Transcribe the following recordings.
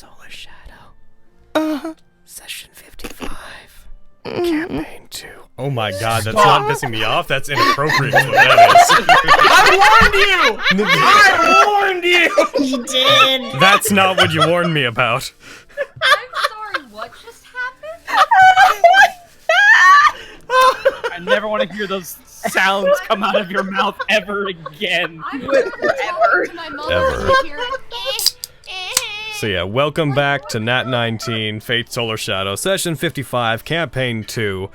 Solar Shadow. Session 55. Campaign 2. Oh my god, that's not pissing me off. That's inappropriate. What that I warned you! I warned you! You did. is. That's not what you warned me about. I'm sorry, what just happened? I never want to hear those sounds come out of your mouth ever again. I'm forever to my mother Ever. and hear it. So yeah, welcome back to Nat19, Fate Solar Shadow, Session 55, Campaign 2.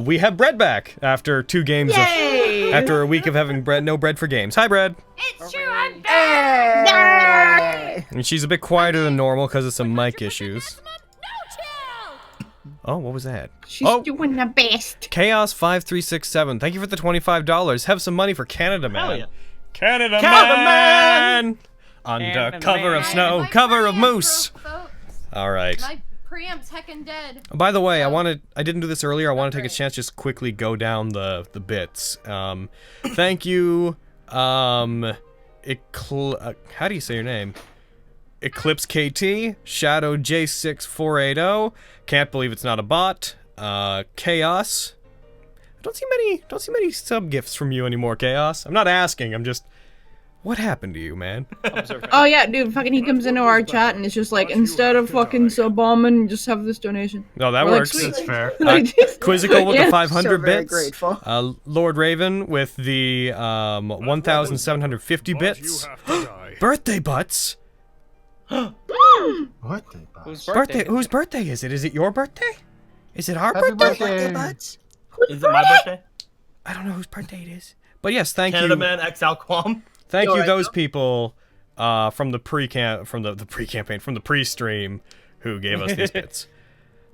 We have Bread back after 2 games after a week of having no bread for games. Hi, Bread. It's true, I'm back! And she's a bit quieter than normal because of some mic issues. Oh, what was that? She's doing the best. Chaos5367, thank you for the $25. Have some money for Canada Man. Hell yeah. Canada Man! Man! Under Canada cover Man. of snow, My cover of preamps moose. broke, folks. All right. My preamp's heckin' dead. By the way, I didn't do this earlier. I want to take a chance to just quickly go down the bits. Thank you, how do you say your name? Eclipse KT, Shadow J6480. Can't believe it's not a bot. Chaos. I don't see many sub gifts from you anymore, Chaos. I'm not asking. I'm just. What happened to you, man? Oh yeah, dude, fucking he comes into our chat and it's just like, instead of fucking sub-bombing, just have this donation. No, that We're like, works. sweet. That's fair. Quizzical with Yeah, the 500 so very bits. grateful. Lord Raven with the 1,750 bits. Birthday butts. Birthday box. Whose birthday is it? Is it your birthday? Is it our Happy birthday? birthday. Is it my birthday? I don't know whose birthday it is. But yes, thank Canada you. Man X Alquam. Thank Yo, you I those know. people from the pre-campaign, from the pre-stream who gave us these bits.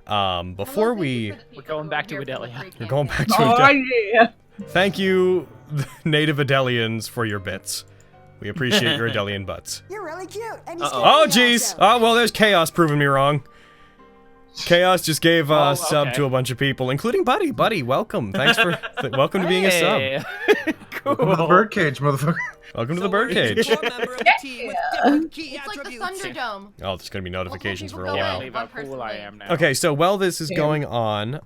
Before we We're going back to Adelia. we're going back to Oh yeah. thank you, the native Adelians, for your bits. We appreciate your Adelian butts. You're really cute. And you Oh, jeez. Oh, well, there's Chaos proving me wrong. Chaos just gave a Oh, sub okay. to a bunch of people, including Buddy. Buddy, welcome. Thanks for welcome to being a sub. Hey. Welcome to the birdcage, motherfucker. Welcome to the birdcage. It's like the Thunderdome. Oh, there's gonna be notifications for a Multiple people while. go Believe how cool I am now. Okay, so while this is going on,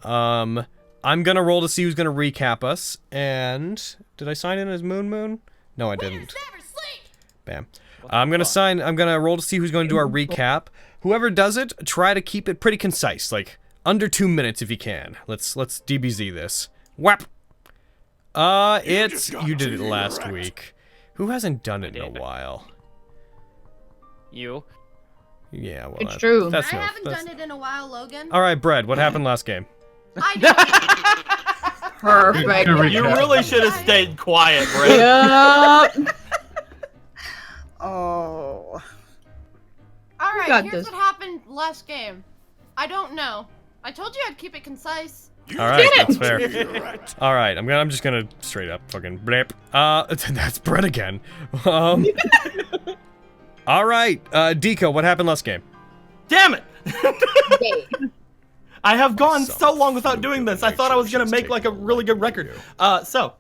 I'm gonna roll to see who's gonna recap us. And did I sign in as Moon? No, I didn't. Never sleep! Bam. I'm gonna roll to see who's going to do our recap. Whoever does it, try to keep it pretty concise, like under 2 minutes if you can. Let's DBZ this. Whap. You did it last week. Who hasn't done it in a while? You. Yeah, well, It's true. That's I no. haven't That's... done it in a while, Logan. All right, Bread. What happened last game? I Perfect. Good You recap. really should have stayed quiet, Brett. Yup. Oh. Alright, got here's this. what happened last game. I don't know. I told you I'd keep it concise. All right, that's fair. All right, I'm just gonna straight up fucking blip. That's Bread again. All right, Deco, what happened last game? Damn it! Okay. I have gone Some so long without food doing this. I thought I was gonna donations make like a taken really good record. So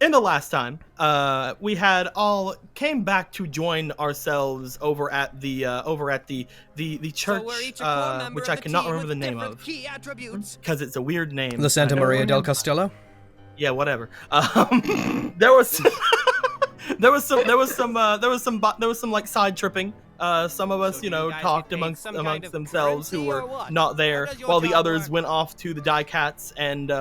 in the last time, we had all came back to join ourselves over at the church, which I cannot remember the name of because it's a weird name. The Santa I don't Maria del remember. Castello. Yeah, whatever. There was some like side tripping. Some of us, talked amongst themselves who were not there, while the others went off to the die cats and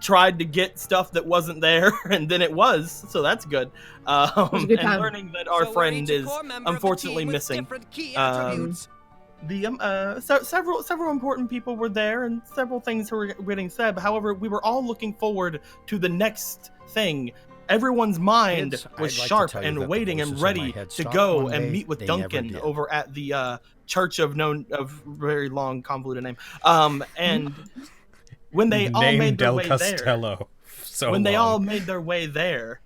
tried to get stuff that wasn't there, and then it was, so that's good. a good And time. learning that our friend is unfortunately missing. Several important people were there, and several things were getting said. However, we were all looking forward to the next thing. Everyone's mind Kids, was I'd like to sharp tell you and that the waiting and voices in my ready head to stopped go one and day. meet with They never Duncan did. over at the Church of very long convoluted name. And when they all Name made their del way there, Castello. So when they long. all made their way there,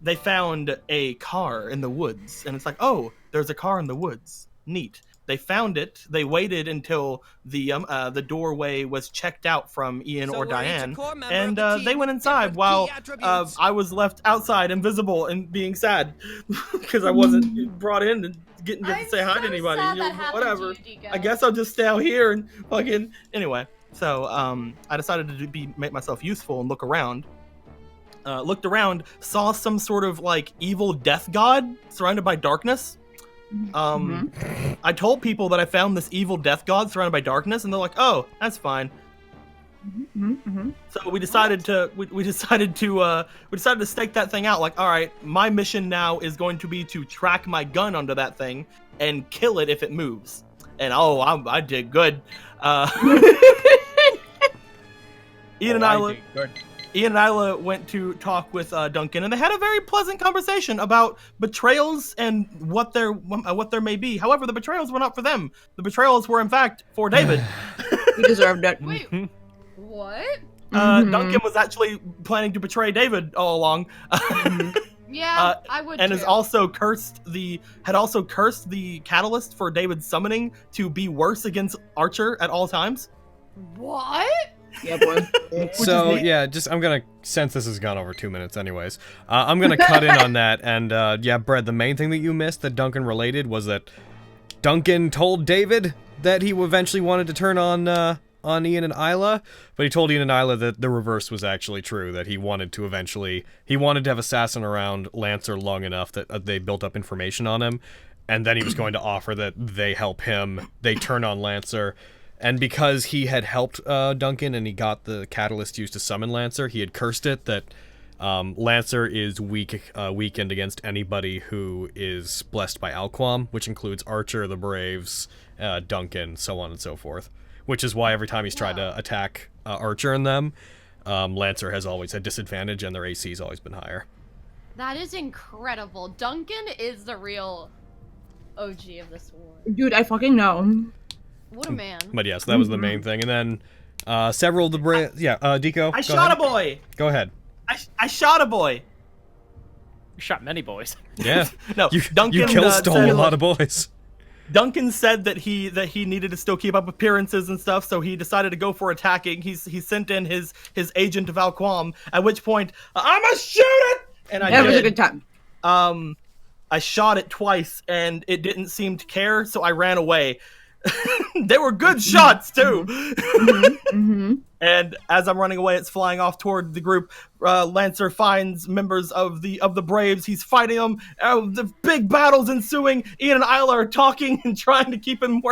they found a car in the woods, and it's like, oh, there's a car in the woods. Neat. They found it. They waited until the doorway was checked out from Ian or Diane, and they went inside while I was left outside, invisible and being sad because I wasn't brought in and getting to say hi to anybody. Sad You know, that happened whatever. to you, Deco. I guess I'll just stay out here and fucking anyway. So I decided to make myself useful and look around. Looked around, saw some sort of like evil death god surrounded by darkness. I told people that I found this evil death god surrounded by darkness, and they're like, "Oh, that's fine." So we decided to stake that thing out. Like, all right, my mission now is going to be to track my gun onto that thing and kill it if it moves. And I did good. Ian and Isla went to talk with Duncan, and they had a very pleasant conversation about betrayals and what there may be. However, the betrayals were not for them. The betrayals were, in fact, for David. He deserved it. Wait, what? Duncan was actually planning to betray David all along. Yeah, I would. And too. had also cursed the catalyst for David's summoning to be worse against Archer at all times. What? Yeah, boy. So yeah, I'm gonna, since this has gone over 2 minutes anyways, I'm gonna cut in on that. And yeah, Brett, the main thing that you missed that Duncan related was that Duncan told David that he eventually wanted to turn on Ian and Isla, but he told Ian and Isla that the reverse was actually true, that he wanted to have Assassin around Lancer long enough that they built up information on him, and then he was going to offer that they help him, they turn on Lancer. And because he had helped Duncan and he got the catalyst used to summon Lancer, he had cursed it that Lancer is weakened against anybody who is blessed by Alquam, which includes Archer, the Braves, Duncan, so on and so forth. Which is why every time he's tried to attack Archer and them, Lancer has always had disadvantage and their AC's always been higher. That is incredible. Duncan is the real OG of this war. Dude, I fucking know. What a man. But yes, that was the main thing. And then several of the Deco. I shot a boy. Go ahead. I shot a boy. You shot many boys. Yeah. No, Duncan you stole a lot of boys. Duncan said that he needed to still keep up appearances and stuff, so he decided to go for attacking. He sent in his agent of Alquam, at which point I'ma shoot it, and I did. That was a good time. I shot it twice, and it didn't seem to care, so I ran away. They were good shots too. And as I'm running away, it's flying off toward the group. Lancer finds members of the Braves. He's fighting them. The big battles ensuing. Ian and Isla are talking and trying to keep Duncan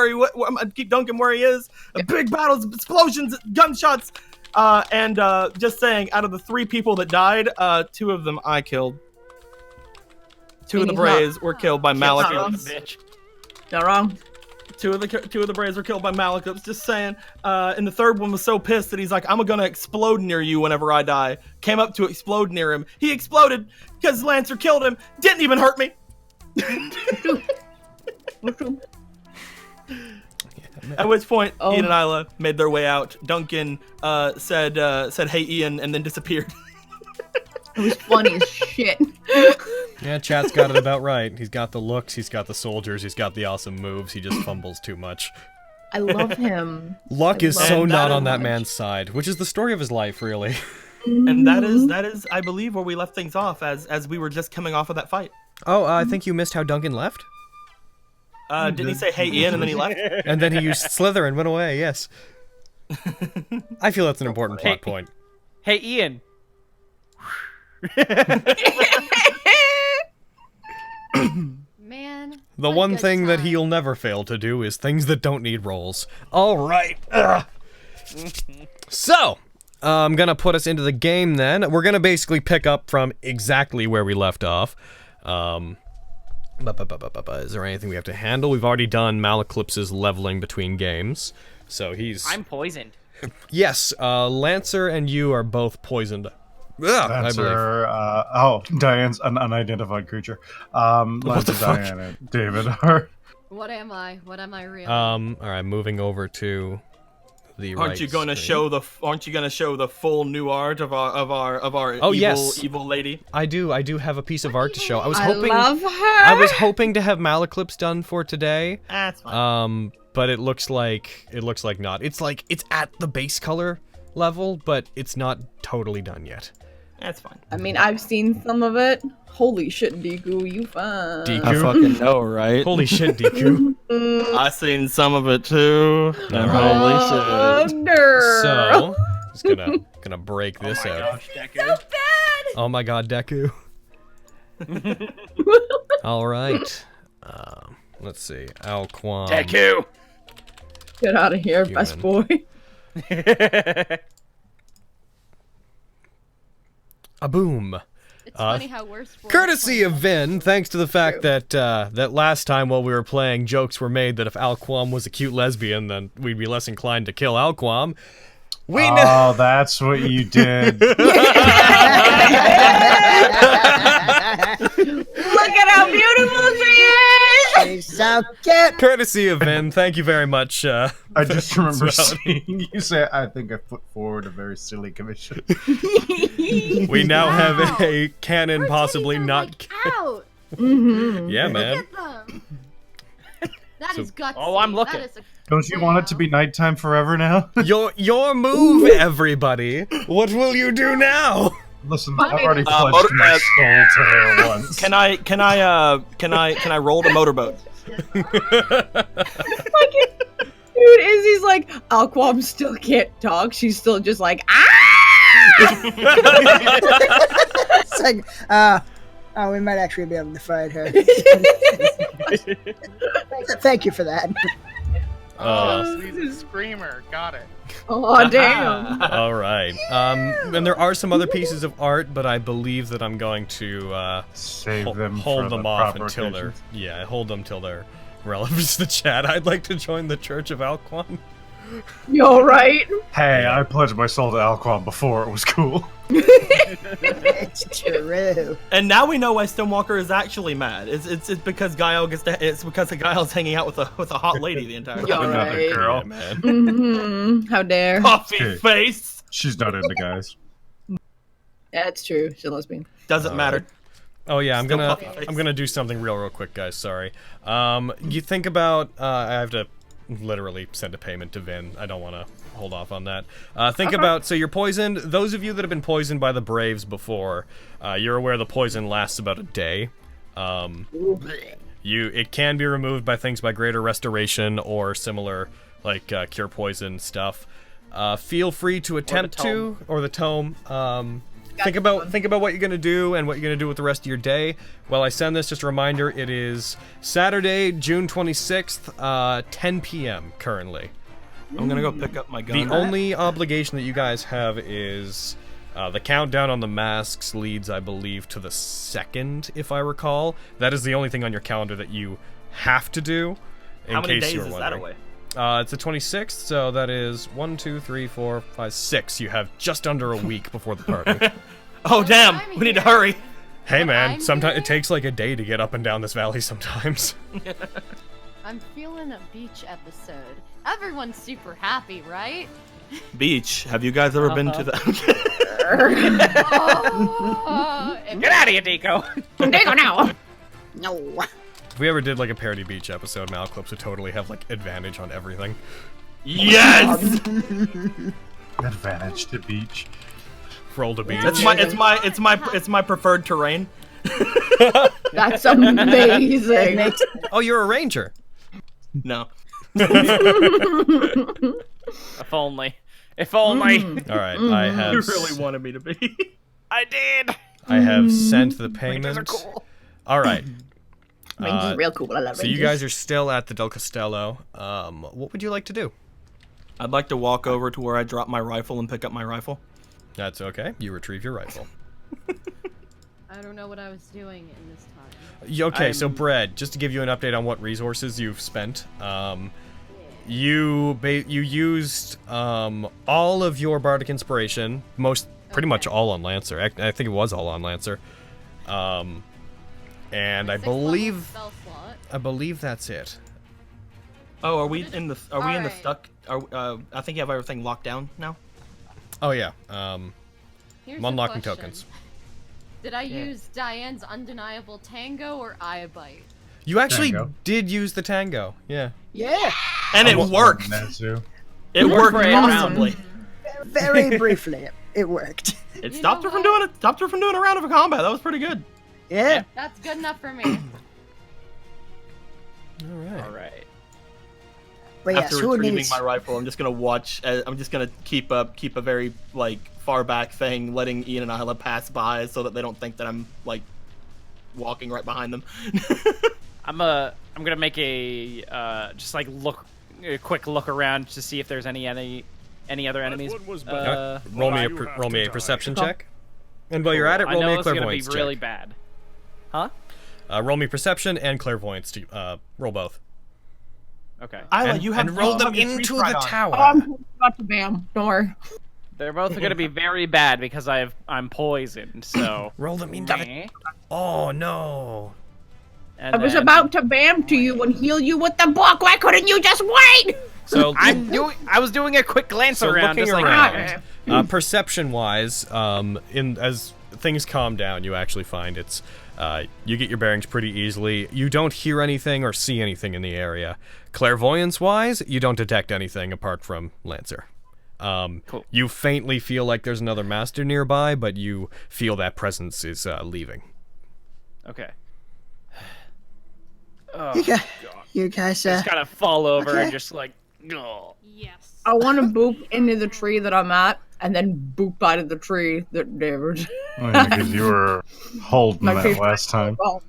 where he is. Big battles, explosions, gunshots, and just saying, out of the 3 people that died, 2 of them I killed. 2 of the Braves were killed by Malachites. Not wrong. 2 of the Braves were killed by Malachites, just saying. And the 3rd one was so pissed that he's like, I'm gonna explode near you whenever I die. Came up to explode near him. He exploded because Lancer killed him. Didn't even hurt me. At which point, Ian and Isla made their way out. Duncan said, "Hey, Ian," and then disappeared. It was funny as shit. Yeah, chat's got it about right. He's got the looks, he's got the soldiers, he's got the awesome moves, he just fumbles too much. I love him. Luck is so not on that man's side, which is the story of his life, really. And that is, I believe, where we left things off as we were just coming off of that fight. Oh, I think you missed how Duncan left? Didn't he say, "Hey, Ian," and then he left? And then he used Slither and went away, yes. I feel that's an important plot point. Hey, Ian. Man. The one thing that he'll never fail to do is things that don't need rolls. Alright. So, I'm gonna put us into the game then. We're gonna basically pick up from exactly where we left off. Is there anything we have to handle? We've already done Malaclipse's leveling between games. So I'm poisoned. Yes, Lancer and you are both poisoned. Lancer, Diane's an unidentified creature. Lancer, Diane, and David are. What am I? What am I really? Alright, moving over to the Aren't you going to show the full new art of our Oh, evil yes. evil lady? I do have a piece of art to show. I was I hoping love her. I was hoping to have Malaclips done for today. That's fine. But it looks like not. It's at the base color level, but it's not totally done yet. That's fine. I mean, I've seen some of it. Holy shit, Deku, you fun. Deku. I fucking know, right? Holy shit, Deku. I seen some of it too. Oh, Holy shit. girl. So, just gonna break this out. Gosh, Deku. Oh my god, Deku. All right. Let's see. Alquam. Deku. Get out of here, Human. best boy. A boom. It's funny how we're spoiled. Courtesy of Vin, thanks to the fact that that last time while we were playing, jokes were made that if Alquam was a cute lesbian, then we'd be less inclined to kill Alquam. We know. Oh, that's what you did. Look at how beautiful she is! She's so cute. Courtesy of Vin, thank you very much. I just remember So- seeing you say, I think I put forward a very silly commission. We now have a canon, Her possibly titties are, not. like, out. Mm-hmm. Yeah, man. Look at them. That So- is gutsy. Oh, I'm looking. That is a... Don't you want it to be nighttime forever now? Your move, everybody. What will you do now? Listen, I've already motor- pledged my soul to her once. Can I roll the motorboat? Dude, Izzy's like, Alquam still can't talk. She's still just like, ah! It's like, oh, we might actually be able to fight her. Thank you for that. Sweet screamer, got it. Oh, damn. All right. And there are some other pieces of art, but I believe that I'm going to Save them hold for them the off proper until they're occasions. hold them till they're relevant to the chat. I'd like to join the Church of Alquam. You alright? Hey, I pledged my soul to Alquam before it was cool. It's true. And now we know why Stonewalker is actually mad. It's because it's because Guile's hanging out with a hot lady the entire Yeah. time. Another Alright. girl. Yeah, man. Mm-hmm. How dare. Coffee Okay. face. She's not into guys. Yeah, it's true. She's a lesbian. Doesn't matter. Oh yeah, Still puffy face. I'm gonna do something real quick, guys. Sorry. You think about I have to literally send a payment to Vin. I don't want to hold off on that. Think about, so you're poisoned. Those of you that have been poisoned by the Braves before, you're aware the poison lasts about a day. It can be removed by things by greater restoration or similar, like cure poison stuff. Feel free to attempt to, or the tome. Think about what you're gonna do and what you're gonna do with the rest of your day. While I send this, just a reminder: it is Saturday, June 26th, 10 p.m. currently. I'm gonna go pick up my gun. The only obligation that you guys have is the countdown on the masks leads, I believe, to the 2nd, if I recall. That is the only thing on your calendar that you have to do. In How many case days you're is that wondering. away? It's the 26th, so that is 1, 2, 3, 4, 5, 6. You have just under a week before the party. Oh damn! I'm We need to here. hurry. Hey man, I'm sometimes here. it takes like a day to get up and down this valley sometimes. I'm feeling a beach episode. Everyone's super happy, right? Beach. Have you guys ever been to the? Oh, Get out of here, Deco. Deco now! No. If we ever did like a parody beach episode, Malclips would totally have like advantage on everything. Yes. Advantage to beach. Roll to beach. It's my preferred terrain. That's amazing. Oh, you're a ranger. No. If only. If only. All right, I have. You really wanted me to be. I did. I have sent the payment. Rangers are cool. All right. Rangers are real cool. I love So you guys are still at the Del Castello. What would you like to do? I'd like to walk over to where I dropped my rifle and pick up my rifle. That's okay. You retrieve your rifle. I don't know what I was doing in this time. Okay, so Brad, just to give you an update on what resources you've spent, you used all of your bardic inspiration, pretty much all on Lancer. I think it was all on Lancer, and I 6 level believe spell slot. that's it. Oh, are we in the Alright. stuck? I think you have everything locked down now. Oh yeah. Here's I'm a unlocking question. tokens. Did I use Diane's undeniable tango or Iabite? You actually Tango. did use the tango. Yeah. Yeah. And it worked. Natsu. It worked for 8 awesomely. Very briefly, it worked. It You stopped know her from what? doing it. Stopped her from doing a round of a combat. That was pretty good. Yeah. That's good enough for me. All right. All right. But yes, After who retrieving needs? my rifle, I'm just gonna watch. I'm just gonna keep a very like far back thing, letting Ian and Isla pass by so that they don't think that I'm like walking right behind them. I'm gonna make a just like a quick look around to see if there's any other enemies. Roll me a perception check. And while you're at it, I roll know me a this is gonna be clairvoyance really check. bad. Huh? Roll me perception and clairvoyance. Roll both. Okay. Isla, And, you have and roll you them have your tree into stride the on. tower. Oh, I'm about to bam. Don't worry. They're both gonna be very bad because I'm poisoned. So. Roll them into the. Meh. Oh no. And I was then- about to bam to you and heal you with the book. Why couldn't you just wait? So I was doing a quick glance So around, looking just like around, perception-wise, as things calm down, you actually find it's you get your bearings pretty easily. You don't hear anything or see anything in the area. Clairvoyance-wise, you don't detect anything apart from Lancer. Cool. You faintly feel like there's another master nearby, but you feel that presence is leaving. Okay. Oh, You guys, just gotta fall over okay. and just like. Oh. Yes. I want to boop into the tree that I'm at and then boop out of the tree that David. Oh, yeah, because you were holding My that favorite. last time. Well,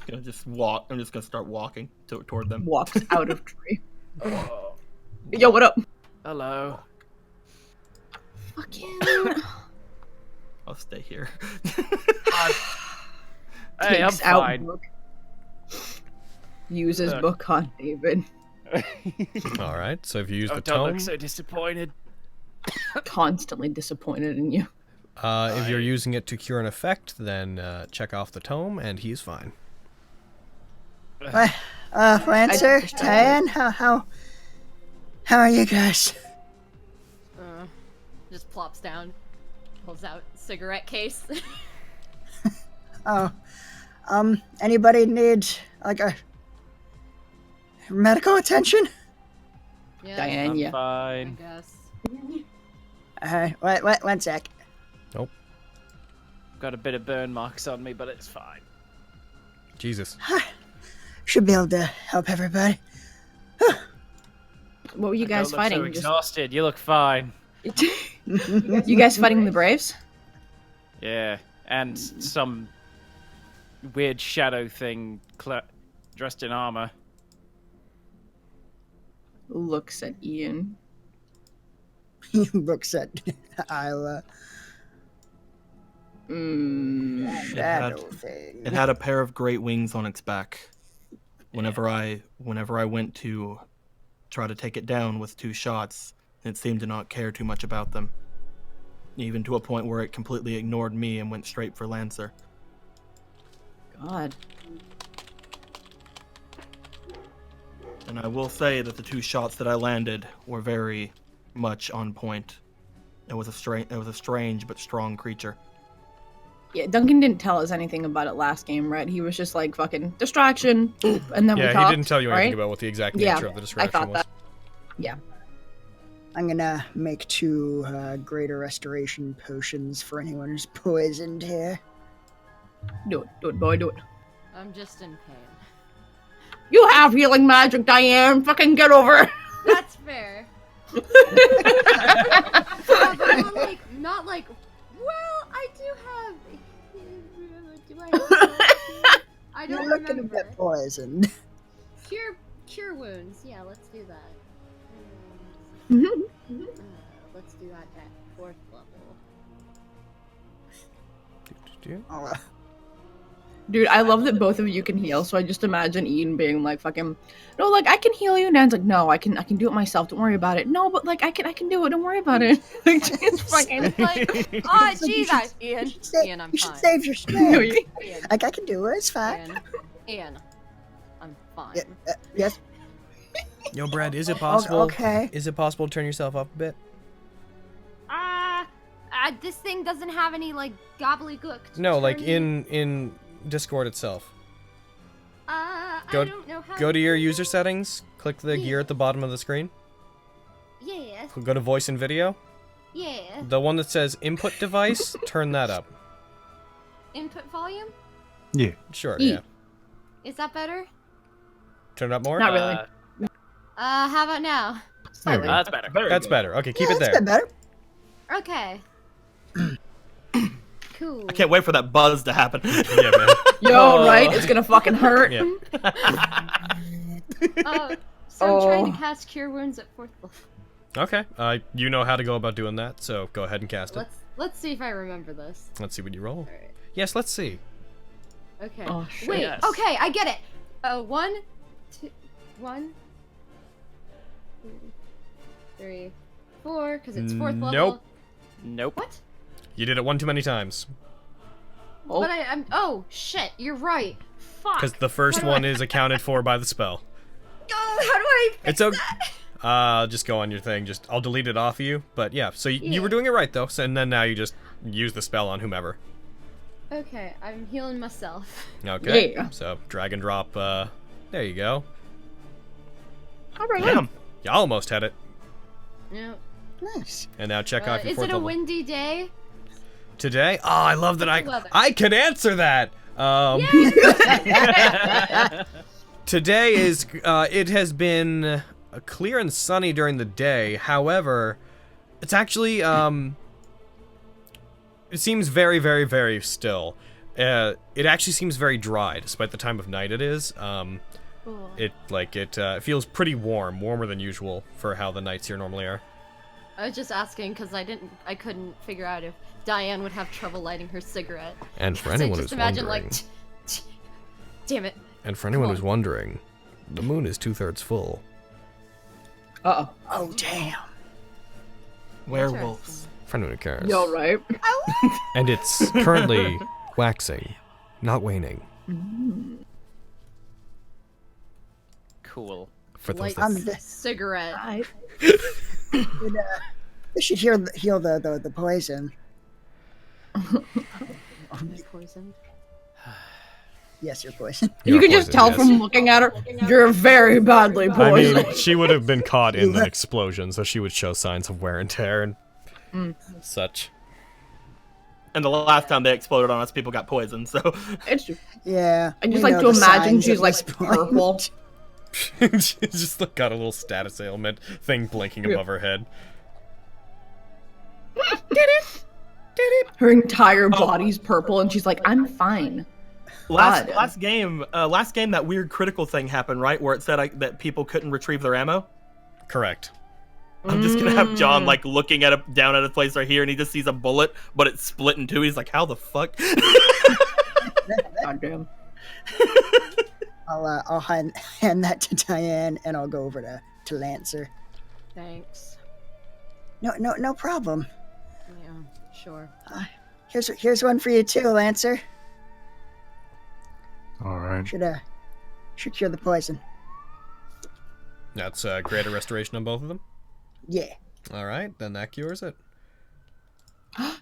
Gonna just walk. I'm just gonna start walking toward them. walks out of tree. Oh. Yo, what up? Hello. Fucking. I'll stay here. Hey, I'm Takes out fine. book. Uses Look. book on David. All right. So if you use Oh, the don't tome, look so disappointed. Constantly disappointed in you. if you're using it to cure an effect, then check off the tome, and he's fine. Lancer, I- Diane, how are you guys? Just plops down, pulls out cigarette case. Oh, anybody need like a medical attention? Yeah, Diane, I'm yeah. I fine. guess. Wait, 1 sec. Got a bit of burn marks on me, but it's fine. Jesus. Should be able to help everybody. What were you I guys don't look fighting? So exhausted. You look fine. You guys fighting the Braves? Yeah, and some weird shadow thing dressed in armor. Looks at Ian. Looks at Isla. Shadow thing. It had a pair of great wings on its back. Whenever I went to try to take it down with 2 shots, it seemed to not care too much about them. Even to a point where it completely ignored me and went straight for Lancer. God. And I will say that the 2 shots that I landed were very much on point. It was a strange but strong creature. Yeah, Duncan didn't tell us anything about it last game, right? He was just like fucking distraction, boop, and then we Yeah, talked. he didn't tell you anything right? about what the exact Yeah, nature of the I distraction thought was. that. Yeah. I'm gonna make 2 greater restoration potions for anyone who's poisoned here. Do it, boy, do it. I'm just in pain. You have healing magic, Diane. Fucking get over it. That's fair. Yeah, but not like. Well, I do have. Do I? Have, I don't You're looking a remember. bit poisoned. Cure wounds. Yeah, let's do that. Let's do that at 4th level. Oh, Dude, I love that both of you can heal, so I just imagine Ian being like fucking no, like I can heal you, and Dan's like, no, I can do it myself, don't worry about it. No, but like I can do it, don't worry about it. Like it's fucking It's like, oh, Jesus, Ian. Ian, I'm you should fine. save your strength. Ian, Like I can do it. It's fine. Ian, I'm fine. Yeah, yes. Yo, Brad, is it possible? Okay. Is it possible to turn yourself up a bit? This thing doesn't have any like gobbledygook. to No, turn like me- in Discord itself. I Go- don't know how. Go to your user settings. Click the gear at the bottom of the screen. Yeah. Go to voice and video. Yeah. The one that says input device, turn that up. Input volume. Yeah. Sure, E. yeah. Is that better? Turn it up more? Not really. How about now? Slightly. That's better. That's better. Okay, keep Yeah, it that's there. been better. Okay. Cool. I can't wait for that buzz to happen. Yeah, man. Yo, right? It's gonna fucking hurt. Yeah. So I'm trying Oh. to cast Cure Wounds at 4th level. Okay. You know how to go about doing that, so go ahead and cast it. Let's see if I remember this. Let's see what you roll. Alright. Yes, let's see. Okay. Oh, shit. Wait. Yes. Okay, I get it. 1, 2, 1, 2, 3, 4, because it's 4th level. Nope. Nope. What? You did it one too many times. Oh. But I'm. Oh shit! You're right. Fuck. Because the first one is accounted for by the spell. Oh, how do I fix It's okay. that? Just go on your thing. I'll delete it off of you. But yeah, so you Yeah. were doing it right though. So, and then now you just use the spell on whomever. Okay, I'm healing myself. Okay. Yeah. So drag and drop. There you go. All right. Damn. You almost had it. No. Nice. And now check off your Is fourth it a level. windy day? Today? Oh, I love that What's the weather? I can answer that. Today is it has been clear and sunny during the day. However, it's actually it seems very, very, very still. It actually seems very dry, despite the time of night it is. Cool. It feels pretty warm, warmer than usual for how the nights here normally are. I was just asking because I couldn't figure out if Diane would have trouble lighting her cigarette. And for So anyone just who's imagine wondering, like, damn it. and for anyone Come who's on. wondering, the moon is 2/3 full. Uh-oh. Oh, damn. Werewolves. For anyone who cares. Yo, right? And it's currently waxing, not waning. Cool. For those Light that I'm the- cigarette. This should heal the poison. Poisoned. Yes, you're poisoned. You You're can just poisoned, tell yes. from looking at her, you're very badly I poisoned. mean, she would have been caught in the explosion, so she would show signs of wear and tear and such. And the last time they exploded on us, people got poisoned. So It's just, Yeah. I just we like know to the imagine signs she's at like this point. purple. She's just like, got a little status ailment thing blinking above her head. Her entire body's purple, and she's like, I'm fine. God. last game, that weird critical thing happened, right? Where it said that people couldn't retrieve their ammo. Correct. I'm just gonna have John like looking at down at a place right here, and he just sees a bullet, but it's split in two. He's like, "How the fuck?" Goddamn. I'll hand that to Diane, and I'll go over to Lancer. Thanks. No problem. Yeah, sure. Here's one for you too, Lancer. All right. Should cure the poison. That's greater restoration on both of them. Yeah. All right, then that cures it.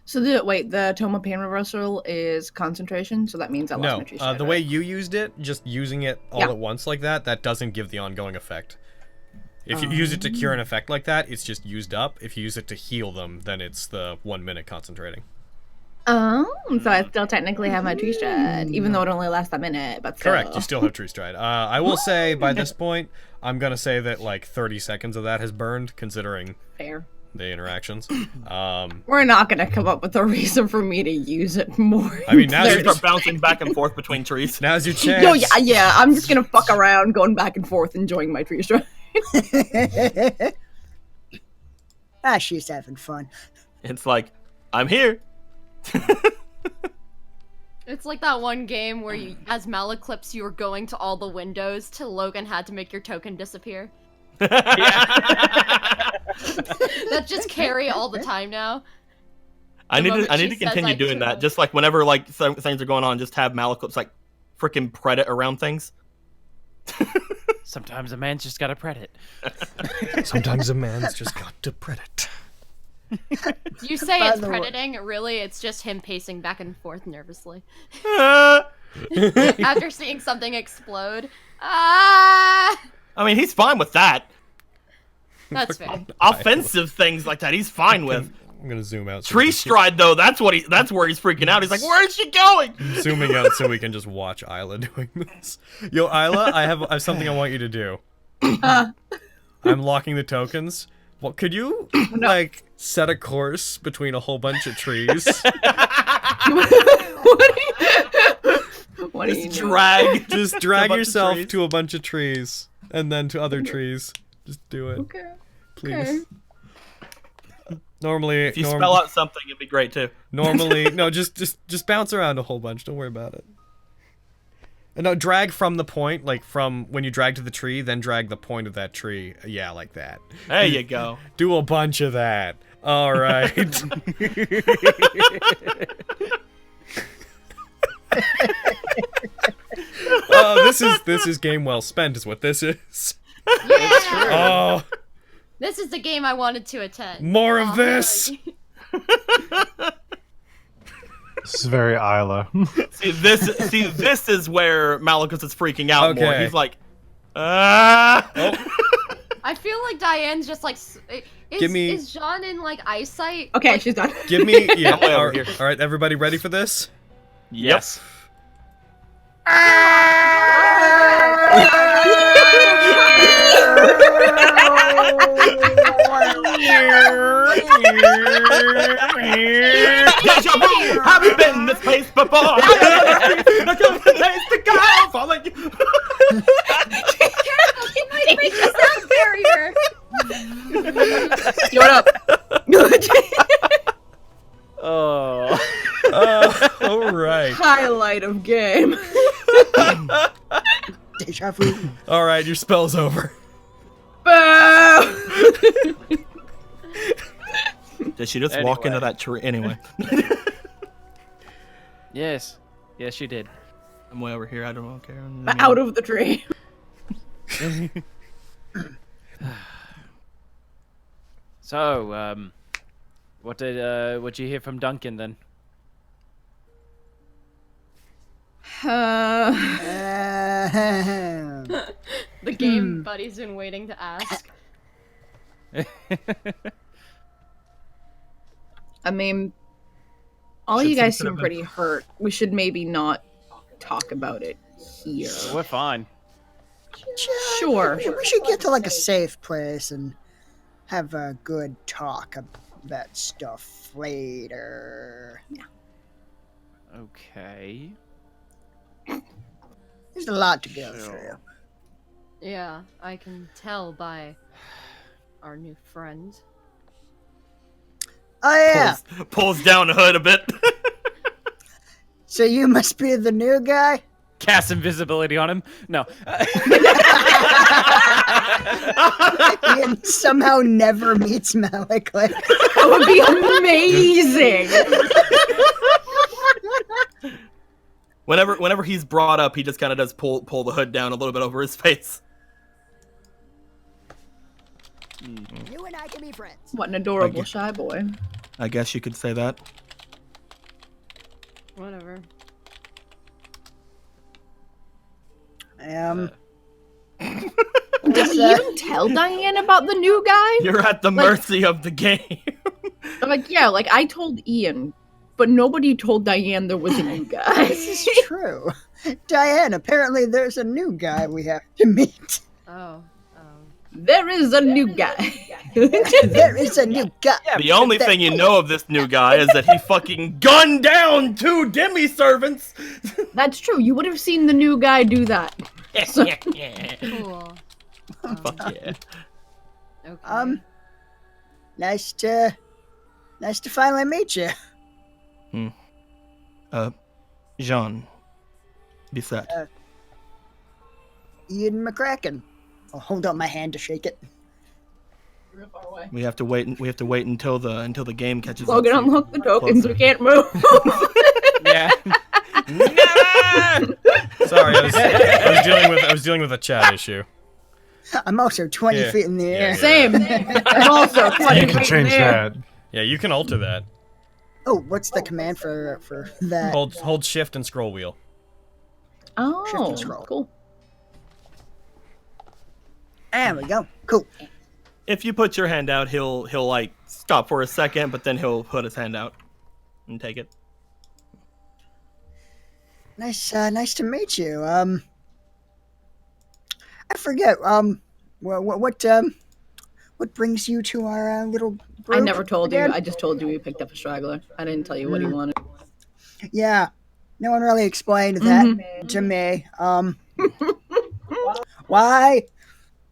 So the Toma Pain Reversal is concentration, so that means I lost No, my tree stride, the right? way you used it, just using it all Yeah. at once like that doesn't give the ongoing effect. If you use it to cure an effect like that, it's just used up. If you use it to heal them, then it's the 1 minute concentrating. Oh, so I still technically have my tree stride, even though it only lasts a minute, but still. Correct, you still have Tree Stride. I will say, by this point, I'm going to say that like 30 seconds of that has burned, considering Fair. the interactions. We're not gonna come up with a reason for me to use it more. I mean, now You you start bouncing back and forth between trees. now's your chance. Yo, yeah, I'm just gonna fuck around, going back and forth, enjoying my tree stride. She's having fun. It's like, I'm here. It's like that one game where you, as Malaclips, you were going to all the windows till Logan had to make your token disappear. That just carry all the time now. I need moment to she says continue I doing that. should. Just like whenever like things are going on, just have Malaclips like freaking Predat around things. Sometimes a man's just gotta pret it. Sometimes a man's just got to pret it. You say By it's the way- predating, really it's just him pacing back and forth nervously. After seeing something explode. Ah! I mean, he's fine with that. That's fair. Offensive things like that, he's fine with. I'm gonna zoom out. So Tree we can stride though, that's where he's freaking out. He's like, "Where is she going?" keep zooming out so we can just watch Isla doing this. Yo, Isla, I have something I want you to do. I'm locking the tokens. Well, could you like set a course between a whole bunch of trees? What do you Just do? drag. Just To a drag bunch of yourself trees. to a bunch of trees and then to other trees. Just do it, Okay. please. Normally, If you spell out something, it'd be great too. normally, no, just bounce around a whole bunch. Don't worry about it. And no, drag from the point, like from when you drag to the tree, then drag the point of that tree. Yeah, like that. There you go. Do a bunch of that. All right. This is game well spent, is what this is. Yeah! Oh, This is the game I wanted to attend. more of Oh, this. This is very Isla. See this is where Malachus is freaking out more. Okay. He's like, ah. I feel like Diane's just like. Give me- Is Jean in like eyesight? Okay, Like, she's done. Give me, yeah. I'm way over all here. all right, everybody ready for this? Yes. Deja vu! Haven't been in this place before. I got the place to go. Falling. Careful, he might break the sound barrier. What up? Oh. All right. Highlight of game. Deja vu. All right, your spell's over. Boo! Did she just walk into Anyway. that tree? Anyway, Yes. Yes, you did. I'm way over here. I don't care. Out of the tree. So, what'd you hear from Duncan then? The game buddy's been waiting to ask. I mean, all Should you guys seem seem to have pretty hurt. We should maybe not talk about it here. We're fine. Sure. We should get to like a safe place and have a good talk about stuff later. Okay. There's a lot to go through. Yeah, I can tell by our new friend. Oh yeah. Pulls down the hood a bit. So you must be the new guy? Cast invisibility on him? No. Ian somehow never meets Malik. Like, That would be amazing. Whenever he's brought up, he just kind of does pull the hood down a little bit over his face. you and I can be friends. What an adorable Okay. shy boy. I guess you could say that. Whatever. Did he even tell Diane about the new guy? You're at the mercy of the game. I'm like, yeah, like I told Ian, but nobody told Diane there was a new guy. This is true. Diane, apparently there's a new guy we have to meet. Oh. There is a new guy. There is a new guy. The only thing you know of this new guy is that he fucking gunned down 2 demi-servants. That's true. You would have seen the new guy do that. Cool. Fuck yeah. Okay. Nice to finally meet you. Jean. Bisette. Ian McCracken. I'll hold out my hand to shake it. We have to wait until the game catches Logan, up. unlock the tokens. We can't move. Yeah. Sorry, I was dealing with a chat issue. I'm also 20 Yeah. feet in the Yeah, air. yeah. Same. I'm also 20 You can feet in change the air. that. Yeah, you can alter that. Oh, what's the command for that? Hold shift and scroll wheel. Shift Oh, and scroll. cool. There we go. Cool. If you put your hand out, he'll like stop for a second, but then he'll put his hand out and take it. Nice to meet you. I forget. What brings you to our little group? I never told you. again? I just told you we picked up a straggler. I didn't tell you what he wanted. Yeah, no one really explained that to me. Why?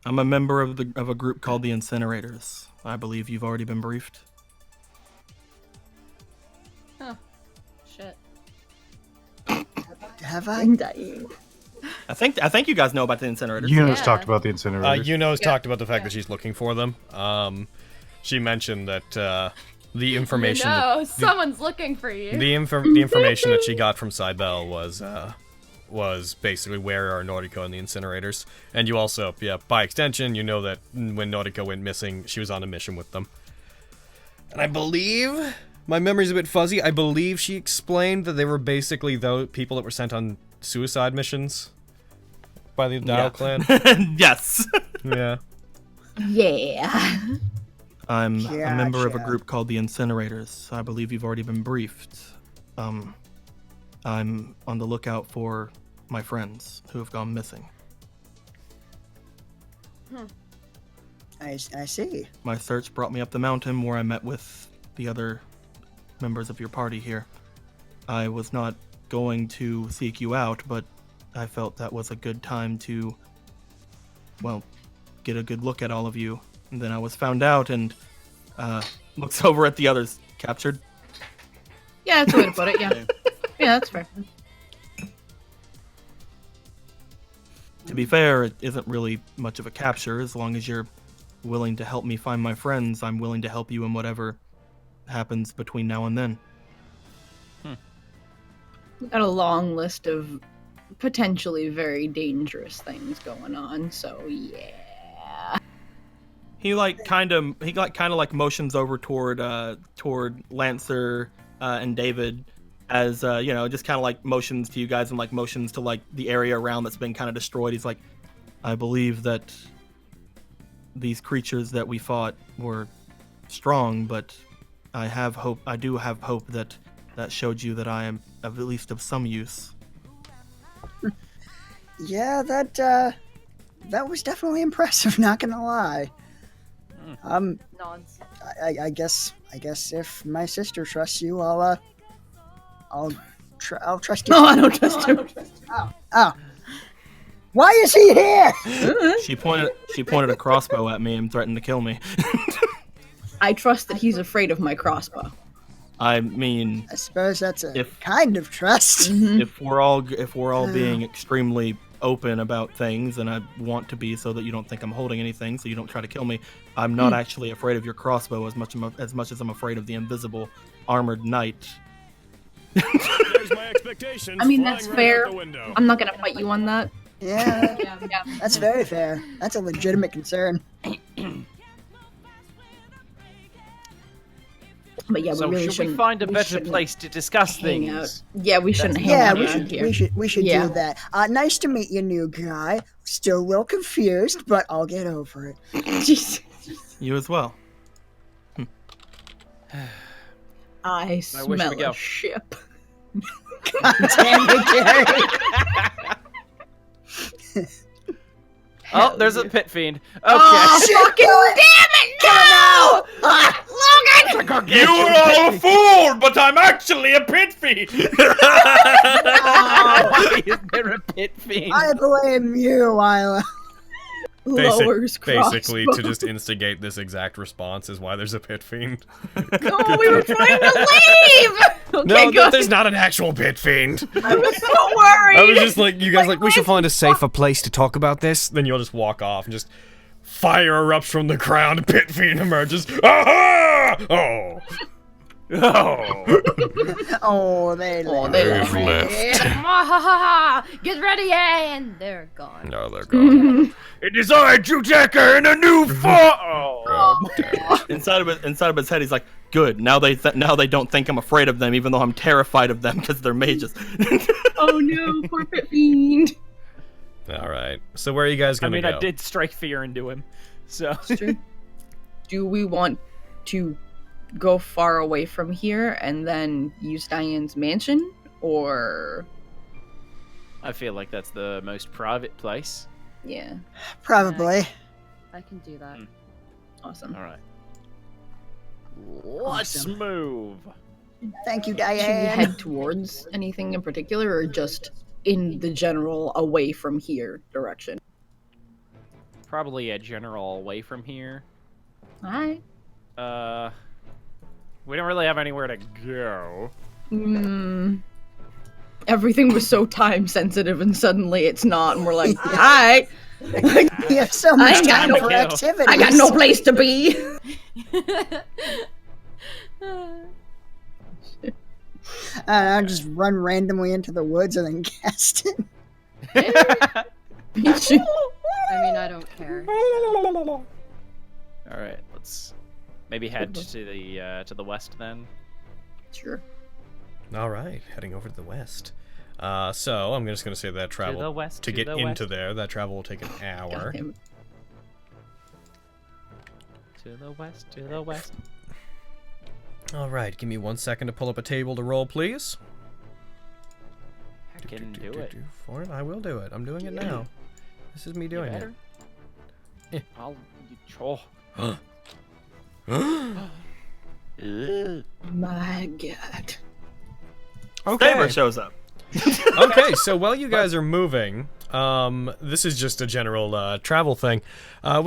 I'm a member of a group called the Incinerators. I believe you've already been briefed. Shit. Have I? I'm dying. I think you guys know about the Incinerators. Eunice Yeah. talked about the incinerators. Yuno's talked about the fact that she's looking for them. She mentioned that the information. No, someone's looking for you. The information that she got from Cybele was basically where are Nordico and the Incinerators. And you also, by extension, you know that when Nordico went missing, she was on a mission with them. And I believe, my memory's a bit fuzzy, I believe she explained that they were basically those people that were sent on suicide missions by the Dial clan. Yes. Yeah. Yeah. I'm a member of a Gotcha. group called the Incinerators. I believe you've already been briefed. I'm on the lookout for my friends who have gone missing. I see. My search brought me up the mountain where I met with the other members of your party here. I was not going to seek you out, but I felt that was a good time to, well, get a good look at all of you. And then I was found out and looks over at the others. Captured? Yeah, that's a way to put it, yeah. Yeah, that's fair. To be fair, it isn't really much of a capture. As long as you're willing to help me find my friends, I'm willing to help you in whatever happens between now and then. We've got a long list of potentially very dangerous things going on, so yeah. He kind of motions over toward Lancer and David as just kind of like motions to you guys and like motions to like the area around that's been kind of destroyed. He's like, I believe that these creatures that we fought were strong, but I do have hope that showed you that I am at least of some use. Yeah, that was definitely impressive. Not gonna lie. Nods. I guess if my sister trusts you, I'll trust you. No, I don't trust him. Oh. Why is he here? She pointed a crossbow at me and threatened to kill me. I trust that he's afraid of my crossbow. I mean, I suppose that's a If- kind of trust. if we're all being extremely open about things, and I want to be, so that you don't think I'm holding anything, so you don't try to kill me, I'm not actually afraid of your crossbow as much as I'm afraid of the invisible armored knight. There's my expectations. I mean, that's fair. I'm not gonna fight you on that. Yeah, Yeah. that's very fair. That's a legitimate concern. But yeah, we So really should we shouldn't. find a better shouldn't place to discuss hang out. things? Yeah, we shouldn't hang Yeah, out we around should here. we should Yeah. do that. Nice to meet you, new guy. Still a little confused, but I'll get over it. Jeez. You as well. I where should smell we go? a ship. Damn it, Gary. Oh, there's a pit fiend. Okay. Oh, fucking damn it! No! Logan! You were all fooled, but I'm actually a pit fiend. Is there a pit fiend? I blame you, Isla. Lowers Basically, crossbow. to just instigate this exact response is why there's a pit fiend. No, we were trying to leave! Okay, No, good. there's not an actual pit fiend. I was so worried! I was just like, you guys like, we should find a safer place to talk about this. Then you'll just walk off and just fire erupts from the ground. Pit fiend emerges. Aha! Oh. Oh. Oh, they left. They've left. Get ready, and they're gone. No, they're gone. It is I, Judeka, in a new form. Oh, damn. Inside of his head, he's like, "Good. Now they don't think I'm afraid of them, even though I'm terrified of them because they're mages." Oh no, poor pit fiend. All right. So where are you guys gonna go? I did strike fear into him. So. It's true. Do we want to go far away from here and then use Diane's mansion, or? I feel like that's the most private place. Yeah. Probably. I can do that. Awesome. All right. Let's Awesome. move. Thank you, Should we Diane. head towards anything in particular, or just in the general away from here direction? Probably a general away from here. Alright. We don't really have anywhere to go. Everything was so time sensitive, and suddenly it's not, and we're like, alright. We have so I much ain't got time no for kill. activities. I got no place to be. I'll just run randomly into the woods and then cast it. I mean, I don't care. All right, let's maybe head to the west then. Sure. All right, heading over to the west. So I'm just gonna say that travel the west, to to get the into west. there. That travel will take an hour. Goddamn. To the west, to the west. All right, give me 1 second to pull up a table to roll, please. I can do it. For it, I will do it. I'm doing it now. This is me doing it. better. I'll. Oh. My God. Saber shows up. Okay, so while you guys are moving, this is just a general travel thing. Well,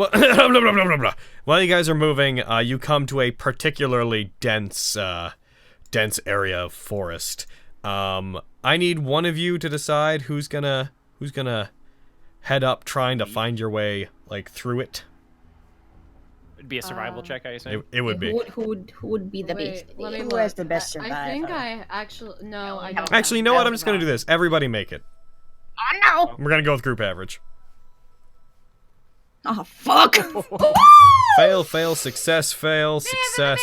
while you guys are moving, you come to a particularly dense area of forest. I need one of you to decide who's gonna head up, trying to find your way like through it. It'd be a survival check, I assume. It would be. Who would be the Wait, best? let me Who look. has the best I think survivor? I actually no. I we don't. have- Actually, you know what? I'm just gonna do this. Everybody make it. Oh no! We're gonna go with group average. Oh fuck! Fail, fail, success, fail, success,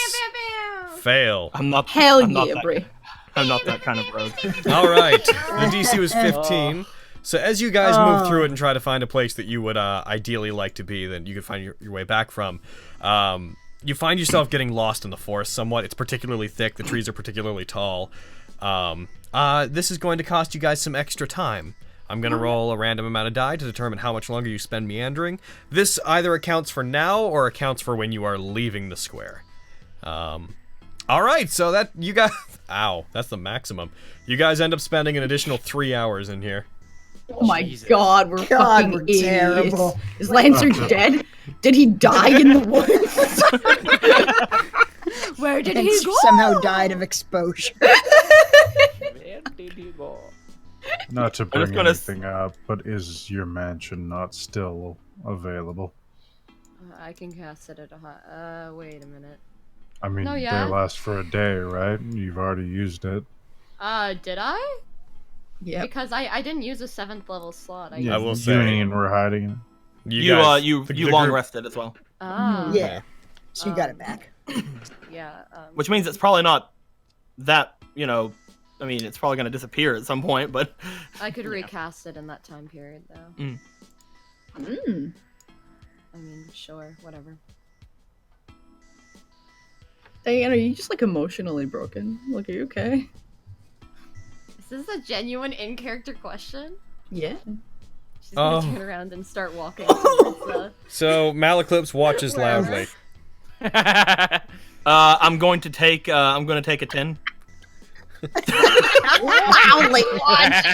fail. I'm not. Hell I'm not yeah, that- Brie. I'm not that kind of rogue. All right, the DC was 15. So as you guys move through it and try to find a place that you would ideally like to be, then you could find your way back from, you find yourself getting lost in the forest somewhat. It's particularly thick. The trees are particularly tall. This is going to cost you guys some extra time. I'm going to roll a random amount of die to determine how much longer you spend meandering. This either accounts for now or accounts for when you are leaving the square. All right, so that you guys... Ow, that's the maximum. You guys end up spending an additional 3 hours in here. Oh my Jesus. God, we're fucking we're idiots. terrible. Is Lancer dead? Did he die in the woods? Where did And he go? somehow died of exposure. Where did he go? Not to I'm bring just gonna anything up, but is your mansion not still available? I can cast it at a high. Wait a minute. I mean, No, yeah. they last for a day, right? You've already used it. Did I? Yep. Because I didn't use a 7th level slot. I I will used... say- You and Ian were hiding it. You the long group- rested as well, Ah. Yeah. So you got it back. Yeah. which means it's probably not that I mean, it's probably gonna disappear at some point, but I could recast it in that time period, though. Mm. I mean, sure, whatever. Diane, are you just like emotionally broken? Like, are you okay? Is this a genuine in-character question? Yeah. She's gonna Oh. turn around and start walking towards the... So Malaclips watches loudly. I'm going to take a 10 Wow, late watch!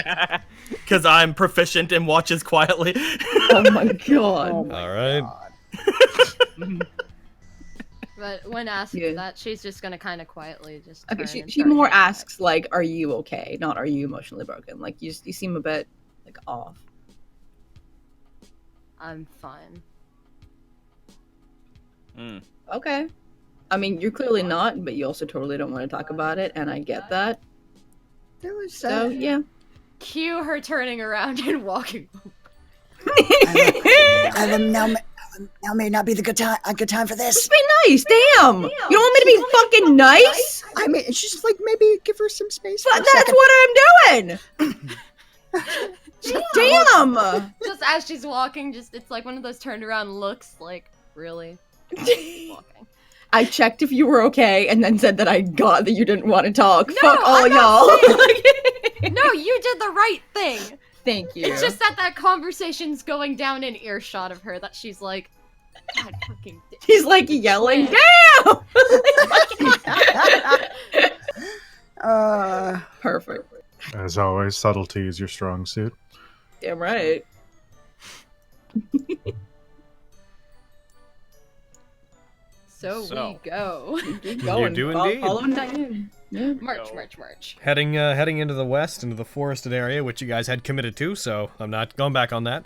because I'm proficient in watches quietly. Oh my God. Oh my All right. God. But when asked Yeah. that, she's just gonna kind of quietly just. Okay, turn and she start more heading back. asks, like, are you okay? Not, are you emotionally broken? Like, you seem a bit, like, off. I'm fine. Okay. I mean, you're clearly not, but you also totally don't want to talk about it, and I get that. There was So, yeah. Cue her turning around and walking. now may not be a good time for this. Just be nice, damn! You don't want me to be fucking nice? I mean, it's just like maybe give her some space. But that's what I'm doing! Damn! Just as she's walking, it's like one of those turned around looks, like, really? Walking. I checked if you were okay, and then said that I got that you didn't want to talk. No, Fuck all I'm y'all. not saying- No, you did the right thing. Thank you. It's just that conversation's going down in earshot of her that she's like, God fucking dick. He's like yelling, damn! Perfect. As always, subtlety is your strong suit. Damn right. So we go. Keep going. do indeed. Follow Diane. Yeah. March. Heading into the west, into the forested area, which you guys had committed to, so I'm not going back on that.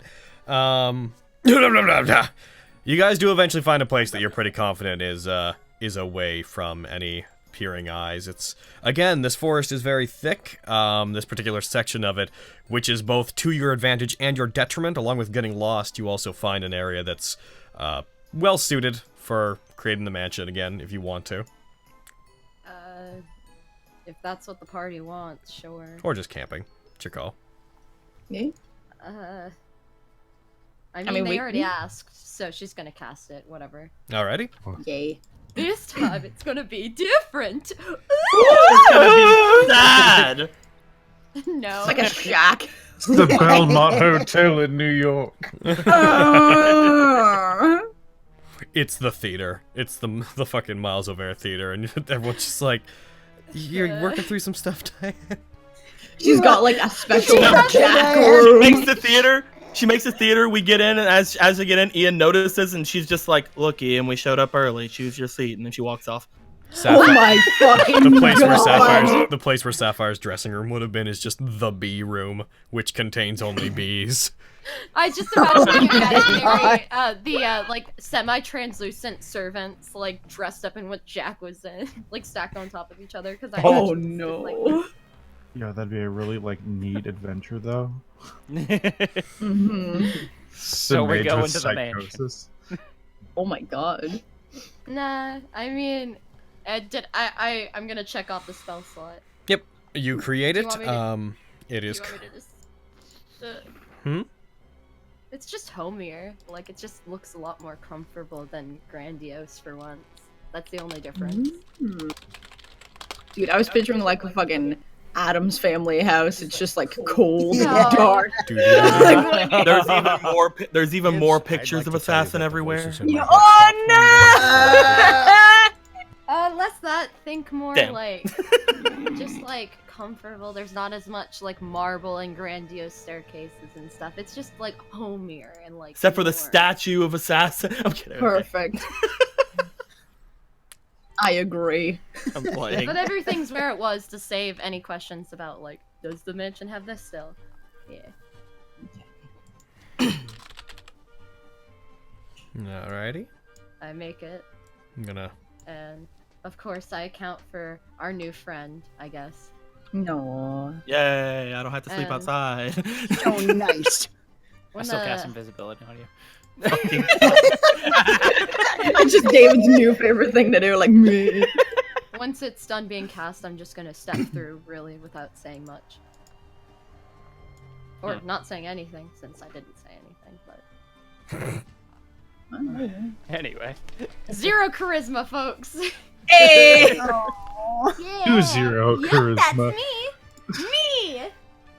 You guys do eventually find a place that you're pretty confident is away from any peering eyes. It's, again, this forest is very thick, this particular section of it, which is both to your advantage and your detriment. Along with getting lost, you also find an area that's well suited for creating the mansion again, if you want to. If that's what the party wants, sure. Or just camping. It's your call. Yeah. I mean, they already asked, so she's gonna cast it, whatever. Alrighty. Yay. This time it's gonna be different. It's gonna be sad. No. It's like a shack. It's the Belmont Hotel in New York. It's the theater. It's the fucking Miles O'Hare theater, and everyone's just like, you're working through some stuff, Diane. She's got like a special jack She makes the theater. She makes the theater. We get in, and as we get in, Ian notices, and she's just like, "Look, Ian, we showed up early. Choose your seat." And then she walks off. Oh my fucking The place where Sapphire's dressing room would have been is just the bee room, which contains only bees. I just imagine the like semi-translucent servants like dressed up in what Jack was in, like stacked on top of each other. Because no. Yeah, that'd be a really like neat adventure, though. So we go into the mansion. Oh my god. Nah, I mean, I'm gonna check off the spell slot. Yep, you create it. It is. It's just homier. Like, it just looks a lot more comfortable than grandiose for once. That's the only difference. Dude, I was picturing like a fucking Addams Family house. It's just like cold No. and dark. Dude, There's even more pictures of assassin everywhere. Oh no! Less that, think more Damn. like, just like comfortable. There's not as much like marble and grandiose staircases and stuff. It's just like homier and like. Except for the more. statue of assassin. I'm kidding. Okay. Perfect. I agree. I'm playing. But everything's where it was to save any questions about like, does the mansion have this still? Yeah. Alrighty. I make it. I'm gonna. And of course I account for our new friend, I guess. No. Yay! I don't have to sleep And- outside. So nice. I still cast invisibility on you. It's just David's new favorite thing to do, like me. Once it's done being cast, I'm just gonna step through really without saying much. Or not saying anything, since I didn't say anything, but... Anyway. 0 charisma, folks! Hey! Yeah! 2-0 charisma. That's me! Me!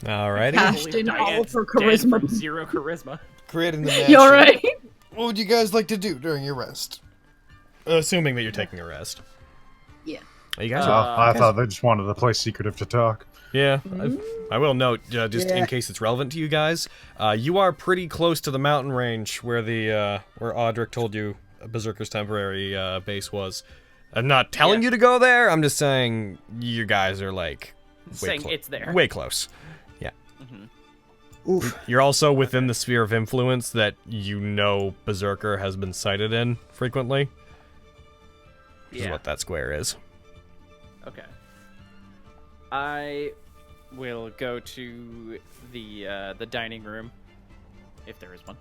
Alrighty. Cashed in all Diane's for dead charisma. from 0 charisma. Creating the mansion. You alright? What would you guys like to do during your rest? Assuming that you're taking a rest. Yeah. You guys Oh, are. I thought they just wanted a place secretive to talk. Yeah, I will note, just in case it's relevant to you guys, you are pretty close to the mountain range where the where Audric told you Berserker's temporary base was. I'm not telling you to go there. I'm just saying you guys are like Saying it's there. way close. Yeah. Oof. You're also within the sphere of influence that you know Berserker has been cited in frequently. is what that square is. Okay. I will go to the dining room, if there is one.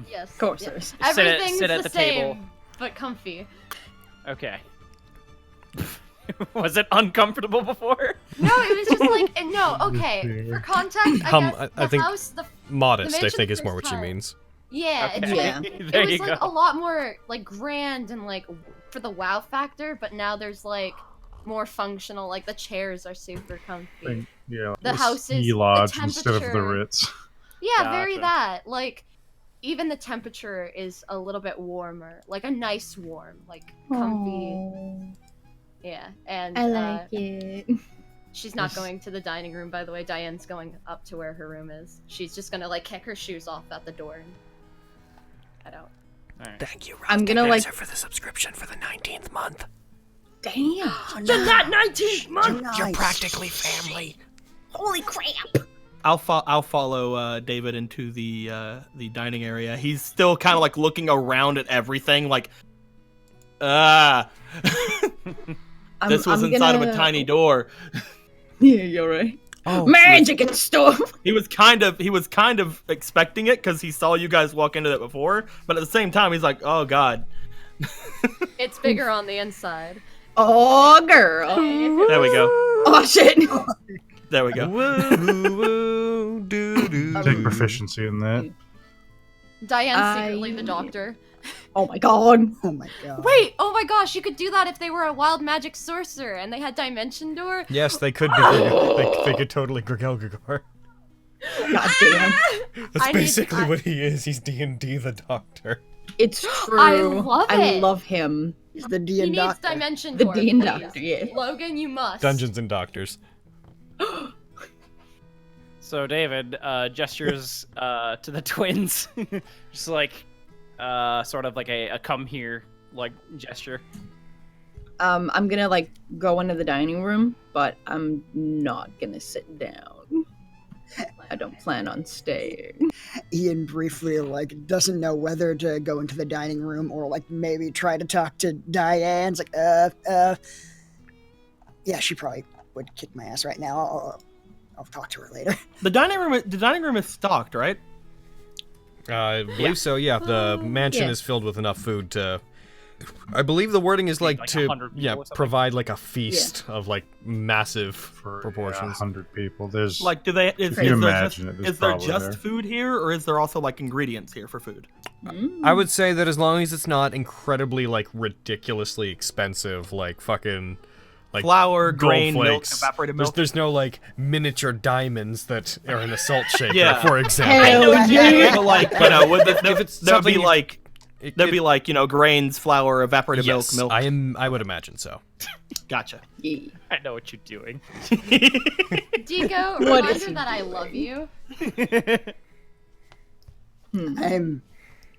Yes. Of course there is. Everything's sit at the the same, table. but comfy. Okay. Was it uncomfortable before? No, it was just like no. Okay, for context, I guess I think house, the modest, I mansion think, the is more first what she time. means. Yeah, Okay. it's Yeah. like There it was you like go. a lot more like grand and like for the wow factor, but now there's like more functional. Like the chairs are super comfy. Yeah, The house is ski the lodge instead of the temperature- Ritz. Yeah, very Gotcha. that. Like even the temperature is a little bit warmer, like a nice warm, like comfy. Aw, Yeah, and I like it. she's not going to the dining room, by the way. Diane's going up to where her room is. She's just gonna like kick her shoes off at the door and head out. Alright. Thank you, I'm gonna like. for the subscription for the 19th month. Damn. The Nat19 month. family. Holy crap. I'll follow David into the dining area. He's still kind of like looking around at everything, like, this was inside of a tiny door. Yeah, you're right. Oh, Magic and stuff. He was kind of expecting it because he saw you guys walk into it before, but at the same time, he's like, oh god. It's bigger on the inside. Oh, girl. There we go. Oh shit. There we go. Take proficiency in that. Diane's secretly the doctor. Oh my god. Oh my god. Wait, oh my gosh, you could do that if they were a wild magic sorcerer and they had Dimension Door. Yes, they could be. They could totally Grigel Gregor. God damn. That's I need- basically I- what he is. He's D&D the Doctor. It's true. I love I it. love him. He's the He D and needs Doctor. Dimension The Door. D and please. Doctor, yeah. Logan, you must. Dungeons and Doctors. So David gestures to the twins, just like sort of like a come here like gesture. I'm gonna like go into the dining room, but I'm not gonna sit down. I don't plan on staying. Ian briefly like doesn't know whether to go into the dining room or like maybe try to talk to Diane. It's like yeah, she probably would kick my ass right now. I'll talk to her later. The dining room is stocked, right? I believe so, yeah. The mansion yeah. is filled with enough food to... I believe the wording is like 100 people or something? provide like a feast of like massive For proportions. 100 people. There's Like, do they? Is Can you there imagine just, it? There's is there probably just there. food here, or is there also like ingredients here for food? I would say that as long as it's not incredibly like ridiculously expensive, like fucking like Flour, gold grain, milk, flakes. evaporated milk. There's no like miniature diamonds that are in a salt shaker, Yeah. for example. Oh, Hell yeah. But like, you know, would If it's there'd be something- like It- there'd be it- like, you know, grains, flour, evaporated yes, milk. I would imagine so. Gotcha. Yeah. I know what you're doing. Digo, What is reminder he that I love you. I'm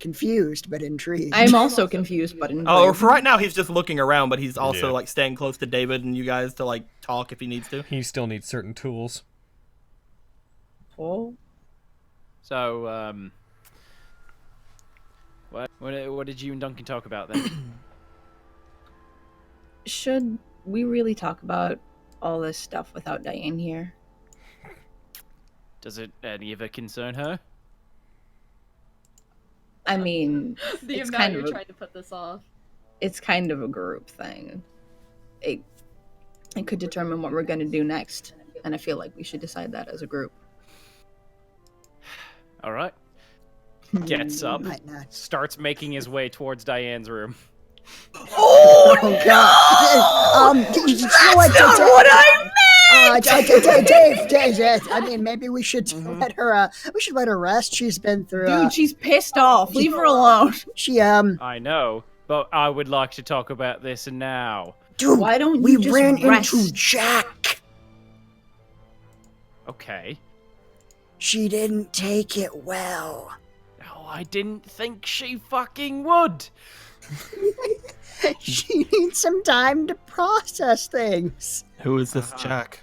confused but intrigued. I'm also confused, but Oh, for right now, he's just looking around, but he's also Yeah. like staying close to David and you guys to like talk if he needs to. He still needs certain tools. Oh. So what did you and Duncan talk about then? Should we really talk about all this stuff without Diane here? Does it any of it concern her? I mean, The it's amount kind you're of a, trying to put this off. it's kind of a group thing. It could determine what we're gonna do next, and I feel like we should decide that as a group. All right. Gets up, Might not. starts making his way towards Diane's room. Oh god! You know what? That's not what I Dave. I mean, maybe we should let her. We should let her rest. She's been through. Dude, she's pissed off. Leave her alone. She I know, but I would like to talk about this now. Dude, Why don't we you just ran rest? into Jack. Okay. She didn't take it well. No, I didn't think she fucking would. She needs some time to process things. Who is this Jack?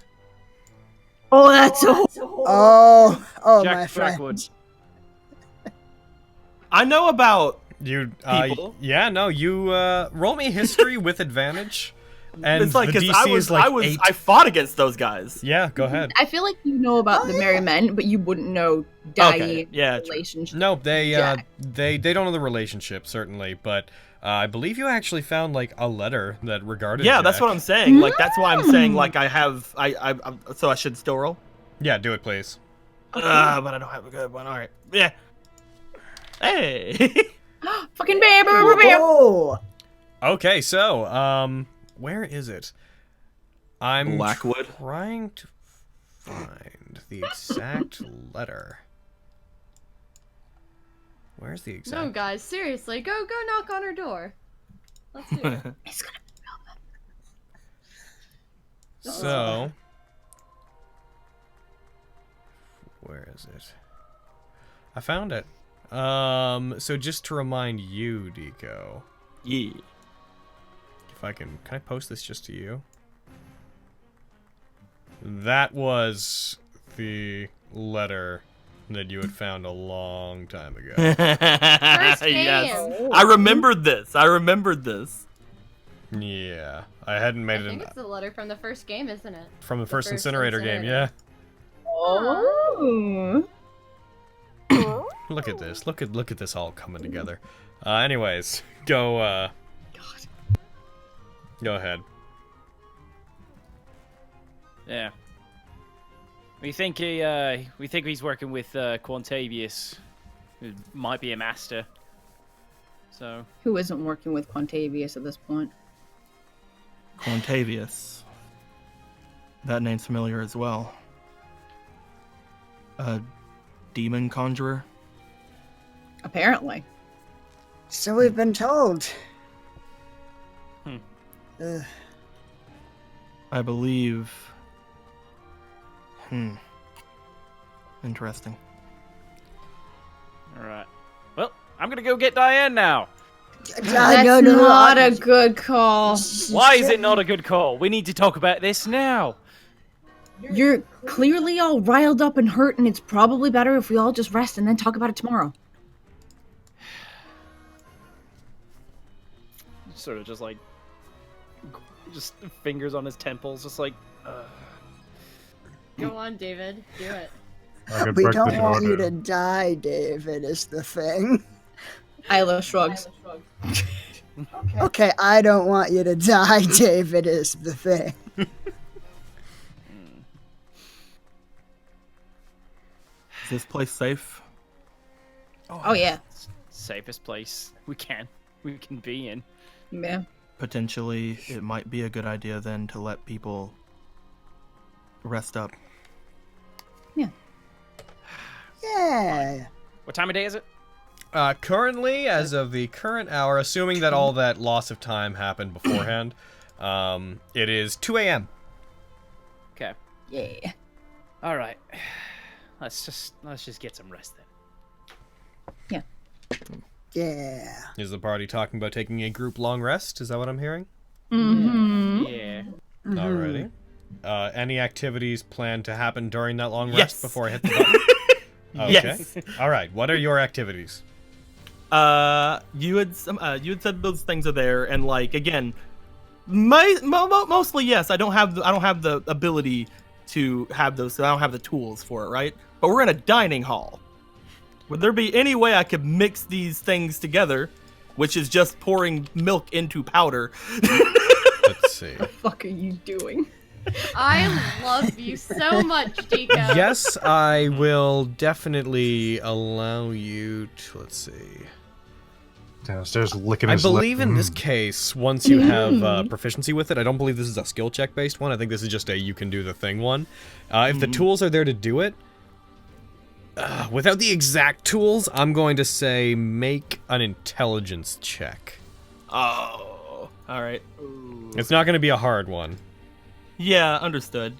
Oh, that's a Oh, Jack my Blackwood. friend. I know about You, people. yeah, no, you, roll me history with advantage. And It's like, the 'cause DC is like 8. I fought against those guys. Yeah, go ahead. I feel like you know about the Merry Men, but you wouldn't know Dai Yeah, true. relationship. No, they Jack. they don't know the relationship certainly, but I believe you actually found like a letter that regarded. Yeah, Jack. that's what I'm saying. Like, that's why I'm saying, like, so I should still roll? Yeah, do it, please. But I don't have a good one. All right. Yeah. Hey. Fucking bear. Oh, Okay, so where is it? I'm Blackwood. trying to find the exact letter. Where's the exact? No, guys, seriously, go knock on her door. Let's do it. It's gonna So, where is it? I found it. So just to remind you, Deco, Yeah. if I can I post this just to you? That was the letter that you had found a long time ago. First game. Yes. I remembered this. Yeah, I hadn't made I it think in, it's the letter from the first game, isn't it? from the first first incinerator game. Yeah. Oh. Look at this. Look at this all coming together. Anyways, go. Go ahead. Yeah. We think he's working with Quantavius, who might be a master. So Who isn't working with Quantavius at this point? Quantavius. That name's familiar as well. A demon conjurer? Apparently. so we've been told. I believe. Interesting. all right. Well, I'm gonna go get Diane now. That's no, not I- a good call. Why is it not a good call? We need to talk about this now. You're clearly all riled up and hurt, and it's probably better if we all just rest and then talk about it tomorrow. Sort of just fingers on his temples, just like. Go on, David. Do it. I could We break the don't want you order. to die, David, is the thing. Isla shrugs. Okay, I don't want you to die, David, is the thing. Is this place safe? Oh yeah. Safest place we can be in. Yeah. Potentially, it might be a good idea then to let people rest up. Yeah. What time of day is it? Currently, as of the current hour, assuming that all that loss of time happened beforehand, it is 2 a.m. Okay. Yeah. All right. Let's just get some rest then. Yeah. Is the party talking about taking a group long rest? Is that what I'm hearing? Mm-hmm. Yeah. Alrighty. Any activities planned to happen during that long rest Yes. before I hit the button? Okay. Yes. All right. What are your activities? You had said those things are there, and like again, mostly yes. I don't have the ability to have those. So I don't have the tools for it, right? But we're in a dining hall. Would there be any way I could mix these things together, which is just pouring milk into powder? Let's see. What the fuck are you doing? I love you so much, Deco. Yes, I will definitely allow you to. Let's see. Downstairs licking I his lip. believe in this case, once you have proficiency with it, I don't believe this is a skill check based one. I think this is just a you can do the thing one. If the tools are there to do it, without the exact tools, I'm going to say make an intelligence check. Oh, all right. It's not going to be a hard one. Yeah, understood.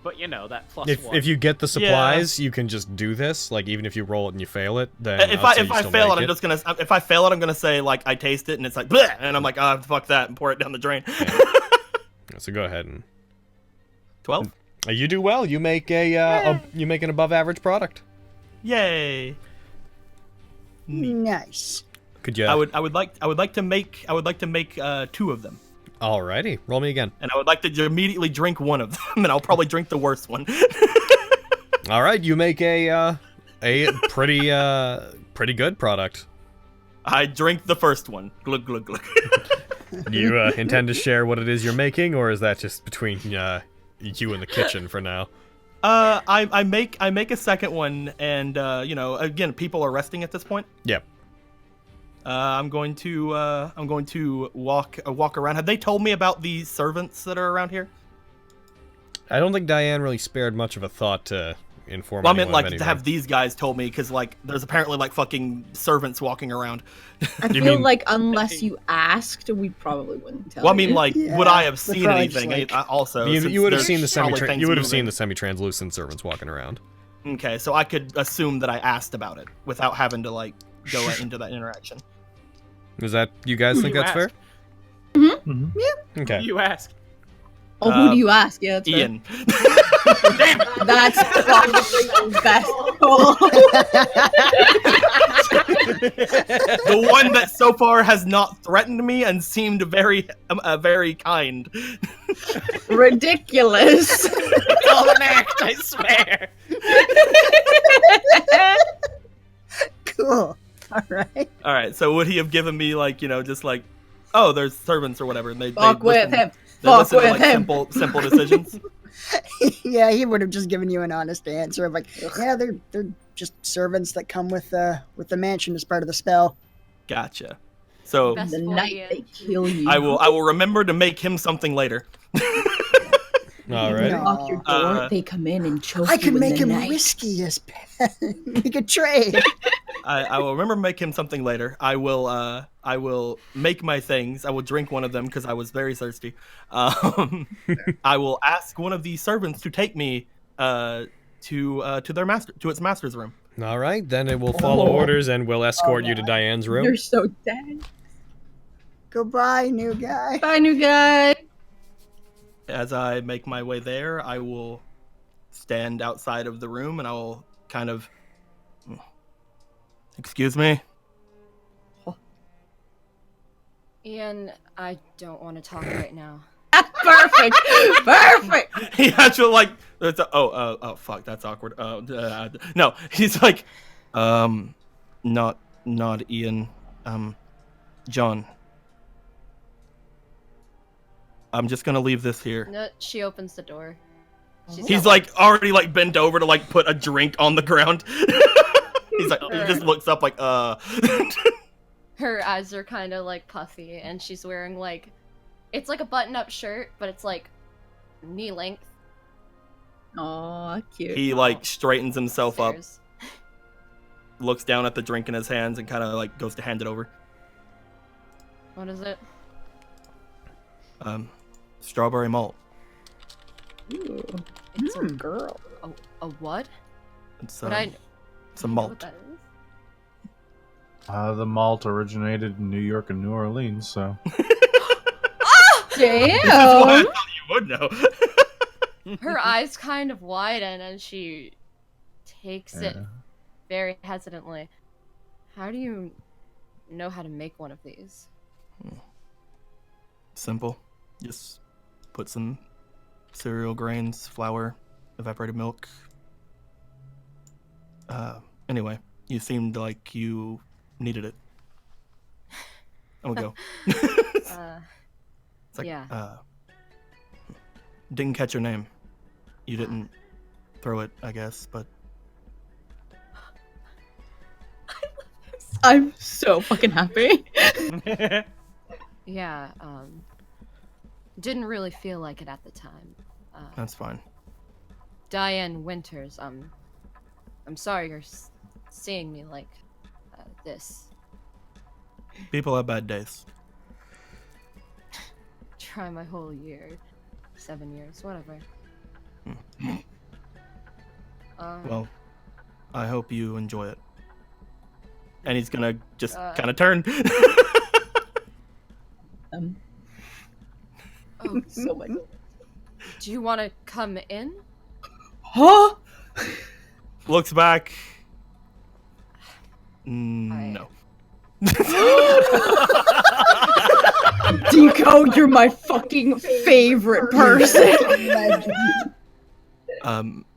But you know that plus If, one. if you get the supplies, you can just do this. Like even if you roll it and you fail it, then If I'd say I you still fail make it, I'm just gonna. If I fail it, I'm gonna say like I taste it and it's like, bleh, and I'm like, oh fuck that, and pour it down the drain. So go ahead and 12. you do well. You make you make an above average product. Yay! Nice. Could you? I would like to make 2 of them, Alrighty, roll me again. and I would like to immediately drink one of them, and I'll probably drink the worst one. All right, you make a pretty good product. I drink the first one. Glug glug glug. Do you intend to share what it is you're making, or is that just between you and the kitchen for now? I make a second one, and again, people are resting at this point. Yep. I'm going to walk around. Have they told me about the servants that are around here? I don't think Diane really spared much of a thought to inform. Well, I meant anyone of like to anything. have these guys told me, because like there's apparently like fucking servants walking around. I You feel mean- like unless you asked, we probably wouldn't tell Well, I mean, you. like, Yeah, would I have they're seen probably anything? just like- Also, You since would have there's seen the probably things moving. semi-translucent servants walking around. Okay, so I could assume that I asked about it without having to like go into that interaction. Is that you guys Who think you that's ask? fair? Mhm. Okay. You ask. Oh, who do you ask? Yeah, that's fair. Ian. That's probably the best call. The one that so far has not threatened me and seemed very kind. Ridiculous. It's all an act, I swear. Cool. All right. All right, so would he have given me like, just like, oh, there's servants or whatever, and they Fuck with listen- him. they Fuck listen to, with like, him. simple decisions. Yeah, he would have just given you an honest answer of like, yeah, they're just servants that come with the mansion as part of the spell. Gotcha. So Best The boy, night Ian. they kill you. I will remember to make him something later. Alrighty. No. Knock your door. They come in and choke I you can in make the him night. whiskey as make a trade. I will remember to make him something later. I will make my things. I will drink one of them because I was very thirsty. I will ask one of the servants to take me to their master, to its master's room. All right, then it will follow orders, and we'll escort you to Diane's room. You're so dead. Goodbye, new guy. Bye, new guy. As I make my way there, I will stand outside of the room and I will kind of, excuse me. Ian, I don't want to talk right now. Perfect. Perfect. He actually like, oh fuck, that's awkward. No, he's like, not Ian, John. I'm just gonna leave this here. No, she opens the door. She's He's not like already like bent over to like put a drink on the ground. He's like, he just looks up like, Her eyes are kind of like puffy, and she's wearing like, it's like a button-up shirt, but it's like knee length. Aw, cute. He like straightens himself up, Stairs. looks down at the drink in his hands, and kind of like goes to hand it over. What is it? Strawberry malt. Ooh. It's a girl. a what? It's Would I it's a know malt. what that is? The malt originated in New York and New Orleans, so Damn. This is why I thought you would know. Her eyes kind of widen, and she takes it Yeah. very hesitantly. How do you know how to make one of these? Simple. Just put some cereal grains, flour, evaporated milk. Anyway, you seemed like you needed it. I'm gonna go. It's like, yeah. Didn't catch your name. You didn't throw it, I guess, but I'm so fucking happy. Yeah, didn't really feel like it at the time. that's fine. Diane Winters, I'm sorry you're seeing me like this. People have bad days. Try my whole year. 7 years, whatever. Well, I hope you enjoy it. And he's gonna just kind of turn. Oh, So much. do you want to come in? Huh? Looks back. No. Deco, you're my fucking favorite person.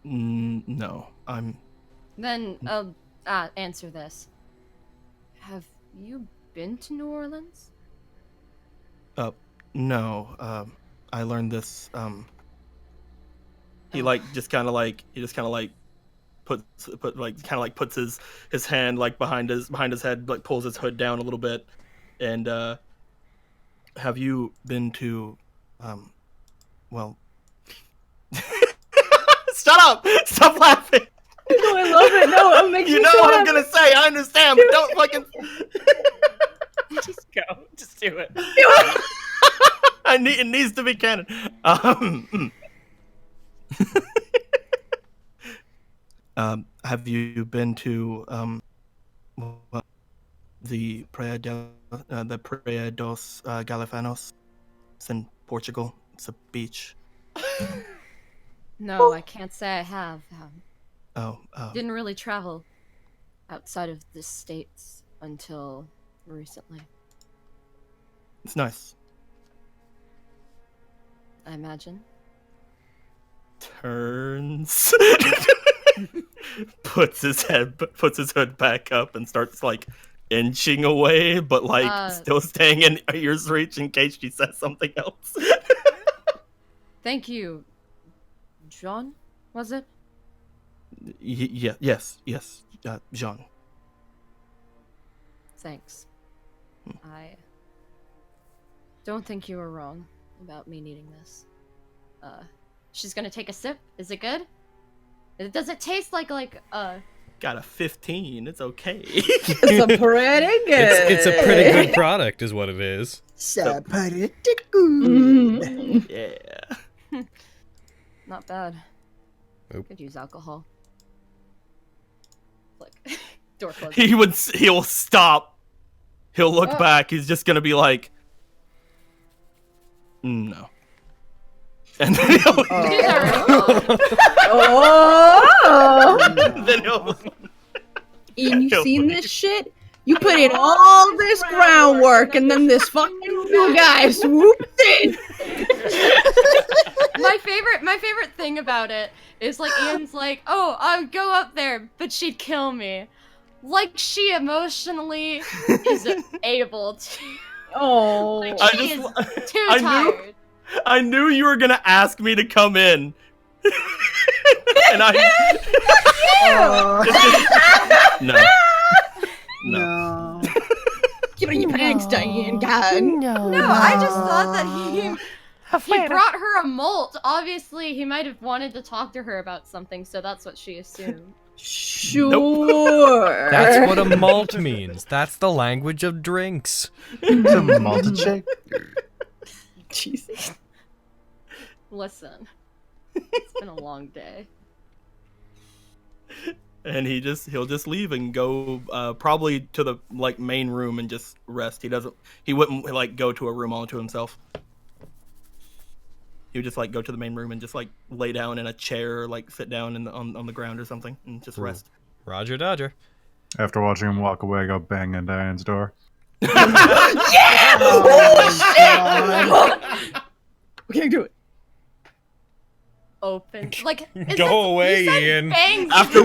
No. I'm. Then, answer this. Have you been to New Orleans? No. I learned this. He just kind of puts his hand like behind his head, like pulls his hood down a little bit, and have you been to well shut up, stop laughing. No, I love it. No, it makes You me know so what I'm happy. gonna say, I understand, but don't fucking Just go. Just do it. it needs to be canon. Have you been to the Praia dos Galifanos? It's in Portugal. It's a beach. No, I can't say I have. Didn't Oh, really travel outside of the States until recently, it's nice. I imagine. Turns, puts his hood back up and starts like inching away, but like still staying in ear's reach in case she says something else. Thank you, John, was it? Yes, Jean. Thanks. I don't think you were wrong about me needing this. She's gonna take a sip. Is it good? Does it taste like Got a 15. It's okay. It's a pretty good. It's a pretty good product, is what it is. So pretty Mm. good. Yeah. Not bad. Oop. Could use alcohol. Like door closed. He'll stop. He'll look Oh. back. He's just gonna be like, no. And then he'll, Oh! then he'll Ian, you seen this shit? You put in all this groundwork, and then this fucking new guy swoops in. My favorite thing about it is like Ian's like, oh, I'll go up there, but she'd kill me. Like she emotionally is able to. Oh. Like I she just- is too I knew- tired. I knew you were gonna ask me to come in. And I no. No. Give me your thanks, Diane, God. No, I just thought that he brought her a molt. Obviously, he might have wanted to talk to her about something, so that's what she assumed. Sure. That's what a malt means. That's the language of drinks. It's a malted shake. Jesus. Listen, it's been a long day. And he'll just leave and go probably to the like main room and just rest. He wouldn't like go to a room all to himself. He would just like go to the main room and just like lay down in a chair, or, like sit down on the ground or something and just rest. Roger Dodger. After watching him walk away, I go bang on Diane's door. We can't do it. Open. Like, is Go this- away, you said Ian. Bangs. After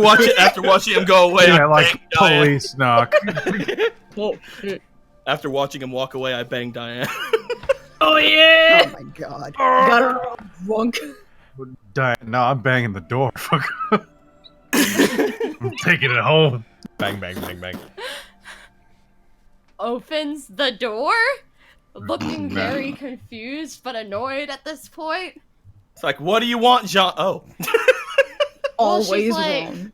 watching him go away, Yeah, I like banged Diane. police knock. Oh, shit. After watching him walk away, I banged Diane. Oh, yeah. Oh my god. Got her all drunk. Diane, no, I'm banging the door. Fuck. I'm taking it home. Bang, bang, bang, bang. Opens the door, looking very confused but annoyed at this point. It's like, what do you want, Jean? Oh. Well, she's Always like- wrong.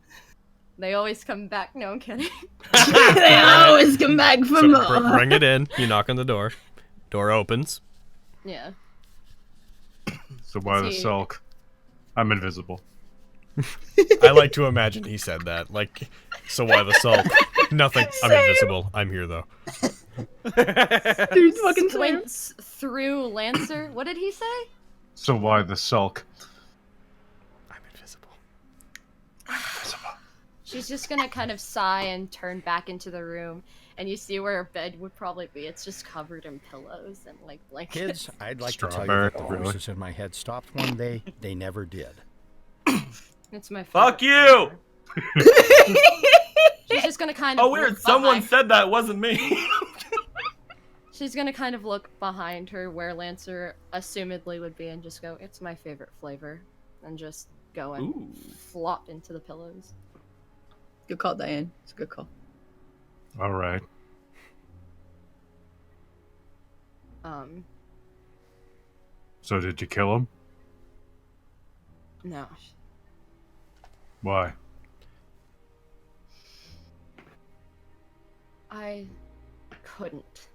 They always come back. No, I'm kidding. They always come back for So more. bring it in. You knock on the door. Door opens. Yeah. So why the See. sulk? I'm invisible. I like to imagine he said that. Like, so why the sulk? Nothing. I'm invisible. I'm here though. Dude's fucking swear. Squints through Lancer. What did he say? So why the sulk? I'm invisible. She She's just gonna kind of sigh and turn back into the room, and you see where her bed would probably be. It's just covered in pillows and like blankets. Kids, I'd like to tell you Strawberry, that the really? voices in my head stopped one day. They never did. It's my Fuck favorite you! flavor. She's just gonna kind of Oh, weird. look Someone behind- said that wasn't me. She's gonna kind of look behind her where Lancer assumedly would be and just go, "It's my favorite flavor," and just go and Ooh. flop into the pillows. Good call, Diane. It's a good call. All right. So did you kill him? No. Why? I couldn't.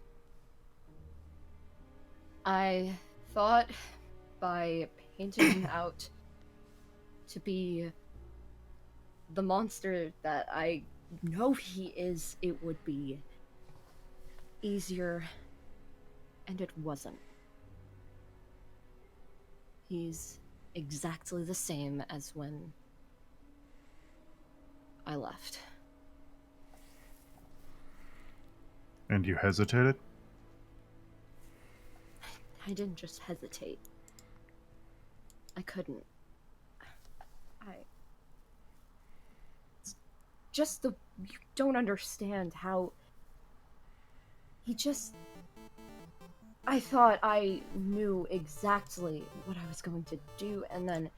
I thought by painting him out to be the monster that I know he is, it would be easier, and it wasn't. He's exactly the same as when I left. And you hesitated? I didn't just hesitate. I couldn't. It's just you don't understand how he just... I thought I knew exactly what I was going to do, and then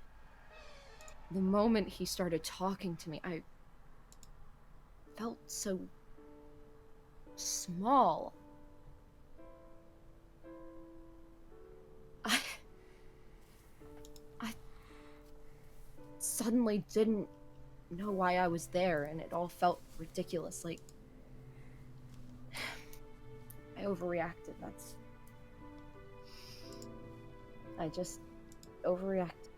the moment he started talking to me, I felt so small. I suddenly didn't know why I was there, and it all felt ridiculous. Like, I overreacted. I just overreacted.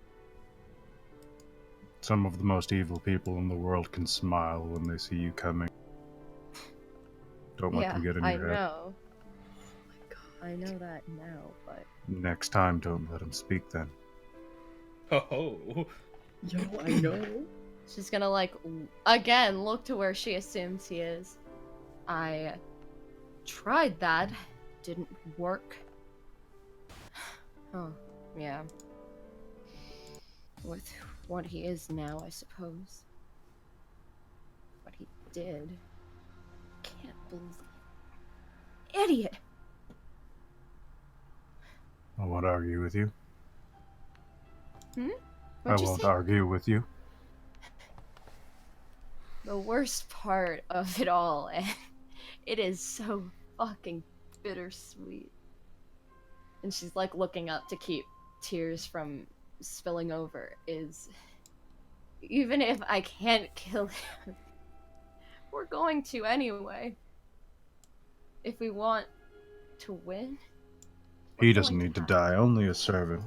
Some of the most evil people in the world can smile when they see you coming. Don't let them get in your head. Know. I know that now, but Next time, don't let them speak then. Oh. Yo, I know. she's gonna again look to where she assumes he is. I tried that, didn't work. Oh, yeah. With what he is now, I suppose. What he did. Can't believe. Idiot! I won't argue with you. I What'd you won't say? argue with you. The worst part of it all, and it is so fucking bittersweet. And she's like looking up to keep tears from spilling over, is even if I can't kill him, we're going to anyway. If we want to win. He doesn't need to die, only a servant.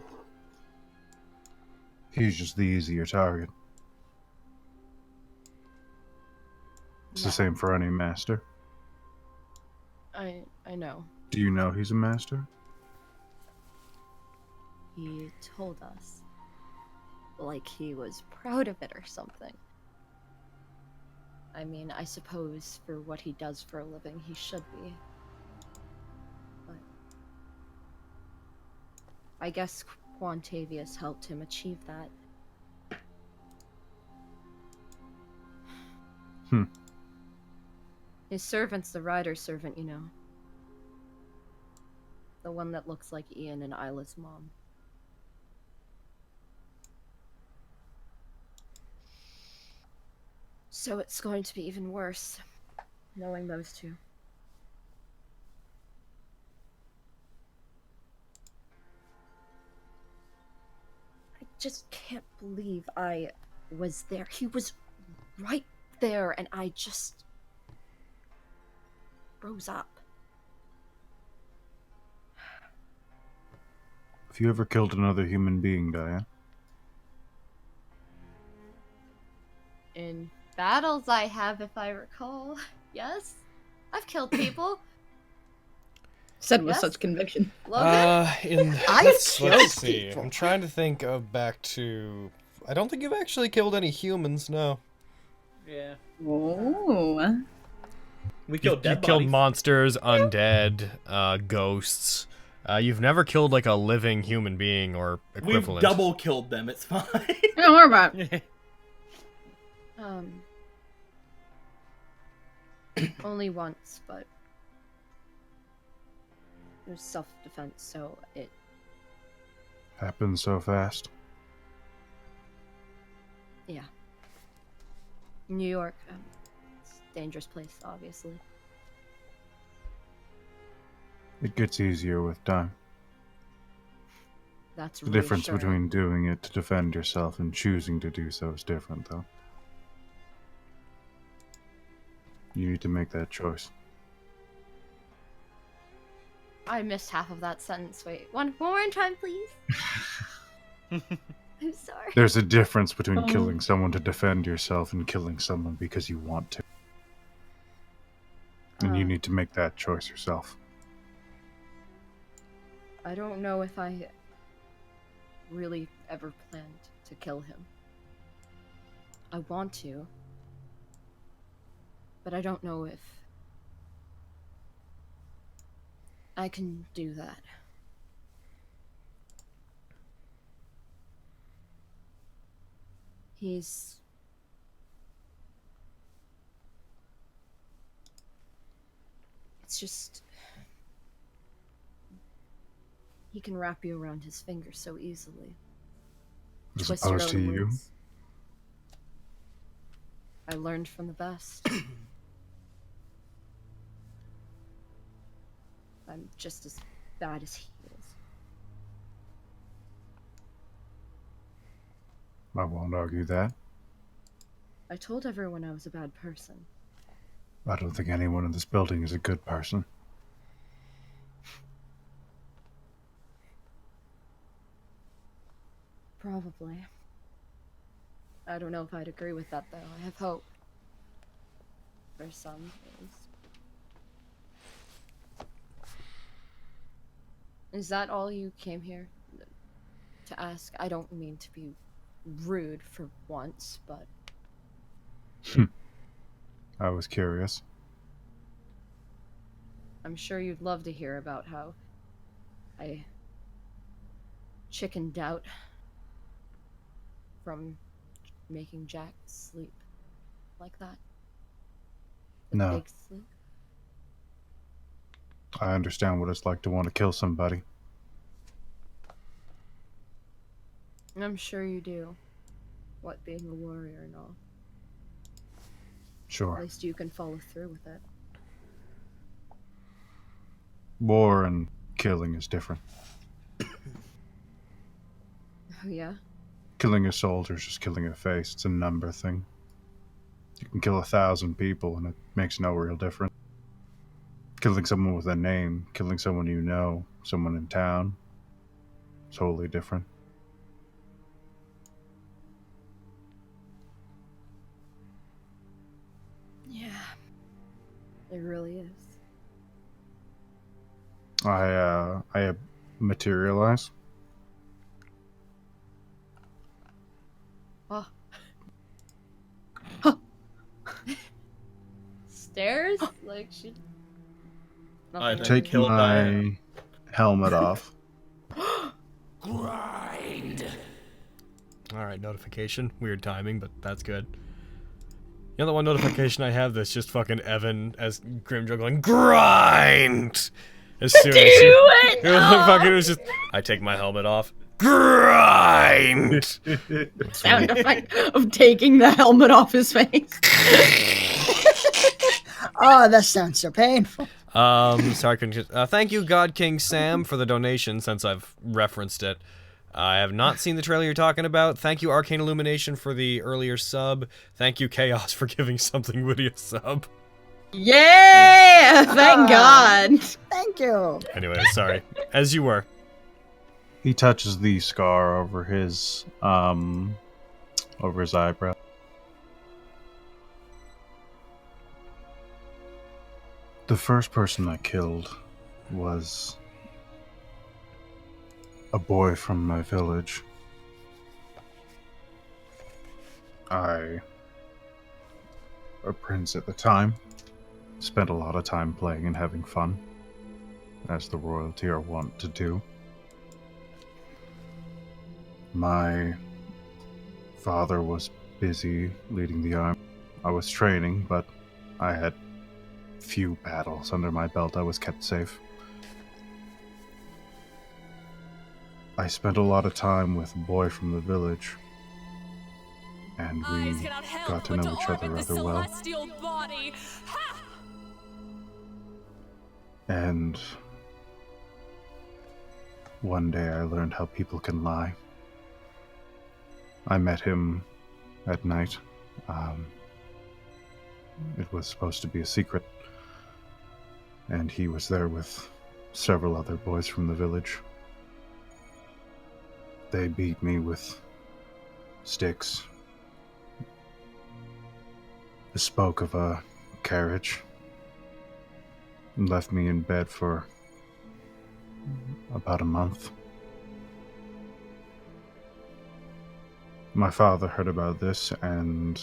He's just the easier target. It's the same for any master. I know. Do you know he's a master? He told us. Like he was proud of it or something. I mean, I suppose for what he does for a living, he should be. But I guess Quantavius helped him achieve that. His servant's the rider's servant, you know. The one that looks like Ian and Isla's mom. So it's going to be even worse, knowing those two. I just can't believe I was there. He was right there, and I just rose up. Have you ever killed another human being, Diane? In battles I have, if I recall. Yes? I've killed people. Said with Yes? such conviction. Logan? Let's killed see. people. I'm trying to think of back to. I don't think you've actually killed any humans, no. Yeah. Oh. We You killed dead killed bodies. monsters, undead, ghosts. You've never killed like a living human being or We've equivalent. double killed them. It's fine. Don't worry about it. Only once, but it was self-defense, so it. Happened so fast. Yeah. New York, it's a dangerous place, obviously. It gets easier with time. That's The difference reassuring. between doing it to defend yourself and choosing to do so is different, though. You need to make that choice. I missed half of that sentence. Wait, one more time, please. I'm sorry. There's a difference between Oh. killing someone to defend yourself and killing someone because you want to. And you need to make that choice yourself. I don't know if I really ever planned to kill him. I want to, but I don't know if I can do that. It's just... He can wrap you around his finger so easily. As Twist your opposed to own you. words. I learned from the best. I'm just as bad as he is. I won't argue that. I told everyone I was a bad person. I don't think anyone in this building is a good person. Probably. I don't know if I'd agree with that, though. I have hope. For some, at least. Is that all you came here to ask? I don't mean to be rude for once, but... I was curious. I'm sure you'd love to hear about how I chickened out from making Jack sleep like that. The No. big sleep. I understand what it's like to want to kill somebody. I'm sure you do. What, being a warrior and all. At Sure. least you can follow through with it. War and killing is different. Oh, yeah? Killing a soldier is just killing a face. It's a number thing. You can kill 1,000 people and it makes no real difference. Killing someone with a name, killing someone you know, someone in town, totally different. Yeah. It really is. I materialize. Oh. Stairs? Like, she... I Nothing Take killed my Diana. helmet off. Alright, notification. Weird timing, but that's good. You know the one notification I have that's just fucking Evan as Grimjoe going, GRIND! As soon as it! fucking, it was just, I take my helmet off. GRIND! Sound effect of taking the helmet off his face. Oh, that sounds so painful. Sorry, thank you, God King Sam, for the donation, since I've referenced it. I have not seen the trailer you're talking about. Thank you, Arcane Illumination, for the earlier sub. Thank you, Chaos, for giving something witty a sub. Yeah! Thank God. Thank you. Anyway, sorry. As you were. He touches the scar over his eyebrow. The first person I killed was a boy from my village. I a prince at the time. Spent a lot of time playing and having fun, as the royalty are wont to do. My father was busy leading the army. I was training, but I had few battles under my belt. I was kept safe. I spent a lot of time with a boy from the village, and we got to know each other rather well. And one day I learned how people can lie. I met him at night. It was supposed to be a secret, and he was there with several other boys from the village. They beat me with sticks, the spoke of a carriage, and left me in bed for about a month. My father heard about this and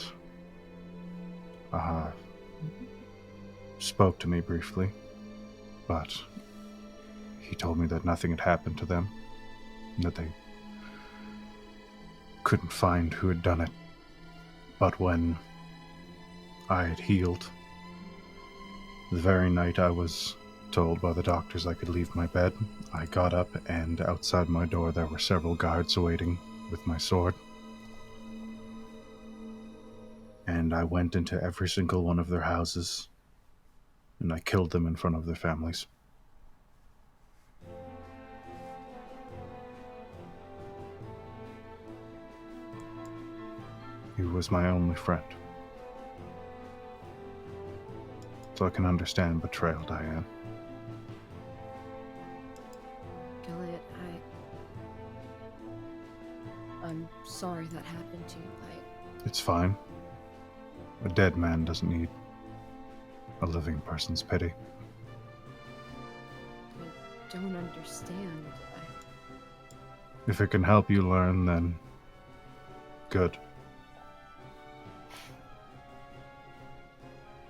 spoke to me briefly, but he told me that nothing had happened to them, and that they couldn't find who had done it. But when I had healed, the very night I was told by the doctors I could leave my bed, I got up, and outside my door there were several guards waiting with my sword. And I went into every single one of their houses, and I killed them in front of their families. He was my only friend. So I can understand betrayal, Diane. Gilead, I'm sorry that happened to you. It's fine. A dead man doesn't need a living person's pity. I don't understand. If it can help you learn, then good.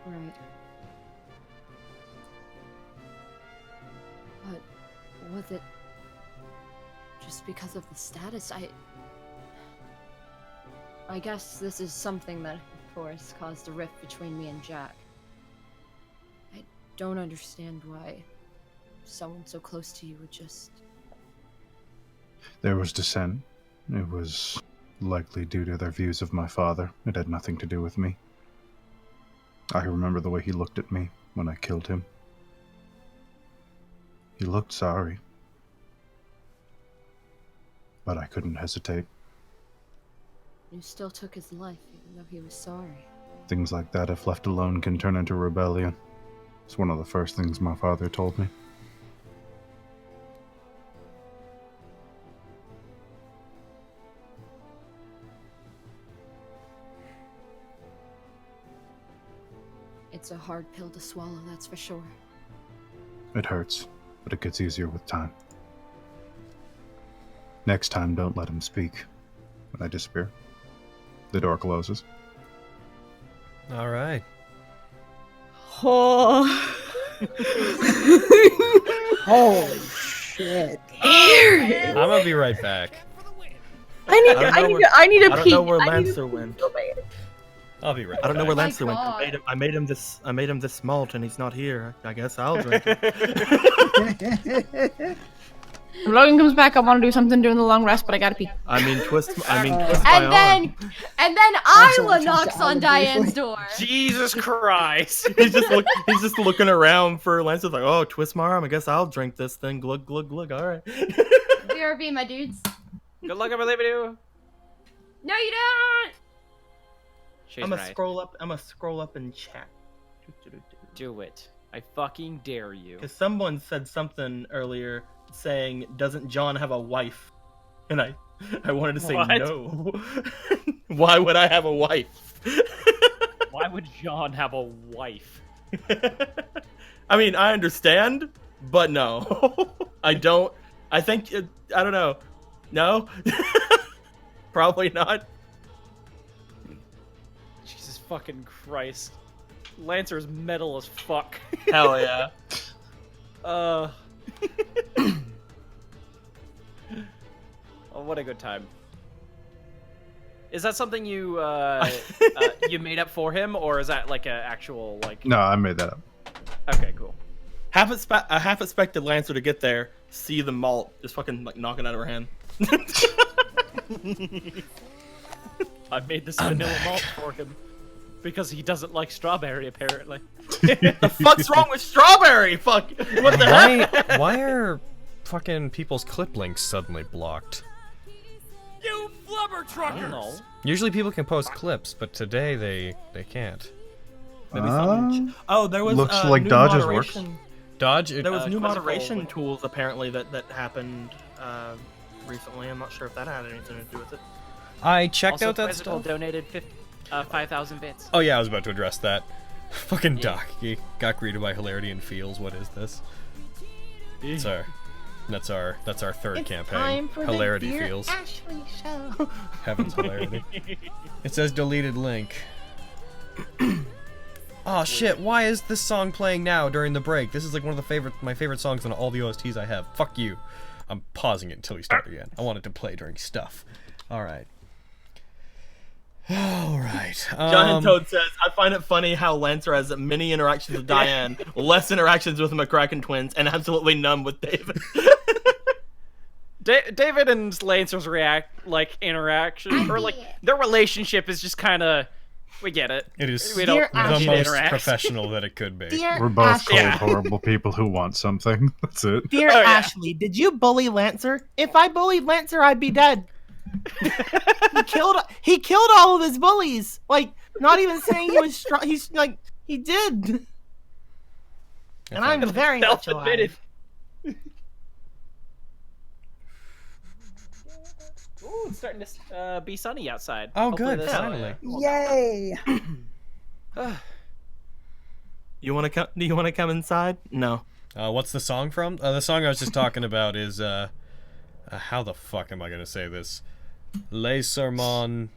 Right. But was it just because of the status? I guess this is something that, of course, caused a rift between me and Jack. I don't understand why someone so close to you would just... There was dissent. It was likely due to their views of my father. It had nothing to do with me. I remember the way he looked at me when I killed him. He looked sorry. But I couldn't hesitate. You still took his life, even though he was sorry. Things like that, if left alone, can turn into rebellion. It's one of the first things my father told me. It's a hard pill to swallow, that's for sure. It hurts, but it gets easier with time. Next time, don't let him speak. When I disappear, the door closes. All right. Oh. Holy shit. I'm gonna be right back. I need to I don't pee. know where I need Lancer to went. pee so bad. I'll be right back. I don't know where Lancer went. God. I made him this malt, and he's not here. I guess I'll drink it. If Logan comes back, I want to do something during the long rest, but I gotta pee. twist my And arm. then Also, Isla just knocks to on add Diane's briefly. door. Jesus Christ! He's just looking around for Lancer, like, oh, twist my arm. I guess I'll drink this thing. Glug glug glug. All right. BRB, my dudes. Good luck, I believe in you. No, you don't. She's I'm gonna right. scroll up and chat. Do it. I fucking dare you. Because someone said something earlier saying, "Doesn't John have a wife?" And I wanted to say What? no. Why would I have a wife? Why would John have a wife? I mean, I understand, but no. I don't. I think I don't know. No. Probably not. Jesus fucking Christ. Lancer's metal as fuck. Hell yeah. Oh, what a good time. Is that something you you made up for him, or is that like an actual like? No, I made that up. Okay, cool. I half expected Lancer to get there, see the malt, just fucking like knock it out of her hand. I made this vanilla malt for him because he doesn't like strawberry, apparently. The fuck's wrong with strawberry? Fuck. What the heck? Why are fucking people's clip links suddenly blocked? You flubber truckers! No. Usually people can post clips, but today they can't. Maybe something. Oh, there was looks like new Dodge's works. moderation. Dodge. There was new quizzical, moderation like- tools apparently that happened recently. I'm not sure if that had anything to do with it. I checked Also, out that Quizzical stuff. donated 5,000 bits. Oh yeah, I was about to address that. Fucking Doc, he got greeted by hilarity and feels. What is this? That's our third campaign. Hilarity feels. Ashley show. Heaven's hilarity. It says deleted link. Oh shit! Why is this song playing now during the break? This is like one of my favorite songs on all the OSTs I have. Fuck you. I'm pausing it until we start again. I want it to play during stuff. All right. All right. Giant Toad says, I find it funny how Lancer has many interactions with Diane, less interactions with the McCracken twins, and absolutely none with David. David and Lancer's interaction, or like their relationship is just kind of, we get it. It is We the don't need to most interact. professional that it could be. We're both cold, Yeah. horrible people who want something. That's it. Dear Oh, yeah. Ashley, did you bully Lancer? If I bullied Lancer, I'd be dead. He killed all of his bullies. Like, not even saying he was strong. He's like, he did. And I'm very much alive. Self-admitted. Ooh, it's starting to be sunny outside. Oh, Hopefully good, this, finally. Yay! You want to come? Do you want to come inside? No. What's the song from? The song I was just talking about is how the fuck am I gonna say this? Les Sermons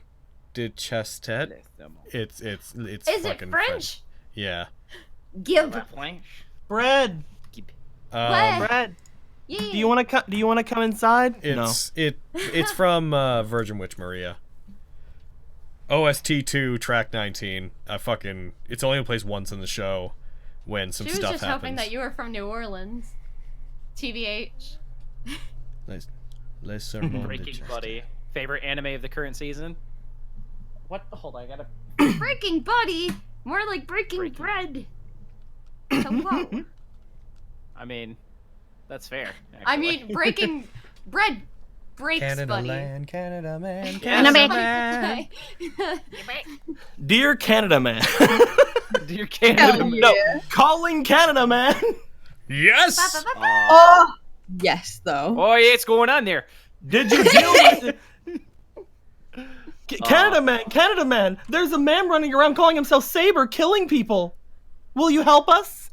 de Chastet. It's Is fucking it French? Yeah. Gib. Bread. What? Bread. Yeah. Do you want to come? Do you want to come inside? It's from Virgin Witch Maria. OST 2 track 19. It's only plays once in the show when some She was stuff just happens. hoping that you were from New Orleans. TBH. Les Sermons de Breaking Chastet. Buddy. Favorite anime of the current season? What? Hold on, I gotta. Breaking Buddy! More like breaking bread. So whoa. I mean, that's fair. I actually. mean, breaking bread breaks Canada Buddy. land, Canada man, Canada man. Dear Canada man. Dear Canada. No, calling Canada man. Yes. Oh, yes, though. Oh yeah, it's going on there. Did you deal with Canada man, there's a man running around calling himself Saber, killing people. Will you help us?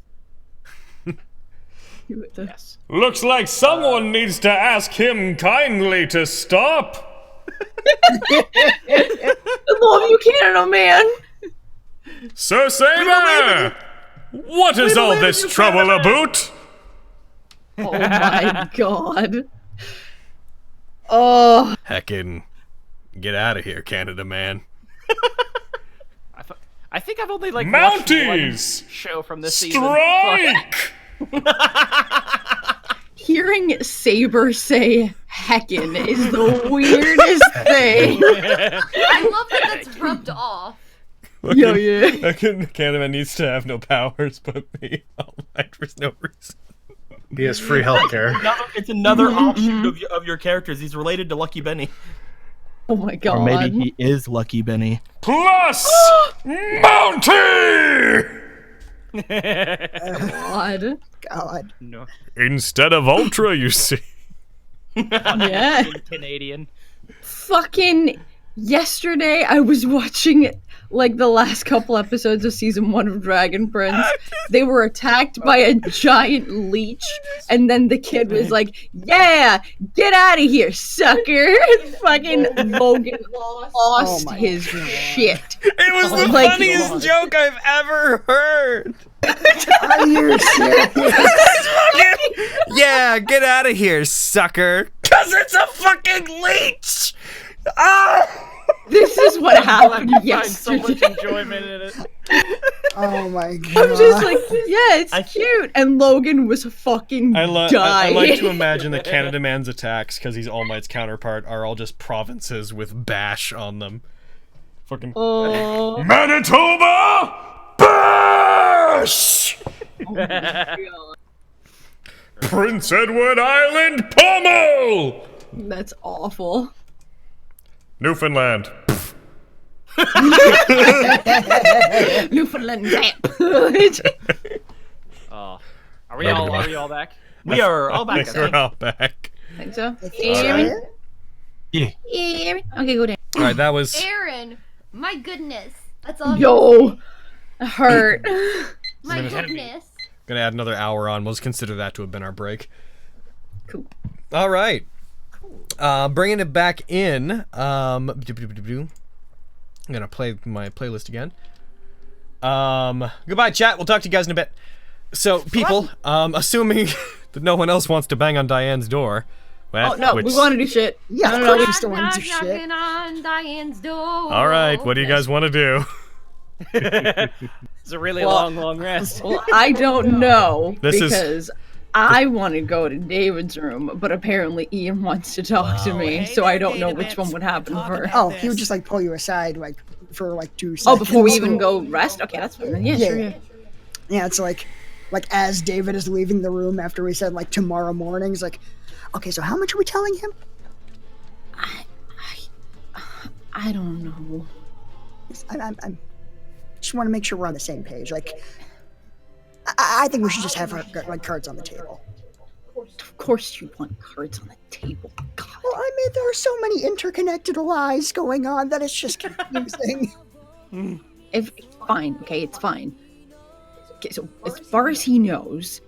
Yes. Looks like someone needs to ask him kindly to stop. I love you, Canada man. Sir Saber, what is all this trouble about? Oh my god. Oh. Heckin', get out of here, Canada man. I think I've only like watched one Mounties, show from this season. strike! Hearing Saber say heckin' is the weirdest thing. I love that that's rubbed off. Yo, yeah. Heckin', Canada needs to have no powers but me all night for no reason. He has free healthcare. It's another offshoot of your characters. He's related to Lucky Benny. Oh my god. Or maybe he is Lucky Benny. Plus Mountie! God. God. No. Instead of Ultra, you see. Yeah. Canadian. Fucking Yesterday, I was watching like the last couple episodes of season 1 of Dragon Prince. They were attacked by a giant leech, and then the kid was like, "Yeah, get out of here, sucker!" Fucking Logan lost his shit. It was the Like- funniest joke I've ever heard. Are you serious? Yeah, get out of here, sucker. Cause it's a fucking leech. Ah! This is what happened I find so yesterday. much enjoyment in it. Oh my god. I'm just like, yeah, it's cute. And Logan was fucking I dying. like to imagine that Canada Man's attacks, because he's All Might's counterpart, are all just provinces with bash on them. Fucking Oh, Manitoba bash! oh my God. Prince Edward Island pommel! That's awful. Newfoundland. Newfoundland map. Oh. Are we all back? We are all back. I We're think. all back. Think so? Aaron? Yeah. Aaron? Okay, go down. All right, that was. Aaron, my goodness. That's all. Yo, hurt. My Minute. goodness. Gonna add another hour on. We'll just consider that to have been our break. Cool. All right. Bringing it back in. I'm gonna play my playlist again. Goodbye, chat. We'll talk to you guys in a bit. So, people, assuming that no one else wants to bang on Diane's door. Oh no, we want to do shit. Yeah, No, of no, course no, we still want to do shit. Knocking on Diane's door. All right, what do you guys want to do? It's a really Well- long rest. Well, I don't know This is- because I want to go to David's room, but apparently Ian wants to talk to me, so I don't know which one would happen first. Oh, he would just like pull you aside like for like 2 seconds. Oh, before we even go rest? Okay, that's fine. Yeah, Yeah, sure. yeah. Yeah, it's like as David is leaving the room after we said like tomorrow morning, he's like, okay, so how much are we telling him? I don't know. I'm just want to make sure we're on the same page. Like, I think we should just have our like cards on the table. Of course you want cards on the table. God. Well, I mean, there are so many interconnected lies going on that it's just confusing. If it's fine, okay, it's fine. Okay, so as far as he knows,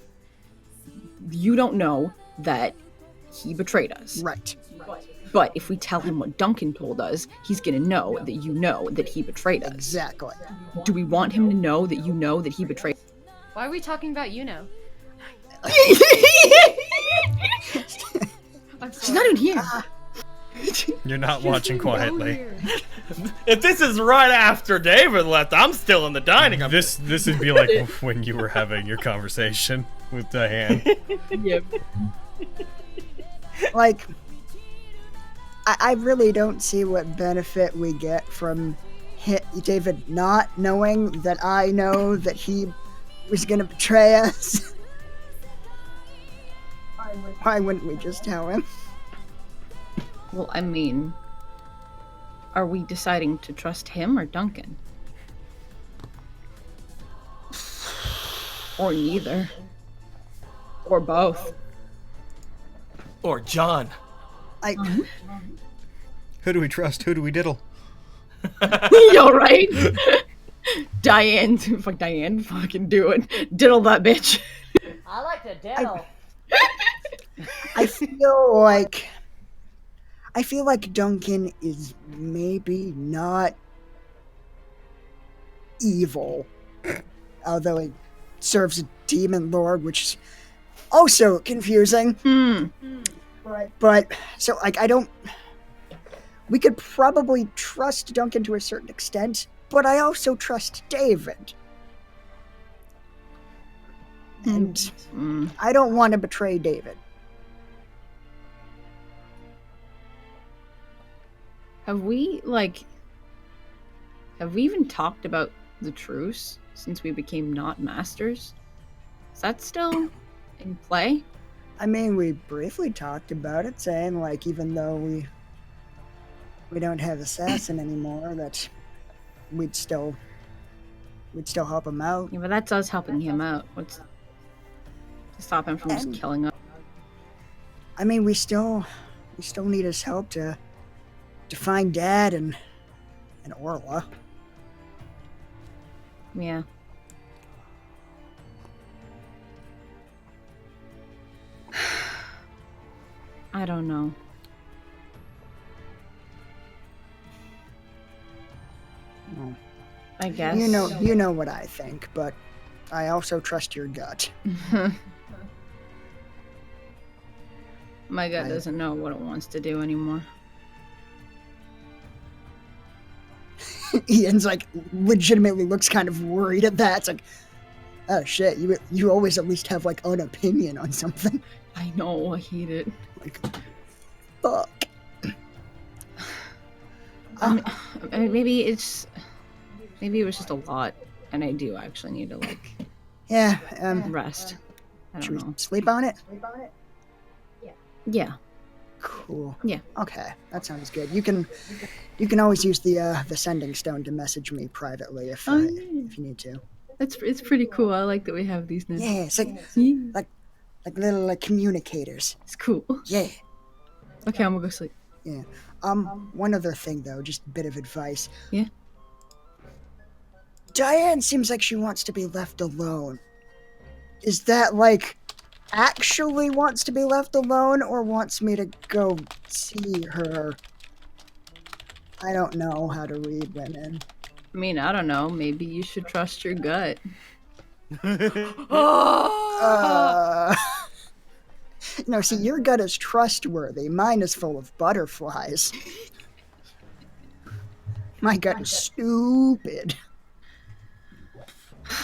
you don't know that he betrayed us. Right. But if we tell him what Duncan told us, he's gonna know that you know that he betrayed us. Exactly. Do we want him to know that you know that he betrayed us? Why are we talking about you know? I'm She's not even here. You're not watching quietly. If this is right after David left, I'm still in the dining room. This would be like when you were having your conversation with Diane. Yep. Like, I really don't see what benefit we get from David not knowing that I know that he was going to betray us. Why wouldn't we just tell him? Well, I mean, are we deciding to trust him or Duncan? Or neither. Or both. Or John. Who do we trust? Who do we diddle? Yo, right? Diane, fucking do it. Diddle that bitch. I like to diddle. I feel like Duncan is maybe not evil, although he serves a demon lord, which is also confusing. But so like we could probably trust Duncan to a certain extent, but I also trust David. And I don't want to betray David. Have we even talked about the truce since we became not masters? Is that still in play? I mean, we briefly talked about it, saying like even though we don't have Assassin anymore, that we'd still help him out. Yeah, but that's us helping him out. What's to stop him from just killing us? I mean, we still need his help to to find Dad and Orla. Yeah. I don't know. Well, I guess. you know what I think, but I also trust your gut. My gut doesn't know what it wants to do anymore. Ian's like legitimately looks kind of worried at that. It's like, oh shit, you always at least have like an opinion on something. I know, I hate it. Like, fuck. I mean, maybe it was just a lot, and I do actually need to like Yeah. rest. I Should don't know. we sleep on it? Yeah. Cool. Yeah. Okay, that sounds good. You can always use the sending stone to message me privately if you need to. It's pretty cool. I like that we have these now. Yeah, it's like Yeah. like little like communicators. It's cool. Yeah. Okay, I'm gonna go sleep. Yeah. One other thing though, just a bit of advice. Yeah. Diane seems like she wants to be left alone. Is that like actually wants to be left alone or wants me to go see her? I don't know how to read women. I mean, I don't know. Maybe you should trust your gut. No, see, your gut is trustworthy. Mine is full of butterflies. My gut is stupid.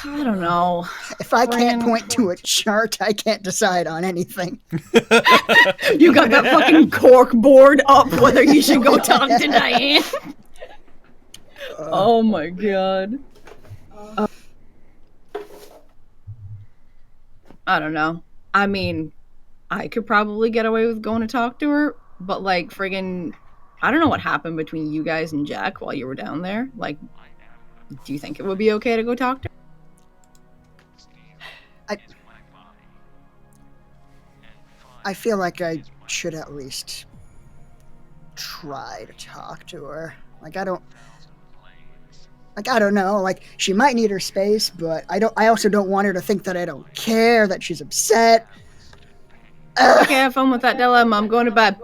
I don't know. If I can't point to a chart, I can't decide on anything. You got that fucking cork board up whether you should go talk to Diane. Oh my god. I don't know. I mean, I could probably get away with going to talk to her, but like friggin' I don't know what happened between you guys and Jack while you were down there. Like, do you think it would be okay to go talk to her? I feel like I should at least try to talk to her. Like I don't know. Like she might need her space, but I also don't want her to think that I don't care, that she's upset. Okay, have fun with that dilemma. I'm going to bed.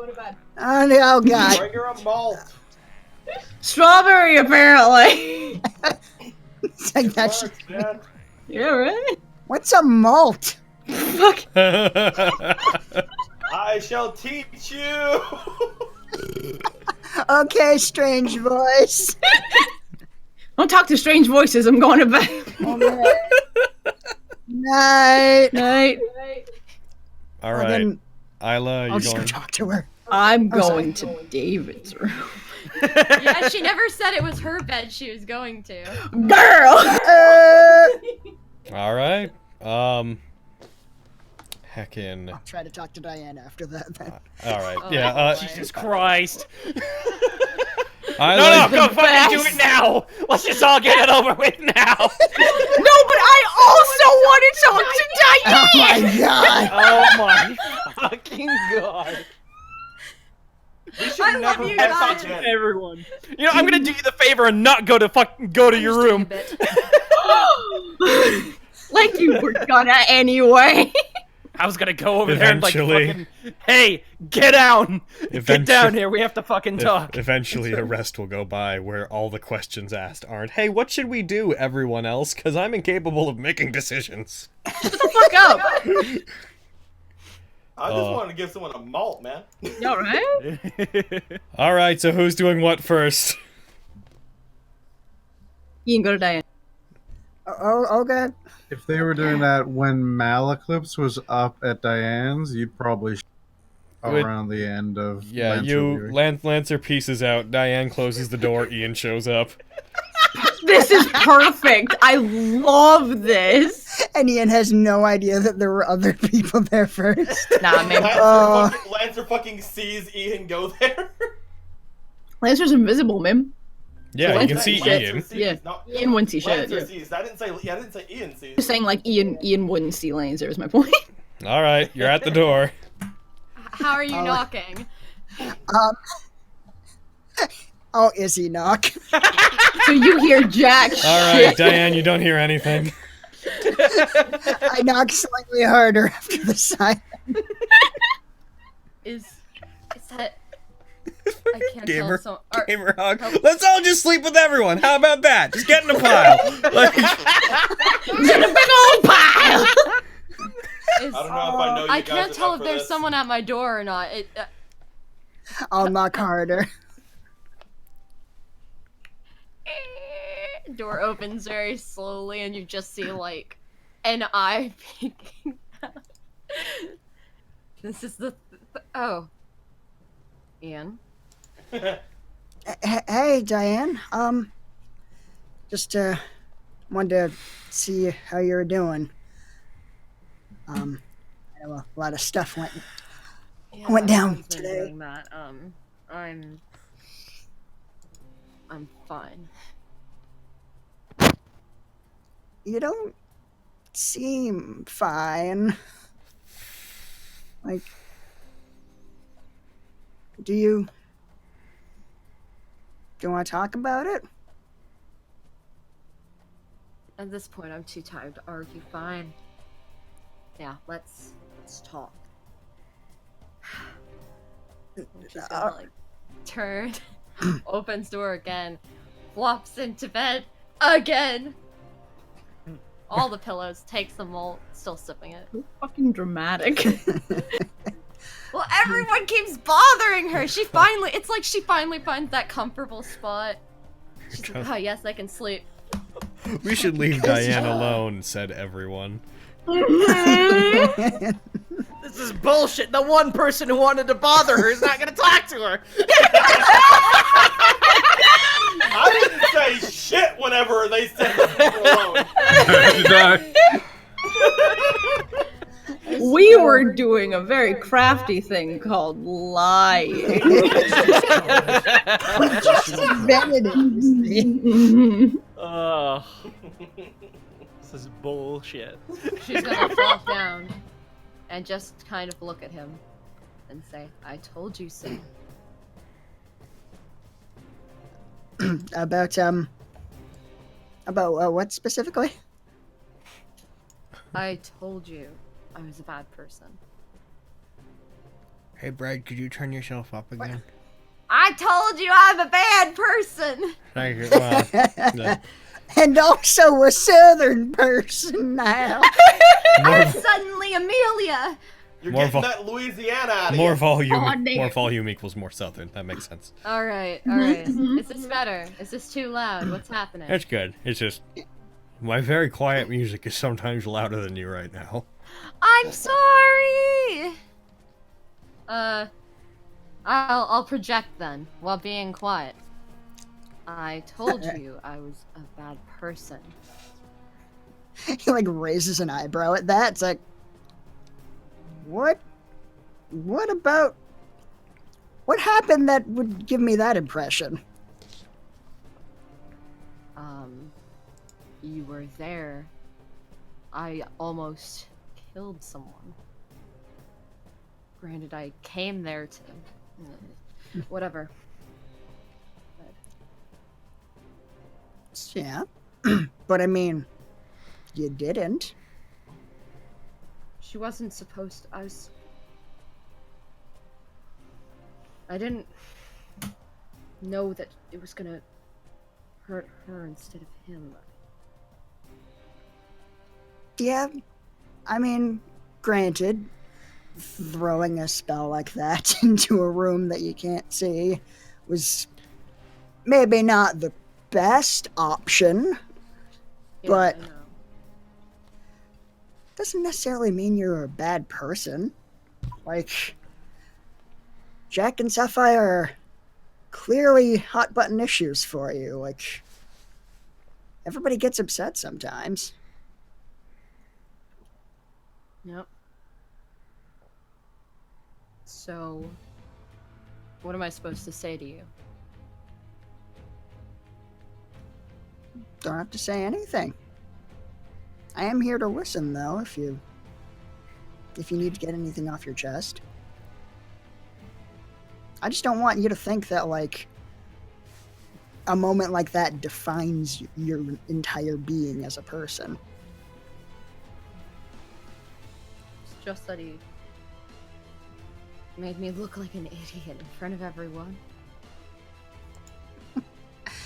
Oh god. Bring her a malt. Strawberry, apparently. It's like that's Yeah, right? what's a malt? Fuck. I shall teach you. Okay, strange voice. Don't talk to strange voices. I'm going to bed. Night. Night. All Well, right, then Isla, I'll you're just go going. talk to her. I'm going to David's room. Yeah, she never said it was her bed she was going to. Girl! All right. Heckin'. I'll try to talk to Diane after that then. All right. Oh, Yeah. Jesus Christ. Isla, No, go fucking do it now. Let's just all get it over with now. No, but I also want to talk to Diane! Oh my god! Oh my fucking god. We should I love never you have guys. talked to Everyone. You know, I'm gonna do you the favor and not go to your room. Like you were gonna anyway. I was gonna go over there and like Eventually. fucking, hey, get down! Get down Eventu- here, we have to fucking talk. Eventually, a rest will go by where all the questions asked aren't, "Hey, what should we do, everyone else? Because I'm incapable of making decisions." Shut the fuck up. I just wanted to give someone a malt, man. You alright? All right. So who's doing what first? You can go to Diane. Oh, okay. If they were doing that when Maleclips was up at Diane's, you'd probably Would- around the end of Yeah, Lancer you viewing. Lancer pieces out. Diane closes the door. Ian shows up. This is perfect. I love this. And Ian has no idea that there were other people there first. Nah, man. Lancer fucking sees Ian go there. Lancer's invisible, man. Yeah, you Lancer can see sees Ian. Lancer sees, Yeah. not- Ian wouldn't see shit. Lancer Yeah. sees. I didn't say Ian sees. Just saying, like, Ian wouldn't see Lancer is my point. All right, you're at the door. How are you knocking? Oh, is he knock? So you hear Jack. All right, Diane, you don't hear anything. I knock slightly harder after the sign. Is that? I can't Gamer, tell. gamer hug. Let's all just sleep with everyone. How about that? Just get in a pile. Like, Get a big old pile. Is, I don't know if I know you I guys can't tell enough if for there's this. someone at my door or not. I'll knock harder. Door opens very slowly, and you just see like an eye peeking out. This is the oh, Ian. Hey, Diane. Just wanted to see how you're doing. I know a lot of stuff went down I've been today. doing that. I'm fine. You don't seem fine. Like, do you want to talk about it? At this point, I'm too tired to argue. Fine. Yeah, let's talk. She's gonna like turn, opens door again, flops into bed again. All the pillows, takes them all, still sipping it. So fucking dramatic. Well, everyone keeps bothering her. It's like she finally finds that comfortable spot. She's like, oh yes, I can sleep. we should leave Diane alone, said everyone. This is bullshit. The one person who wanted to bother her is not gonna talk to her. I didn't say shit whenever they said leave her alone. We were doing a very crafty thing called lying. Invented it. Oh, this is bullshit. She's gonna flop down and just kind of look at him and say, I told you so. About what specifically? I told you I was a bad person. Hey, Brad, could you turn yourself up again? I told you I'm a bad person! Thank you. Well, And also a southern person now. I'm suddenly Amelia! You're More getting vo- that Louisiana out of more you. volume. Oh, damn. More volume equals more southern. That makes sense. Alright. Is this better? Is this too loud? What's happening? That's good. It's just my very quiet music is sometimes louder than you right now. I'm sorry! I'll project then, while being quiet. I told you I was a bad person. He like raises an eyebrow at that. It's like, what about, what happened that would give me that impression? You were there. I almost killed someone. Granted, I came there to... whatever. Yeah, but I mean, you didn't. She wasn't supposed to... I didn't know that it was gonna hurt her instead of him. Yeah, I mean, granted, throwing a spell like that into a room that you can't see was maybe not the best option, Yeah, but I know. doesn't necessarily mean you're a bad person. Like, Jack and Sapphire are clearly hot button issues for you. Like, everybody gets upset sometimes. Yep. So, what am I supposed to say to you? Don't have to say anything. I am here to listen, though, if you need to get anything off your chest. I just don't want you to think that, like, a moment like that defines your entire being as a person. It's just that he made me look like an idiot in front of everyone.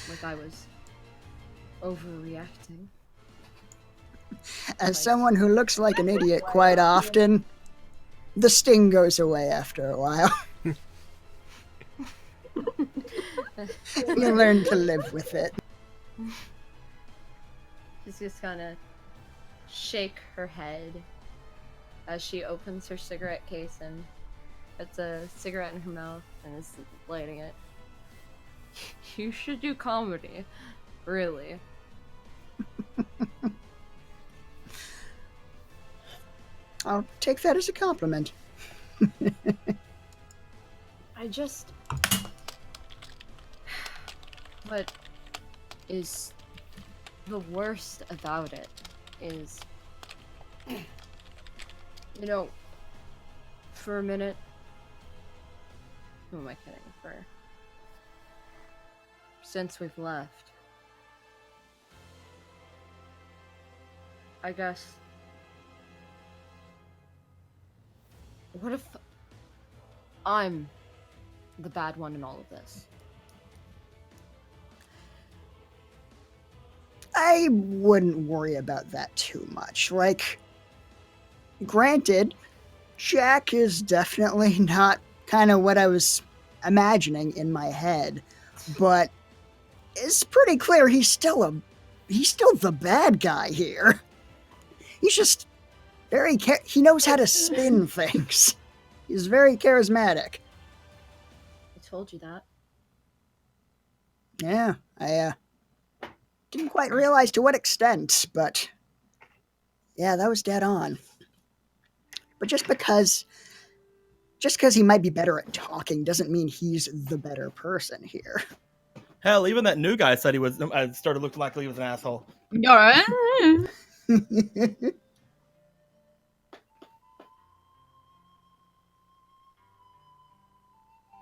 Like I was overreacting. As someone who looks like an idiot quite often, the sting goes away after a while. You learn to live with it. She's just gonna shake her head as she opens her cigarette case and puts a cigarette in her mouth and is lighting it. You should do comedy. Really. I'll take that as a compliment. I just... What is the worst about it is... You know, for a minute... Who am I kidding? Since we've left... I guess... What if I'm the bad one in all of this? I wouldn't worry about that too much. Like, granted, Jack is definitely not kind of what I was imagining in my head, but it's pretty clear he's still the bad guy here. He's just he knows how to spin things. He's very charismatic. I told you that. Yeah, I didn't quite realize to what extent, but yeah, that was dead on. But just because he might be better at talking doesn't mean he's the better person here. Hell, even that new guy said he was started looking like he was an asshole. Alright.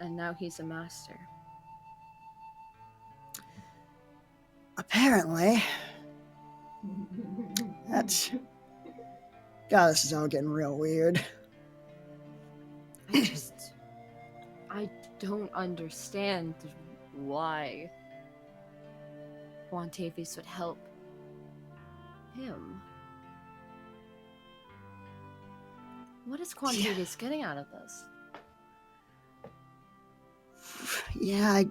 And now he's a master. Apparently. God, this is all getting real weird. I don't understand why Quantavius would help him. What is Quantavius getting out of this? Yeah,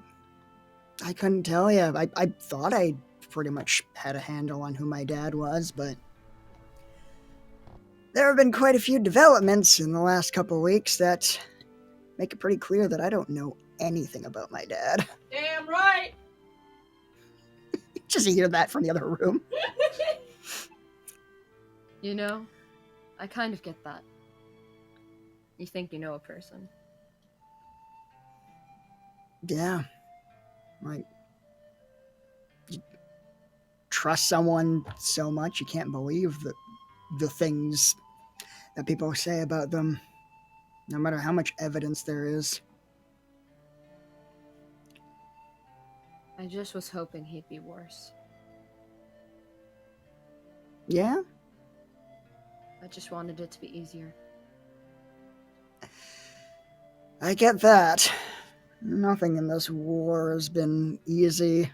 I couldn't tell you. I thought I pretty much had a handle on who my dad was, but there have been quite a few developments in the last couple of weeks that make it pretty clear that I don't know anything about my dad. Damn right! Just hear that from the other room. You know, I kind of get that. You think you know a person. Yeah. Like, you trust someone so much you can't believe the things that people say about them, no matter how much evidence there is. I just was hoping he'd be worse. Yeah? I just wanted it to be easier. I get that. Nothing in this war has been easy.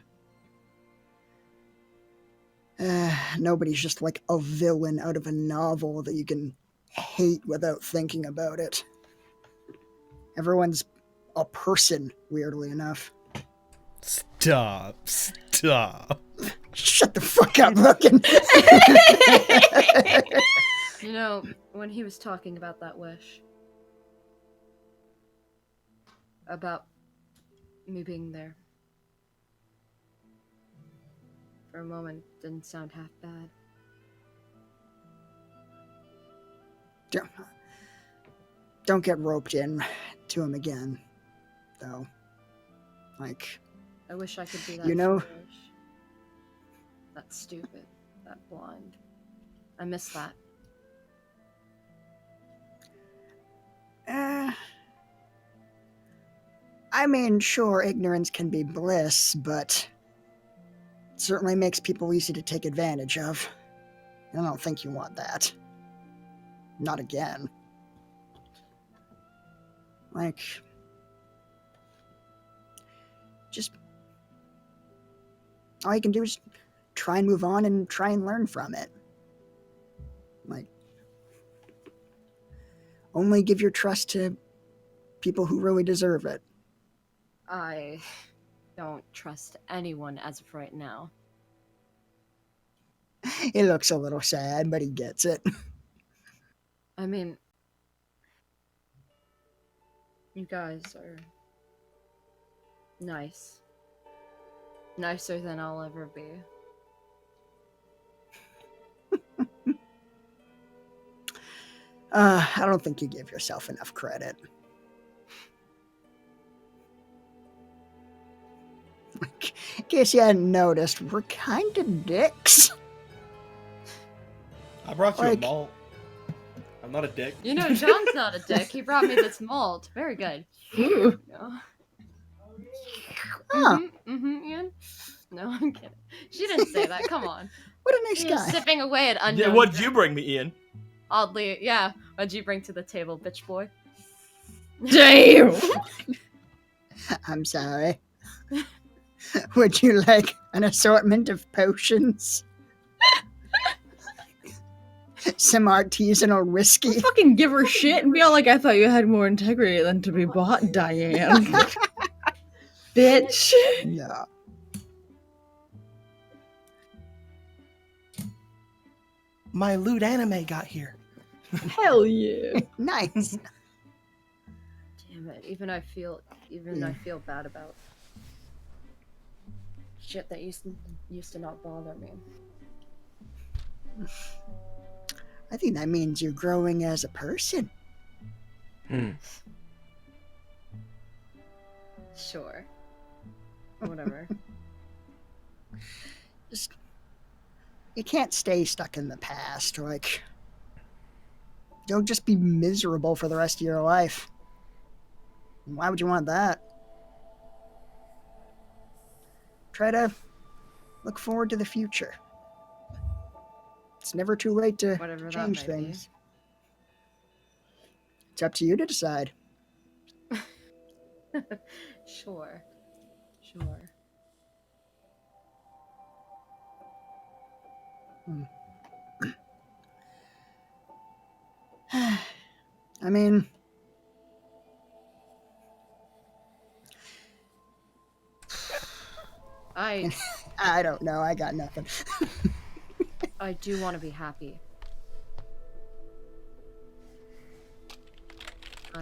Nobody's just like a villain out of a novel that you can hate without thinking about it. Everyone's a person, weirdly enough. Stop. Shut the fuck up, Duncan. You know, when he was talking about that wish, about me being there, for a moment, didn't sound half bad. Don't get roped in to him again, though. Like, I wish I could be that you know, foolish, that stupid, that blind. I miss that. I mean, sure, ignorance can be bliss, but certainly makes people easy to take advantage of. And I don't think you want that. Not again. Like, just all you can do is try and move on and try and learn from it. Like, only give your trust to people who really deserve it. I don't trust anyone as of right now. He looks a little sad, but he gets it. I mean, you guys are nice. Nicer than I'll ever be. I don't think you give yourself enough credit. In case you hadn't noticed, we're kind of dicks. I brought you Like- a malt. I'm not a dick. You know, John's not a dick. He brought me this malt. Very good. Ooh. No. Huh. Ian? No, I'm kidding. She didn't say that. Come on. What a nice You're just guy. sipping away at unknown. Yeah, what'd you bring me, Ian? Oddly, yeah. What'd you bring to the table, bitch boy? Damn. I'm sorry. Would you like an assortment of potions? Some artisanal whiskey? Fucking give her shit and be all like, I thought you had more integrity than to be bought, Diane. Bitch. No. My lewd anime got here. Hell yeah. Nice. Damn it. Even I feel bad about shit that used to not bother me. I think that means you're growing as a person. Sure. Whatever. Just, you can't stay stuck in the past. Like, don't just be miserable for the rest of your life. Why would you want that? Try to look forward to the future. It's never too late to Whatever that change might be. things. It's up to you to decide. Sure. I mean, I don't know. I got nothing. I do want to be happy.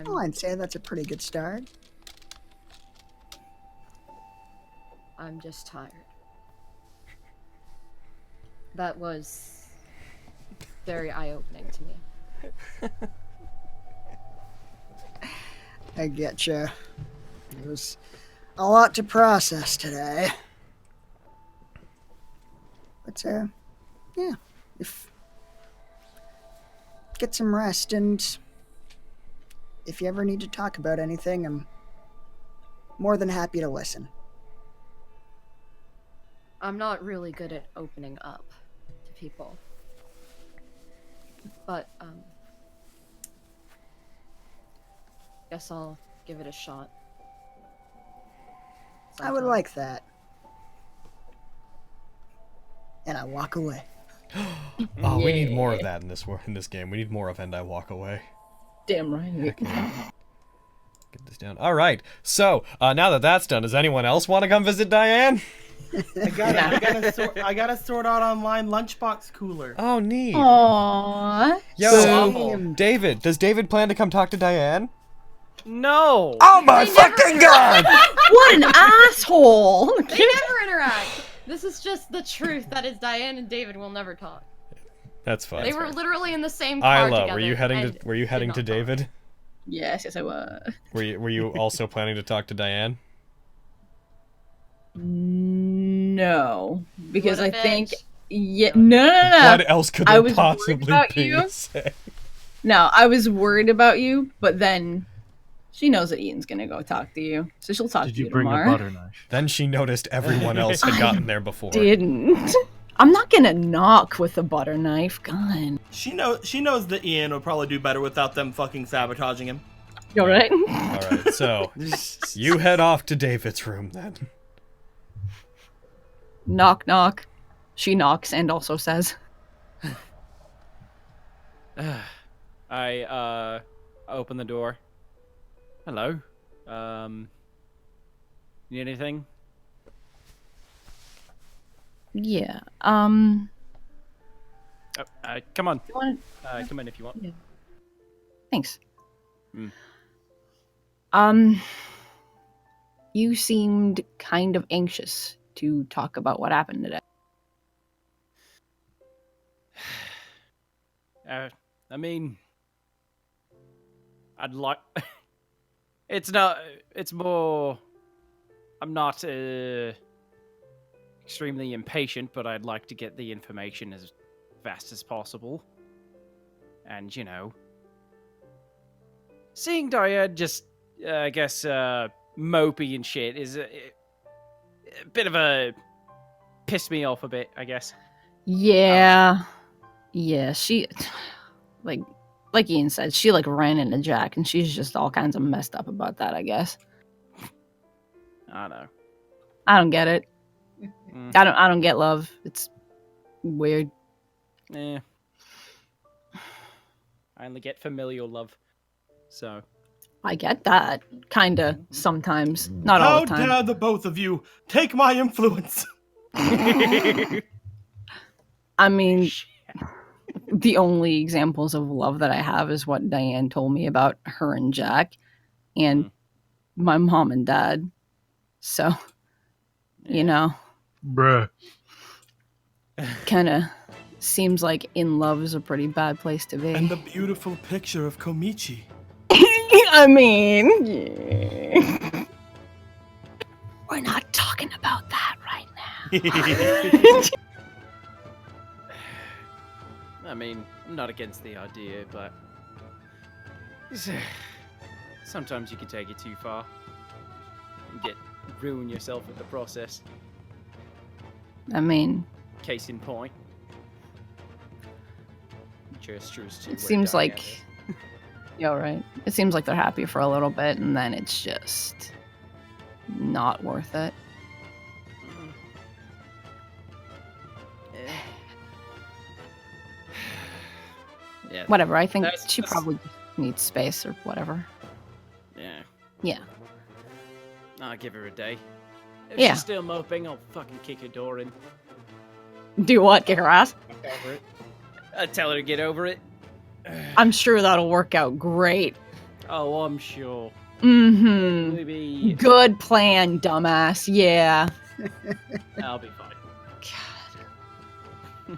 Oh, I'd say that's a pretty good start. I'm just tired. That was very eye-opening to me. I get you. It was a lot to process today. But, yeah. Get some rest, and if you ever need to talk about anything, I'm more than happy to listen. I'm not really good at opening up to people. But, guess I'll give it a shot. I would like that. And I walk away. Oh, we need more of that in this game. We need more of "And I Walk Away." Damn right. Get this down. All right. So now that that's done, does anyone else want to come visit Diane? I got a Sword Art Online lunchbox cooler. Oh, neat. Aww. Yo, David. Does David plan to come talk to Diane? No. Oh my fucking god! What an asshole! They never interact. This is just the truth. That is, Diane and David will never talk. That's fine. They were literally in the same car Isla, together. were you heading and to did not talk. David? Yes, I was. Were you also planning to talk to Diane? No, because What I a think bitch. no. What else could I there was worried possibly about be you. to say? No, I was worried about you, but then She knows that Ian's gonna go talk to you, so she'll talk Did to you you bring tomorrow. a butter knife? Then she noticed everyone else had gotten there before. Didn't. I'm not gonna knock with a butter knife. God. She knows that Ian would probably do better without them fucking sabotaging him. You alright? Alright, so you head off to David's room then. Knock, knock. She knocks and also says, I open the door. Hello. Need anything? yeah, Oh, come on. you want Come in if you want. Yeah. Thanks. Mm. You seemed kind of anxious to talk about what happened today. I mean, I'd like. It's not. It's more. I'm not extremely impatient, but I'd like to get the information as fast as possible. And you know, seeing Diane just, I guess, mopey and shit is a bit of a piss me off a bit, I guess. Yeah. Yeah, she like Ian said, she like ran into Jack and she's just all kinds of messed up about that, I guess. I know. I don't get it. Mm. I don't get love. It's weird. Eh. I only get familial love. So. I get that. Kinda sometimes. Not all How the time. dare the both of you take my influence? I mean, the only examples of love that I have is what Diane told me about her and Jack and my mom and dad. So, you know, Bruh. kind of seems like in love is a pretty bad place to be. And the beautiful picture of Komichi. I mean, yeah. We're not talking about that right now. I mean, I'm not against the idea, but sometimes you can take it too far and ruin yourself in the process. I mean, Case in point. Gestures to it where seems Diane like, is. yeah, right. It seems like they're happy for a little bit, and then it's just not worth it. Yeah. Whatever. I think That's- she that's- probably needs space or whatever. Yeah. Yeah. I'll give her a day. If Yeah. she's still moping, I'll fucking kick her door in. Do what? Kick her ass? Over it. I'll tell her to get over it. I'm sure that'll work out great. Oh, I'm sure. Mm-hmm. Maybe Good plan, dumbass. Yeah. I'll be fine. God.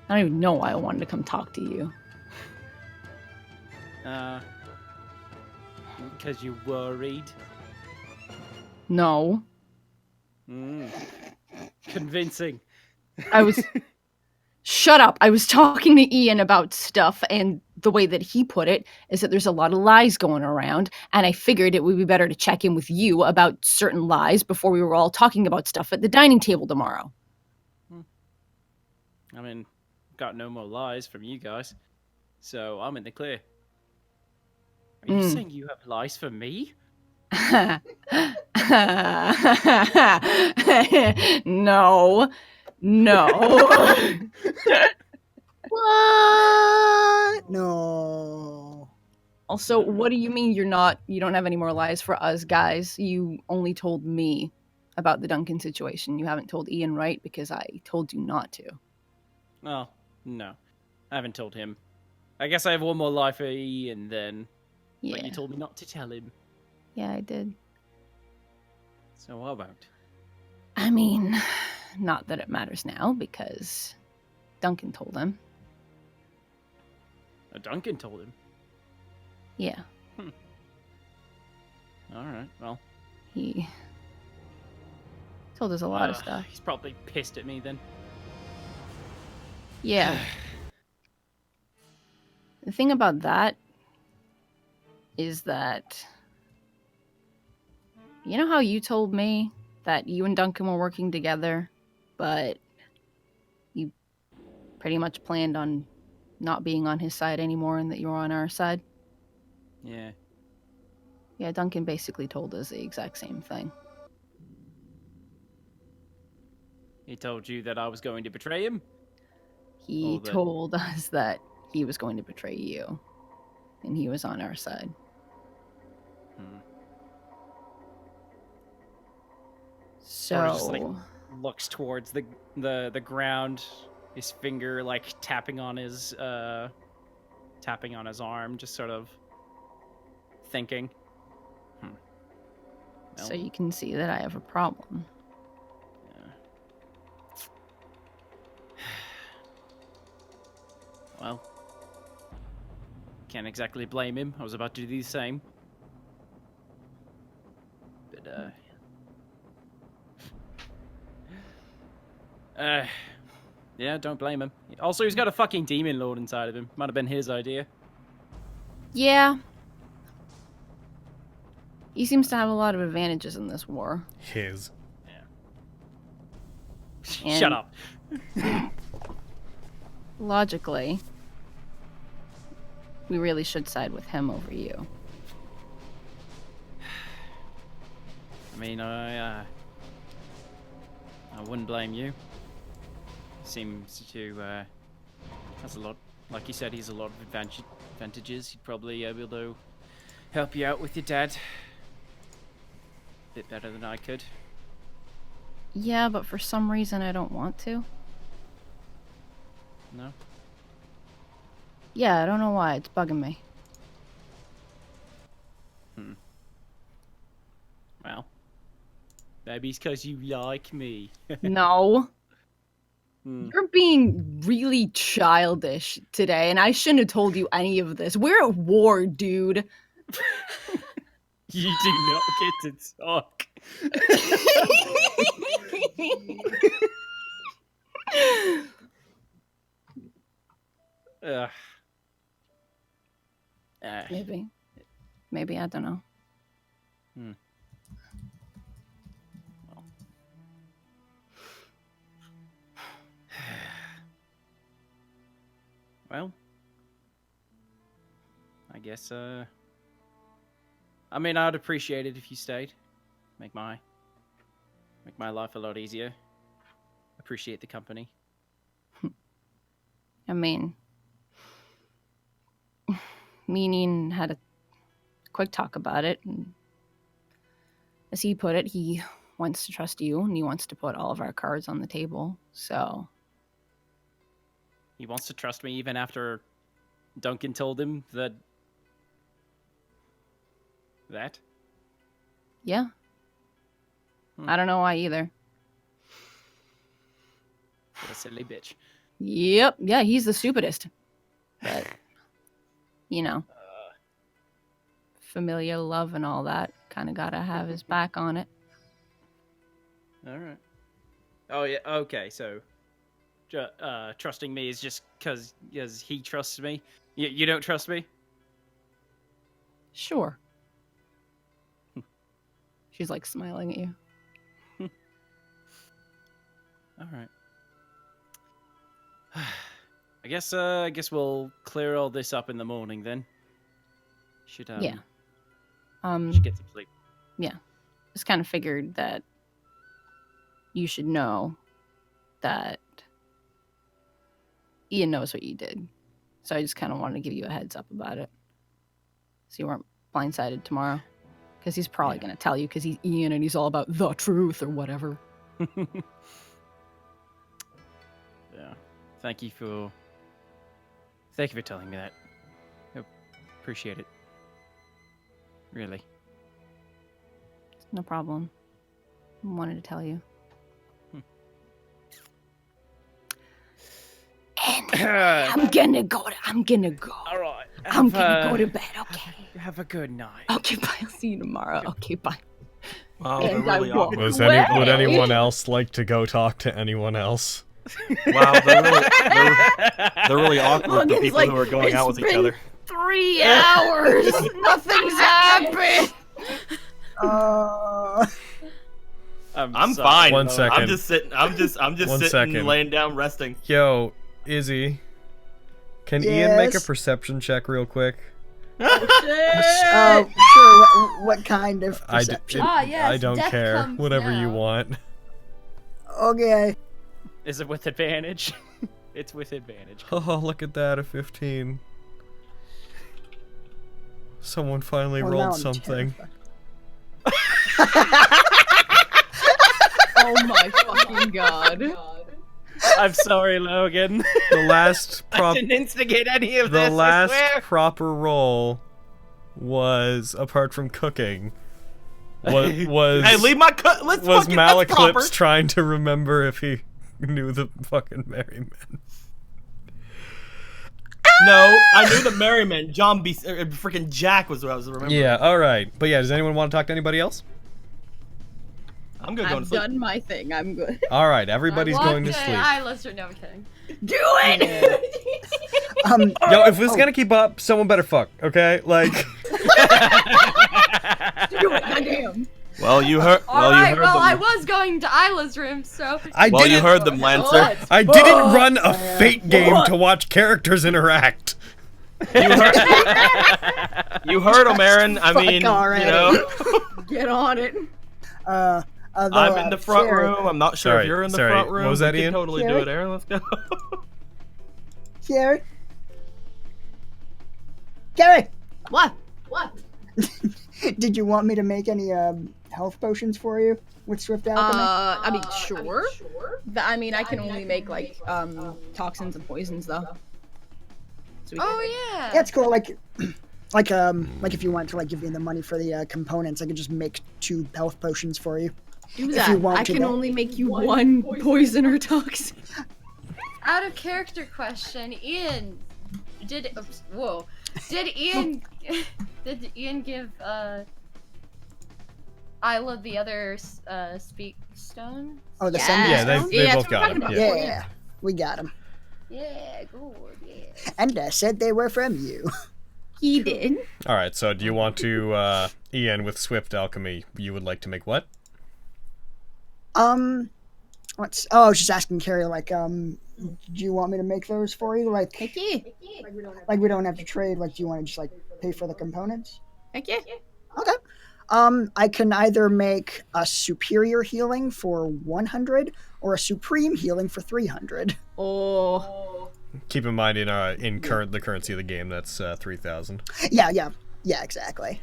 I don't even know why I wanted to come talk to you. Because you're worried. No. Convincing. I was... Shut up. I was talking to Ian about stuff, and the way that he put it is that there's a lot of lies going around, and I figured it would be better to check in with you about certain lies before we were all talking about stuff at the dining table tomorrow. I mean, got no more lies from you guys, so I'm in the clear. Are you saying you have lies for me? No. No. What? No. Also, what do you mean you don't have any more lies for us guys? You only told me about the Duncan situation. You haven't told Ian, right? Because I told you not to. Oh, no. I haven't told him. I guess I have one more lie for Ian then. Yeah. But you told me not to tell him. Yeah, I did. So how about? I mean, not that it matters now because Duncan told him. Duncan told him? Yeah. Alright, well. He told us a lot of stuff. He's probably pissed at me then. Yeah. The thing about that is that You know how you told me that you and Duncan were working together, but you pretty much planned on not being on his side anymore and that you were on our side? Yeah. Yeah, Duncan basically told us the exact same thing. He told you that I was going to betray him? He told us that he was going to betray you, and he was on our side. So... Or just, like, looks towards the ground, his finger, like, tapping on his arm, just sort of thinking. So you can see that I have a problem. Well, can't exactly blame him. I was about to do the same. But, yeah, don't blame him. Also, he's got a fucking demon lord inside of him. Might have been his idea. Yeah. He seems to have a lot of advantages in this war. His. And Shut up. logically, we really should side with him over you. I mean, I wouldn't blame you. Seems to, has a lot, like you said, he's a lot of advantages. He'd probably be able to help you out with your dad. A bit better than I could. Yeah, but for some reason I don't want to. No? Yeah, I don't know why. It's bugging me. Well, maybe it's because you like me. No. You're being really childish today, and I shouldn't have told you any of this. We're at war, dude. You do not get to talk. Maybe, I don't know. Well, I guess, I mean, I'd appreciate it if you stayed. Make my life a lot easier. Appreciate the company. I mean, me and Ian had a quick talk about it, and as he put it, he wants to trust you, and he wants to put all of our cards on the table, so... He wants to trust me even after Duncan told him that... That? Yeah. I don't know why either. What a silly bitch. Yep, yeah, he's the stupidest. But, you know, familial love and all that, kind of gotta have his back on it. Alright. Oh, yeah, okay, so... trusting me is just because he trusts me? You don't trust me? Sure. She's like smiling at you. Alright. I guess we'll clear all this up in the morning then. Should yeah. Should get some sleep. Yeah. Just kind of figured that you should know that Ian knows what you did. So I just kind of wanted to give you a heads up about it. So you weren't blindsided tomorrow. Because he's probably going to tell you because he's Ian and he's all about the truth or whatever. Yeah. Thank you for telling me that. I appreciate it. Really. No problem. I wanted to tell you. I'm gonna go. All right. I'm gonna go to bed. Okay. Have a good night. Okay. Bye. I'll see you tomorrow. Okay. Bye. Wow, they're And I really walk awkward. Would anyone else like to go talk to anyone else? Wow, they're really awkward. The Logan's people like, who are going out with "It's each other. been 3 hours. Nothing's happened. I'm sorry. fine. One second. I'm just sitting. I'm just One sitting, second. laying down, resting. Yo, Izzy. Can Ian make a Yes? perception check real quick? Sure. What kind of perception? I don't care. Whatever you want. Okay. Is it with advantage? It's with advantage. Oh, look at that, a 15. Someone finally Well, now rolled I'm something. Oh my fucking god. I'm sorry, Logan. The last I didn't instigate any of this. the I last swear. proper roll was, apart from cooking, was Hey, leave my let's was fucking that's proper. Malaclips trying to remember if he knew the fucking Merry Men. No, I knew the Merryman. John B. Freaking Jack was what I was remembering. Yeah, alright. But yeah, does anyone want to talk to anybody else? I'm good going I've to sleep. done my thing. I'm good. Alright, everybody's going to sleep. No, I'm kidding. Do it! Yo, if this is gonna keep up, someone better fuck, okay? Like... Do it, goddamn. Well, you heard. Alright, well, I was going to Isla's room, so. You heard them, Lancer. I didn't run a Fate game to watch characters interact. You heard them, Aaron. I mean, you already. know. Get on it. I'm in the front room. I'm not sure Sorry, if you're in the sorry. front room. What was that, We can Ian? totally do it, Aaron. Let's go. Gary. Gary. What? Did you want me to make any health potions for you with Swift Alchemy? I mean, sure. I mean, I can only make like toxins and poisons though. So yeah. Yeah, it's cool. Like if you want to like give me the money for the components, I could just make 2 health potions for you. do if that. you want I to, can though. only make you one poison or toxin. Out of character question, Ian. Did Ian give Isla the other speak stone? Oh, the Yeah. sending Yeah, stone? they Yeah, both got him. that's Yeah. what Yeah, we got them. Yeah, good. Yeah. And I said they were from you. He did. Alright, so do you want to, Ian, with Swift Alchemy, you would like to make what? I was just asking Carrie, like, do you want me to make those for you? Like, Heck yeah. like we don't have to trade. Like, do you want to just like pay for the components? Heck yeah. Okay. I can either make a superior healing for 100 or a supreme healing for 300. Oh. Keep in mind, in the currency of the game, that's 3,000. Yeah, exactly.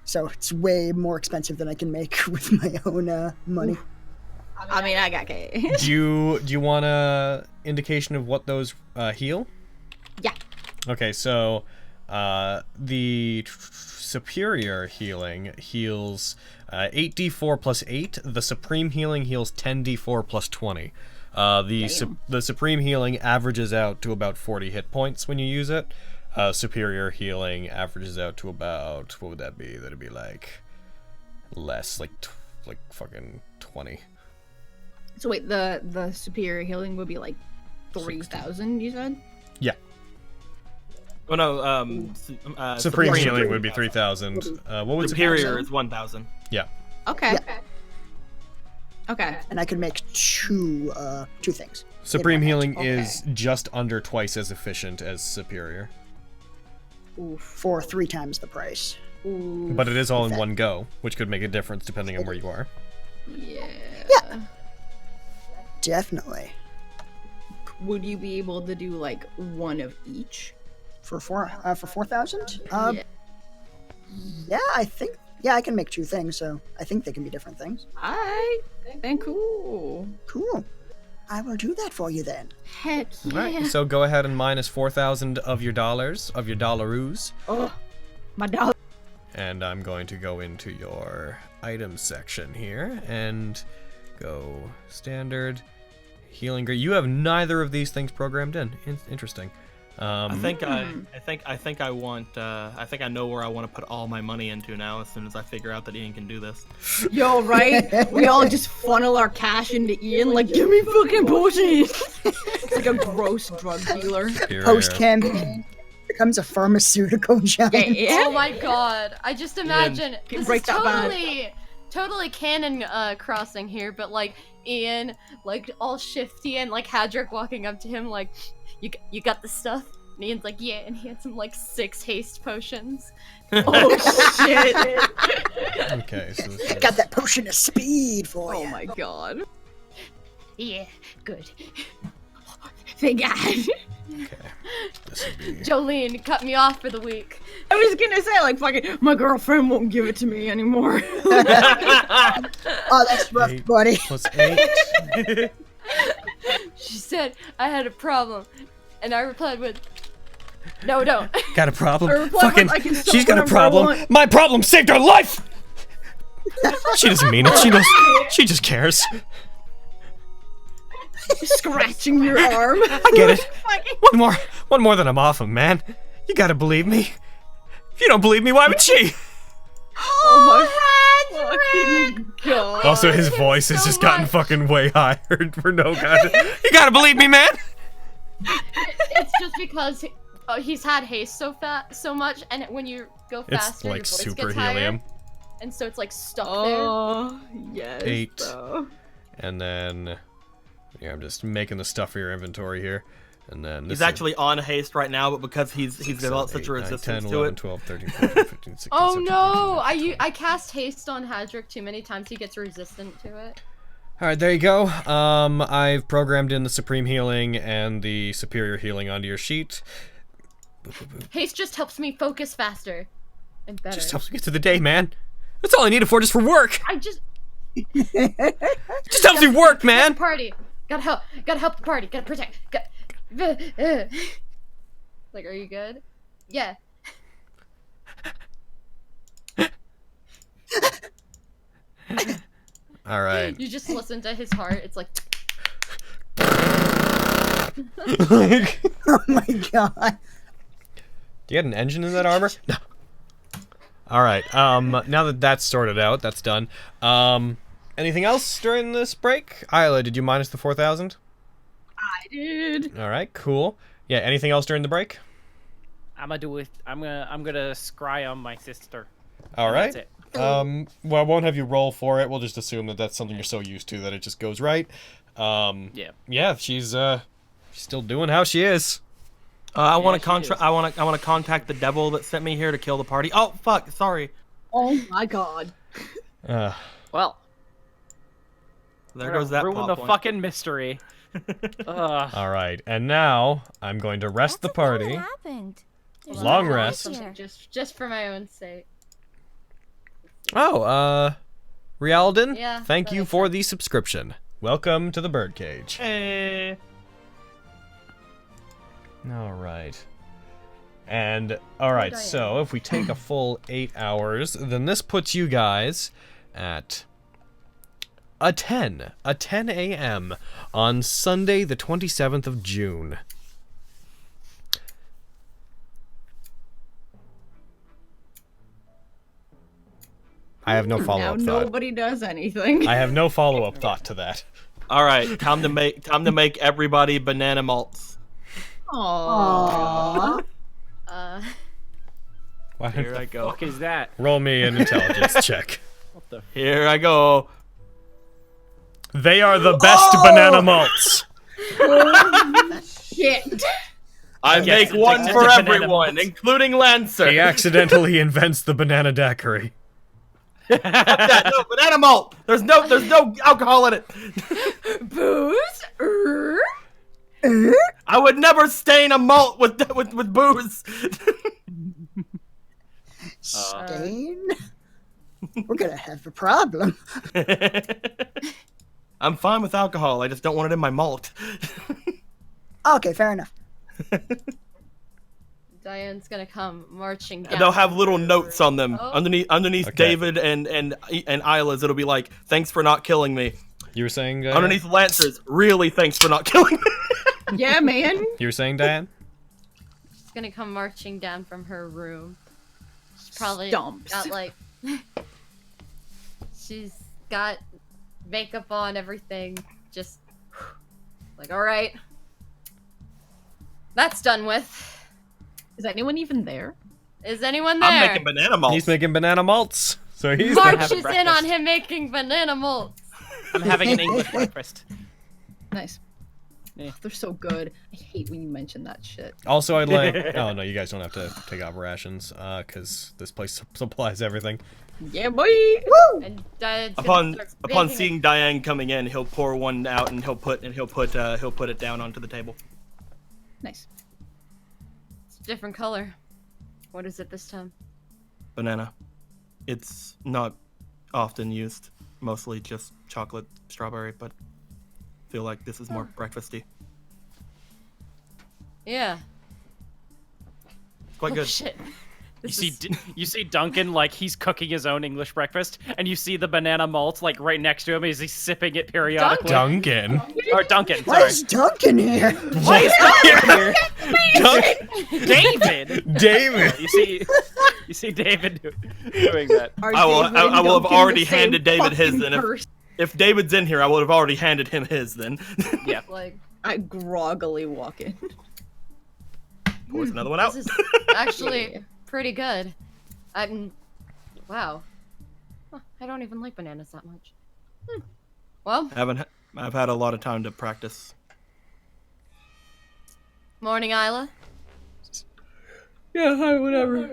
So it's way more expensive than I can make with my own money. I mean, I got cash. Do you want a indication of what those heal? Yeah. Okay, so the superior healing heals 8d4 plus 8. The supreme healing heals 10d4 plus 20. The supreme healing averages out to about 40 hit points when you use it. Superior healing averages out to about, what would that be? That'd be like less, like fucking 20. So wait, the superior healing would be like 3,000, you said? Yeah. Oh no, Supreme healing would be 3,000. What would superior is 1,000. Yeah. Okay. Yeah. Okay. And I could make two things. Supreme in my healing head. is just under twice as efficient as superior. Oof. For 3 times the price. Oof. But it is all in one go, which could make a difference depending on where you are. Yeah. Definitely. Would you be able to do like one of each? For 4,000? Yeah. Yeah, I think. Yeah, I can make 2 things, so I think they can be different things. Alright. Then cool. Cool. I will do that for you then. Heck yeah. Alright, so go ahead and minus 4,000 of your dollars, of your dollaroos. Oh, my dollar. And I'm going to go into your items section here and go standard healing. You have neither of these things programmed in. Interesting. I think I know where I want to put all my money into now. As soon as I figure out that Ian can do this. Yo, right? We all just funnel our cash into Ian, like, give me fucking potions. It's like a gross drug dealer. Here, Post campaign. becomes a pharmaceutical giant. Yeah. Oh my god! I just imagine this break is that bad. totally canon crossing here, but like Ian, like all shifty, and like Hadrick walking up to him like, "You got the stuff?" And Ian's like, "Yeah," and he had some like 6 haste potions. Oh shit! Okay, so this is... Got that potion of speed for you. Oh my god! Yeah, good. Thank God. Okay. This would be... Jolene cut me off for the week. I was gonna say like fucking my girlfriend won't give it to me anymore. Oh, that's rough, 8 buddy. plus 8. She said I had a problem, and I replied with, "No, don't." Got a problem? I replied with, Fucking, "I can stop she's got a whenever I problem. want." My problem saved her life! She doesn't mean it. She knows. She just cares. Scratching your arm. I get it. One more than I'm off him, man. You gotta believe me. If you don't believe me, why would she? Oh my fucking god. Also, his voice has just gotten fucking way higher for no god. You gotta believe me, man. It's just because he's had haste so much, and when you go It's faster, like your voice super gets higher, helium. and so it's like stuck Oh yes. 8. Bro. And then, yeah, I'm just making the stuff for your inventory here. And then this He's actually on haste right now, but because he's developed such a 9, resistance 10, to 11, it. 12, 13, 14, 15, 16, Oh 17, no! 18, 19. I cast haste on Hadrick too many times. He gets resistant to it. Alright, there you go. I've programmed in the Supreme Healing and the Superior Healing onto your sheet. Boop, boop, boop. Haste just helps me focus faster and better. Just helps me get through the day, man. That's all I need it for, just for work. I just Just helps me work, man. party. Gotta help the party. Gotta protect. Like, are you good? Yeah. All right. You just listen to his heart. It's like. Oh my god. Do you have an engine in that armor? No. All right. Now that that's sorted out, that's done. Anything else during this break? Isla, did you minus the 4,000? I did. All right. Cool. Yeah. Anything else during the break? I'm gonna scry on my sister. All And right. That's it. Well, I won't have you roll for it. We'll just assume that that's something you're so used to that it just goes right. Yeah. Yeah. She's still doing how she is. I want she to is. I want to contact the devil that sent me here to kill the party. Oh fuck! Sorry. Oh my god. Well, There goes that ruin plot the point. fucking mystery. All right. And now I'm going to rest the party. What happened? There's Long no rest. light here. Just for my own sake. Oh, Rialden, Yeah, thank that you makes for the subscription. Welcome to the birdcage. Hey. All right. And, all right, so if we take a full 8 hours, then this puts you guys at a 10 a.m. on Sunday, the 27th of June. I have no Now follow-up thought. nobody does anything. I have no follow-up thought to that. All right, time to make everybody banana malts. Aww. Why Here I go. Fuck is that? Roll me an intelligence check. What the? Here I go. They are the best banana malts. Shit. I make one for banana everyone, malts. including Lancer. He accidentally invents the banana daiquiri. Fuck that, no, banana malt. There's no alcohol in it. Booze? I would never stain a malt with booze. Stain? We're gonna have a problem. I'm fine with alcohol. I just don't want it in my malt. Okay, fair enough. Diane's gonna come marching down. They'll have little notes on them Oh. underneath Okay. David and Isla's. It'll be like, "Thanks for not killing me." You were saying, Underneath Lancer's, "Really, thanks for not killing me." Yeah, man. You were saying, Diane? She's gonna come marching down from her room. She's probably Stomps. got like. She's got makeup on, everything. Just like, all right, that's done with. Is anyone even there? Is anyone there? I'm making banana malts. He's making banana malts. So he's March is in on him making banana malts. I'm having an English breakfast. Nice. Yeah. Oh, they're so good. I hate when you mention that shit. Also, I'd like. Oh no, you guys don't have to take off rations, because this place supplies everything. Yeah, boy. Woo! And Diane's Upon gonna start upon baking seeing Diane coming in, he'll pour one out and he'll put it down onto the table. Nice. It's a different color. What is it this time? Banana. It's not often used. Mostly just chocolate, strawberry, but I feel like this is more breakfasty. Yeah. Quite Oh, good. shit. You see Duncan like he's cooking his own English breakfast, and you see the banana malt like right next to him as he's sipping it periodically. Duncan. Or Duncan. Why Sorry. is Duncan here? Why is Duncan here? David. David. You see David doing that. I will have already handed David his then. If David's in here, I would have already handed him his then. Yeah. Like, I groggily walk in. Pours another one out. this is actually pretty good. Wow. Huh, I don't even like bananas that much. Well, I've had a lot of time to practice. morning, Isla. Yeah, hi, whatever.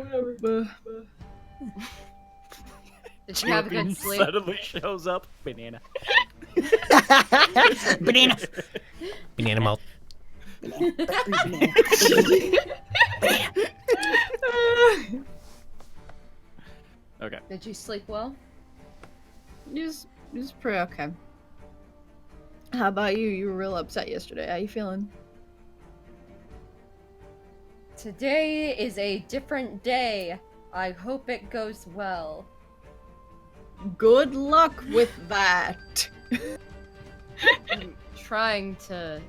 Did you have a good sleep? Suddenly shows up. Banana. Banana. Banana malt. Okay. Did you sleep well? Just pretty okay. How about you? You were real upset yesterday. How you feeling? Today is a different day. I hope it goes well. Good luck with that. I'm trying to,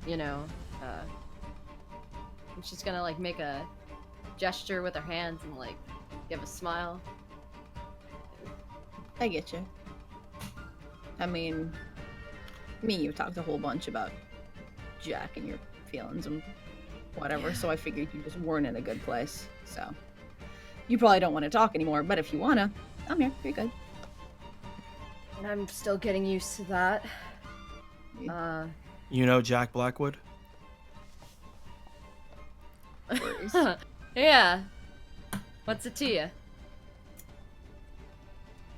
you know, and she's gonna like make a gesture with her hands and like give a smile. I get you. I mean, me, you talked a whole bunch about Jack and your feelings and whatever, so I figured you just weren't in a good place. So, you probably don't want to talk anymore, but if you wanna, I'm here. You're good. And I'm still getting used to that. You know Jack Blackwood? Yeah. What's it to you?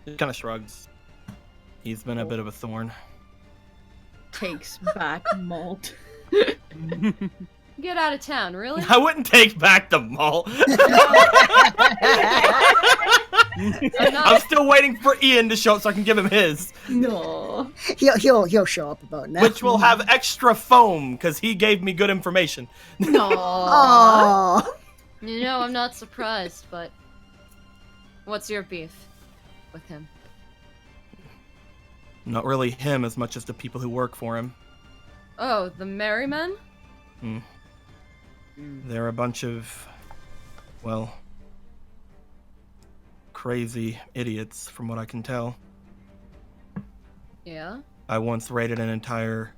He kind of shrugs. He's been a bit of a thorn. Takes back malt. Get out of town, really? I wouldn't take back the malt. I'm still waiting for Ian to show up so I can give him his. No. He'll show up about now. Which will have extra foam because he gave me good information. No. Oh. You know, I'm not surprised, but what's your beef with him? Not really him as much as the people who work for him. Oh, the Merrymen? They're a bunch of, well, crazy idiots from what I can tell. Yeah? I once raided an entire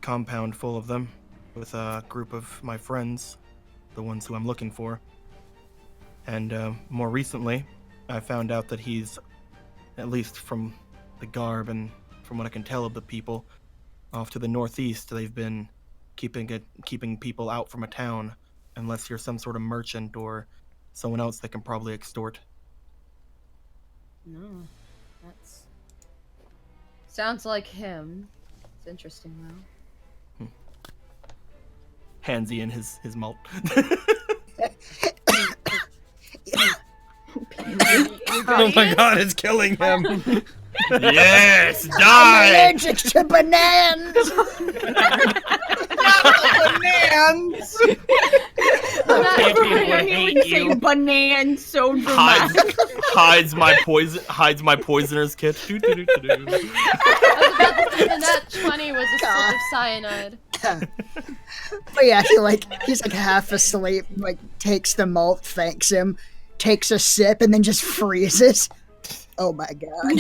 compound full of them with a group of my friends, the ones who I'm looking for. And more recently, I found out that he's, at least from the garb and from what I can tell of the people, off to the northeast. They've been keeping people out from a town, unless you're some sort of merchant or someone else that can probably extort. No. That's... Sounds like him. It's interesting, though. Hands Ian his malt. Oh my god, it's killing him. Yes, I'm die! allergic to bananas. Bananas! Say bananas so dramatic. Hides my poisoner's kit. I was about to say the Nat-20 was a sort of cyanide. But yeah, he's like half asleep, like takes the malt, thanks him, takes a sip, and then just freezes. Oh my god.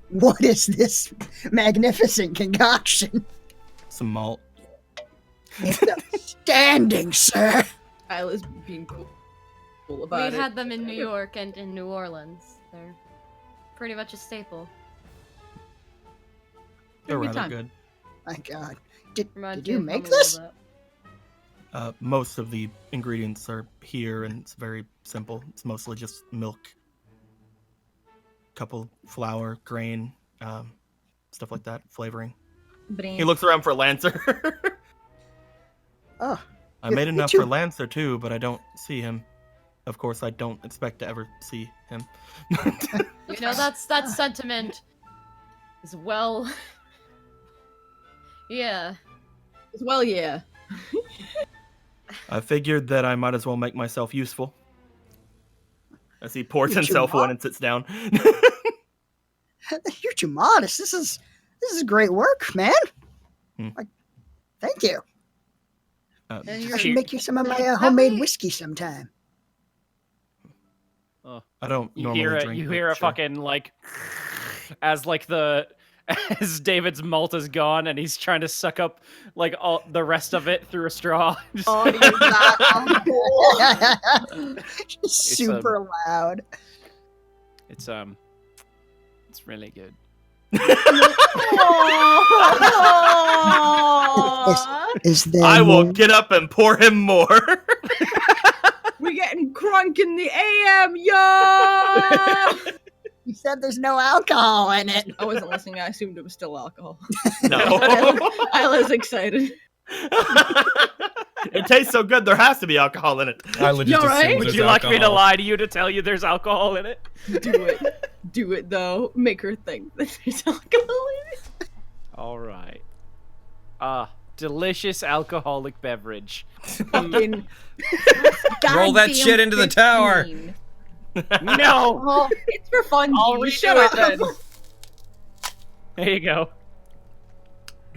What is this magnificent concoction? Some malt. Outstanding, sir. Isla's being cool about We it. had them in New York and in New Orleans. They're pretty much a staple. They're Good rather time. good. My God, did Reminds you me of make home a little this? bit. Most of the ingredients are here, and it's very simple. It's mostly just milk, couple flour, grain, stuff like that, flavoring. He looks around for Lancer. Oh, I made you enough too. for Lancer too, but I don't see him. Of course, I don't expect to ever see him. You know, that sentiment is well. Yeah. Well, yeah. I figured that I might as well make myself useful. As he pours You're too himself one mod- and sits down. You're too modest. This is great work, man. Like, thank you. And I you're- should make you some of my Have homemade we- whiskey sometime. I don't You normally hear drink. you but hear a sure. fucking like as like the as David's malt is gone and he's trying to suck up like all the rest of it through a straw. Just- Oh, Super loud. it's really good. Is there I will more? get up and pour him more. We're getting crunk in the AM, yo! You said there's no alcohol in it. I wasn't listening. I assumed it was still alcohol. No. Isla's excited. It tastes so good, there has to be alcohol in it. I legit You assumed alright? Would there's you like me to alcohol. lie to you to tell you there's alcohol in it? Do it. Do it, though. Make her think that there's alcohol in it. All right. Delicious alcoholic beverage. Fucking Roll that shit into the tower. No. Oh, it's for fun. I'll You redo shut it up. then. There you go.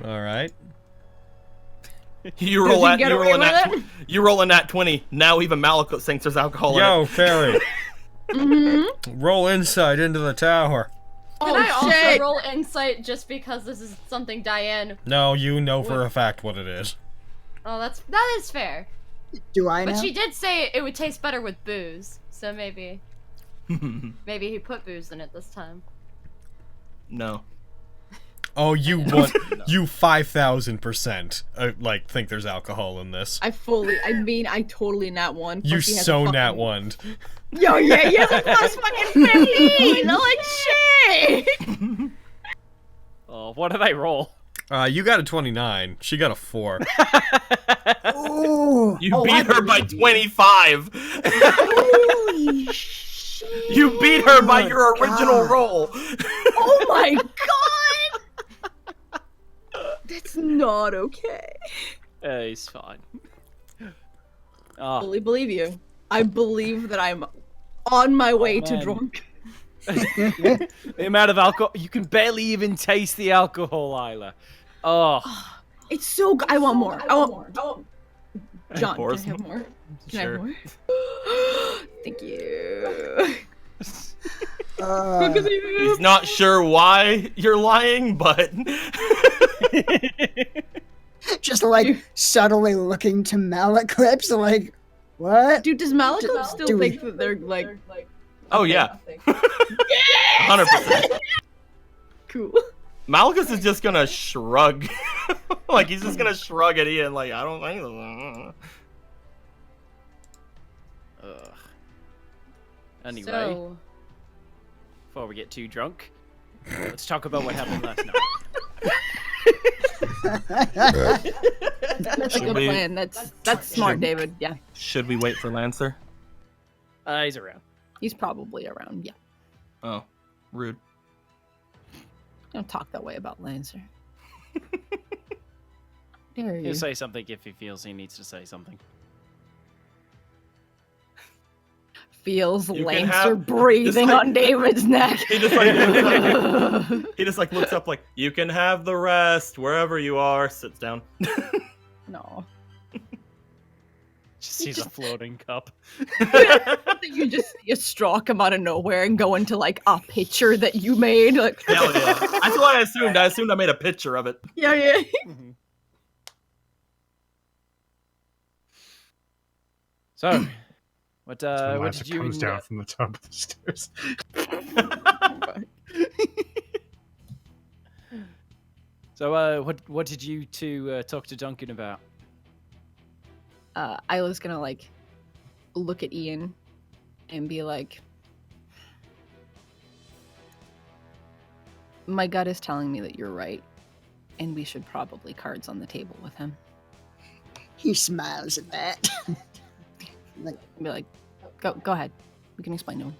All right. You roll he get away with it? You roll a nat 20. Now even Malakot thinks there's alcohol in Yo, it. Perry, Mm-hmm. roll insight into the tower. Can I also shit. roll insight just because this is something Diane? No, you know for a fact what it is. Oh, that is fair. Do I know? But she did say it would taste better with booze, so maybe he put booze in it this time. No. Oh, you want you 5,000% like think there's alcohol in this. I totally nat one. You Plus he has a so fucking- nat one. Yo, yeah, he has a plus fucking 15! Like shit! Oh, what did I roll? You got a 29. She got a 4. Ooh. You beat her by 25. Holy shit. You beat her by your original God. roll. Oh my god! That's not okay. He's fine. I Oh, fully believe you. I believe that I'm on my way to man. drunk. the amount of alcohol. You can barely even taste the alcohol, Isla. Oh, It's so good. I want more. I want more. John, Pour can I some. have more? Can Sure. I have more? Thank you. He's not sure why you're lying, but Just like subtly looking to Malaclips, like, what? Dude, does Malakot still Do we- think that they're like oh yeah, 100%. cool? Malachus is just gonna shrug, like he's just gonna shrug at Ian, like I don't think so. ugh. Anyway, So, before we get too drunk, let's talk about what happened last night. That's a good we- plan. That's smart, David. Yeah, Should we wait for Lancer? He's around. he's probably around. Yeah, Oh, rude. don't talk that way about Lancer. Dare you? He'll say something if he feels he needs to say something. Feels You can Lancer have- breathing just like- on David's neck. He just like looks up, like you can have the rest wherever you are. Sits down. No. Just sees a floating cup. You just see a straw come out of nowhere and go into like a picture that you made. Like, Hell yeah. That's what I assumed. I assumed I made a picture of it. yeah. So, what What did you comes and, down from the top of the stairs. So, what did you two talk to Duncan about? I was gonna like look at Ian and be like, my gut is telling me that you're right, and we should probably cards on the table with him. He smiles at that. Like, Be like, go ahead. We can explain to him.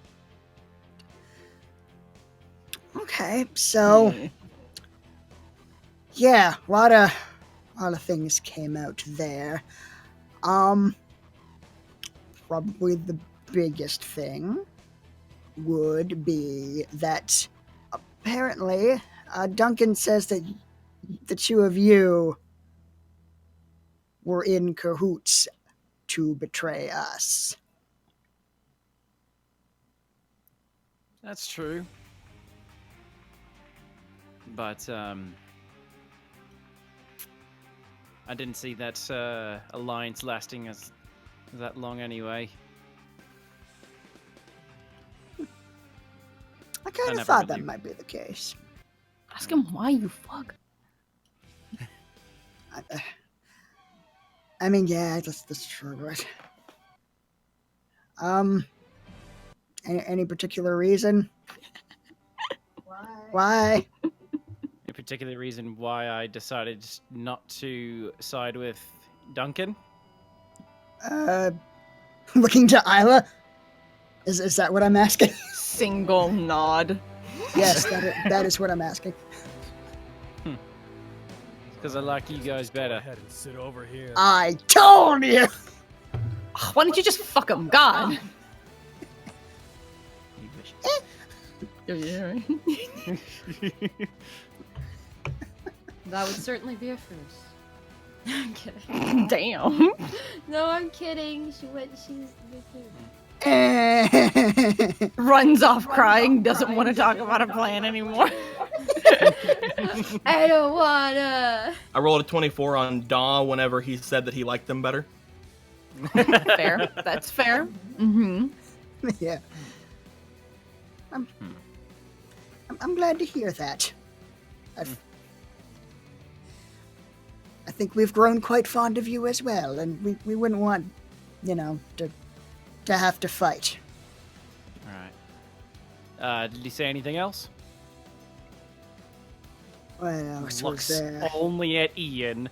okay, so yeah, a lot of things came out there. Probably the biggest thing would be that apparently Duncan says that the two of you were in cahoots to betray us. That's true. But I didn't see that alliance lasting as that long anyway. I kind never of thought with that you. might be the case. Ask him why, you fuck. I mean, yeah, that's true, right? Any particular reason? Why? A particular reason why I decided not to side with Duncan? Looking to Isla? Is that what I'm asking? Single nod. Yes, that is what I'm asking. Because I like you guys better. ahead and sit over here. I told you! Why don't you just fuck him, God? You vicious. Yeah, right. That would certainly be a first. I'm kidding. Damn. No, I'm kidding. She's the kid. Runs off crying, doesn't want to talk about a plan anymore. I don't wanna. I rolled a 24 on Daw whenever he said that he liked them better. Fair. That's fair. Mm-hmm. Yeah. I'm glad to hear that. I think we've grown quite fond of you as well, and we wouldn't want, to have to fight. Alright. Did he say anything else? What else was Looks there? only at Ian.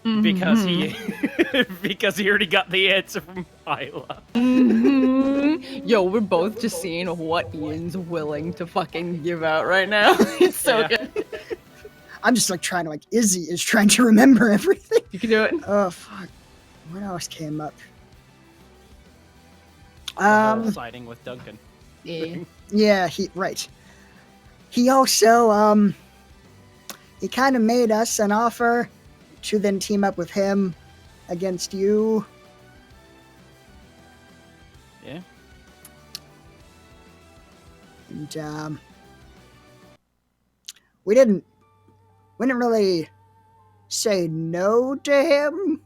Because he because he already got the answer from Isla. Yo, we're both just seeing what Ian's willing to fucking give out right now. It's so good. I'm just trying to Izzy is trying to remember everything. You can do it. Oh fuck! What else came up? Siding with Duncan. Yeah. Yeah, he also he kind of made us an offer to then team up with him against you. Yeah. And we didn't really say no to him,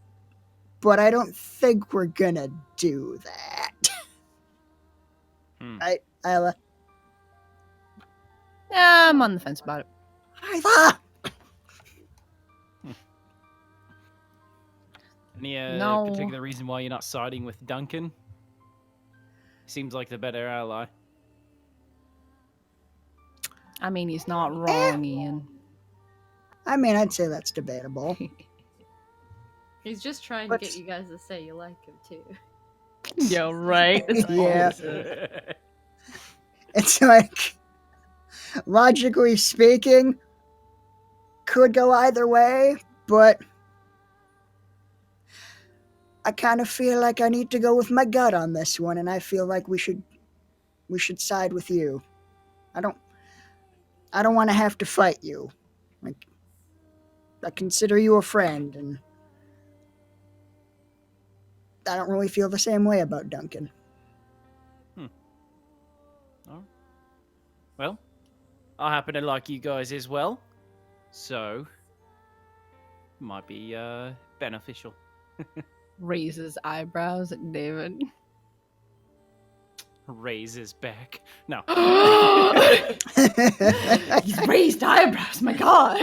but I don't think we're gonna do that. Right, Isla? Yeah, I'm on the fence about it. Isla! Any No. particular reason why you're not siding with Duncan? Seems like the better ally. I mean, he's not wrong, Ian. I mean, I'd say that's debatable. He's just trying But- to get you guys to say you like him too. Yo, right? It's Yeah. awesome. It's logically speaking, could go either way, but I kind of feel like I need to go with my gut on this one, and I feel like we should side with you. I don't want to have to fight you. I consider you a friend, and I don't really feel the same way about Duncan. Oh. Well, I happen to like you guys as well, so might be beneficial. raises eyebrows at David. Raises back. No. He's raised eyebrows, my god.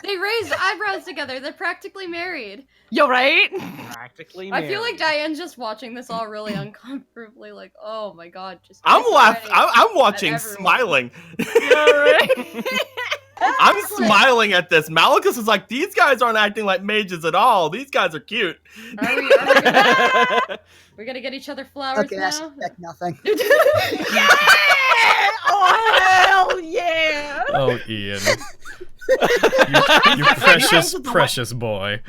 They raised eyebrows together. They're practically married. You're right. Practically I feel like married. Diane's just watching this all really uncomfortably, like, oh my god, just. I'm kiss laughing. away I'm watching, at everyone. smiling. You're right. I'm smiling at this. Malachus is like, these guys aren't acting like mages at all. These guys are cute. Are we we're gonna get each other flowers Okay, I now? suspect nothing. Yeah! Oh hell yeah! Oh, Ian. you precious, precious boy.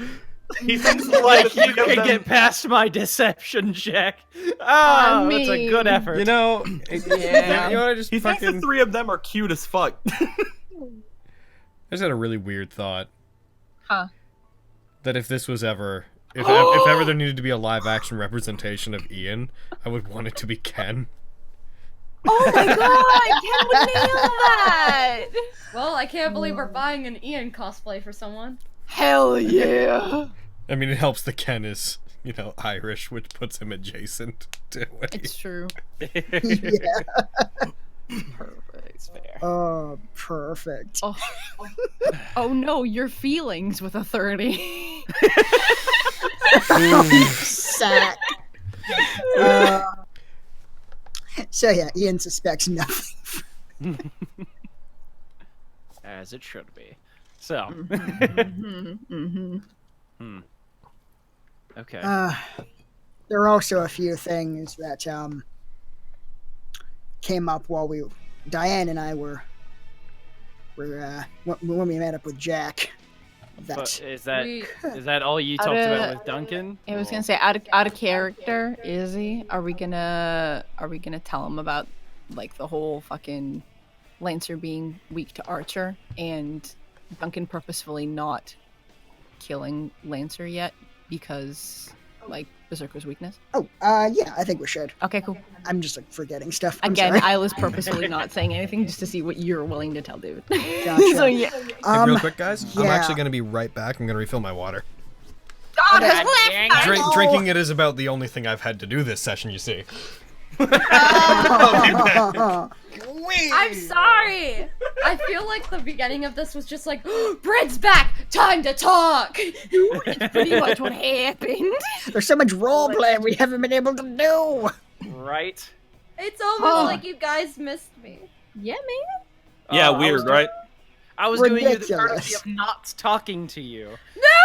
He thinks Like, you the three of can them- get past my deception check. Oh, I that's a good mean, effort. You know, Yeah. you know what I just He thinks the fucking... three of them are cute as fuck. I just had a really weird thought. Huh. That if this was ever... If ever there needed to be a live-action representation of Ian, I would want it to be Ken. Oh my god! Ken would nail that! Well, I can't believe we're buying an Ian cosplay for someone. Hell yeah! I mean, it helps that Ken is, you know, Irish, which puts him adjacent to it. It's true. Yeah. Perfect. It's fair. Oh, perfect. Oh. Oh no, your feelings with a 30. Sack. So yeah, Ian suspects nothing. As it should be. So. Okay. There are also a few things that came up while Diane and I were when we met up with Jack. But That is that all you talked about with Duncan? I was gonna say out of character, is he? Are we gonna tell him about like the whole fucking Lancer being weak to Archer and Duncan purposefully not killing Lancer yet because like Berserker's weakness? yeah, I think we should. Okay, cool. I'm just like forgetting stuff. I'm Again, sorry. I was purposefully not saying anything just to see what you're willing to tell, dude. Gotcha. So yeah. Hey, real quick, guys, I'm yeah. actually going to be right back. I'm going to refill my water. God, Okay. has left us! Drinking it is about the only thing I've had to do this session, you see. I'm sorry! I feel like the beginning of this was just like, Bread's back! Time to talk! It's pretty much what happened. There's so much role play we haven't been able to do. Right? It's almost like you guys missed me. Yeah, man. Yeah, I weird, was right? I was doing you the Ridiculous. courtesy of not talking to you.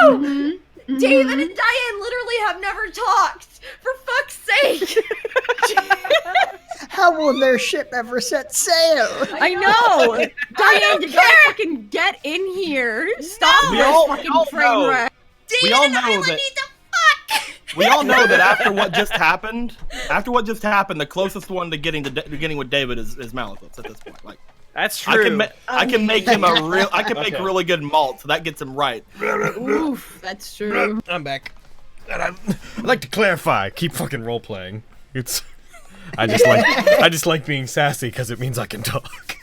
No! Mm-hmm. David and Diane literally have never talked! For fuck's sake! How will their ship ever set sail? I know! Diane, you gotta fucking get in here! Stop We this all fucking know. train wreck! We all know that. We all know that after what just happened, the closest one to getting with David is Malachus at this point. Like, That's true. I can make him make really good malt, so that gets him right. Oof, that's true. I'm back. And I'd like to clarify. Keep fucking role playing. It's. I just like being sassy because it means I can talk.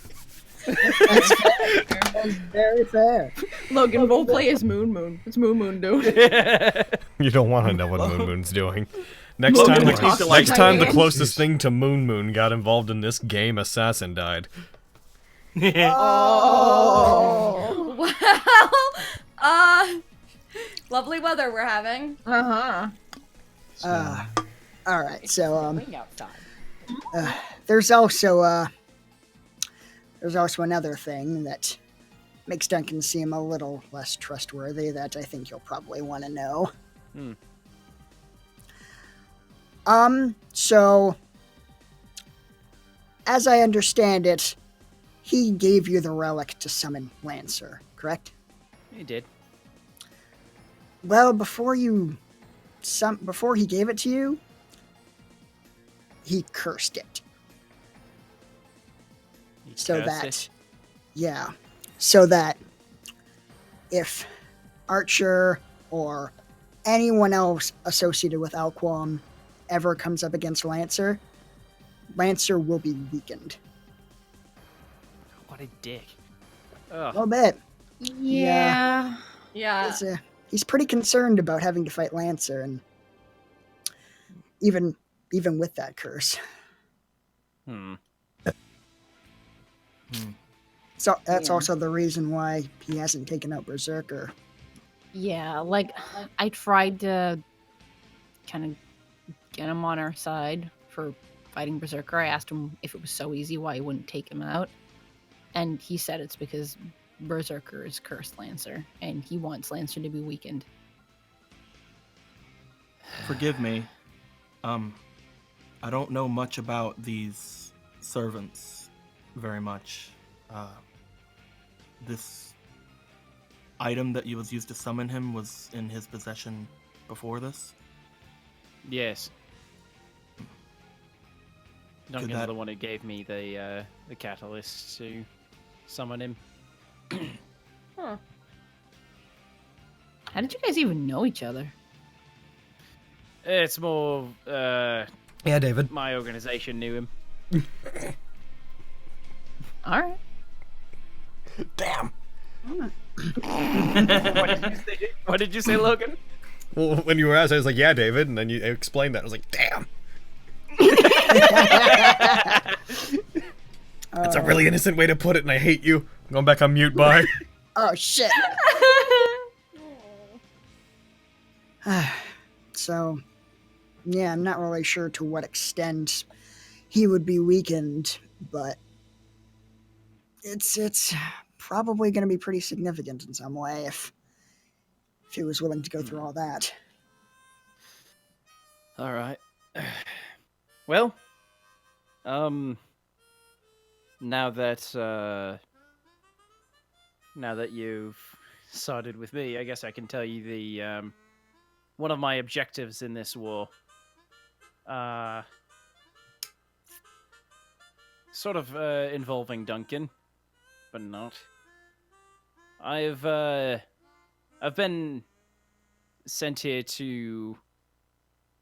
That's fair. That's very fair. Logan, roleplay is Moon. It's Moon, dude. You don't want to know what Moon Moon's doing. Next Logan time, would talk to, like, next time the Diane. closest thing to Moon Moon got involved in this game, Assassin died. Oh. Well, lovely weather we're having. Uh-huh. All right. So there's also another thing that makes Duncan seem a little less trustworthy that I think you'll probably want to know. So as I understand it, he gave you the relic to summon Lancer, correct? He did. Well, before he gave it to you, he cursed it. He So cursed that, it. yeah, so that if Archer or anyone else associated with Alquam ever comes up against Lancer, Lancer will be weakened. What a dick. A Ugh. little bit. Yeah. Yeah. It's a he's pretty concerned about having to fight Lancer, and even with that curse. So that's also the reason why he hasn't taken out Berserker. Yeah, like, I tried to kind of get him on our side for fighting Berserker. I asked him if it was so easy why he wouldn't take him out. And he said it's because Berserker is cursed Lancer, and he wants Lancer to be weakened. Forgive me. I don't know much about these servants very much. This item that was used to summon him was in his possession before this? Yes. Duncan's the one who gave me the catalyst to summon him. Huh. How did you guys even know each other? It's more, Yeah, David. my organization knew him. Alright. Damn. What did you say, Logan? Well, when you were asked, I was like, yeah, David, and then you explained that. I was like, damn. That's a really innocent way to put it, and I hate you. I'm going back on mute, bye. Oh, shit. So, yeah, I'm not really sure to what extent he would be weakened, but it's probably going to be pretty significant in some way if he was willing to go through all that. All right. Well, now that you've sided with me, I guess I can tell you the one of my objectives in this war. Sort of involving Duncan, but not. I've been sent here to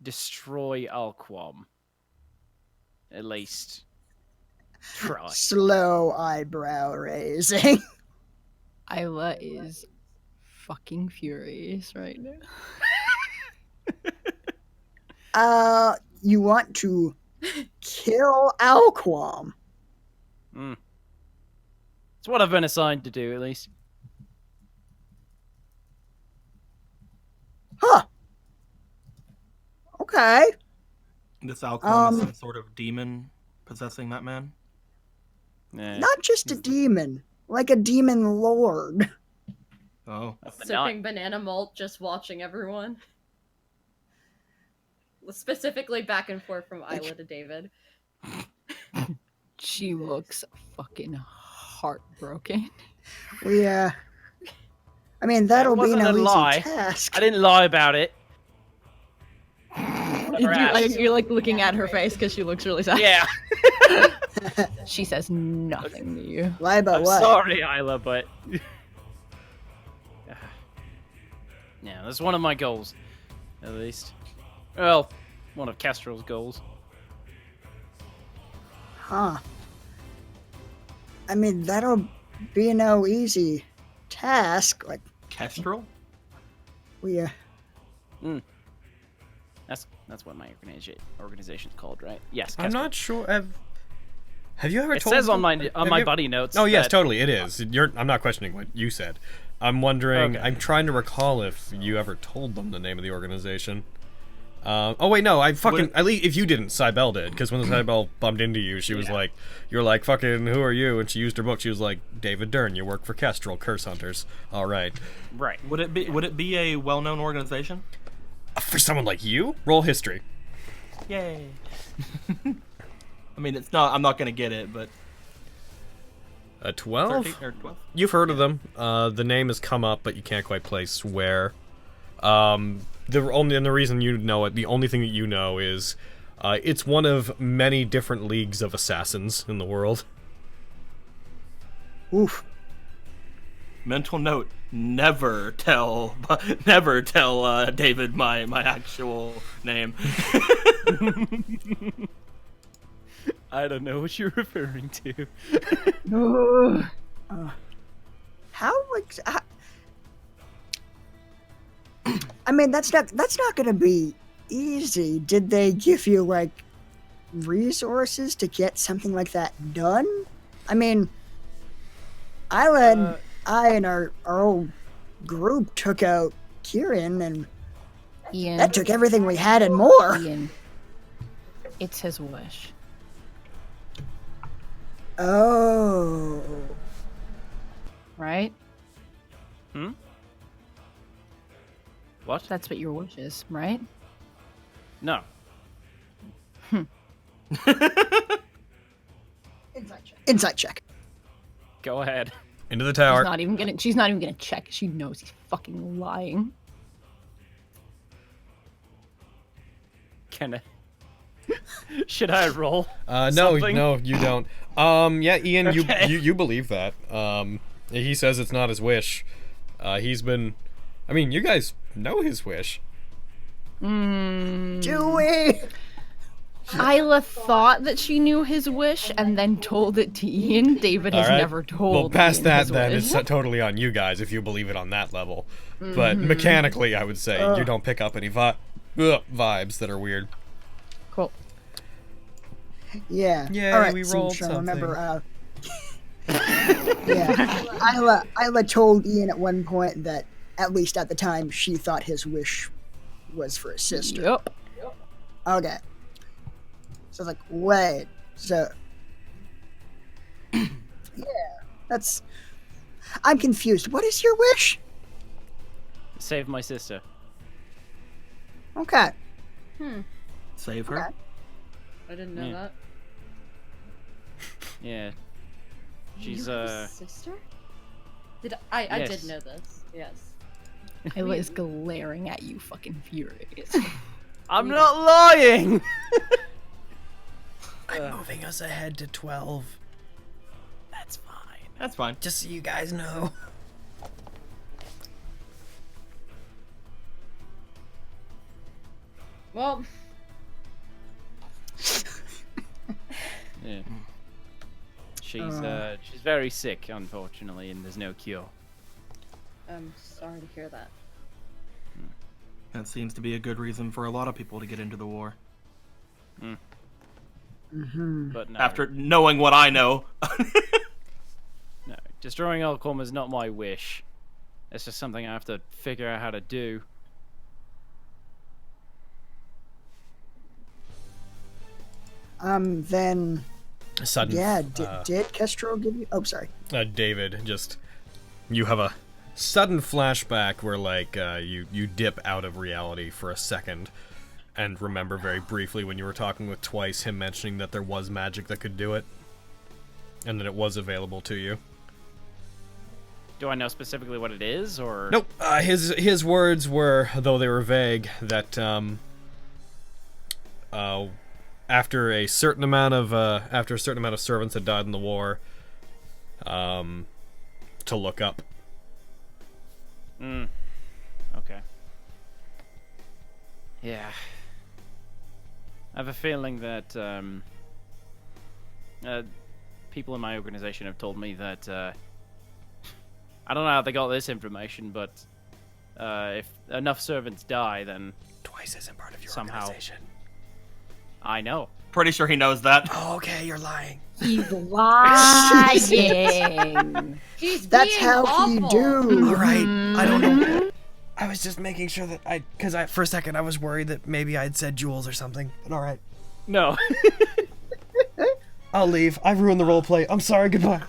destroy Alquam. At least try. Slow eyebrow raising. Isla is fucking furious right now. You want to kill Alquam? It's what I've been assigned to do, at least. Huh. Okay. This Alquam is some sort of demon possessing that man? Not just a demon, like a demon lord. Oh. Sipping banana malt, just watching everyone. Specifically back and forth from Isla to David. She looks fucking heartbroken. Yeah. I mean, that'll be no lie. easy task. I didn't lie about it. You're like looking at her face because she looks really sad. Yeah. She says nothing to you. Lie about I'm what? sorry, Isla, but yeah, that's one of my goals, at least. Well, one of Kestrel's goals. Huh. I mean, that'll be no easy task. Like Kestrel? we That's what my organization's called, right? Yes. I'm not sure. Have you ever It told says on them- my buddy notes. Oh, yes, that- totally, it is. I'm not questioning what you said. I'm wondering, Okay. I'm trying to recall if you ever told them the name of the organization. Oh, wait, no, at least if you didn't, Cybele did, because when the Cybele bumped into you, she was like, you're like, fucking, who are you? And she used her book, she was like, David Dern, you work for Kestrel, Curse Hunters. All right. Right. Would it be a well-known organization? For someone like you? Roll history. Yay. I mean, it's not. I'm not gonna get it, but 12? 13 or 12. You've heard of them. The name has come up, but you can't quite place where. The reason you know it, the only thing that you know is, it's one of many different leagues of assassins in the world. oof. Mental note: never tell David my actual name. I don't know what you're referring to. How I mean, that's not gonna be easy. Did they give you like resources to get something like that done? I mean, I and our old group took out Kieran, and Ian. that took everything we had and more. Ian. It's his wish. Oh. Right? Hmm? What? That's what your wish is, right? No. Insight check. Go ahead. Into the tower. She's not even gonna check. She knows he's fucking lying. Can I? Should I roll? No, something? no, you don't. Yeah, Ian, Okay. you believe that. He says it's not his wish. He's been. I mean, you guys know his wish. Do we? Isla thought that she knew his wish and then told it to Ian. David has Alright. never told Well, past Ian that, his then wish. it's totally on you guys if you believe it on that level. But mechanically, I would say you don't pick up any vibes that are weird. Cool. Yeah. Yay, All right, we so I'm rolled trying to remember. something. Yeah. Isla told Ian at one point that, at least at the time, she thought his wish was for his sister. Yep. Okay. So I was like, wait. So. Yeah. That's. I'm confused. What is your wish? Save my sister. Okay. Save her. Okay. I didn't know Yeah. that. Yeah. She's You have a sister? I Yes. did know this. Yes. Isla is glaring at you, fucking furious. I'm not lying. I'm moving us ahead to 12. That's fine. That's fine. Just so you guys know. Well, Yeah. She's very sick, unfortunately, and there's no cure. I'm sorry to hear that. That seems to be a good reason for a lot of people to get into the war. But no, After knowing what I know. no, destroying Alcom is not my wish. It's just something I have to figure out how to do. Then. Sudden. Yeah, did Kestrel give you. Oh, sorry. David, just. You have a sudden flashback where, like, you dip out of reality for a second. And remember very briefly when you were talking with Twice, him mentioning that there was magic that could do it. And that it was available to you. Do I know specifically what it is, or? Nope. His words were, though they were vague, that after a certain amount of servants had died in the war, to look up. Okay. Yeah. I have a feeling that people in my organization have told me that I don't know how they got this information, but if enough servants die, then Twice isn't part of your somehow organization. I know. Pretty sure he knows that. Oh, okay, you're lying. He's lying. He's That's being how awful. you do. All right, I don't know. I was just making sure that because for a second I was worried that maybe I'd said Jules or something. But all right, No. I'll leave. I've ruined the roleplay. I'm sorry. Goodbye.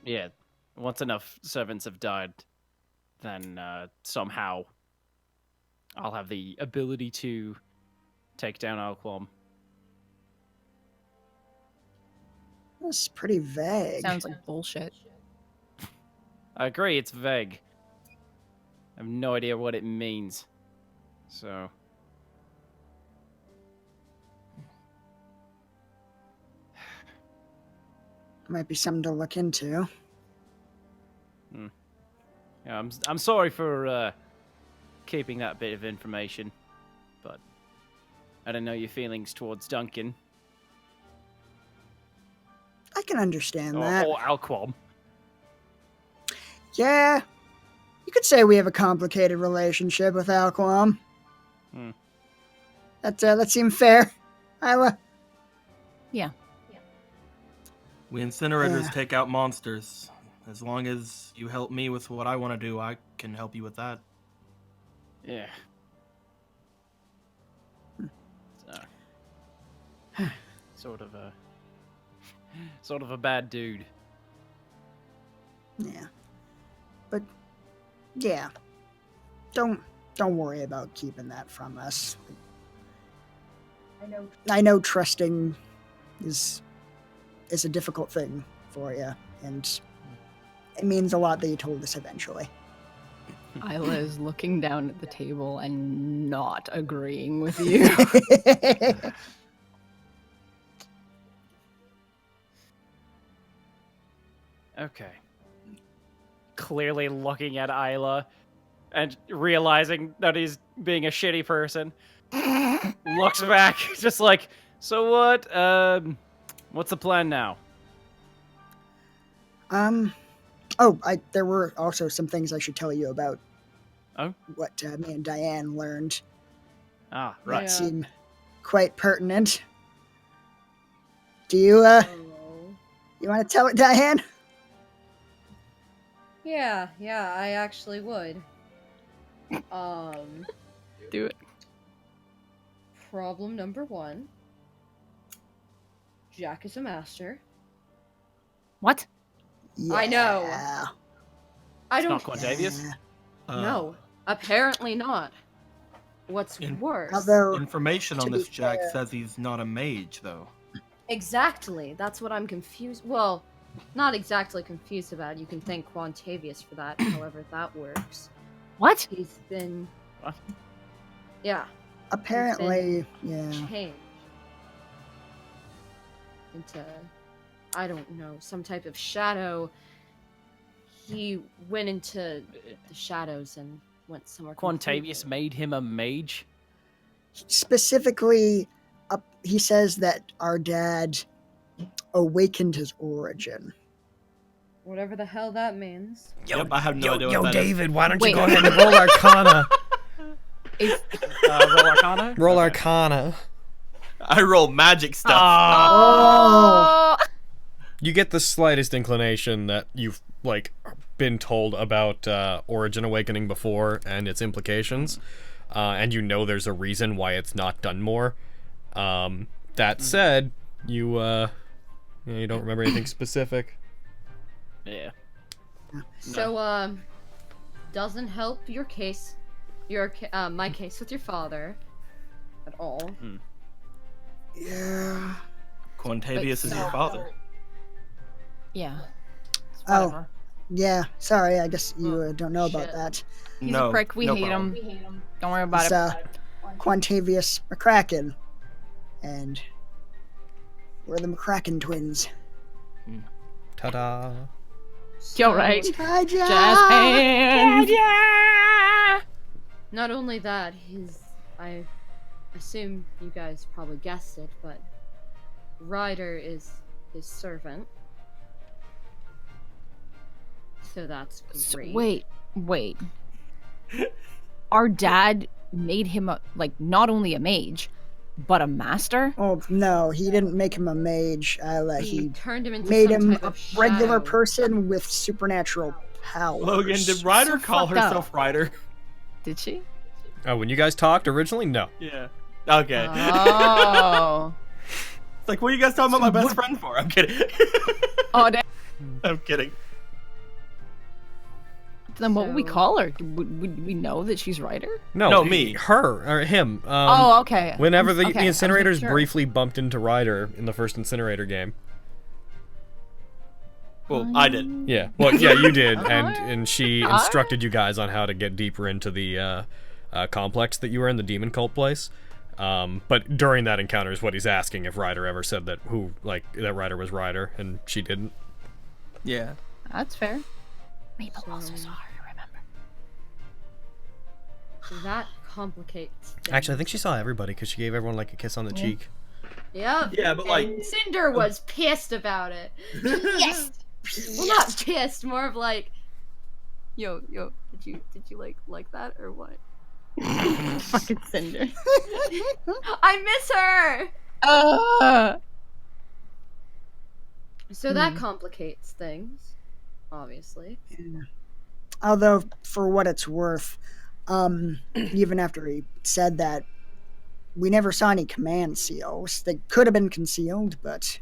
Yeah. Once enough servants have died, then somehow I'll have the ability to take down Alquam. That's pretty vague. Sounds like bullshit. I agree, it's vague. I have no idea what it means. So. Might be something to look into. Yeah, I'm sorry for keeping that bit of information, but I don't know your feelings towards Duncan I can understand or, that. or Alquam. Yeah, you could say we have a complicated relationship with Alquam. Hmm. That seemed fair, Isla. Yeah. We incinerators Yeah. take out monsters. As long as you help me with what I want to do, I can help you with that. Yeah. So, sort of a bad dude. Yeah. But yeah. Don't worry about keeping that from us. I know trusting is a difficult thing for you, and it means a lot that you told us eventually. Isla is looking down at the table and not agreeing with you. Okay. Clearly looking at Isla and realizing that he's being a shitty person. Looks back, just like, so what? What's the plan now? There were also some things I should tell you about. Oh? What me and Diane learned. Ah, That right. seem quite pertinent. Do you you want to tell it, Diane? Yeah, I actually would. Do it. Problem number 1. Jack is a master. What? I know. Yeah. I It's don't. not Quantavious? No, apparently not. What's worse? Although Information on to be this Jack fair- says he's not a mage, though. Exactly. That's what I'm confused. Well, not exactly confused about. You can thank Quantavious for that. However, that works. What? He's been. What? Yeah. apparently, yeah. Changed into, I don't know, some type of shadow. He went into the shadows and went somewhere. Quantavious completely. made him a mage? Specifically, he says that our dad awakened his origin. Whatever the hell that means. Yep, I have no idea what that is. David, why don't Wait. you go ahead and roll Arcana? Roll Arcana? Roll Okay. Arcana. I roll magic stuff. Oh! You get the slightest inclination that you've been told about Origin Awakening before and its implications, and you know there's a reason why it's not done more. That said, you don't remember anything specific. Yeah. So, doesn't help your case, my case with your father, at all. Yeah. Quantavious is your father. Yeah. Oh, yeah. Sorry, I guess you don't know about shit. that. He's No, a prick. We no hate problem. him. Don't worry about It's it. Quantavious McCracken, and we're the McCracken twins. Ta-da. You're right. Hi, Jack. Jazz hands. Not only that, I assume you guys probably guessed it, but Ryder is his servant. So that's great. Wait. Our dad made him not only a mage, but a master? Oh no, he didn't make him a mage. He He turned him into made some him type a of regular shadow. person with supernatural powers. Logan, did Ryder call fucked up. herself Ryder? Did she? Oh, when you guys talked originally? No. Yeah. Okay. Oh. It's like, what are you guys talking about my best friend for? I'm kidding. Oh, damn. I'm kidding. Then what would we So- call her? Would we know that she's Ryder? No, me. Her, or him. Oh, okay. Whenever the Okay, I wasn't incinerators sure. briefly bumped into Ryder in the first incinerator game. Well, I did. Yeah, well, yeah, you did, and she instructed you guys on how to get deeper into the complex that you were in, the demon cult place. But during that encounter is what he's asking if Ryder ever said that that Ryder was Ryder, and she didn't. Yeah. That's fair. Mabel also saw her, remember? That complicates things. Actually, I think she saw everybody because she gave everyone a kiss on the cheek. Yep. Yeah, but And Cinder was pissed about it. Yes. Well, not pissed, more of Yo, did you like that or what? Fucking Cinder. I miss her. So that complicates things, obviously. Yeah. Although, for what it's worth, even after he said that, we never saw any command seals. They could have been concealed, but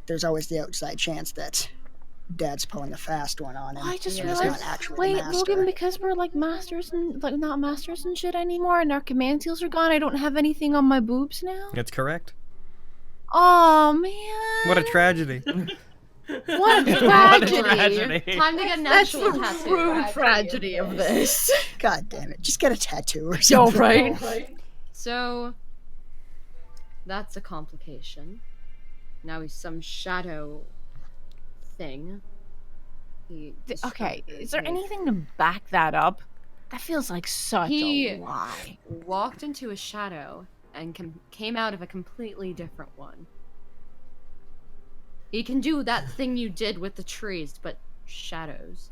there's always the outside chance that Dad's pulling a fast one on him. I just and he's realized. not actually the Wait, master. Logan, because we're like masters and like not masters and shit anymore, and our command seals are gone. I don't have anything on my boobs now. That's correct. Oh man! What a tragedy. What a tragedy! Time to get an That's actual the tattoo. true tragedy of this. God damn it! Just get a tattoo or Yo, something. right? So that's a complication. Now he's some shadow thing. Okay, is there anything to back that up? That feels like such He a lie. walked into a shadow and came out of a completely different one. He can do that thing you did with the trees, but shadows.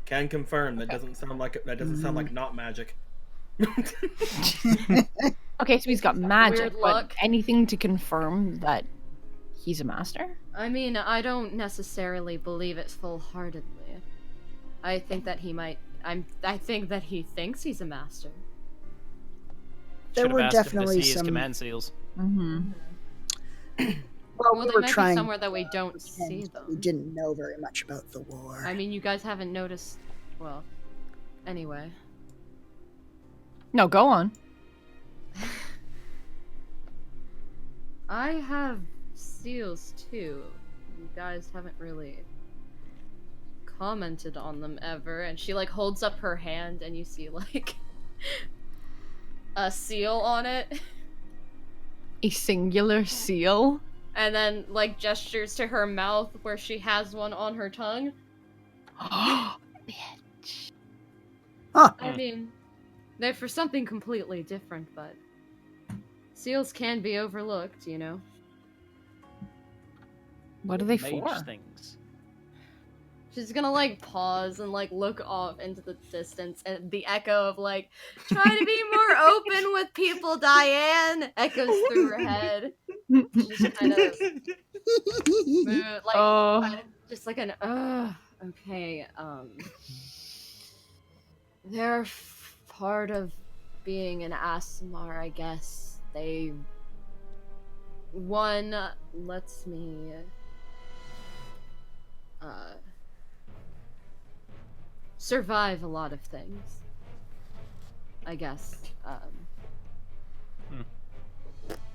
Can confirm that doesn't sound like not magic. Okay, so he's got magic, Weird but luck. anything to confirm that he's a master? I mean, I don't necessarily believe it full-heartedly. I think that he might. I think that he thinks he's a master. There Should've were asked if definitely this is some. command seals. Mm-hmm. Well, Well, we they were might be trying. somewhere that we don't see but we them. didn't know very much about the war. I mean, you guys haven't noticed. Well, anyway. No, go on. I have seals too. You guys haven't really commented on them ever. And she like holds up her hand and you see like a seal on it. A singular seal? And then like gestures to her mouth where she has one on her tongue. Bitch. Huh. I mean, they're for something completely different, but seals can be overlooked, you know? What are they Mage for? things. She's gonna like pause and like look off into the distance, and the echo of like, try to be more open with people, Diane, echoes through her head. She's kind of like, just like an, okay, they're part of being an Asmar, I guess. One lets me, survive a lot of things, I guess.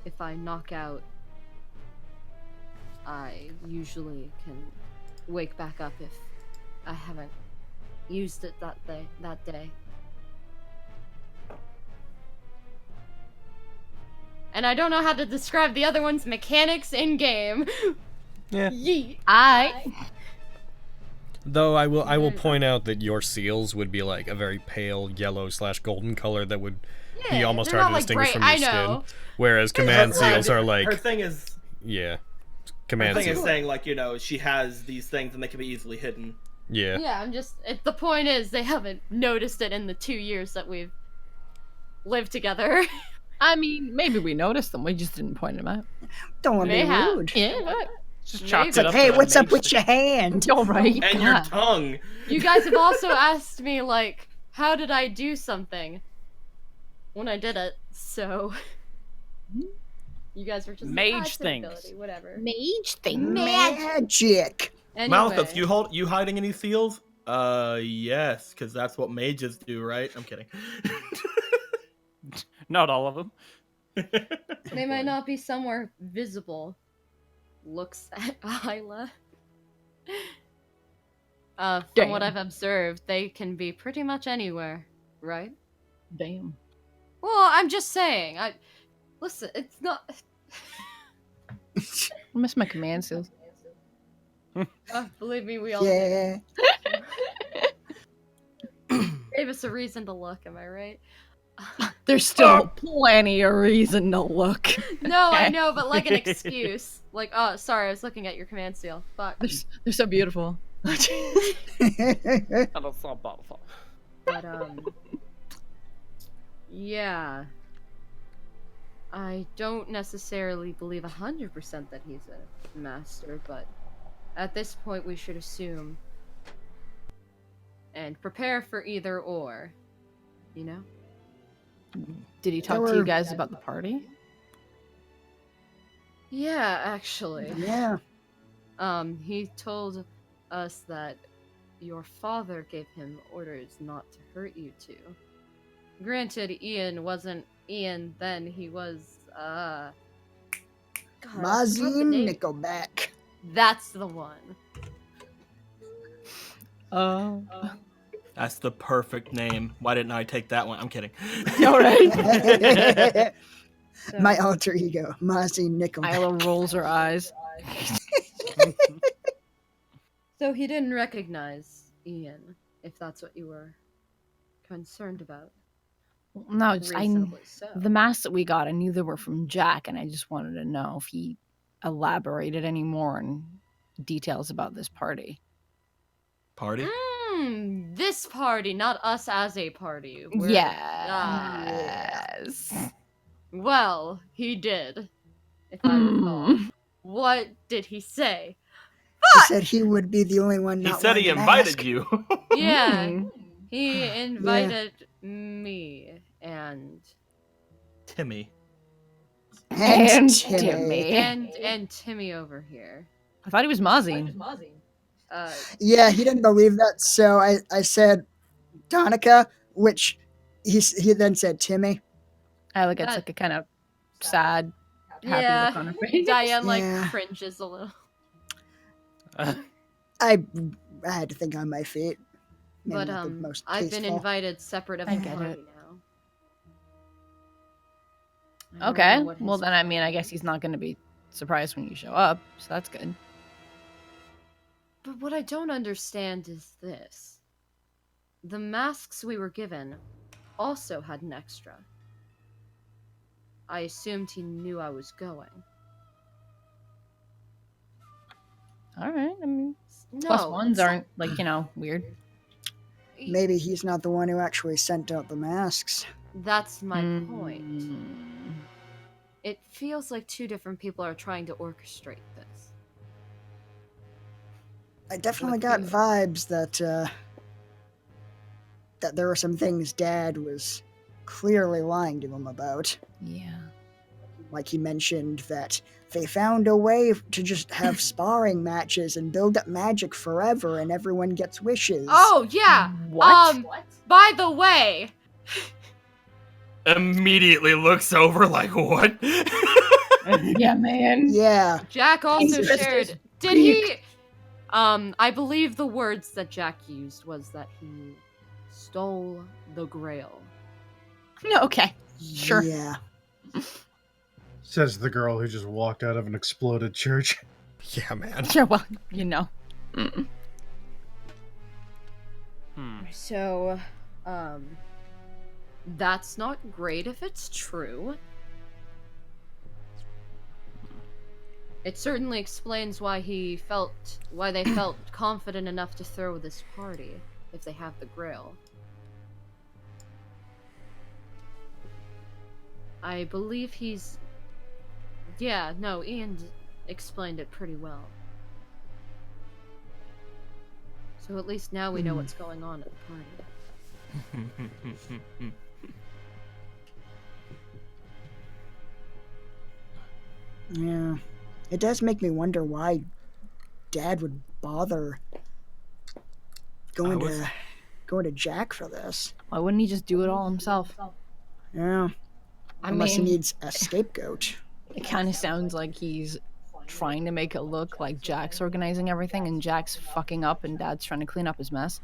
If I knock out, I usually can wake back up if I haven't used it that day. And I don't know how to describe the other one's mechanics in game. Yeah. Yeet. Though I will point out that your seals would be like a very pale yellow / golden color that would be Yeah, almost they're hard to not, like, distinguish bright, from your I skin. know. Whereas command seals are Her like, thing is. yeah, Her command thing is seals. saying like, you know, she has these things and they can be easily hidden. Yeah. Yeah, I'm just. The point is, they haven't noticed it in the 2 years that we've lived together. I mean, maybe we noticed them. We just didn't point them out. Don't want to be Mayhap. rude. Yeah, but Just Maybe. chalk It's it like, up hey, to a what's up mage with thing. your hand? you're right. And your God. tongue. You guys have also asked me, like, how did I do something when I did it, so. You guys were just like, Mage it's an things. ability, whatever. Mage thing. Magic. Anyway, Malthus, you hiding any seals? Yes, because that's what mages do, right? I'm kidding. Not all of them. they might not be somewhere visible. Looks at Isla. From what Damn. I've observed, they can be pretty much anywhere, right? Damn. Well, I'm just saying. Listen, it's not. I miss my command seals. Believe me, we all Yeah. gave us a reason to look. Am I right? There's still plenty of reason to look. No, I know, but like an excuse. Like, oh, sorry, I was looking at your command seal. Fuck. They're so beautiful. But yeah. I don't necessarily believe 100% that he's a master, but at this point we should assume and prepare for either or, you know? Did he talk to you guys about the party? Yeah, actually. Yeah. He told us that your father gave him orders not to hurt you two. Granted, Ian wasn't Ian then, he was, God, I forgot the Mazin name. Nickelback. That's the one. That's the perfect name. Why didn't I take that one? I'm kidding. All right. So, My alter ego, Mazin Nickelback. Isla rolls her eyes. so he didn't recognize Ian, if that's what you were concerned about. No, Reasonably so. the masks that we got, I knew they were from Jack, and I just wanted to know if he elaborated any more on details about this party. Party? This party, not us as a party. Yes. Well, he did. If I recall. What did he say? He said he would be the only one He not said he wearing a invited mask. you. Yeah, he invited me and Timmy. And Timmy. and Timmy over here. I thought he was Mazin. Yeah, he didn't believe that, so I said Donica, which he then said Timmy. I gets like a kind of sad, happy look on her face. Diane Yeah. cringes a little. I had to think on my feet. Maybe But not the most I've been tasteful. invited separate of I the get party it. now. I don't Okay, know what well his- then I mean I guess he's not going to be surprised when you show up, so that's good. But what I don't understand is this. The masks we were given also had an extra. I assumed he knew I was going. All right, I mean No, plus ones it's aren't like weird. Maybe he's not the one who actually sent out the masks. That's my point. Mm. It feels like two different people are trying to orchestrate this. I definitely What got do you- vibes that there were some things Dad was clearly lying to him about. Yeah. Like he mentioned that they found a way to just have sparring matches and build up magic forever, and everyone gets wishes. Oh yeah. What? By the way, Immediately looks over like, what? Yeah, man. Yeah. Jack also Jesus. shared. Did he? I believe the words that Jack used was that he stole the Grail. No, okay. Sure. Yeah. Says the girl who just walked out of an exploded church. Yeah, man. Sure, well, Mm-mm. So, that's not great if it's true. It certainly explains why they felt confident enough to throw this party if they have the Grail. I believe he's... Yeah, no, Ian explained it pretty well. So at least now we know what's going on at the party. Yeah. It does make me wonder why Dad would bother going to Jack for this. Why wouldn't he just do it all himself? Yeah. I Unless mean, he needs a scapegoat. it kind of sounds like he's trying to make it look like Jack's organizing everything and Jack's fucking up and Dad's trying to clean up his mess.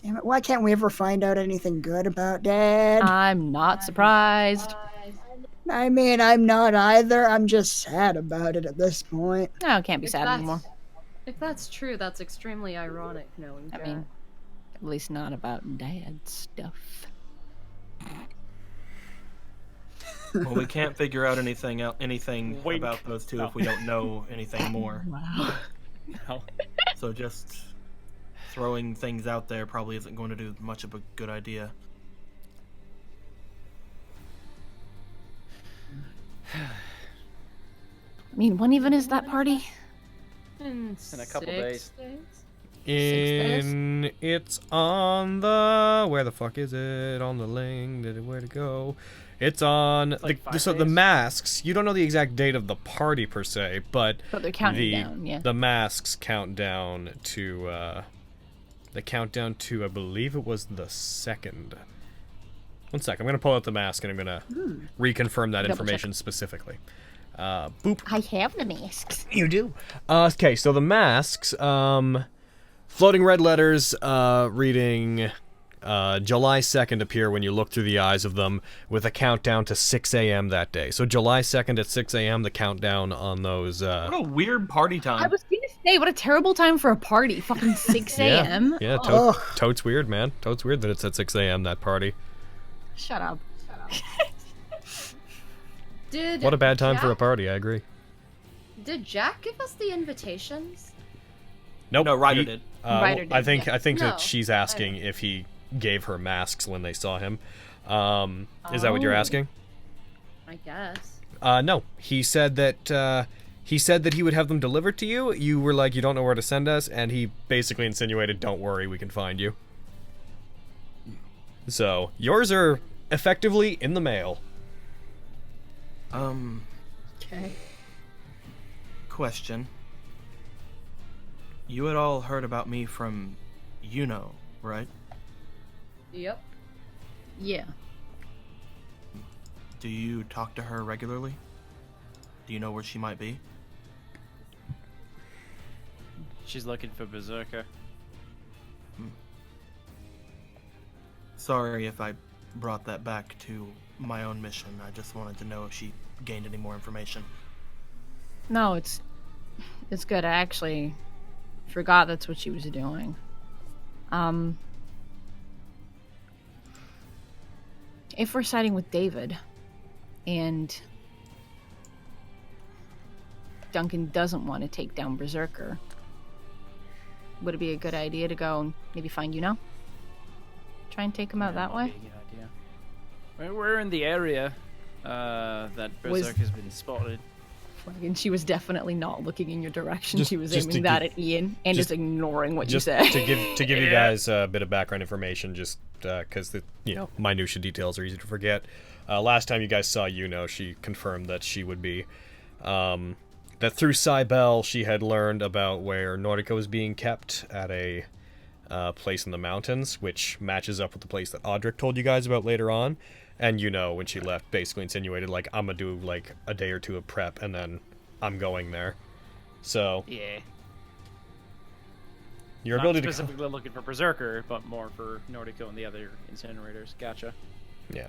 Damn it, why can't we ever find out anything good about Dad? I'm not surprised. I mean, I'm not either. I'm just sad about it at this point. No, it can't be sad anymore. If that's true, that's extremely ironic knowing Jack. I mean, at least not about Dad's stuff. Well, we can't figure out anything Wink. about those two No. if we don't know anything more. Wow. No. So just throwing things out there probably isn't going to do much of a good idea. I mean, when even is that party? In a couple 6 days. It's on the where the fuck is it on the link? Where to go? It's on like 5 so the days. masks. You don't know the exact date of the party per se, but But they're counting down, yeah. the masks count down to they count down to I believe it was the 2nd. One sec, I'm gonna pull out the mask and I'm gonna reconfirm that Double information specifically. Boop. I have the masks. You do. Okay, so the masks, floating red letters, reading July 2nd appear when you look through the eyes of them with a countdown to 6 a.m. that day. So July 2nd at 6 a.m., the countdown on those... What a weird party time. I was gonna say, what a terrible time for a party. Fucking 6 a.m. Yeah, Oh. totes weird, man. Totes weird that it's at 6 a.m., that party. Shut up. Did What a bad time for a Jack- party, I agree. Did Jack give us the invitations? Nope. No, Ryder did. Ryder did, I think yeah. I think No, that she's asking if he gave her masks when they saw him. Is that what you're Oh. asking? I guess. No. He said that he would have them delivered to you. You were like, you don't know where to send us, and he basically insinuated, don't worry, we can find you. So yours are effectively in the mail. Okay. Question. You had all heard about me from Yuno, right? Yep. Yeah. Do you talk to her regularly? Do you know where she might be? She's looking for Berserker. Sorry if I brought that back to my own mission. I just wanted to know if she gained any more information. No, it's good. I actually forgot that's what she was doing. If we're siding with David and Duncan doesn't want to take down Berserker, would it be a good idea to go and maybe find try and take him out that Might way? be a good idea. We're in the area that Was- Berserker's been spotted. And she was definitely not looking in your direction. Just- She was just to aiming that give- at Ian and just ignoring what you Just said. to give you Yeah. guys a bit of background information, just because the minutia details are easy to forget. Last time you guys saw Yuno, she confirmed that she would be that through Cybele she had learned about where Nordica was being kept at a place in the mountains, which matches up with the place that Audric told you guys about later on. And when she left, basically insinuated like, I'm gonna do like a day or two of prep and then I'm going there. So Yeah. your Not ability to specifically looking for Berserker, but more for Nordico and the other incinerators. Gotcha. Yeah.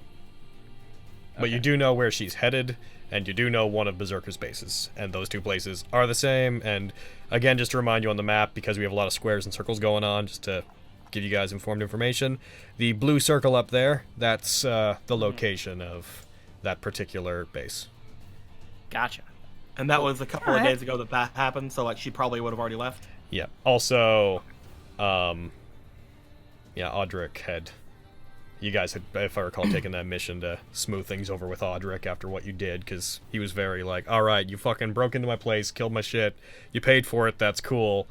But you do know where she's headed, and you do know one of Berserker's bases, and those two places are the same. And again, just to remind you on the map, because we have a lot of squares and circles going on, just to give you guys informed information, the blue circle up there, that's the location of that particular base. Gotcha. And that was a couple of Alright. days ago that happened, so like she probably would have already left. Yeah. Also, Audric had... You guys had, if I recall, taken that mission to smooth things over with Audric after what you did, because he was very like, alright, you fucking broke into my place, killed my shit, you paid for it, that's cool.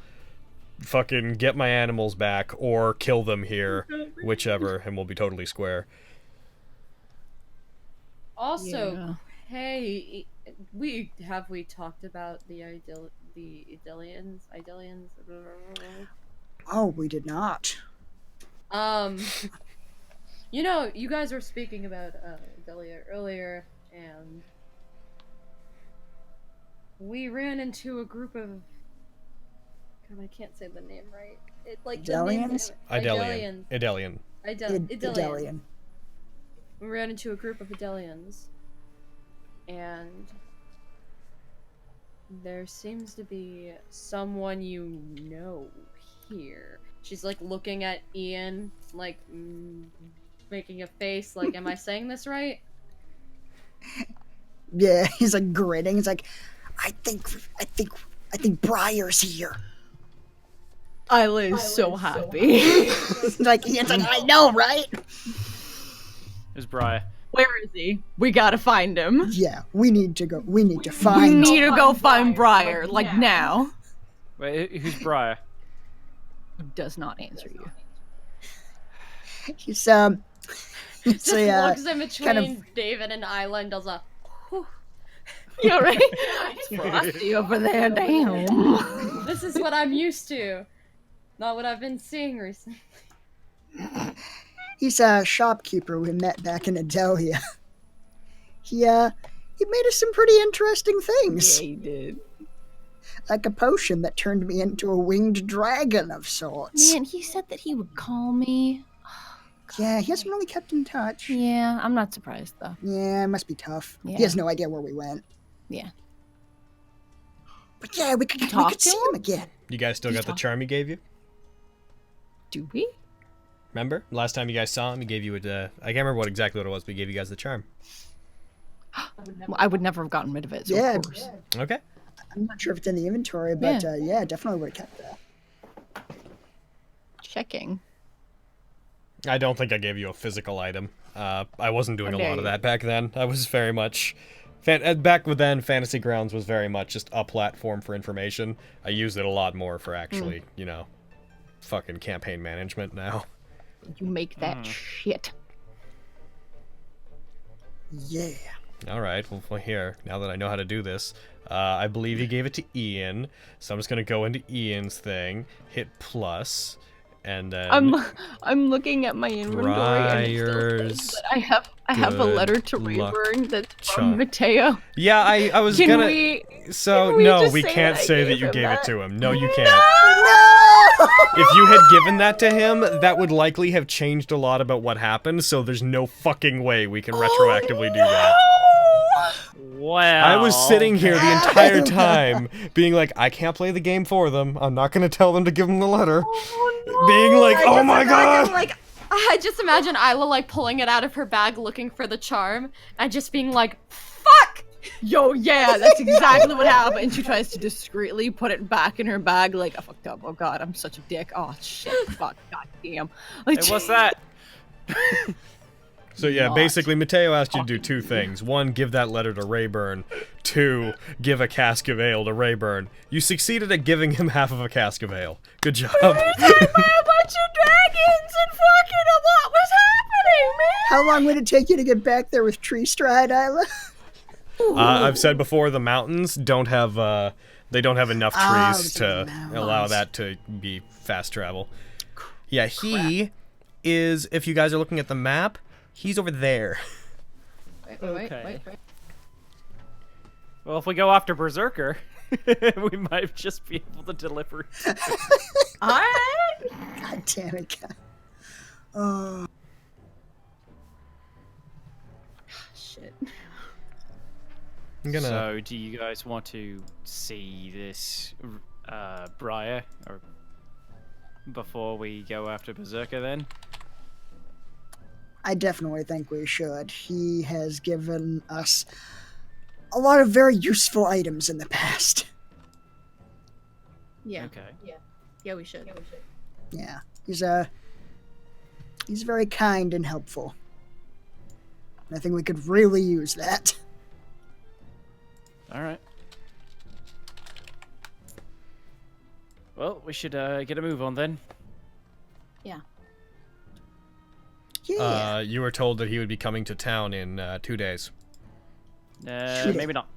Fucking get my animals back, or kill them here, whichever, and we'll be totally square. Also, Yeah. hey, we talked about the Idillians? Oh, we did not. You guys were speaking about Delia earlier, and we ran into a group of. God, I can't say the name right. It like the name- Idillians? Idelian. Idelian. Idillians. Idelian. We ran into a group of Idillians, and there seems to be someone you know here. She's like looking at Ian, like making a face like, am I saying this right? Yeah, he's like grinning. He's like, I think Briar's here. Isla is so happy. Like Ian's like, I know, right? Who's Briar? Where is he? We gotta find him. Yeah, we need to go. We need to We find. need to go find Briar, like now. Wait, who's Briar? He does not answer you. He's Just a, looks in between kind of- David and Isla and does a. Whew. Yeah, right? It's frosty over there, damn. This is what I'm used to. Not what I've been seeing recently. He's a shopkeeper we met back in Adelia. He made us some pretty interesting things. Yeah, he did. Like a potion that turned me into a winged dragon of sorts. Man, he said that he would call me. Yeah, he hasn't really kept in touch. Yeah, I'm not surprised though. Yeah, it must be tough. Yeah. He has no idea where we went. Yeah. But yeah, we could Talk to see him? him again. You guys still got the charm he gave you? Do we? Remember? Last time you guys saw him, he gave you I can't remember what it was, but he gave you guys the charm. Well, I would never have gotten rid of it, so Yeah. of course. Okay. I'm not sure if it's in the inventory, but yeah, definitely would have kept that. Checking. I don't think I gave you a physical item. I wasn't doing a lot of Okay. that back then. I was very much... back then, Fantasy Grounds was very much just a platform for information. I used it a lot more for actually, you know, fucking campaign management now. You make that shit. Yeah. Alright, well here, now that I know how to do this, I believe he gave it to Ian, so I'm just gonna go into Ian's thing, hit plus, and then... I'm looking at my inventory and it still Briar's says that I have a letter to good luck Rayburn that's charm. from Mateo. Yeah, I was Can gonna... we- So, can we no, just we say can't that I say that gave you him gave it that? to him. No, you can't. No! If you had given that to him, that would likely have changed a lot about what happened, so there's no fucking way we can retroactively do that. Well, I was sitting here the entire time, being like, I can't play the game for them. I'm not gonna tell them to give them the letter. Being like, oh my god! Like, I just imagine Isla like pulling it out of her bag looking for the charm and just being like, fuck! Yo, yeah, that's exactly what happened. And she tries to discreetly put it back in her bag, like, I fucked up. Oh god, I'm such a dick. Oh shit, fuck, god damn. Like, Hey, what's that? So yeah, Not basically Mateo asked you to do two things. One, give that letter to Rayburn. Two, give a cask of ale to Rayburn. You succeeded at giving him half of a cask of ale. Good job. by a bunch of dragons and fucking what was happening, man? How long would it take you to get back there with tree stride, Isla? I've said before, the mountains don't have they don't have enough trees to allow that to be fast travel. Yeah, he is, if you guys are looking at the map, he's over there. Okay. Well, if we go after Berserker, we might just be able to deliver. Alright. God damn it, God. Oh. Shit. I'm gonna... So, do you guys want to see this Briar or before we go after Berserker then? I definitely think we should. He has given us a lot of very useful items in the past. Yeah. Okay. Yeah, we should. Yeah, he's very kind and helpful. I think we could really use that. All right. Well, we should get a move on then. Yeah. You were told that he would be coming to town in 2 days. Maybe not.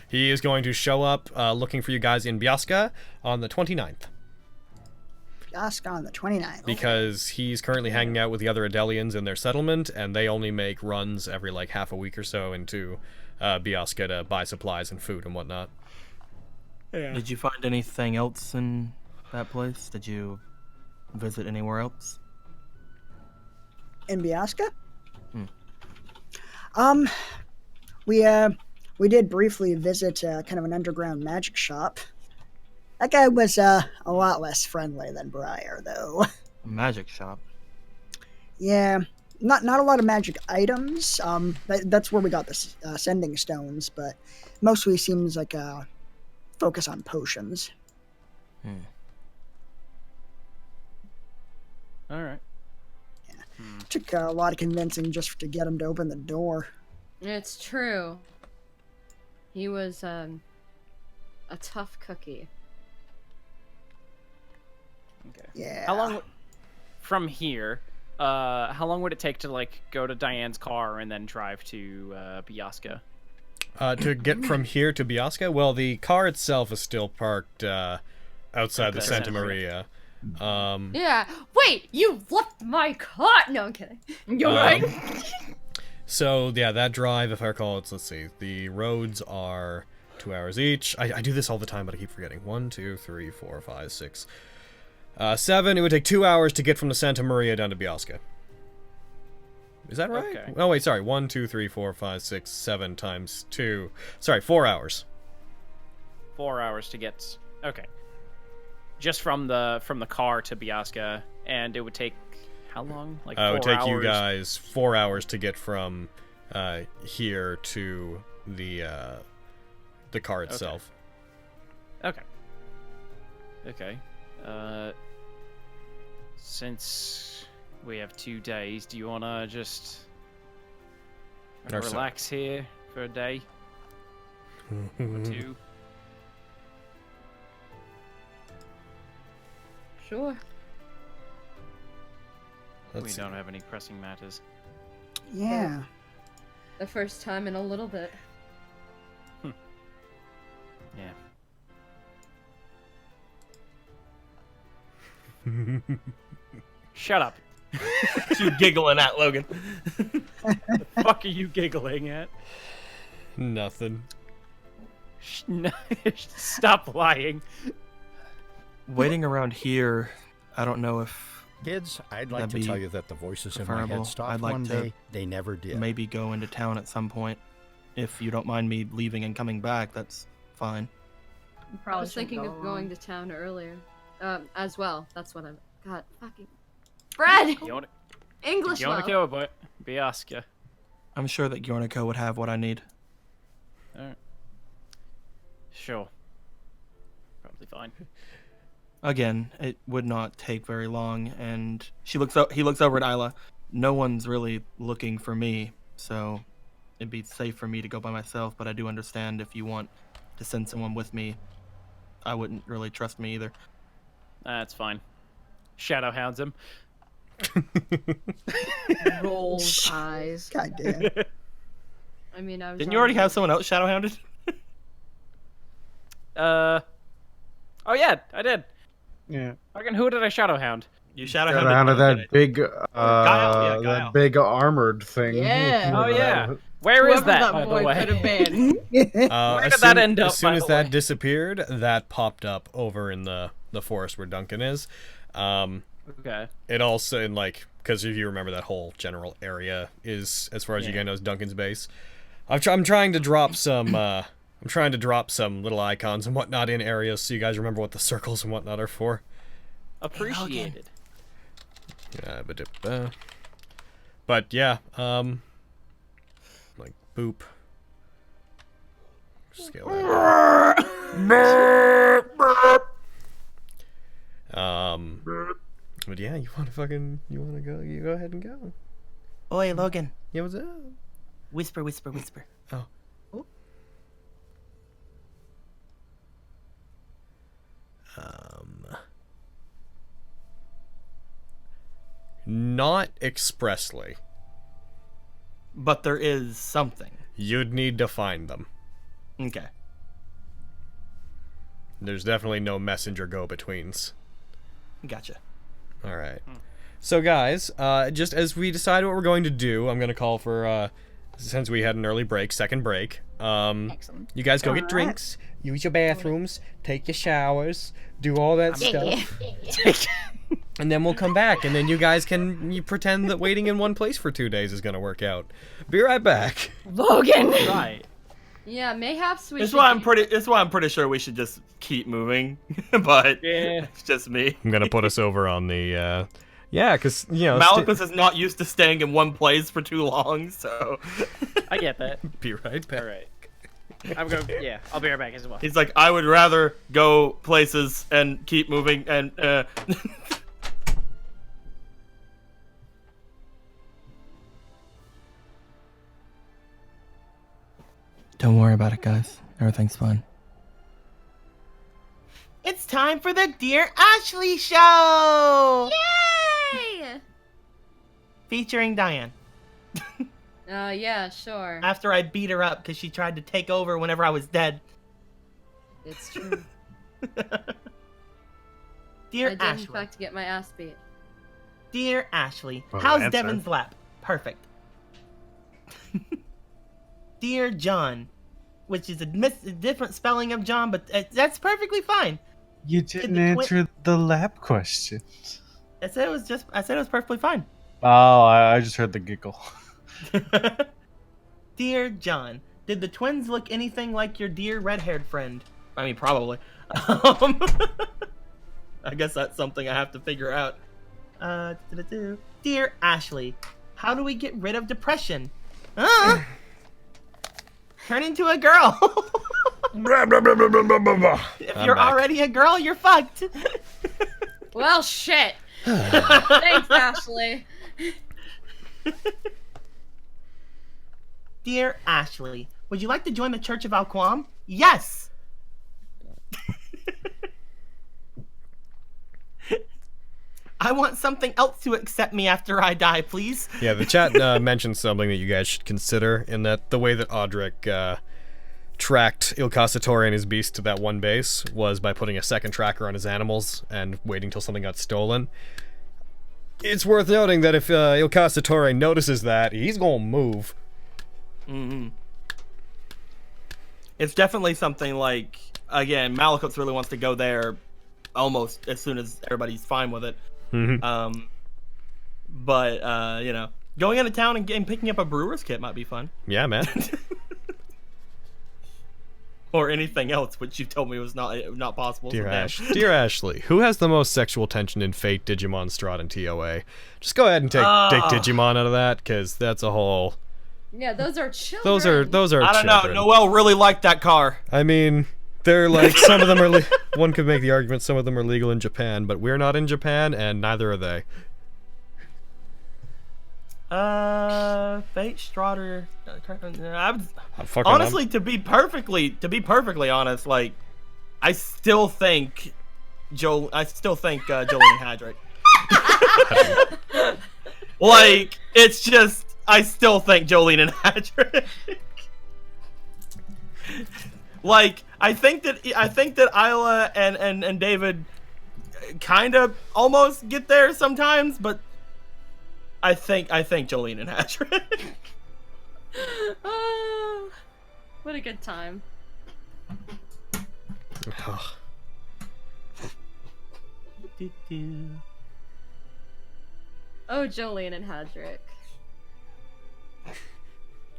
He is going to show up looking for you guys in Biasca on the 29th. Ask on the 29th. Because he's currently hanging out with the other Adelians in their settlement, and they only make runs every like half a week or so into Biasca to buy supplies and food and whatnot. Yeah. Did you find anything else in that place? Did you visit anywhere else? In Biasca? We did briefly visit kind of an underground magic shop. That guy was a lot less friendly than Briar, though. A magic shop. Yeah, not a lot of magic items. That's where we got the sending stones, but mostly seems like a focus on potions. All right. Took a lot of convincing just to get him to open the door. It's true. He was a tough cookie. Okay. Yeah. How long from here? How long would it take to like go to Diane's car and then drive to Biasca? To get from here to Biasca? Well, the car itself is still parked outside the Santa Maria. Yeah. Wait, you left my car. No, I'm kidding. You're right. So yeah, that drive, if I recall, let's see. The roads are 2 hours each. I do this all the time, but I keep forgetting. 1, 2, 3, 4, 5, 6, 7. It would take 2 hours to get from the Santa Maria down to Biasca. Is that right? Okay. Oh wait, sorry. 1, 2, 3, 4, 5, 6, 7 times 2. Sorry, 4 hours. 4 hours to get. Okay. Just from the car to Biasca, and it would take how long? Like 4 hours. It would take you guys 4 hours to get from here to the car itself. Okay. Okay. Since we have 2 days, do you wanna just relax here for a day or two? Sure. We don't have any pressing matters. Yeah. The first time in a little bit. Yeah. Shut up. What you giggling at, Logan? The fuck are you giggling at? Nothing. Stop lying. Waiting around here, I don't know if Kids, I'd like That'd to be tell you that the voices in my preferable. head stopped I'd like one to day. They never did. maybe go into town at some point. If you don't mind me leaving and coming back, that's fine. I was thinking of going to town earlier. As well. That's what I'm. God, fucking. Brad! You wanna English love. go about Biasca? I'm sure that Yornico would have what I need. Alright. Sure. Probably fine. Again, it would not take very long, and he looks over at Isla. No one's really looking for me, so it'd be safe for me to go by myself, but I do understand if you want to send someone with me. I wouldn't really trust me either. That's fine. Shadow hounds him. Rolls eyes. God damn. I mean, I was. Didn't you already have someone else shadowhounded? Oh yeah, I did. Yeah. Fucking who did I shadow hound? You Got shadowhounded out of Duncan. that big, Guile. that big armored thing. Yeah. Oh yeah. Where is Whoever that, that by the boy way? could have been. Where did that end up, As soon by as the that way? disappeared, that popped up over in the forest where Duncan is. Okay. It also, in like, because if you remember, that whole general area is, as far as you guys know, is Duncan's base. I'm trying to drop some. I'm trying to drop some little icons and whatnot in areas so you guys remember what the circles and whatnot are for. Appreciated. Yeah, but yeah, like boop. Scale that. But yeah, you wanna go? You go ahead and go. Oi, Logan. Yeah, what's up? Whisper, whisper, whisper. Oh. Not expressly. But there is something. You'd need to find them. Okay. There's definitely no messenger go-betweens. Gotcha. All right. So guys, just as we decide what we're going to do, I'm going to call for, since we had an early break, second break. Excellent. You guys go get drinks, use your bathrooms, take your showers, do all that stuff. And then we'll come back, and then you guys can pretend that waiting in one place for 2 days is going to work out. Be right back. Logan! Right. Yeah, mayhaps we. It's should why I'm do- pretty sure we should just keep moving. But Yeah. it's just me. I'm going to put us over on the Yeah, because, you know... Malachus is not used to staying in one place for too long, so... I get that. Be right back. All right. I'm going to... Yeah, I'll be right back as well. He's like, I would rather go places and keep moving and... Don't worry about it, guys. Everything's fine. It's time for the Dear Ashley Show! Yay! Featuring Diane. Yeah, sure. After I beat her up because she tried to take over whenever I was dead. It's true. Dear I did, Ashley. in fact, get my ass beat. Dear Ashley, Well, how's answer. Devin's lap? Perfect. Dear John, which is a different spelling of John, but that's perfectly fine. You didn't answer the lab question. I said it was perfectly fine. Oh, I just heard the giggle. Dear John, did the twins look anything like your dear red-haired friend? I mean, probably. I guess that's something I have to figure out. Dear Ashley, how do we get rid of depression? Turn into a girl. If I'm you're back. already a girl, you're fucked. Well, shit. Thanks, Ashley. Dear Ashley, would you like to join the Church of Alquam? Yes. I want something else to accept me after I die, please. Yeah, the chat mentioned something that you guys should consider, in that the way that Audric tracked Il Cassatore and his beast to that one base was by putting a second tracker on his animals and waiting till something got stolen. It's worth noting that if Il Cassatore notices that, he's gonna move. Mm-hmm. It's definitely something like, again, Malachus really wants to go there almost as soon as everybody's fine with it. Mhm. But you know, going into town and picking up a brewer's kit might be fun. Yeah, man. Or anything else, which you told me was not possible. Dear so damn. Dear Ashley, who has the most sexual tension in Fate, Digimon, Strahd, and TOA? Just go ahead and take Digimon out of that, because that's a whole... Yeah, those are children. Those are I don't children. know. Noelle really liked that car. I mean, they're like, some of them are... one could make the argument some of them are legal in Japan, but we're not in Japan, and neither are they. Fate, Strahd, Fucking honestly, to be perfectly honest, like, I still think Jolene Hadrick. Like, it's just, I still think Jolene and Hadrick. Like, I think that Isla and David kind of almost get there sometimes, but I think Jolene and Hadrick. Oh, what a good time. Oh, Jolene and Hadrick.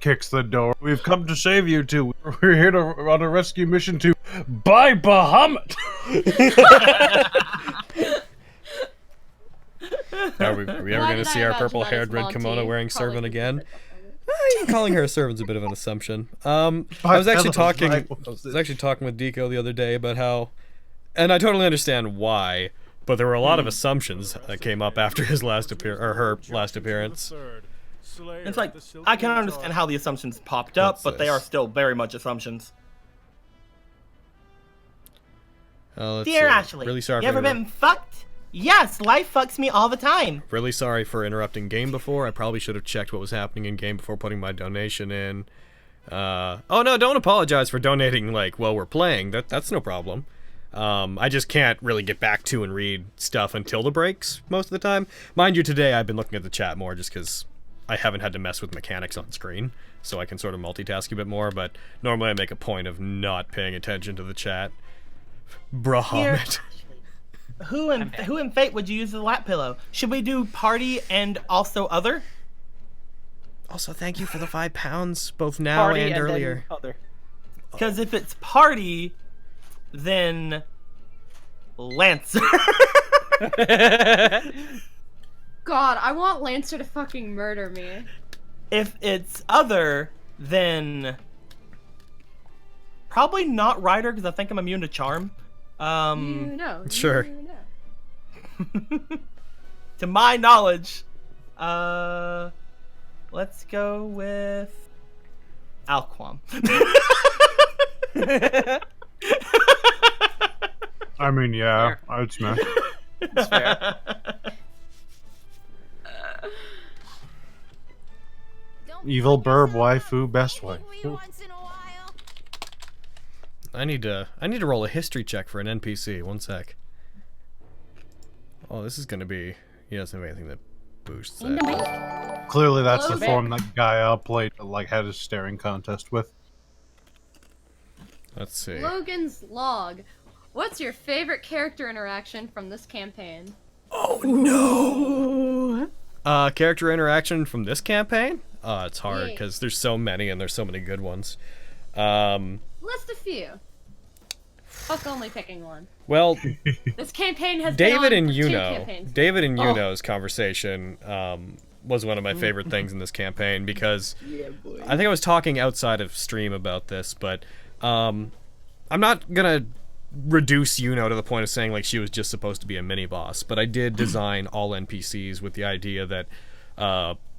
Kicks the door. We've come to save you two. We're here on a rescue mission to buy Bahamut. Are we ever going to see our purple-haired red kimono wearing servant again? Even calling her a servant's a bit of an assumption. I was actually talking with Deco the other day about how, and I totally understand why, but there were a lot of assumptions that came up after his last her last appearance. It's like, I can understand how the assumptions popped up, What's but they this? are still very much assumptions. Let's Dear see. Ashley, Really sorry you ever been fucked? Yes, life fucks me all the time. Really sorry for interrupting game before. I probably should have checked what was happening in game before putting my donation in. Oh no, don't apologize for donating like while we're playing. That's no problem. I just can't really get back to and read stuff until the breaks most of the time. Mind you, today I've been looking at the chat more just because I haven't had to mess with mechanics on screen, so I can sort of multitask a bit more, but normally I make a point of not paying attention to the chat. Bahamut. Who in Fate would you use as a lap pillow? Should we do party and also other? Also, thank you for the £5, both now Party and then earlier. other. Because if it's party, then Lancer. God, I want Lancer to fucking murder me. If it's other than probably not Ryder, because I think I'm immune to charm. Sure. You know. To my knowledge, let's go with Alquam. I mean, yeah, I'd smash. That's fair. Evil burb waifu, best waifu. I need to roll a history check for an NPC. One sec. Oh, this is gonna be. He doesn't have anything that boosts that. Clearly, that's the Logan. form that guy played, like, had a staring contest with. Let's see. Logan's log. What's your favorite character interaction from this campaign? Character interaction from this campaign? It's hard Yeah. because there's so many and there's so many good ones. List a few. Fuck only picking one. Well, This campaign has David been on and for 2 Yuno, campaigns. David and Oh. Yuno's conversation was one of my favorite things in this campaign because I think I was talking outside of stream about this, but I'm not gonna reduce Yuno to the point of saying like she was just supposed to be a mini boss, but I did design all NPCs with the idea that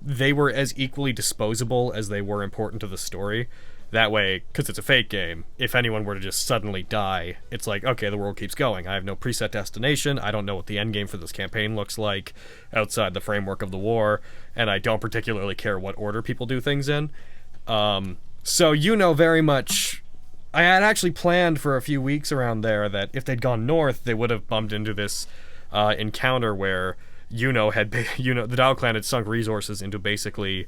they were as equally disposable as they were important to the story. That way, because it's a fate game, if anyone were to just suddenly die, it's like, okay, the world keeps going. I have no preset destination. I don't know what the end game for this campaign looks like outside the framework of the war, and I don't particularly care what order people do things in. So Yuno very much... I had actually planned for a few weeks around there that if they'd gone north, they would have bumped into this encounter where Yuno had... the Dao clan had sunk resources into basically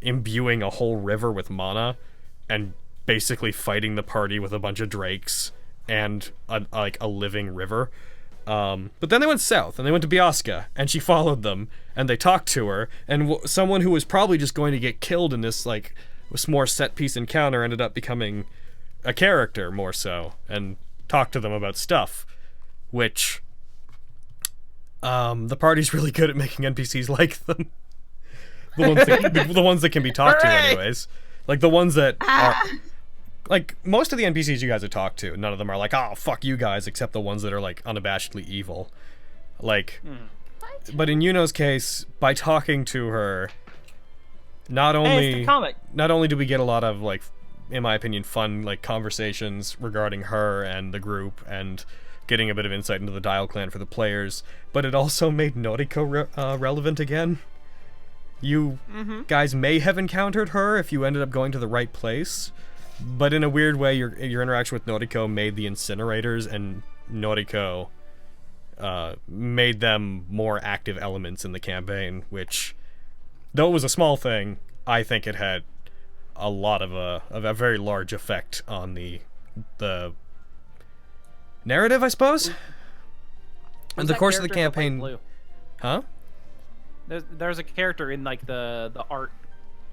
imbuing a whole river with mana and basically fighting the party with a bunch of drakes and a living river. But then they went south, and they went to Biasca, and she followed them, and they talked to her, and someone who was probably just going to get killed in this, like, more set-piece encounter ended up becoming a character, more so, and talked to them about stuff, which... the party's really good at making NPCs like them. The ones that can be talked to, anyways. Like, the ones that are... Like, most of the NPCs you guys have talked to, none of them are like, oh, fuck you guys, except the ones that are, like, unabashedly evil. Like... But in Yuno's case, by talking to her, not only do we get a lot of, like, in my opinion, fun, like, conversations regarding her and the group, and getting a bit of insight into the Dial Clan for the players, but it also made Noriko relevant again. You guys may have encountered her if you ended up going to the right place, but in a weird way, your interaction with Noriko made the incinerators and Noriko made them more active elements in the campaign, which, though it was a small thing, I think it had a lot of a very large effect on the narrative, I suppose. In the course of the campaign, huh? There's a character in like the art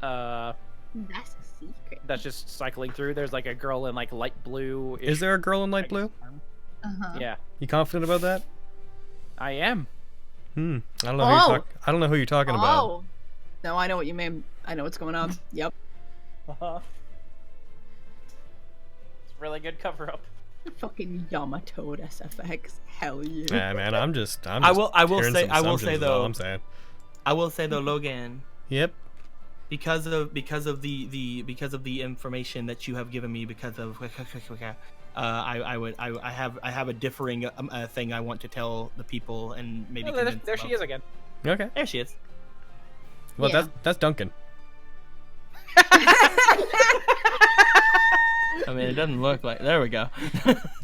That's a secret. that's just cycling through. There's like a girl in like light blue. Is there a girl in light blue? Yeah, You confident about that? I am. I don't know. I don't know who you're talking about. Oh. No, I know what you mean. I know what's going on. Yep. It's a really good cover up. Fucking Yamato SFX. Hell yeah. Yeah, man. I'm just. I will hearing say some I will assumptions say is all though I'm saying. I will say though, Logan, Yep. because of the information that you have given me, because of I have a differing thing I want to tell the people, and maybe Oh, there convince them she of. is again. Okay. There she is. Well, Yeah. that's Duncan. I mean, it doesn't look like. There we go.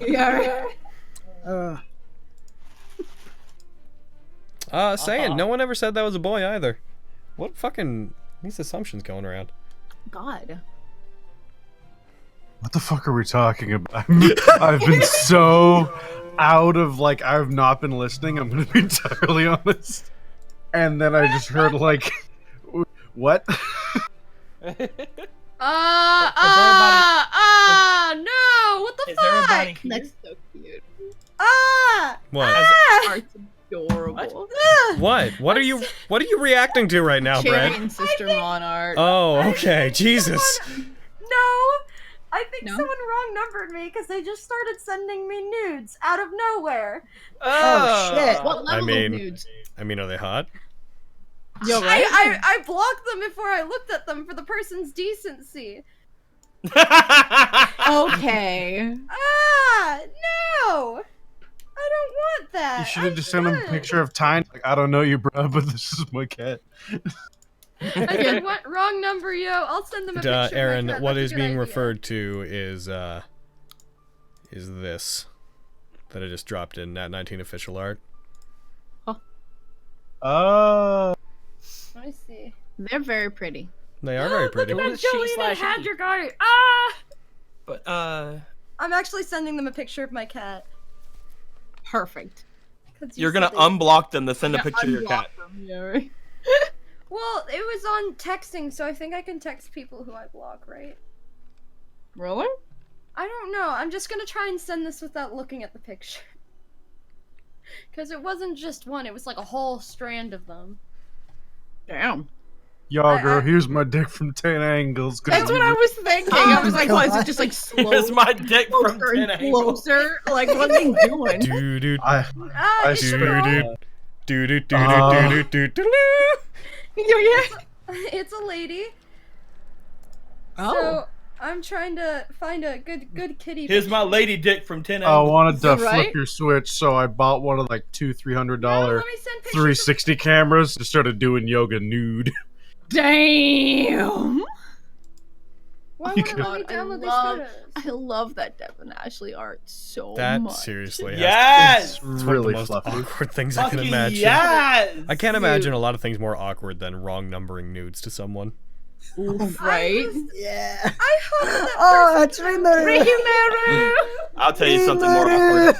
Yeah. Saying no one ever said that was a boy either. What fucking these assumptions going around? God. What the fuck are we talking about? I've been so out of, like, I've not been listening, I'm gonna be entirely honest. And then I just heard, like, what? No! What the Is fuck? everybody here? That's so cute. What? Arts Adorable. What? What are you reacting to right now, Cherry Brad? and Sister Monarch. Oh, okay. Jesus. No! I think No? someone wrong numbered me because they just started sending me nudes out of nowhere. Oh, shit. What level I mean- of nudes? I mean, are they hot? Yo, right? I blocked them before I looked at them for the person's decency. Okay. Ah, no! I don't want that. You should have just sent him a picture of Tiny. Like, I don't know you, bro, but this is my cat. I said, what? Wrong number, yo. I'll send them a picture. Aaron, of my cat. what That's a is good being idea. referred to is this that I just dropped in Nat19 official art. Oh. Let me see. They're very pretty. They are very pretty. Look at that She Jolene and slash E. Hadrick art. Ah! But I'm actually sending them a picture of my cat. Perfect. 'Cause you're said gonna they- unblock them to send a Yeah, picture of your cat. unblock them, yeah, right? Well, it was on texting, so I think I can text people who I block, right? Really? I don't know. I'm just gonna try and send this without looking at the picture. Because it wasn't just one, it was like a whole strand of them. Damn. Y'all, girl, here's my dick from 10 angles. That's what I was thinking. I was like, what, is it just like slow? Here's my dick from closer 10 and angles. closer? Like, what are they doing? Do do Ah, I it's swear. a do do do Ah. do do do. Yeah. It's a lady. Oh. So I'm trying to find a good kitty. Here's picture. my lady dick from 10 I angles. wanted to Right? flip your switch, so I bought one of like $200-$300 No, let me send pictures 360 cameras. Just started doing yoga nude. Damn. Why You wouldn't it let me God, I download these love- photos? I love that Dev and Ashley art so That much. seriously. Yes! It's one of the Really most fluffy. awkward things I can Fucking imagine. yes! I can't imagine a lot of things more awkward than wrong numbering nudes to someone. Oof, right? Yeah. I hope that Oh, that's Rimaru. I'll tell you something more awkward.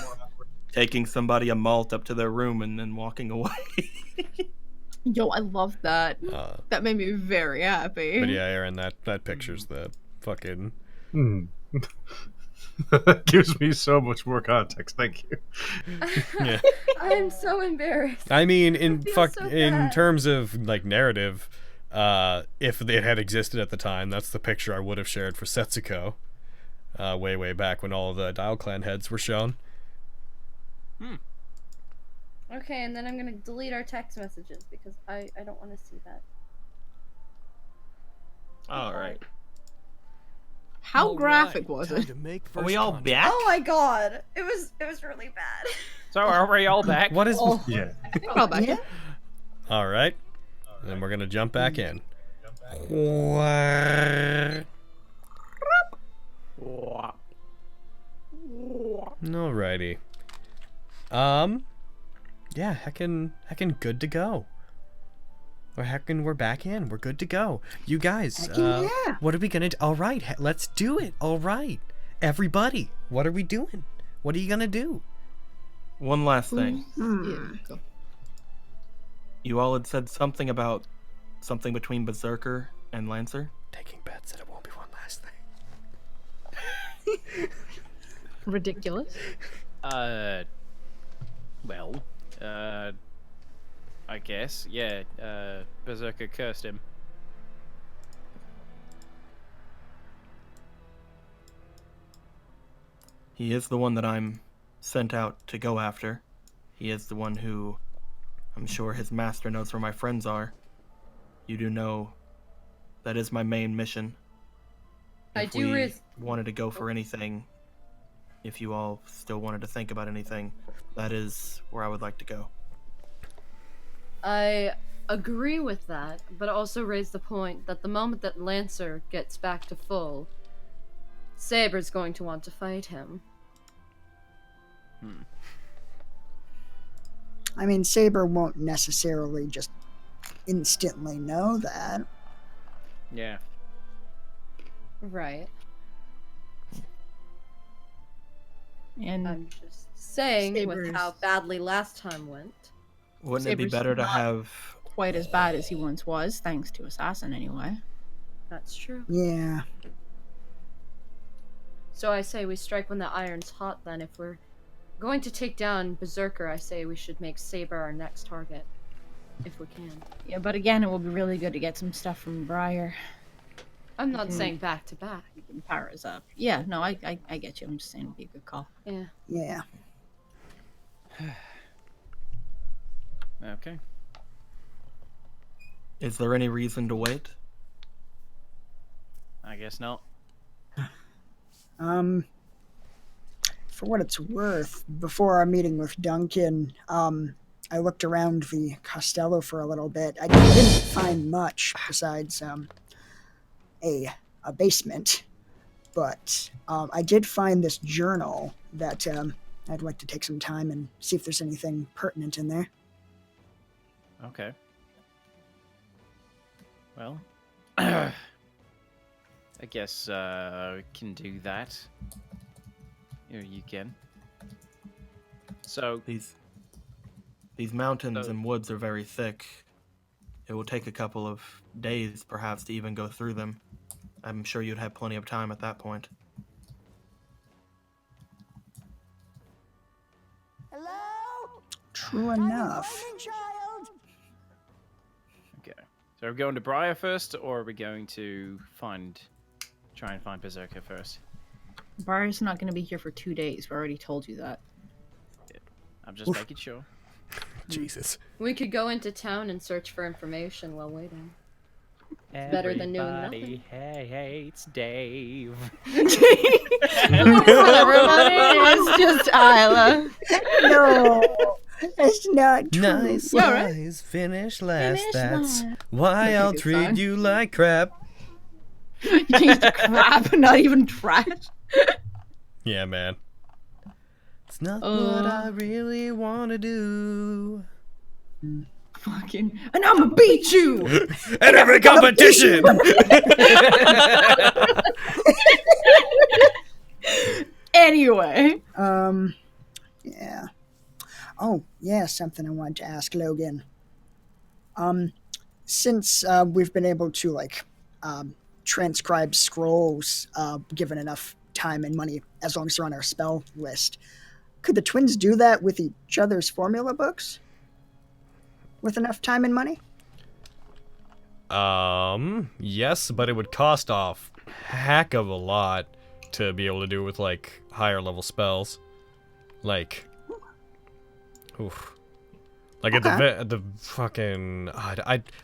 Taking somebody a malt up to their room and then walking away. Yo, I love that. Uh, That made me very happy. but yeah, Aaron, that picture's the fucking. Hmm. That gives me so much more context. Thank you. Yeah. I'm so embarrassed. I mean, in feel so in bad. terms of like narrative, if it had existed at the time, that's the picture I would have shared for Setsuko. Way back when all of the Dial Clan heads were shown. Okay, and then I'm gonna delete our text messages because I don't want to see that. Alright. How graphic was it? Are we all back? Oh my god, it was really bad. So are we all back? What is? Oh, Yeah. well, back. Yeah. All right, then we're gonna jump back in. Alrighty. Yeah, heckin' good to go. Or heckin' we're back in. We're good to go. You guys, Heckin' yeah. what are we gonna do? All right, let's do it. All right, everybody, what are we doing? What are you gonna do? One last thing. Hmm. Yeah. You all had said something about something between Berserker and Lancer. Taking bets that it won't be one last thing. Ridiculous. Well, I guess, yeah, Berserker cursed him. He is the one that I'm sent out to go after. He is the one who I'm sure his master knows where my friends are. You do know that is my main mission. I If do we wanted to go for anything, if you all still wanted to think about anything, that is where I would like to go. I agree with that, but also raise the point that the moment that Lancer gets back to full, Saber's going to want to fight him. I mean, Saber won't necessarily just instantly know that. Yeah. Right. And I'm just saying, with Saber's- how badly last time went. Wouldn't it be Saber's better to not- have... quite as bad as he once was, thanks to Assassin anyway. That's true. Yeah. So I say we strike when the iron's hot then, if we're going to take down Berserker, I say we should make Saber our next target. If we can. Yeah, but again, it will be really good to get some stuff from Briar. I'm not saying back to back. You can power us up. Yeah, no, I get you. I'm just saying it'd be a good call. Yeah. Yeah. Okay. Is there any reason to wait? I guess not. For what it's worth, before our meeting with Duncan, I looked around the Costello for a little bit. I didn't find much besides a basement, but I did find this journal that I'd like to take some time and see if there's anything pertinent in there. Okay. Well, I guess we can do that. You can. So These mountains and woods are very thick. It will take a couple of days, perhaps, to even go through them. I'm sure you'd have plenty of time at that point. Hello? True enough. okay. So are we going to Briar first, or are we going to try and find Berserker first? Briar's not going to be here for 2 days. We already told you that. I'm just making sure. Jesus. We could go into town and search for information while waiting. It's better than doing nothing. Everybody hates Dave. Everybody, it's just Isla. No, that's not true. Nice Yeah, right? lies, finish last. Finish That's last. why That's a I'll good treat song. you like crap. You changed to crap, not even trash. Yeah, man. It's not what I really want to do. Fucking, and I'ma beat you. At every competition. Anyway, Yeah. Oh, yeah, something I wanted to ask Logan. Since we've been able to, like, transcribe scrolls, given enough time and money, as long as they're on our spell list, could the twins do that with each other's formula books? With enough time and money? Yes, but it would cost a heck of a lot to be able to do it with, like, higher level spells. Like, oof. Like at the fucking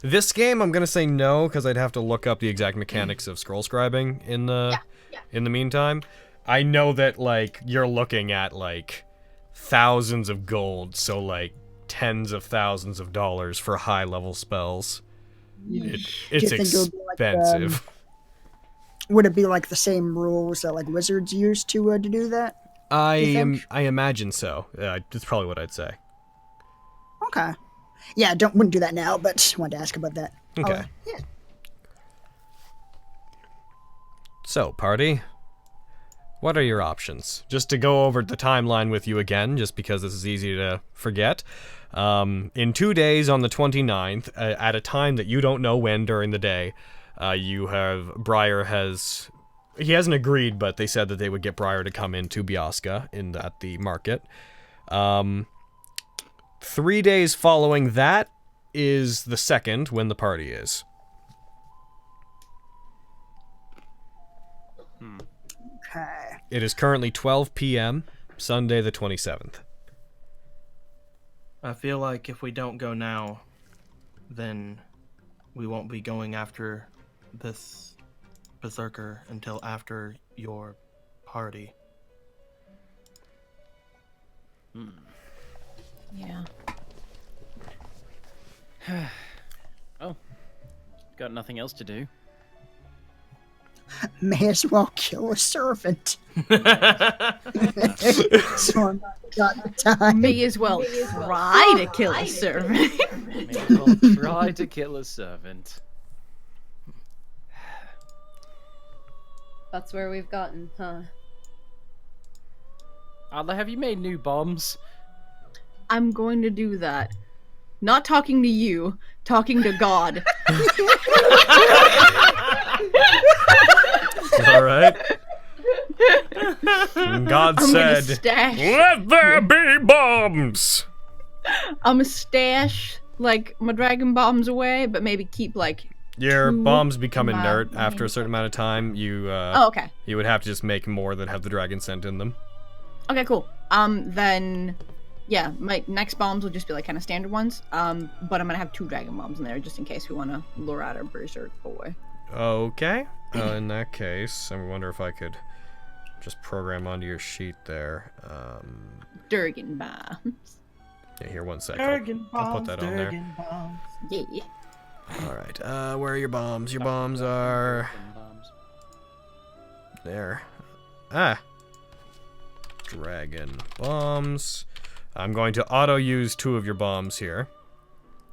this game I'm gonna say no because I'd have to look up the exact mechanics of scroll scribing in the meantime. I know that like you're looking at like thousands of gold, so like tens of thousands of dollars for high level spells. It's expensive. Would it be like the same rules that like wizards use to do that? I think? imagine so. That's probably what I'd say. Okay. Yeah, wouldn't do that now, but wanted to ask about that. Okay. Yeah. So, party, what are your options? Just to go over the timeline with you again, just because this is easy to forget. In 2 days on the 29th, at a time that you don't know when during the day, Briar he hasn't agreed, but they said that they would get Briar to come into Biasca at the market. 3 days following that is the 2nd, when the party is. Okay. It is currently 12 p.m., Sunday the 27th. I feel like if we don't go now, then we won't be going after this Berserker until after your party. yeah. Oh, got nothing else to do. May as well kill a servant. So I'm not got the time. May as well try to kill a servant. May as well try to kill a servant. That's where we've gotten, huh? Adla, have you made new bombs? I'm going to do that. Not talking to you, talking to God. All right. God I'm gonna said, stash. "Let there be bombs." I'm gonna stash like my dragon bombs away, but maybe keep like Your 2 bombs become in my inert after a main certain amount of time. You Oh, okay. you would have to just make more that have the dragon scent in them. Okay, cool. Then, yeah, my next bombs will just be like kind of standard ones. But I'm gonna have 2 dragon bombs in there just in case we want to lure out our berserk boy. Okay. In that case, I wonder if I could just program onto your sheet there. Durgan bombs. Yeah, here, one sec. Durgan I'll put bombs, that on there. Durgan bombs. Yeah. All right. Where are your bombs? Your bombs are there. Ah. Dragon bombs. I'm going to auto use 2 of your bombs here,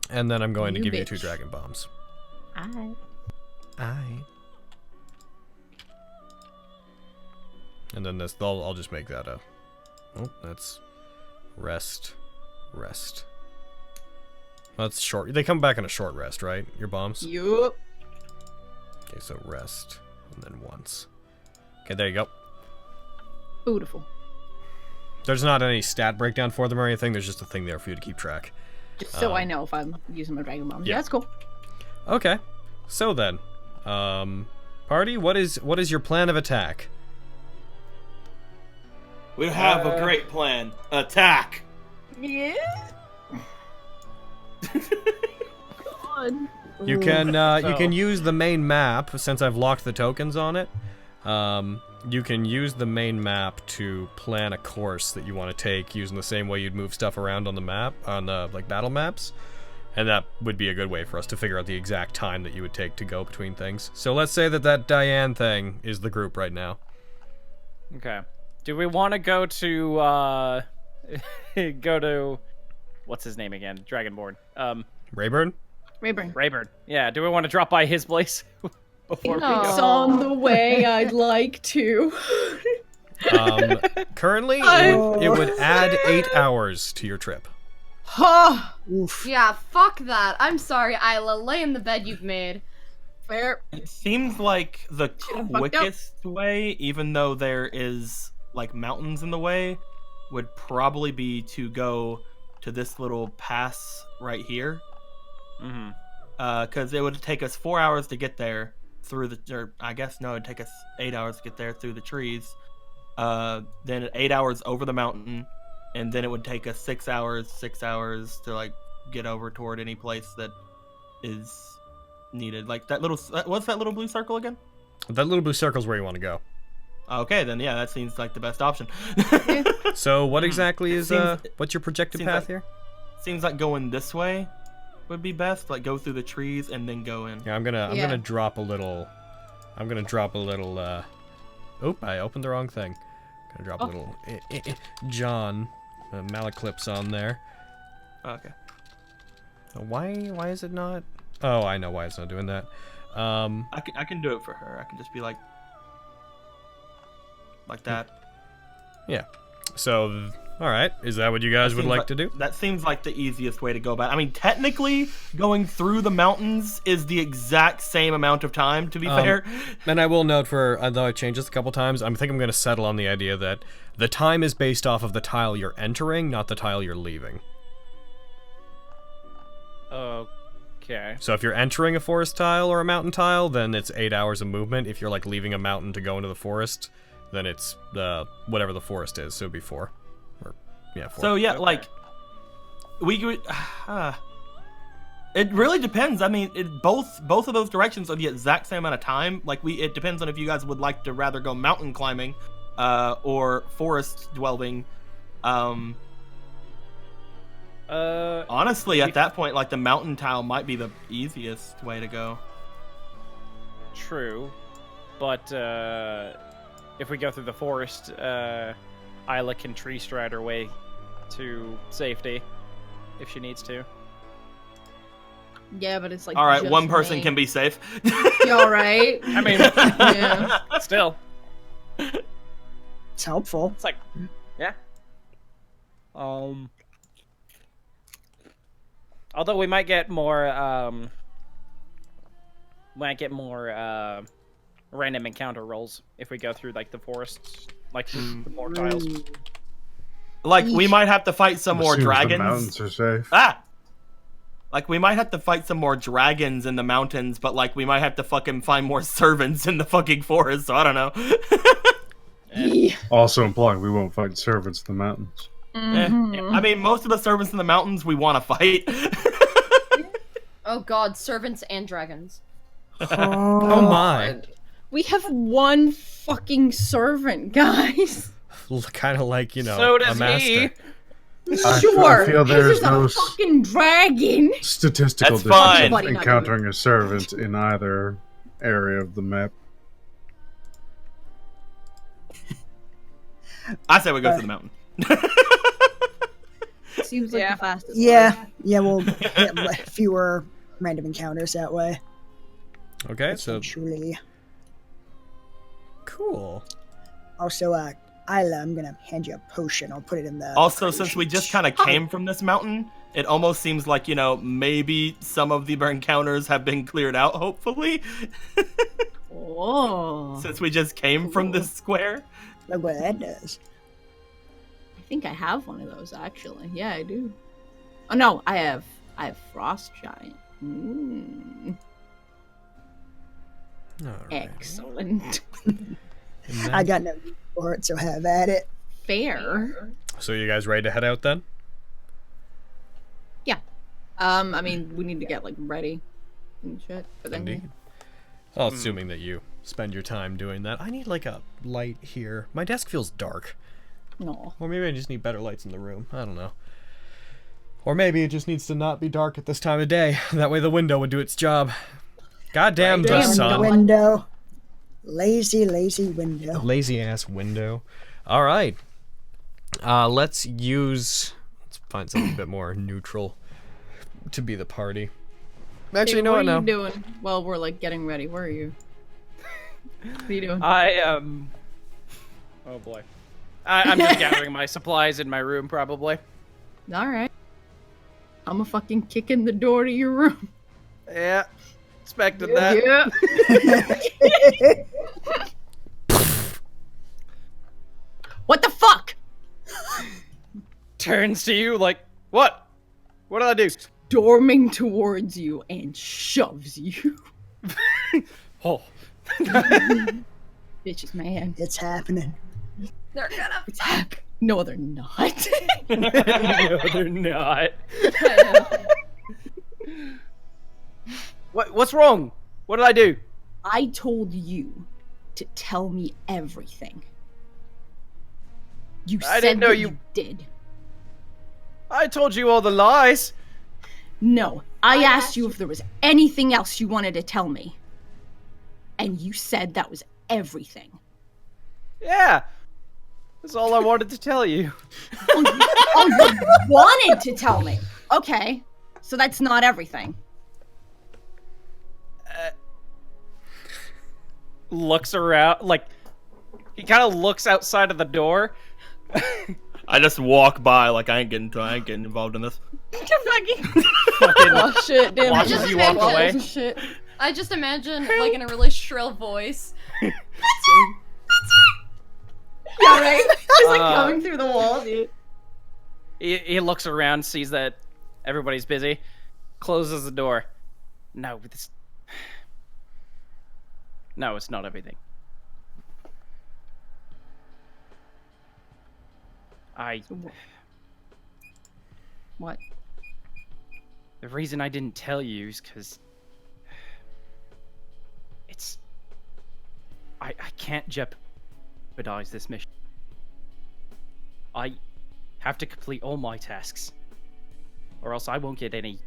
and then I'm going to You give you bitch. 2 dragon bombs. Alright. Aye. And then this, I'll just make that a. Oh, that's rest. That's short. They come back in a short rest, right? Your bombs. Yup. Okay, so rest, and then once. Okay, there you go. Beautiful. There's not any stat breakdown for them or anything. There's just a thing there for you to keep track. Just so I know if I'm using my dragon bombs. yeah. Yeah, that's cool. Okay. So then, party, what is your plan of attack? We have a great plan. Attack. Yeah. God. You can use the main map since I've locked the tokens on it. You can use the main map to plan a course that you want to take using the same way you'd move stuff around on the map, on the like battle maps. And that would be a good way for us to figure out the exact time that you would take to go between things. So let's say that Diane thing is the group right now. Okay. Do we want to go to what's his name again? Dragonborn. Rayburn? Rayburn. Yeah. Do we want to drop by his place before we No. go? It's on the way. I'd like to. Currently, it would add 8 hours to your trip. Ha! Oof. Yeah, fuck that. I'm sorry, Isla. Lay in the bed you've made. Fair. It seems like the Should've fucked up. quickest way, even though there is like mountains in the way, would probably be to go to this little pass right here. Mm-hmm. Because it would take us 4 hours to get there through the, or I guess no, it'd take us 8 hours to get there through the trees. Then 8 hours over the mountain, and then it would take us 6 hours to like get over toward any place that is needed. Like that little, what's that little blue circle again? That little blue circle is where you want to go. Okay, then yeah, that seems like the best option. So what exactly is what's your projected seems path like- here? Seems like going this way would be best. Like go through the trees and then go in. Yeah, I'm gonna Yeah. drop a little. Oop! I opened the wrong thing. Gonna drop a little John Malaclips on there. Okay. Why is it not? Oh, I know why it's not doing that. I can do it for her. I can just be like that. Yeah. So, all right. Is that what you guys would Seems like to do? That seems like the easiest way to go about it. I mean, technically, going through the mountains is the exact same amount of time, to be fair. And I will note although I changed this a couple times, I think I'm going to settle on the idea that the time is based off of the tile you're entering, not the tile you're leaving. Okay. So if you're entering a forest tile or a mountain tile, then it's 8 hours of movement. If you're like leaving a mountain to go into the forest, then it's whatever the forest is. So it'd be 4. Or yeah, 4. So yeah, like we could. It really depends. I mean, both of those directions are the exact same amount of time. Like it depends on if you guys would like to rather go mountain climbing, or forest dwelling. Honestly, at that point, like the mountain tile might be the easiest way to go. True, but if we go through the forest, Isla can tree stride her way to safety if she needs to. Yeah, but it's like. All right, just one person me. can be safe. You all right? I mean, Yeah. still, It's helpful. it's like, yeah. Although we might get more, random encounter rolls if we go through like the forests, like the more tiles. Like we might have to fight some more Assumes dragons. The mountains are safe. Ah! Like, we might have to fight some more dragons in the mountains, but, like, we might have to fucking find more servants in the fucking forest, so I don't know. Also implying we won't fight servants in the mountains. I mean, most of the servants in the mountains we want to fight. Oh god, servants and dragons. Oh my. We have one fucking servant, guys. Kind of like, you know, So a does master. he. Sure. I feel there's no a fucking dragon. statistical That's fine. difference Buddy, in not encountering a servant in either area of the map. I say we go to the mountain. Seems like the fastest. Yeah, we'll get fewer random encounters that way. Okay, so Potentially. cool. Also, Isla, I'm gonna hand you a potion. I'll put it in the. Also, since we just kind of came from this mountain, it almost seems like, you know, maybe some of the encounters have been cleared out, hopefully. Oh. Since we just came from this square. Look what that does. I think I have one of those actually. Yeah, I do. Oh no, I have Frost Giant. All right. Excellent. I got no use for it, so have at it. Fair. So you guys ready to head out then? Yeah. I mean, we need to get like ready and shit. But then Indeed. Well, assuming that you spend your time doing that. I need like a light here. My desk feels dark. no. Or maybe I just need better lights in the room. I don't know. Or maybe it just needs to not be dark at this time of day. That way the window would do its job. Goddamn the Damn, sun. Window. Lazy window. Lazy ass window. All right. Let's find something a bit more neutral to be the party. Actually, you know what What are now? you doing? Well, we're like getting ready. Where are you? What are you doing? Oh boy. I'm just gathering my supplies in my room, probably. All right. I'm a fucking kick in the door to your room. Yeah. Expected that. Yeah. What the fuck? Turns to you like, what? What did I do? Storming towards you and shoves you. Oh. Bitches, man. It's happening. They're gonna It's happening. No, they're not. No, they're not. What's wrong? What did I do? I told you to tell me everything. You I said didn't know that you- did. I told you all the lies. No, I asked you if there was anything else you wanted to tell me. And you said that was everything. Yeah. That's all I wanted to tell you. Oh, you wanted to tell me. Okay, so that's not everything. Looks around, like, he kind of looks outside of the door. I just walk by like I ain't getting involved in this. Fucking Oh shit, damn. watches you walk away. Shit. I just imagine, like, in a really shrill voice. Yeah, right? Just like coming through the wall, dude. He looks around, sees that everybody's busy, closes the door. No, no, it's not everything. What? The reason I didn't tell you is because I can't jeopardize this mission. I have to complete all my tasks, or else I won't get any.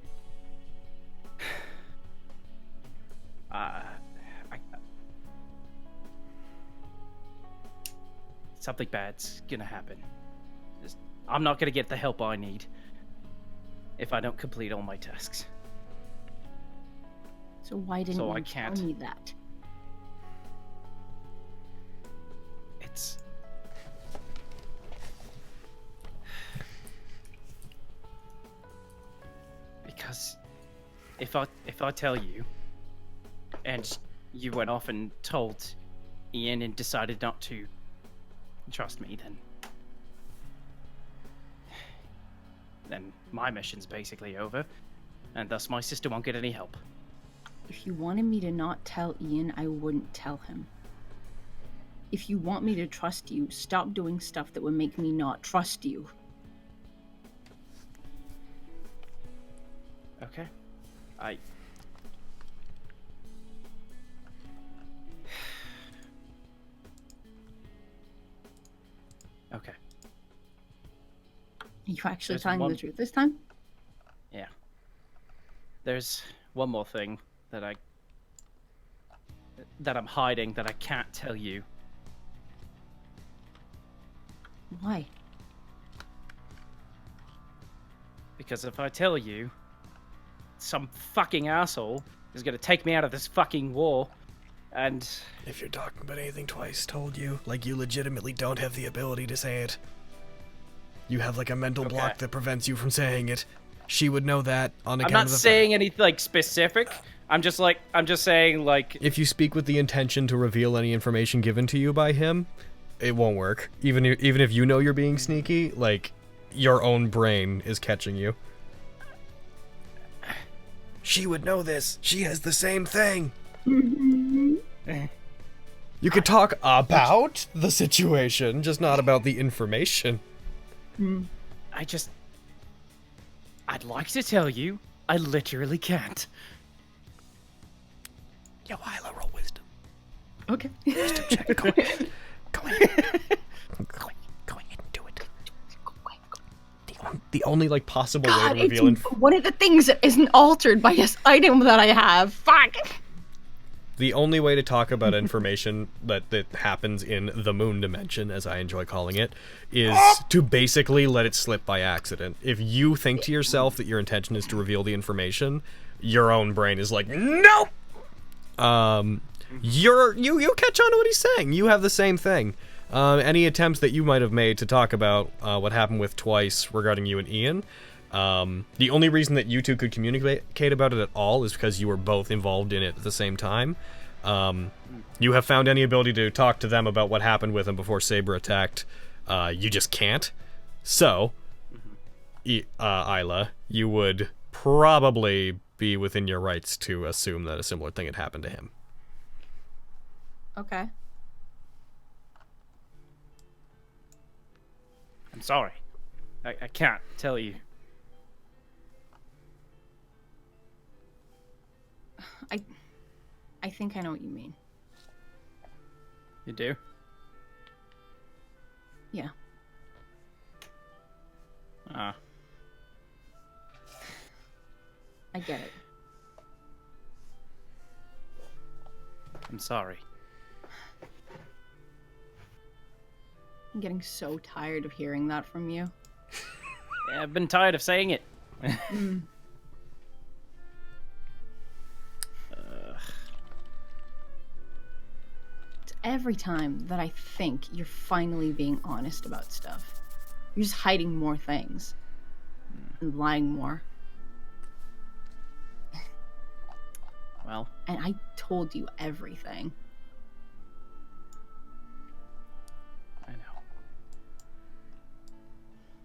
Something bad's gonna happen. I'm not gonna get the help I need if I don't complete all my tasks. So why didn't So you I can't. tell me that? It's because if I tell you, and you went off and told Ian and decided not to trust me, then my mission's basically over, and thus my sister won't get any help. If you wanted me to not tell Ian, I wouldn't tell him. If you want me to trust you, stop doing stuff that would make me not trust you. Okay. Okay. Are you actually There's telling one- the truth this time? Yeah. There's one more thing that I'm hiding that I can't tell you. Why? Because if I tell you, some fucking asshole is gonna take me out of this fucking war, and... If you're talking about anything Twice told you, like you legitimately don't have the ability to say it. You have like a mental block that prevents you from saying it. She would know that on account of I'm not saying anything like specific. I'm just saying like... If you speak with the intention to reveal any information given to you by him, it won't work. Even if you know you're being sneaky, like, your own brain is catching you. She would know this. She has the same thing. You could talk about the situation, just not about the information. I'd like to tell you, I literally can't. Yo, Isla, roll wisdom. Okay. Wisdom check. Go ahead. Go ahead. Go ahead and do it. The only like possible way to reveal one of the things that isn't altered by this item that I have. Fuck. The only way to talk about information that happens in the moon dimension, as I enjoy calling it, is to basically let it slip by accident. If you think to yourself that your intention is to reveal the information, your own brain is like, nope! You catch on to what he's saying. You have the same thing. Any attempts that you might have made to talk about what happened with Twice regarding you and Ian, the only reason that you two could communicate about it at all is because you were both involved in it at the same time. You have found any ability to talk to them about what happened with them before Saber attacked. You just can't. So, Isla, you would probably be within your rights to assume that a similar thing had happened to him. Okay. I'm sorry. I can't tell you. I think I know what you mean. You do? Yeah. Ah. I get it. I'm sorry. I'm getting so tired of hearing that from you. Yeah, I've been tired of saying it. It's every time that I think you're finally being honest about stuff. You're just hiding more things. And lying more. Well. And I told you everything. I know.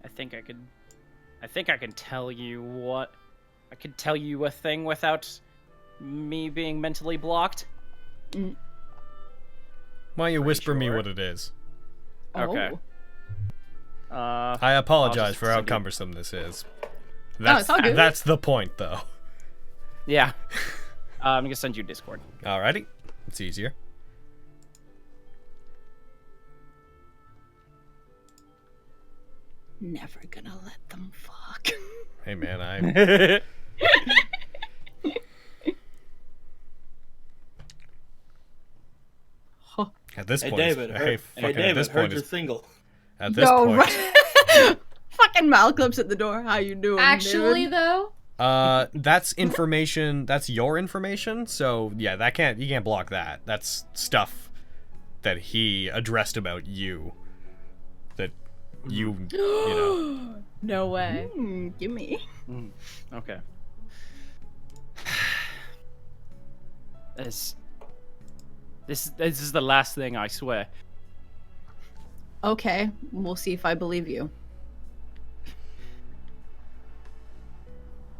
I think I can tell you what... I could tell you a thing without me being mentally blocked. Why don't you whisper me sure. what it is? Okay. I apologize for how send you- cumbersome this is. it's all good. That's the point, though. Yeah. I'm gonna send you Discord. Alrighty. It's easier. Never gonna let them fuck. Hey, man, I... At this Hey point, David, at David, this heard point, you're single. at this No, point, right. Fucking Malcolm's at the door. How you doing, Actually, dude? though, that's information. That's your information. So yeah, you can't block that. That's stuff that he addressed about you. That you know. no way. Gimme. Okay. This is the last thing, I swear. Okay, we'll see if I believe you.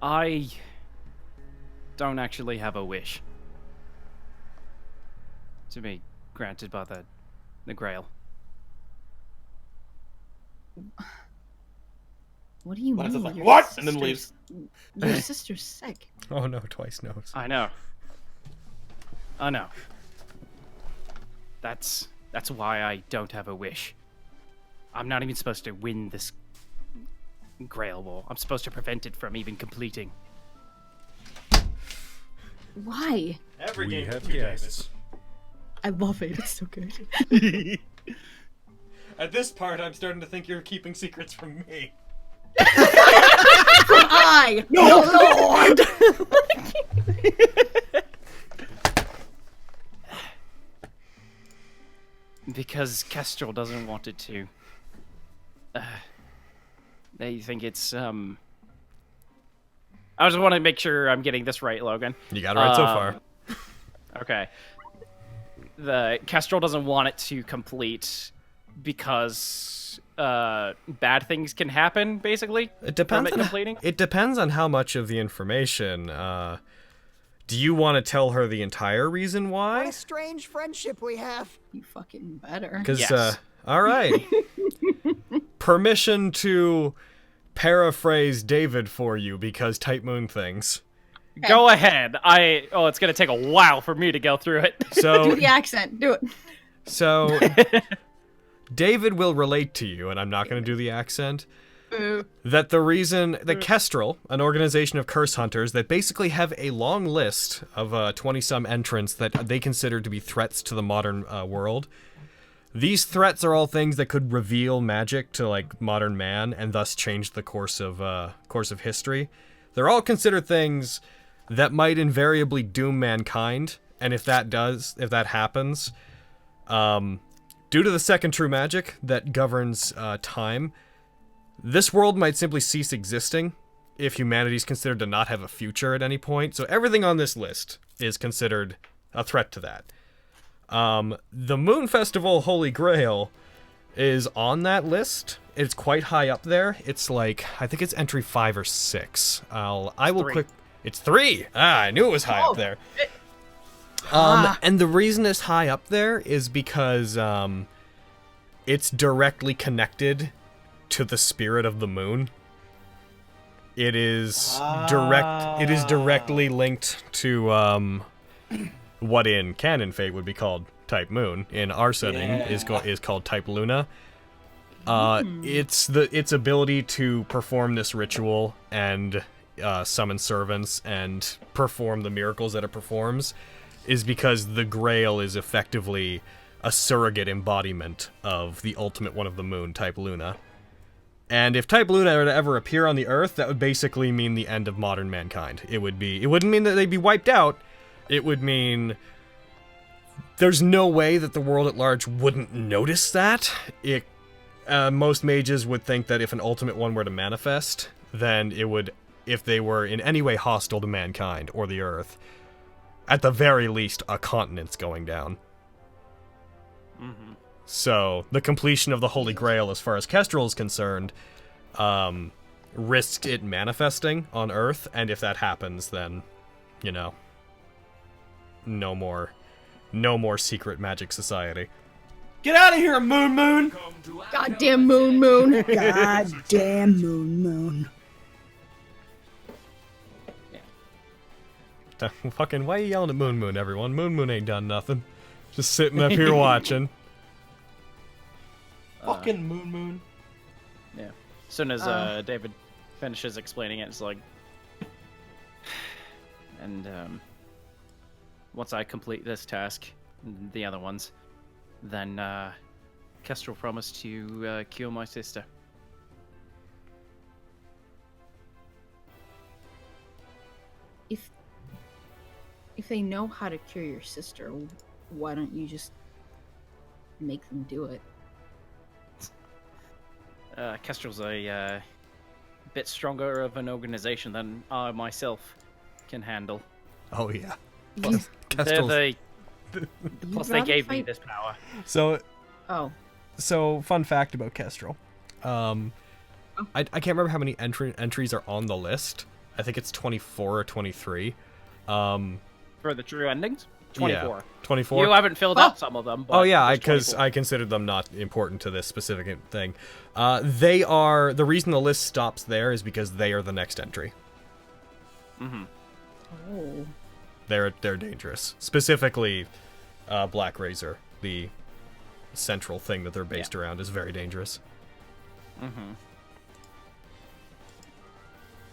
I don't actually have a wish to be granted by the Grail. What do you Lance's mean? like, Your "What?" and then sister's- Your sister's sick. Oh no, twice knows. I know. I know. That's why I don't have a wish. I'm not even supposed to win this Grail war. I'm supposed to prevent it from even completing. Why? Every We have guests. I love it. It's so good. At this part, I'm starting to think you're keeping secrets from me. I no Lord. Because Kestrel doesn't want it to. They think it's I just want to make sure I'm getting this right, Logan. You got it right so far. Okay. The Kestrel doesn't want it to complete because bad things can happen, basically. It depends from on completing. it depends on how much of the information. Do you want to tell her the entire reason What why? a strange friendship we have. You fucking better. Because Yes. all right. Permission to paraphrase David for you because Type Moon things. Go ahead. It's gonna take a while for me to go through it. Do So the accent. Do it. so David will relate to you, and I'm not going to do the accent. That the reason that Kestrel, an organization of curse hunters that basically have a long list of 20-some entrants that they consider to be threats to the modern world. These threats are all things that could reveal magic to like modern man and thus change the course of history. They're all considered things that might invariably doom mankind, and if that happens, due to the second true magic that governs time, this world might simply cease existing if humanity is considered to not have a future at any point. So everything on this list is considered a threat to that. The Moon Festival Holy Grail is on that list. It's quite high up there. It's like, I think it's entry 5 or 6. I will 3. click. It's 3. I knew it was high up there. And the reason it's high up there is because it's directly connected to the spirit of the moon. It is directly linked to what in canon fate would be called Type Moon. In our setting is called Type Luna. Its ability to perform this ritual and summon servants and perform the miracles that it performs is because the Grail is effectively a surrogate embodiment of the ultimate one of the moon, Type Luna. And if Type Luna were to ever appear on the Earth, that would basically mean the end of modern mankind. It wouldn't mean that they'd be wiped out. It would mean there's no way that the world at large wouldn't notice that. Most mages would think that if an ultimate one were to manifest, then it would, if they were in any way hostile to mankind or the Earth, at the very least, a continent's going down. Mm-hmm. So, the completion of the Holy Grail, as far as Kestrel is concerned, risked it manifesting on Earth, and if that happens, then, no more secret magic society. Get out of here, Moon! Goddamn Moon. Goddamn moon. Fucking, why are you yelling at Moon, everyone? Moon ain't done nothing. Just sitting up here watching. Fucking Moon. Yeah. As soon as David finishes explaining it, it's like, and once I complete this task, and the other ones, then Kestrel promised to cure my sister. If they know how to cure your sister, why don't you just make them do it? Kestrel's a bit stronger of an organization than I myself can handle. Oh, yeah. You- Kestrel's... Plus, they gave me this power. So, Oh. fun fact about Kestrel. I can't remember how many entries are on the list. I think it's 24 or 23. For the true endings? 24. Yeah, 24. You haven't filled out some of them. But Oh yeah, there's because 24. I considered them not important to this specific thing. They are the reason the list stops there is because they are the next entry. Mm-hmm. Oh. They're dangerous. Specifically, Black Razor, the central thing that they're based around, is very dangerous. Mm-hmm.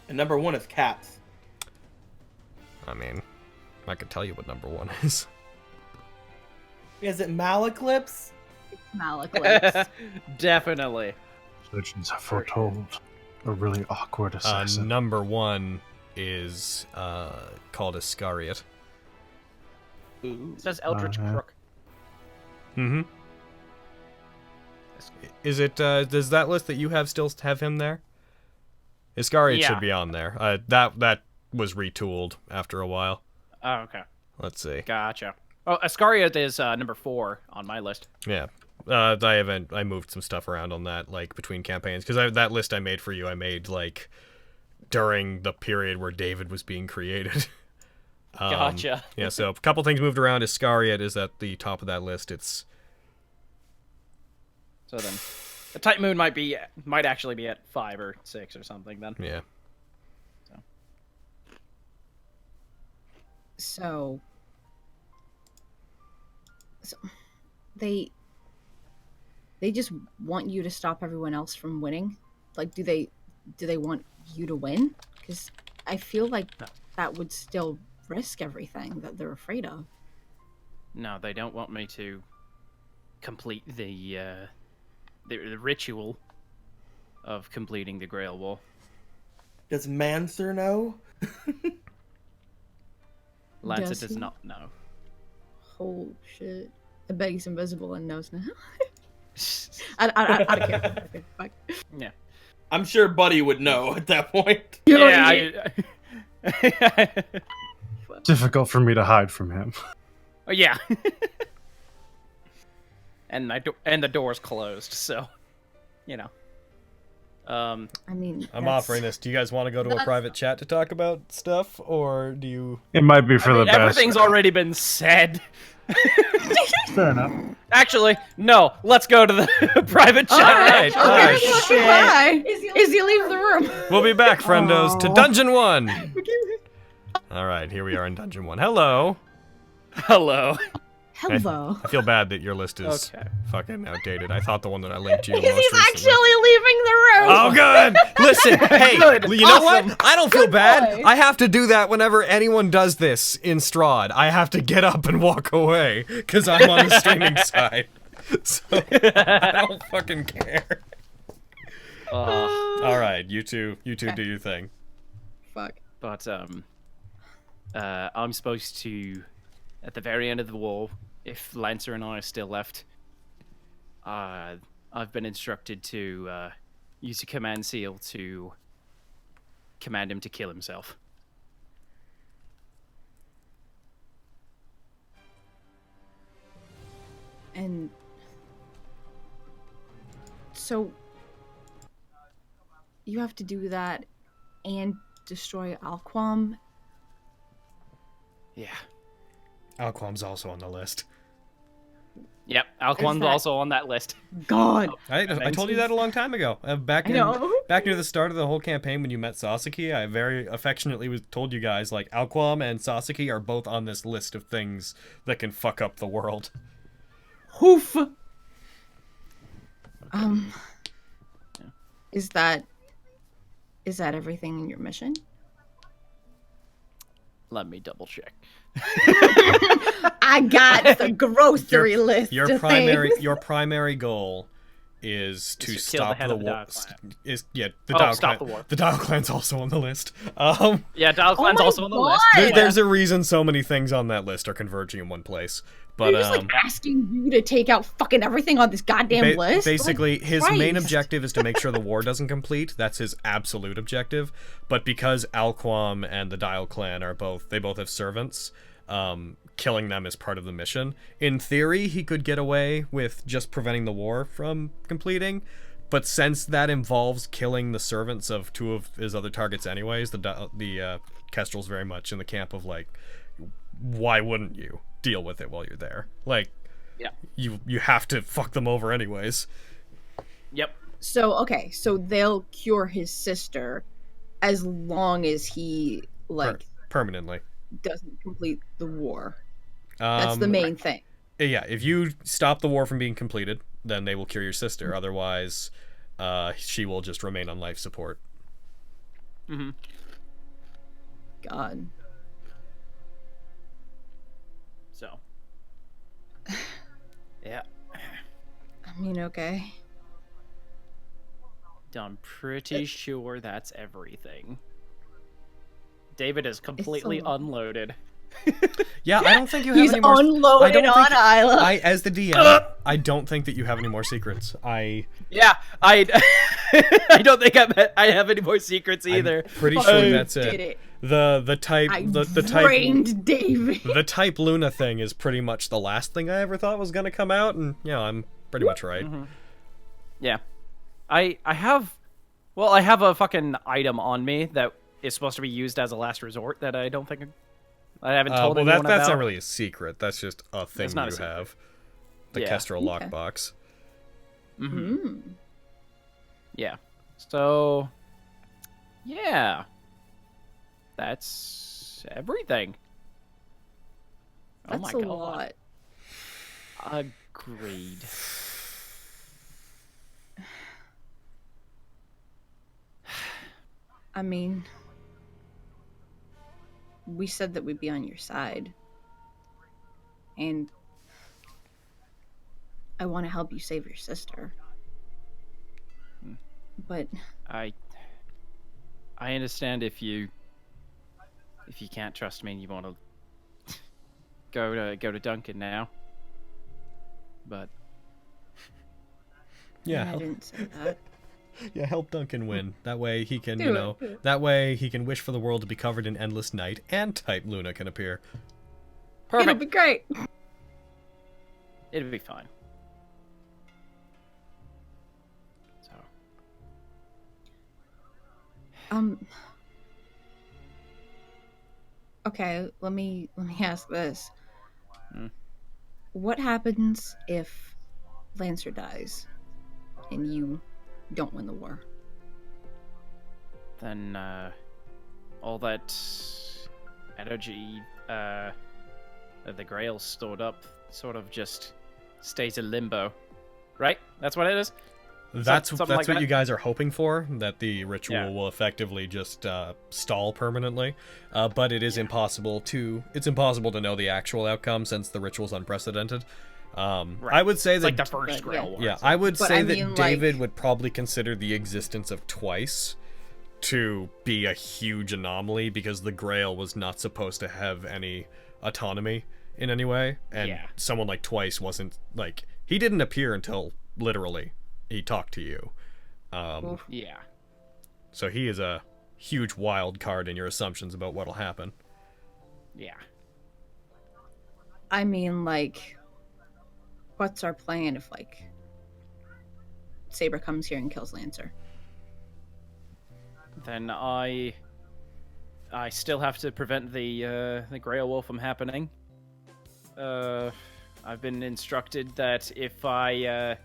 And number 1 is cats. I mean, I could tell you what number 1 is. Is it Malaclips? Malaclips. Definitely. Legends have foretold a really awkward assassin. Number 1 is called Iscariot. It says Eldritch Uh-huh. Crook. Mm-hmm. Is it, does that list that you have still have him there? Iscariot Yeah. should be on there. That was retooled after a while. Oh, okay. Let's see. Gotcha. Oh, Iscariot is number 4 on my list. Yeah. I moved some stuff around on that, like, between campaigns. Because that list I made for you, I made, like, during the period where David was being created. Gotcha. Yeah, so a couple things moved around. Iscariot is at the top of that list. It's... So then, the Tight Moon might actually be at 5 or 6 or something then. Yeah. So they just want you to stop everyone else from winning? Like, do they want you to win? Because I feel like that would still risk everything that they're afraid of. No, they don't want me to complete the ritual of completing the Grail Wall. Does Manser know? Lancer Does does he? not know. Oh shit! I bet he's invisible and knows now. I don't care. Okay, fuck. Yeah. I'm sure Buddy would know at that point. Yeah. Difficult for me to hide from him. Oh, yeah. and the door's closed, so you know. I mean, I'm that's- offering this. Do you guys want to go to a private chat to talk about stuff, or do you... It might be for the best. Everything's already been said. Fair enough. Actually, no. Let's go to the private chat. Alright, alright. Bye. Izzy, leave the room. We'll be back, friendos, to Dungeon 1! Alright, here we are in Dungeon 1. Hello! Hello. Hello. I feel bad that your list is Okay. fucking outdated. I thought the one that I linked you most He's recently... actually leaving the room. Oh, good! Listen, hey, Good. you know Awesome. what? I don't feel bad. boy. I have to do that whenever anyone does this in Strahd. I have to get up and walk away, because I'm on the streaming side. So, I don't fucking care. Alright, you two do your thing. Fuck. But I'm supposed to, at the very end of the wall, if Lancer and I are still left, I've been instructed to use a command seal to command him to kill himself. And so you have to do that and destroy Alquam. Yeah. Alquam's also on the list. Yep, Alquan's that- also on that list. God. I told you that a long time ago. Back know. near the start of the whole campaign when you met Sasaki, I very affectionately told you guys, like, Alquam and Sasaki are both on this list of things that can fuck up the world. Hoof. Is that everything in your mission? Let me double check. I got the grocery list. Your of primary things. your primary goal is to to kill the stop head the of the war. Dial Clan. The Oh, Dial stop Clan. the war. The Dial Clan's also on the list. Yeah, Dial Clan's my also on the list. God. There's a reason so many things on that list are converging in one place. But They're just like asking you to take out fucking everything on this goddamn list. basically, Like, his main Christ. objective is to make sure the war doesn't complete. That's his absolute objective. But because Alquam and the Dial Clan are both have servants, killing them is part of the mission. In theory, he could get away with just preventing the war from completing, but since that involves killing the servants of 2 of his other targets anyways, the Kestrel's very much in the camp of like, why wouldn't you deal with it while you're there? Like, Yeah. you have to fuck them over anyways. Yep. So, okay, so they'll cure his sister as long as he, like, Permanently. doesn't complete the war. That's the main thing. Yeah, if you stop the war from being completed, then they will cure your sister. Otherwise, she will just remain on life support. Mm-hmm. God. So. Yeah. I mean, okay. I'm pretty sure that's everything. David is completely unloaded. Yeah, I don't think you have He's any more. unloaded on Isla. As the DM, I don't think that you have any more secrets. Yeah, I don't think I have any more secrets either. I'm pretty sure that's did it. it. The type Brained David. the type Luna thing is pretty much the last thing I ever thought was gonna come out, and I'm pretty much right. Mm-hmm. Yeah, I have a fucking item on me that is supposed to be used as a last resort that I don't think I haven't told anyone about. That's not really a secret. That's just a thing It's not you a secret. have. The Yeah. Kestrel lockbox. Mm-hmm. Yeah. So, yeah. That's everything. That's oh my a God. lot. Agreed. I mean, we said that we'd be on your side. And I want to help you save your sister. But I understand if you can't trust me and you want to go to Duncan now. But Yeah. I didn't say that. Yeah, help Duncan win. That way he can, Do it. that way he can wish for the world to be covered in endless night, and type Luna can appear. perfect. It'll be great. It'll be fine. So. Okay, let me ask this. Hmm. What happens if Lancer dies and you don't win the war? Then all that energy that the Grail stored up sort of just stays in limbo, right? That's what it is. That's Something what like that? you guys are hoping for, that the ritual Yeah. will effectively just stall permanently. But it is impossible to know the actual outcome since the ritual's unprecedented. I would say It's that like the first But, Grail war. yeah, I would But say I that mean, David like- would probably consider the existence of Twice to be a huge anomaly because the Grail was not supposed to have any autonomy in any way, and Yeah. someone like Twice wasn't like he didn't appear until literally he talked to you. Yeah. So he is a huge wild card in your assumptions about what'll happen. Yeah. I mean, like, what's our plan if, like, Saber comes here and kills Lancer? Then I still have to prevent the Grail War from happening. I've been instructed that if I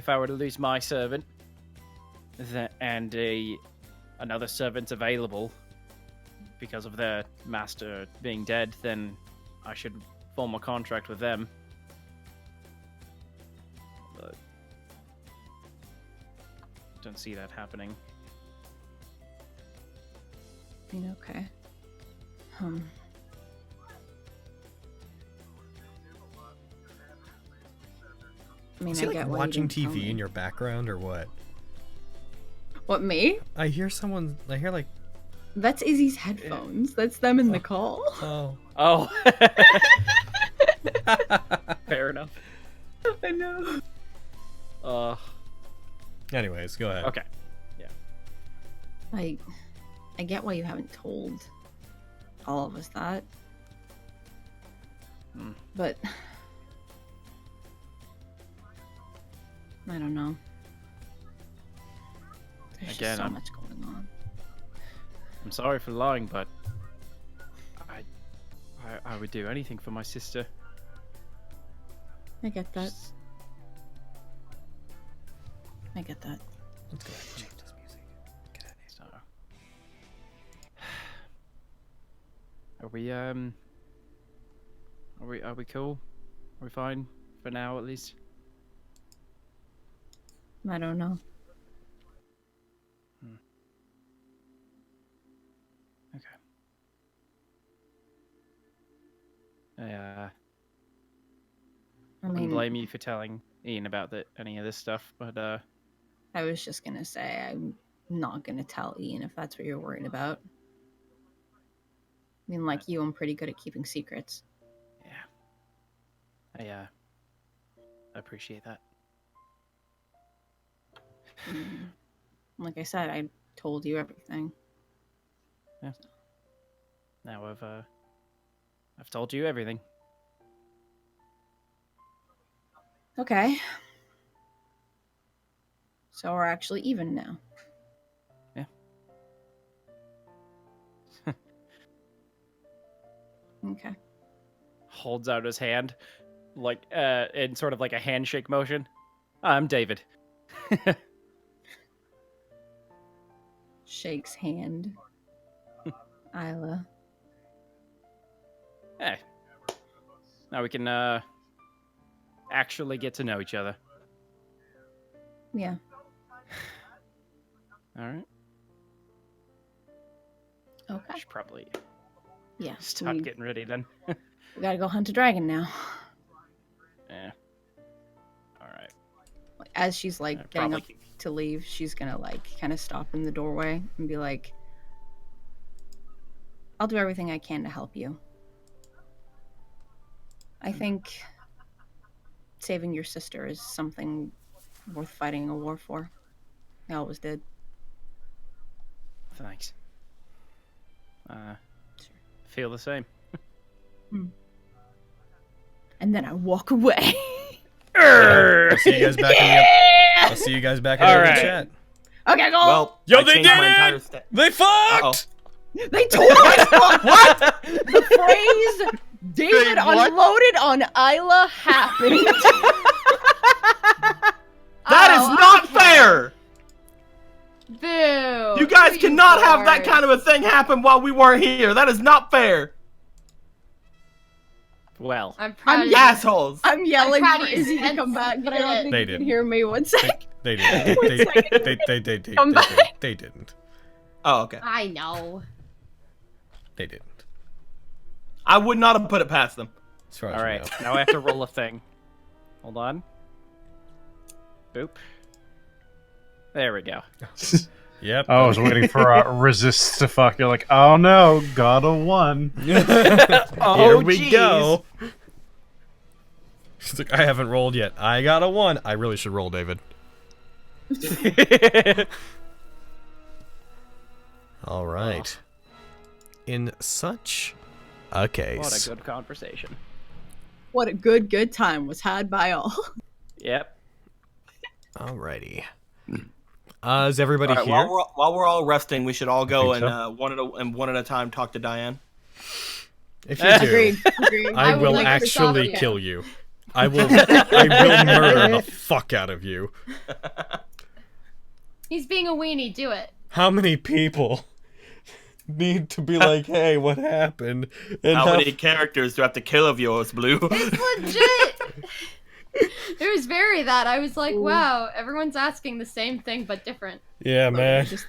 were to lose my servant, and another servant's available because of their master being dead, then I should form a contract with them. But don't see that happening. I mean, okay. I mean, Is I he like get why you watching didn't tell TV me. in your background or what? What, me? I hear like That's Izzy's headphones. That's them in the call. oh. Oh. Fair enough. I know. Anyways, go ahead. Okay. I get why you haven't told all of us that. But I don't know. There's Again, just so much going on. I'm sorry for lying, but I would do anything for my sister. I get that. I get that. Let's go ahead and change this music. Get out of here. So, are we cool? Are we fine for now, at least? I don't know. Okay. I wouldn't mean, blame you for telling Ian about any of this stuff, but I was just gonna say I'm not gonna tell Ian if that's what you're worried about. I mean, like you, I'm pretty good at keeping secrets. yeah, I appreciate that. Like I said, I told you everything. Yeah. Now I've told you everything. Okay. So we're actually even now. Yeah. Okay. Holds out his hand, like in sort of like a handshake motion. I'm David. Shakes hand. Isla. Hey. Now we can actually get to know each other. Yeah. All right. Okay. Should probably Yeah. start getting ready then. We gotta go hunt a dragon now. Yeah. All right. As she's like getting up Probably. to leave, she's gonna like kind of stop in the doorway and be like, I'll do everything I can to help you. I think saving your sister is something worth fighting a war for. I always did. Thanks. Feel the same. And then I walk away. I'll see you guys back in the I'll see you guys back in the All open right. chat. Okay, go. Well, Yo, I they changed did my it! entire They fucked! Uh-oh. They totally what? The phrase David what? unloaded on Isla happened. That is not fair! Boo! You guys cannot have that dorks. kind of a thing happen while we weren't here. That is not fair. Well, I'm proud of you. Assholes. I'm yelling proud for of you, Izzy to Spence. come back, but I don't think They you did. can hear me. One sec. They didn't. Come back. They didn't. Oh, okay. I know. They didn't. I would not have put it past them. As far as all we right. know. Now I have to roll a thing. Hold on. Boop. There we go. Yep. I was waiting for resist to fuck. You're like, oh no, got a 1. Here we jeez. go. She's like, I haven't rolled yet. I got a 1. I really should roll, David. All right. In such a case. What a good conversation. What a good time was had by all. Yep. Alrighty. Is everybody All right, here? while we're all resting, we should all go think and so. one at a time talk to Diane. If you do, Agreed. Agreed. I would will like to actually stop you. kill you. I will murder the fuck out of you. He's being a weenie. Do it. How many people need to be like, hey, what happened? And How many characters do I have to kill of yours, Blue? It's legit. It was very that. I was like, wow, everyone's asking the same thing but different. Yeah, I man. thought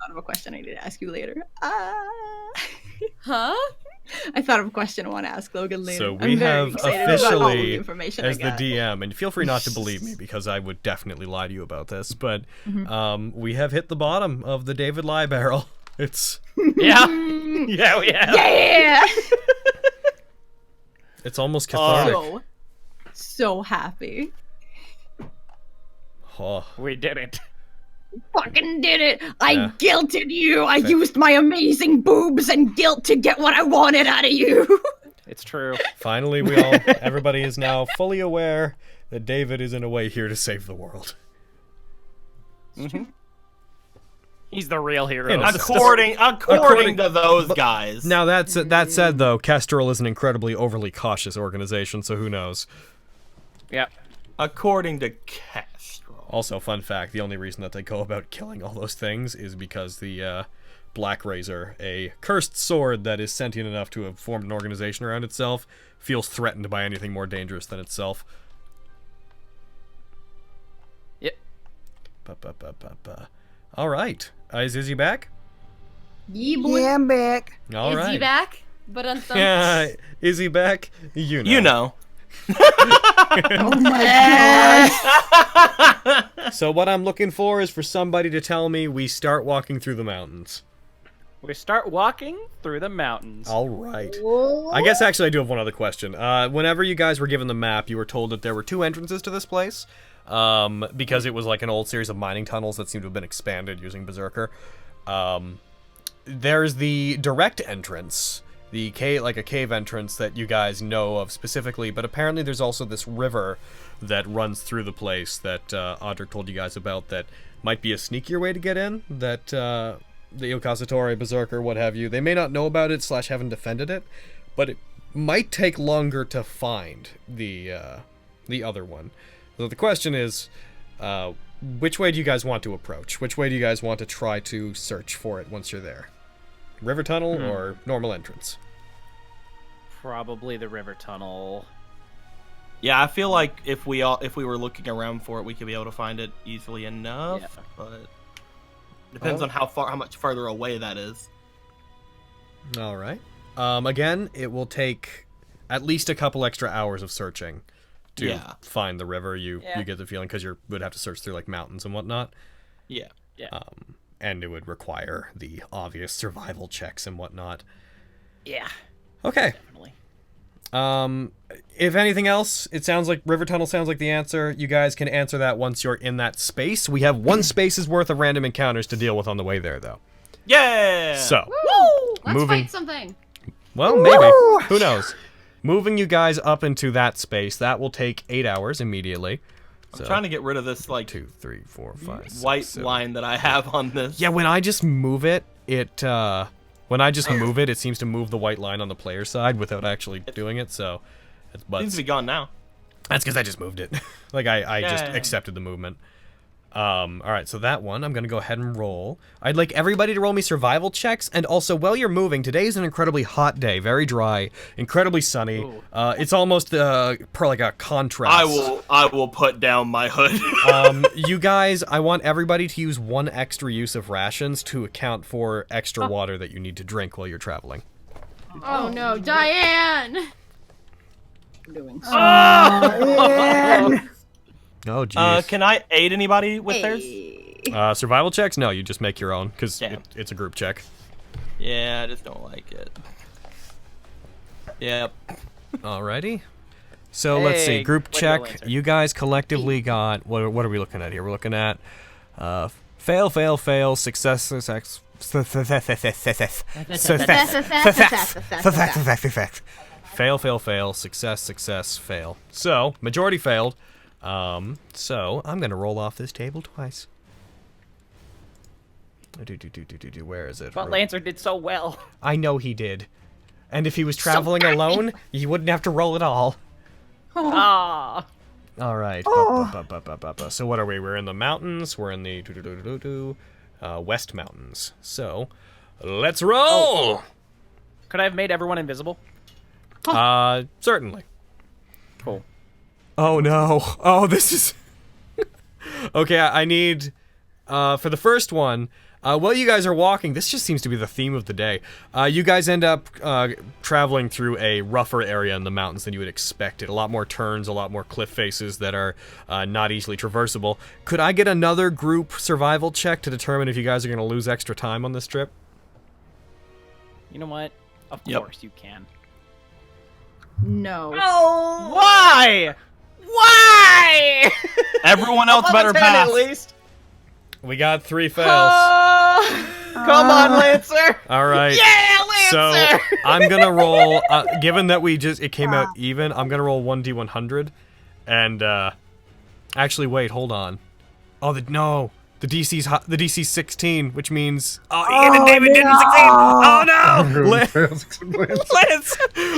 of a question I need to ask you later. Huh? I thought of a question I want to ask Logan later. So I'm we very have excited about all of the officially, information I as the got. DM, and feel free not to believe me because I would definitely lie to you about this, but we have hit the bottom of the David lie barrel. It's Yeah. Yeah, we have. Yeah! it's almost cathartic. So happy. Oh. We did it. Fucking did it! I Yeah. guilted you! I used my amazing boobs and guilt to get what I wanted out of you! It's true. Finally, everybody is now fully aware that David is in a way here to save the world. He's the real hero. You know, According to those guys. Now, that said, though, Kestrel is an incredibly overly cautious organization, so who knows? Yep. According to Kestrel. Also, fun fact, the only reason that they go about killing all those things is because the Black Razor, a cursed sword that is sentient enough to have formed an organization around itself, feels threatened by anything more dangerous than itself. Yep. All right. Is Izzy back? Yeah, boy. Yeah, I'm back. All right. Is he back? But Yeah, is he back? You know. You know. Oh my god. So what I'm looking for is for somebody to tell me we start walking through the mountains. We start walking through the mountains. All right. I guess actually I do have one other question. Whenever you guys were given the map, you were told that there were 2 entrances to this place. Because it was like an old series of mining tunnels that seemed to have been expanded using Berserker. There's the direct entrance, the cave, like a cave entrance that you guys know of specifically, but apparently there's also this river that runs through the place that Audric told you guys about that might be a sneakier way to get in, that the Okazatori, Berserker, what have you, they may not know about it / haven't defended it, but it might take longer to find the other one. So the question is, which way do you guys want to approach? Which way do you guys want to try to search for it once you're there? River tunnel or normal entrance? Probably the river tunnel. Yeah, I feel like if we were looking around for it, we could be able to find it easily enough. Yeah. But depends on how much further away that is. All right. Again, it will take at least a couple extra hours of searching to find the river. You get the feeling because you would have to search through like mountains and whatnot. Yeah. And it would require the obvious survival checks and whatnot. Yeah. Okay. Definitely. If anything else, it sounds like river tunnel sounds like the answer. You guys can answer that once you're in that space. We have 1 space's worth of random encounters to deal with on the way there, though. Yeah. So, Woo! Let's moving. fight something. Well, maybe. Who knows? Moving you guys up into that space, that will take 8 hours immediately. I'm trying to get rid of this like 2, 3, 4, 5, 6, white 7. line that I have on this. Yeah, when I just move it, it seems to move the white line on the player side without actually doing it. So, it seems to be gone now. That's because I just moved it. Like I just accepted the movement. All right, so that one, I'm gonna go ahead and roll. I'd like everybody to roll me survival checks, and also while you're moving, today is an incredibly hot day, very dry, incredibly sunny. It's almost like a contrast. I will put down my hood. You guys, I want everybody to use 1 extra use of rations to account for extra water that you need to drink while you're traveling. Oh no, Diane! Doing so. Oh, jeez. Can I aid anybody with theirs? Survival checks? No, you just make your own, because it's a group check. Yeah, I just don't like it. Yep. Alrighty. So let's see. Group check. You guys collectively got... What are we looking at here? We're looking at... fail, fail, fail, success, success... Fail, fail, fail, success, success, fail. So, majority failed. So I'm gonna roll off this table twice. Where is it? But Lancer did so well. I know he did. And if he was traveling alone, he wouldn't have to roll at all. Ah. All right. So what are we? We're in the mountains. We're in the West Mountains. So let's roll. Could I have made everyone invisible? Certainly. Cool. Oh no. Oh, this is... Okay, I need... for the first one, while you guys are walking, this just seems to be the theme of the day. You guys end up traveling through a rougher area in the mountains than you would expected. A lot more turns, a lot more cliff faces that are not easily traversable. Could I get another group survival check to determine if you guys are going to lose extra time on this trip? You know what? Of course you can. No. Oh! Why? Why? Everyone else better pass. At least. We got 3 fails. Come on, Lancer. All right. Yeah, So I'm gonna roll. Given that it came out even, I'm gonna roll 1d100, and actually wait, hold on. Oh, no, the DC's 16, which means Ian and David didn't succeed. Oh no,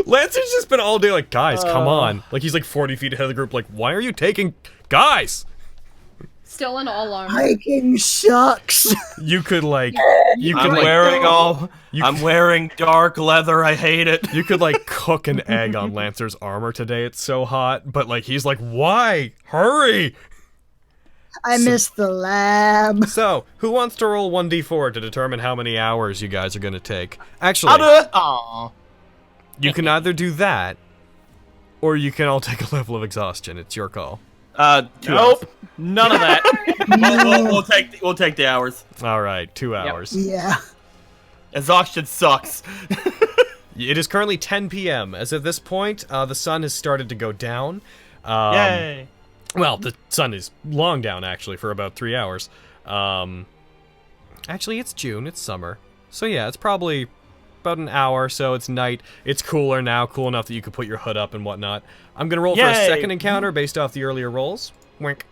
Lancer's just been all day like, guys, come on. Like he's like 40 feet ahead of the group. Like, why are you taking, guys? Still in all armor. Hiking sucks. You could like, I'm wearing dark leather. I hate it. You could like cook an egg on Lancer's armor today. It's so hot, but like he's like, why? Hurry! I miss the lab. So, who wants to roll 1d4 to determine how many hours you guys are gonna take? Actually, I'll do it. Aw. you can either do that, or you can all take a level of exhaustion. It's your call. 2 hours. Nope. None of that. We'll take the hours. All right, 2 hours. Yeah. Exhaustion sucks. It is currently 10 p.m. As of this point, the sun has started to go down. Yay. Well, the sun is long down, actually, for about 3 hours. Actually, it's June. It's summer. So yeah, it's probably about an hour, so it's night. It's cooler now, cool enough that you can put your hood up and whatnot. I'm going to roll for a second encounter based off the earlier rolls. Wink.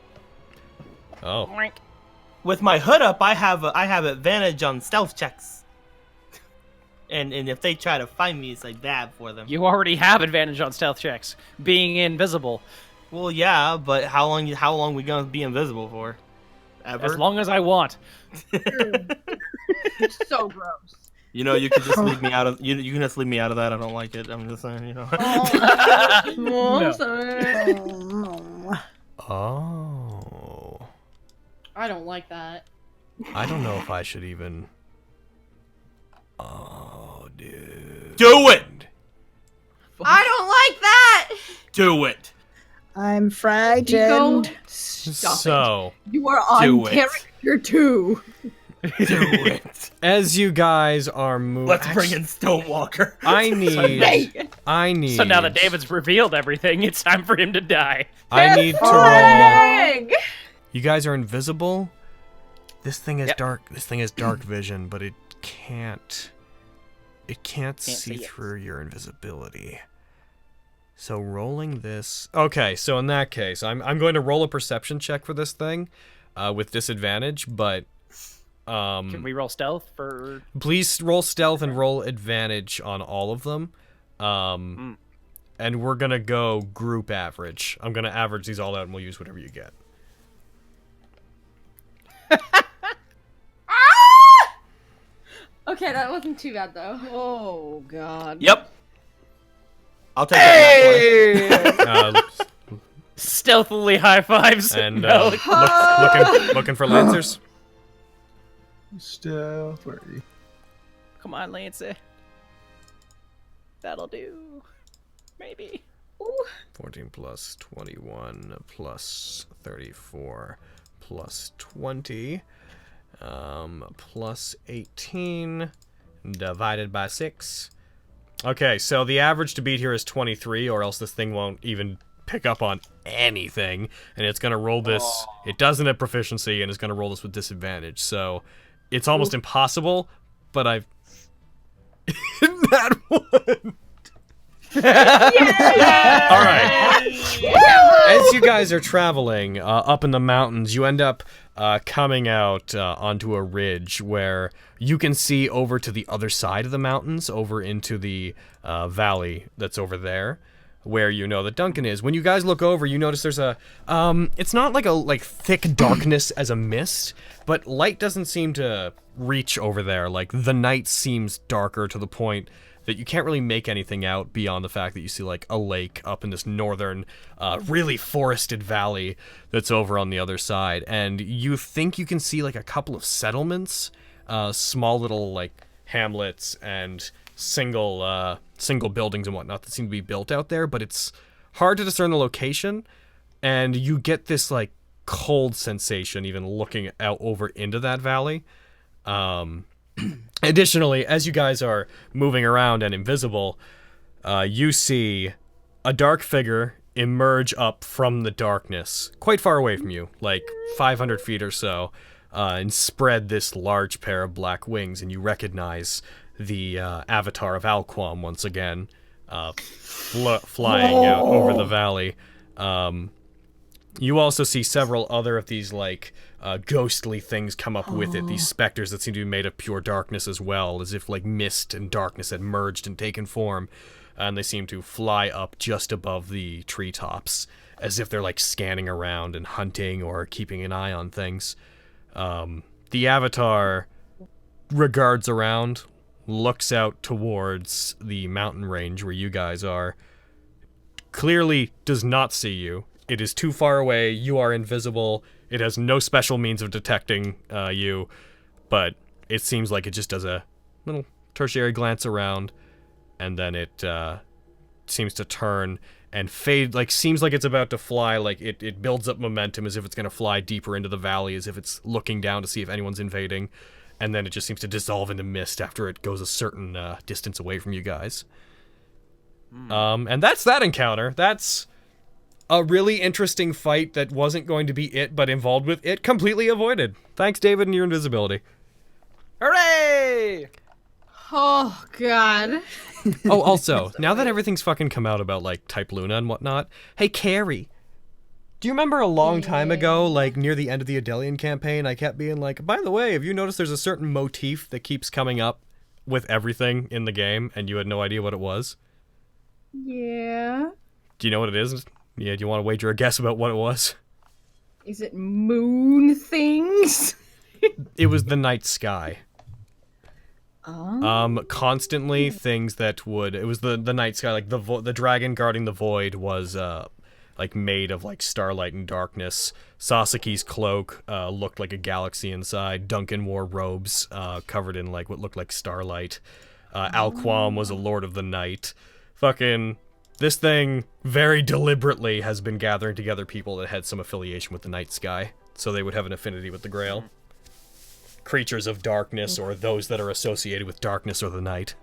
Oh. With my hood up, I have advantage on stealth checks. And if they try to find me, it's like bad for them. You already have advantage on stealth checks, being invisible. Well, yeah, but how long we gonna be invisible for? Ever? As long as I want. It's so gross. You know, you can just leave me out of you can just leave me out of that. I don't like it. I'm just saying, you know. Oh, sorry. Oh, no. Oh. I don't like that. I don't know if I should even... Oh, dude. Do it! I don't like that! Do it! I'm frightened. Stop it. You are on Do it. character 2. Do it. As you guys are moving... Let's bring in Stonewalker. I need... So now that David's revealed everything, it's time for him to die. I need to roll... Dang! You guys are invisible. This thing is dark. This thing has dark vision, but it can't see through your invisibility. So rolling this. Okay, so in that case, I'm going to roll a perception check for this thing, with disadvantage. But Can we roll stealth for? please roll stealth and roll advantage on all of them. And we're gonna go group average. I'm gonna average these all out, and we'll use whatever you get. Okay, that wasn't too bad though. Oh, God. Yep. I'll take that. Stealthily high fives. And No. looking for lancers. Stealth, where are you? Come on, Lancer. That'll do. Maybe. 14 plus 21 plus 34 plus 20 plus 18 divided by 6. Okay, so the average to beat here is 23, or else this thing won't even pick up on anything, and it's going to roll this. It doesn't have proficiency, and it's going to roll this with disadvantage, so it's almost impossible, but I've... that one! All right. As you guys are traveling up in the mountains, you end up coming out onto a ridge where you can see over to the other side of the mountains, over into the valley that's over there, where you know that Duncan is. When you guys look over, you notice there's a it's not like thick darkness as a mist, but light doesn't seem to reach over there. Like the night seems darker to the point that you can't really make anything out beyond the fact that you see like a lake up in this northern, really forested valley that's over on the other side. And you think you can see like a couple of settlements, small little like hamlets and single buildings and whatnot that seem to be built out there, but it's hard to discern the location. And you get this like cold sensation even looking out over into that valley. Additionally, as you guys are moving around and invisible, you see a dark figure emerge up from the darkness, quite far away from you, like 500 feet or so. and spread this large pair of black wings, and you recognize the avatar of Alquam once again, flying out over the valley. You also see several other of these like ghostly things come up with it, these specters that seem to be made of pure darkness as well, as if like mist and darkness had merged and taken form, and they seem to fly up just above the treetops, as if they're like scanning around and hunting or keeping an eye on things. The avatar regards around, looks out towards the mountain range where you guys are, clearly does not see you. It is too far away, you are invisible, it has no special means of detecting you, but it seems like it just does a little tertiary glance around, and then it seems to turn and fade, like seems like it's about to fly, like it builds up momentum as if it's going to fly deeper into the valley, as if it's looking down to see if anyone's invading, and then it just seems to dissolve into mist after it goes a certain distance away from you guys. And that's that encounter. That's a really interesting fight that wasn't going to be it, but involved with it, completely avoided. Thanks, David, and your invisibility. Hooray! Oh, God. Oh, also, now that everything's fucking come out about, like, Type Luna and whatnot, hey, Carrie, do you remember a long time ago, like, near the end of the Adelian campaign, I kept being like, by the way, have you noticed there's a certain motif that keeps coming up with everything in the game, and you had no idea what it was? Yeah. Do you know what it is? Yeah, do you want to wager a guess about what it was? Is it moon things? It was the night sky. Oh. Constantly things that would... It was the night sky, like the dragon guarding the void was, like, made of, like, starlight and darkness. Sasaki's cloak looked like a galaxy inside. Duncan wore robes covered in, like, what looked like starlight. Alquam was a lord of the night. Fucking... This thing, very deliberately, has been gathering together people that had some affiliation with the night sky, so they would have an affinity with the Grail. Creatures of darkness, or those that are associated with darkness or the night.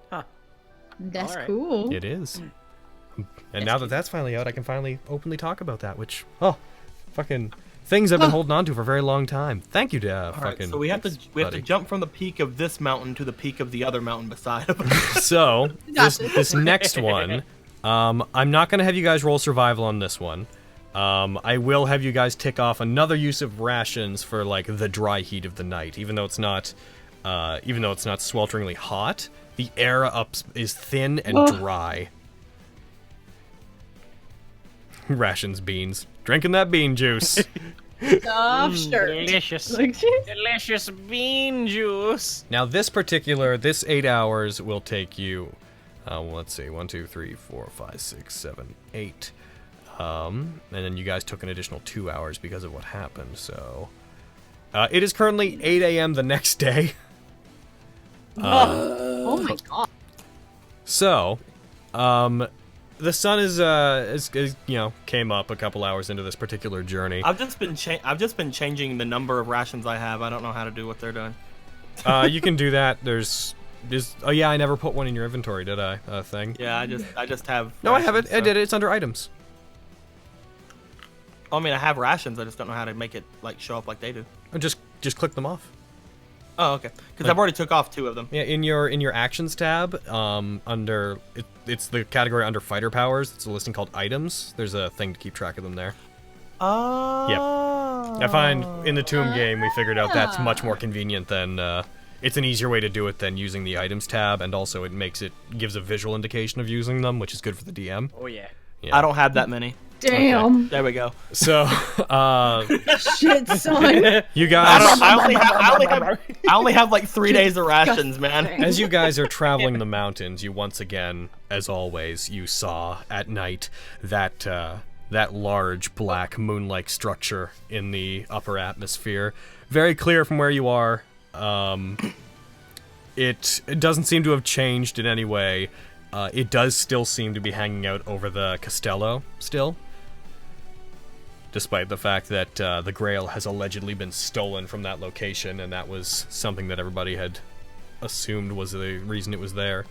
Huh. That's Alright. cool. It is. And now that that's finally out, I can finally openly talk about that, which, fucking things I've been holding on to for a very long time. Thank you to All right, fucking... so we have to jump from the peak of this mountain to the peak of the other mountain beside us. So, this next one, I'm not going to have you guys roll survival on this one. I will have you guys tick off another use of rations for, like, the dry heat of the night. Even though it's not swelteringly hot, the air up is thin and dry. Rations, beans. Drinking that bean juice. Soft shirt. Delicious. Delicious bean juice. Now, this 8 hours will take you, let's see, 1, 2, 3, 4, 5, 6, 7, 8. And then you guys took an additional 2 hours because of what happened, so... it is currently 8 a.m. the next day. Oh my god. So, the sun is came up a couple hours into this particular journey. I've just been changing the number of rations I have. I don't know how to do what they're doing. You can do that. Oh yeah, I never put one in your inventory, did I? Thing. Yeah, I just have. No, I have it. rations, I so- did it. It's under items. I mean, I have rations. I just don't know how to make it like show up like they do. Just click them off. Oh, okay. Because I've already took off 2 of them. Yeah, in your actions tab, it's the category under fighter powers. It's a listing called items. There's a thing to keep track of them there. Oh. Yep. I find in the Tomb game we figured out that's much more convenient than it's an easier way to do it than using the items tab, and also gives a visual indication of using them, which is good for the DM. Oh yeah. Yeah. I don't have that many. Damn. There we go. So, Shit, son. you guys, I only have like 3 days of rations, man. as you guys are traveling the mountains, you once again, as always, you saw at night that large black moon-like structure in the upper atmosphere. Very clear from where you are. It doesn't seem to have changed in any way. It does still seem to be hanging out over the Castello still, despite the fact that the Grail has allegedly been stolen from that location, and that was something that everybody had assumed was the reason it was there.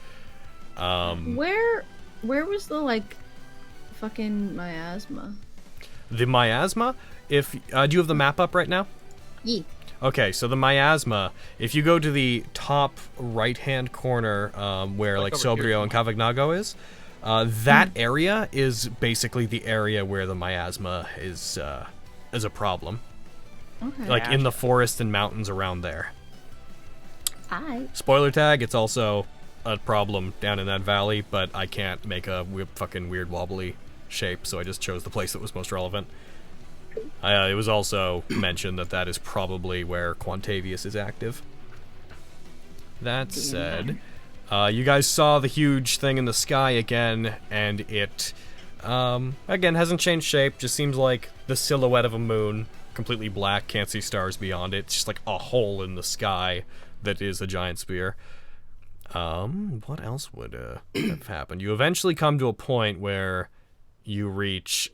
Where was the, like, fucking miasma? The miasma? if do you have the map up right now? Yeah. Okay, so the miasma, if you go to the top right-hand corner where like over here Sobrio and Cavagnago is, that area is basically the area where the miasma is a problem. Okay. Like in the forests and mountains around there. Hi. Spoiler tag, it's also a problem down in that valley, but I can't make a fucking weird wobbly shape, so I just chose the place that was most relevant. It was also mentioned that that is probably where Quantavius is active. That said, you guys saw the huge thing in the sky again, and it, again, hasn't changed shape, just seems like the silhouette of a moon, completely black, can't see stars beyond it. It's just like a hole in the sky that is a giant spear. What else would have happened? You eventually come to a point where you reach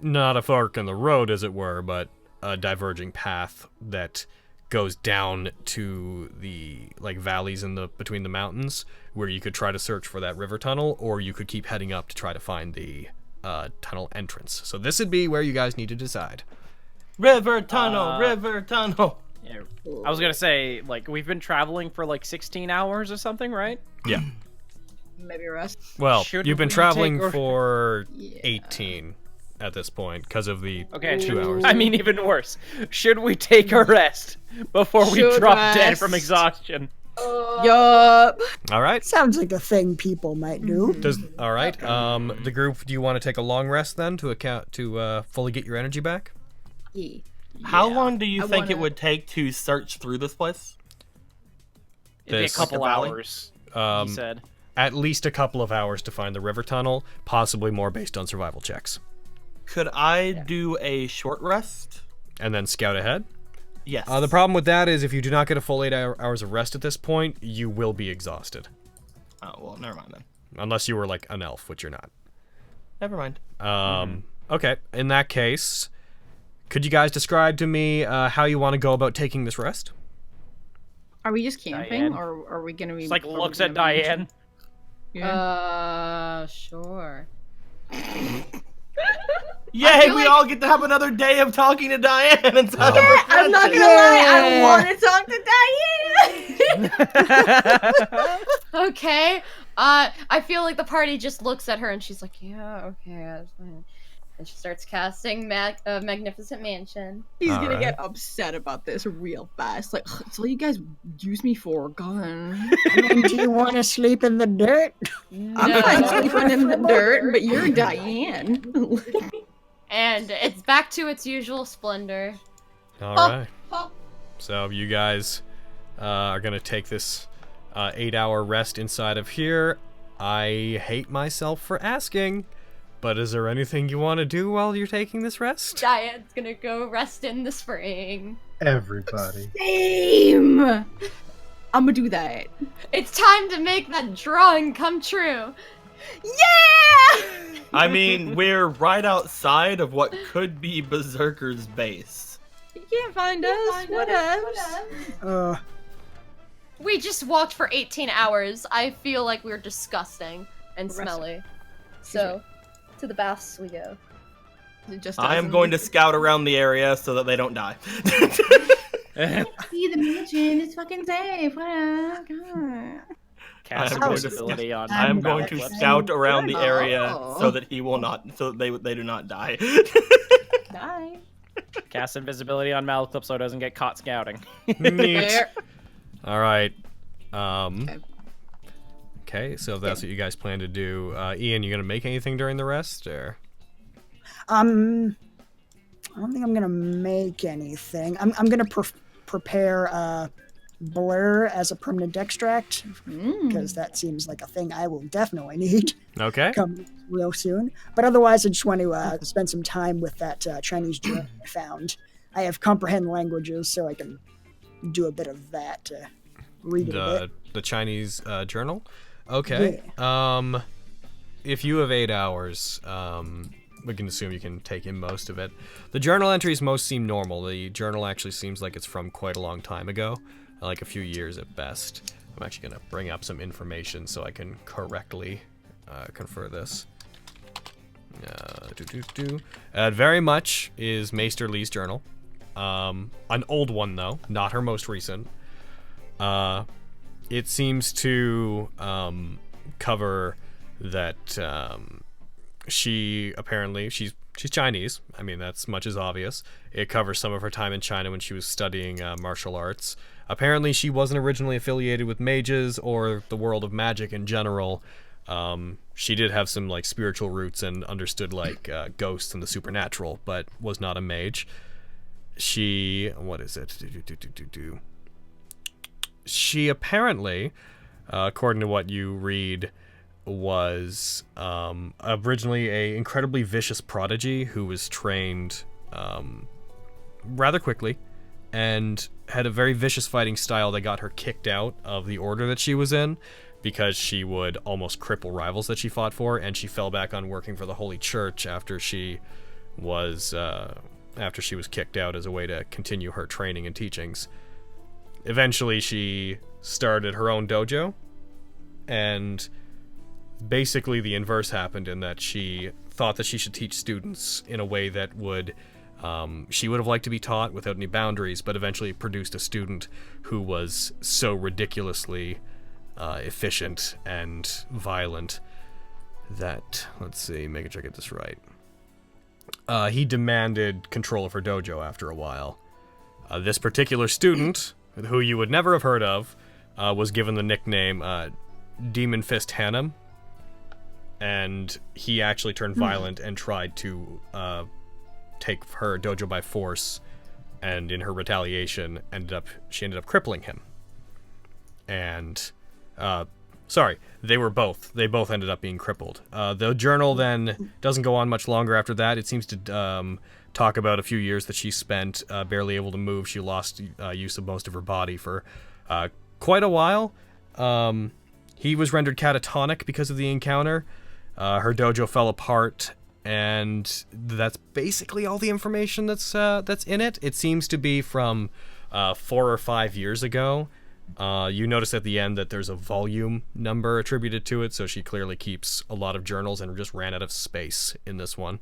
not a fork in the road, as it were, but a diverging path that goes down to the valleys in between the mountains, where you could try to search for that river tunnel, or you could keep heading up to try to find the tunnel entrance. So this would be where you guys need to decide. River tunnel, river tunnel. Yeah, I was gonna say, we've been traveling for 16 hours or something, right? Yeah. Maybe rest. Well, Should you've been we traveling take- for Yeah. 18 at this point because of the Okay, 2 hours. I mean, even worse. Should we take a rest before we Should drop dead rest. from exhaustion? Yup. All right. Sounds like a thing people might do. All right. The group. Do you want to take a long rest then to fully get your energy back? Yeah. How long do you I think it wanna- would take to search through this place? It'd be a This- couple Like a valley? hours, he said. At least a couple of hours to find the river tunnel, possibly more based on survival checks, Could I do a short rest? and then scout ahead. Yes. The problem with that is if you do not get a full 8 hours of rest at this point, you will be exhausted, Oh, well, never mind then. unless you were like an elf, which you're not. Never mind. Okay. In that case, could you guys describe to me how you want to go about taking this rest? Are we just camping, Diane. or are we gonna be? It's like are we looks gonna at be- Diane. Yeah. Sure. Yay, feel we like- all get to have another day of talking to Diane inside of Oh. her I'm not gonna friendship. lie. I want to talk to Diane. Okay. I feel like the party just looks at her and she's like, yeah, okay, that's fine. And she starts casting Magnificent Mansion. He's gonna Alright. get upset about this real fast. Like, it's all you guys use me for. Gone. I mean, do you want to sleep in the dirt? I'm fine sleeping in the dirt, but you're Diane. And it's back to its usual splendor. All right. So you guys are gonna take this 8-hour rest inside of here. I hate myself for asking, but is there anything you want to do while you're taking this rest? Diane's gonna go rest in the spring. Everybody. Same. I'm gonna do that. It's time to make that drawing come true. Yeah. I mean, we're right outside of what could be Berserker's base. You can't find us. Whatevs. We just walked for 18 hours. I feel like we're disgusting and Resting. smelly. So, to the baths we go. It just I am doesn't- going to scout around the area so that they don't die. See the mansion. It's fucking safe. Whatever. Cast I'm going to invisibility on. I'm going to Malekith. scout around the area Oh. so that he will not, so that they do not die. Die. Cast invisibility on Malekith so it doesn't get caught scouting. Neat. Fair. All right. Okay. Okay, so if that's what you guys plan to do, Ian, you gonna make anything during the rest, or? I don't think I'm gonna make anything. I'm gonna prepare blur as a permanent extract because that seems like a thing I will definitely need Okay. come real soon. But otherwise, I just want to spend some time with that Chinese journal I found. I have comprehend languages, so I can do a bit of that to read it a bit. The Chinese journal. Okay. If you have 8 hours, we can assume you can take in most of it. The journal entries most seem normal. The journal actually seems like it's from quite a long time ago, like a few years at best. I'm actually gonna bring up some information so I can correctly confer this. Very much is Maester Lee's journal. An old one, though, not her most recent. It seems to cover that she apparently she's Chinese. I mean, that's much as obvious. It covers some of her time in China when she was studying martial arts. Apparently, she wasn't originally affiliated with mages or the world of magic in general. She did have some like spiritual roots and understood like ghosts and the supernatural, but was not a mage. What is it? She apparently, according to what you read, was originally a incredibly vicious prodigy who was trained rather quickly and had a very vicious fighting style that got her kicked out of the order that she was in because she would almost cripple rivals that she fought for, and she fell back on working for the Holy Church after she was kicked out as a way to continue her training and teachings. Eventually, she started her own dojo, and basically the inverse happened in that she thought that she should teach students in a way that would she would have liked to be taught without any boundaries, but eventually produced a student who was so ridiculously efficient and violent that, let's see, making sure I get this right, he demanded control of her dojo after a while. This particular student, who you would never have heard of, was given the nickname Demon Fist Hannum, and he actually turned violent and tried to take her dojo by force, and in her retaliation she ended up crippling him. And they both ended up being crippled. The journal then doesn't go on much longer after that. It seems to talk about a few years that she spent barely able to move. She lost use of most of her body for quite a while. He was rendered catatonic because of the encounter. Her dojo fell apart, and that's basically all the information that's in it. It seems to be from 4 or 5 years ago. You notice at the end that there's a volume number attributed to it, so she clearly keeps a lot of journals and just ran out of space in this one.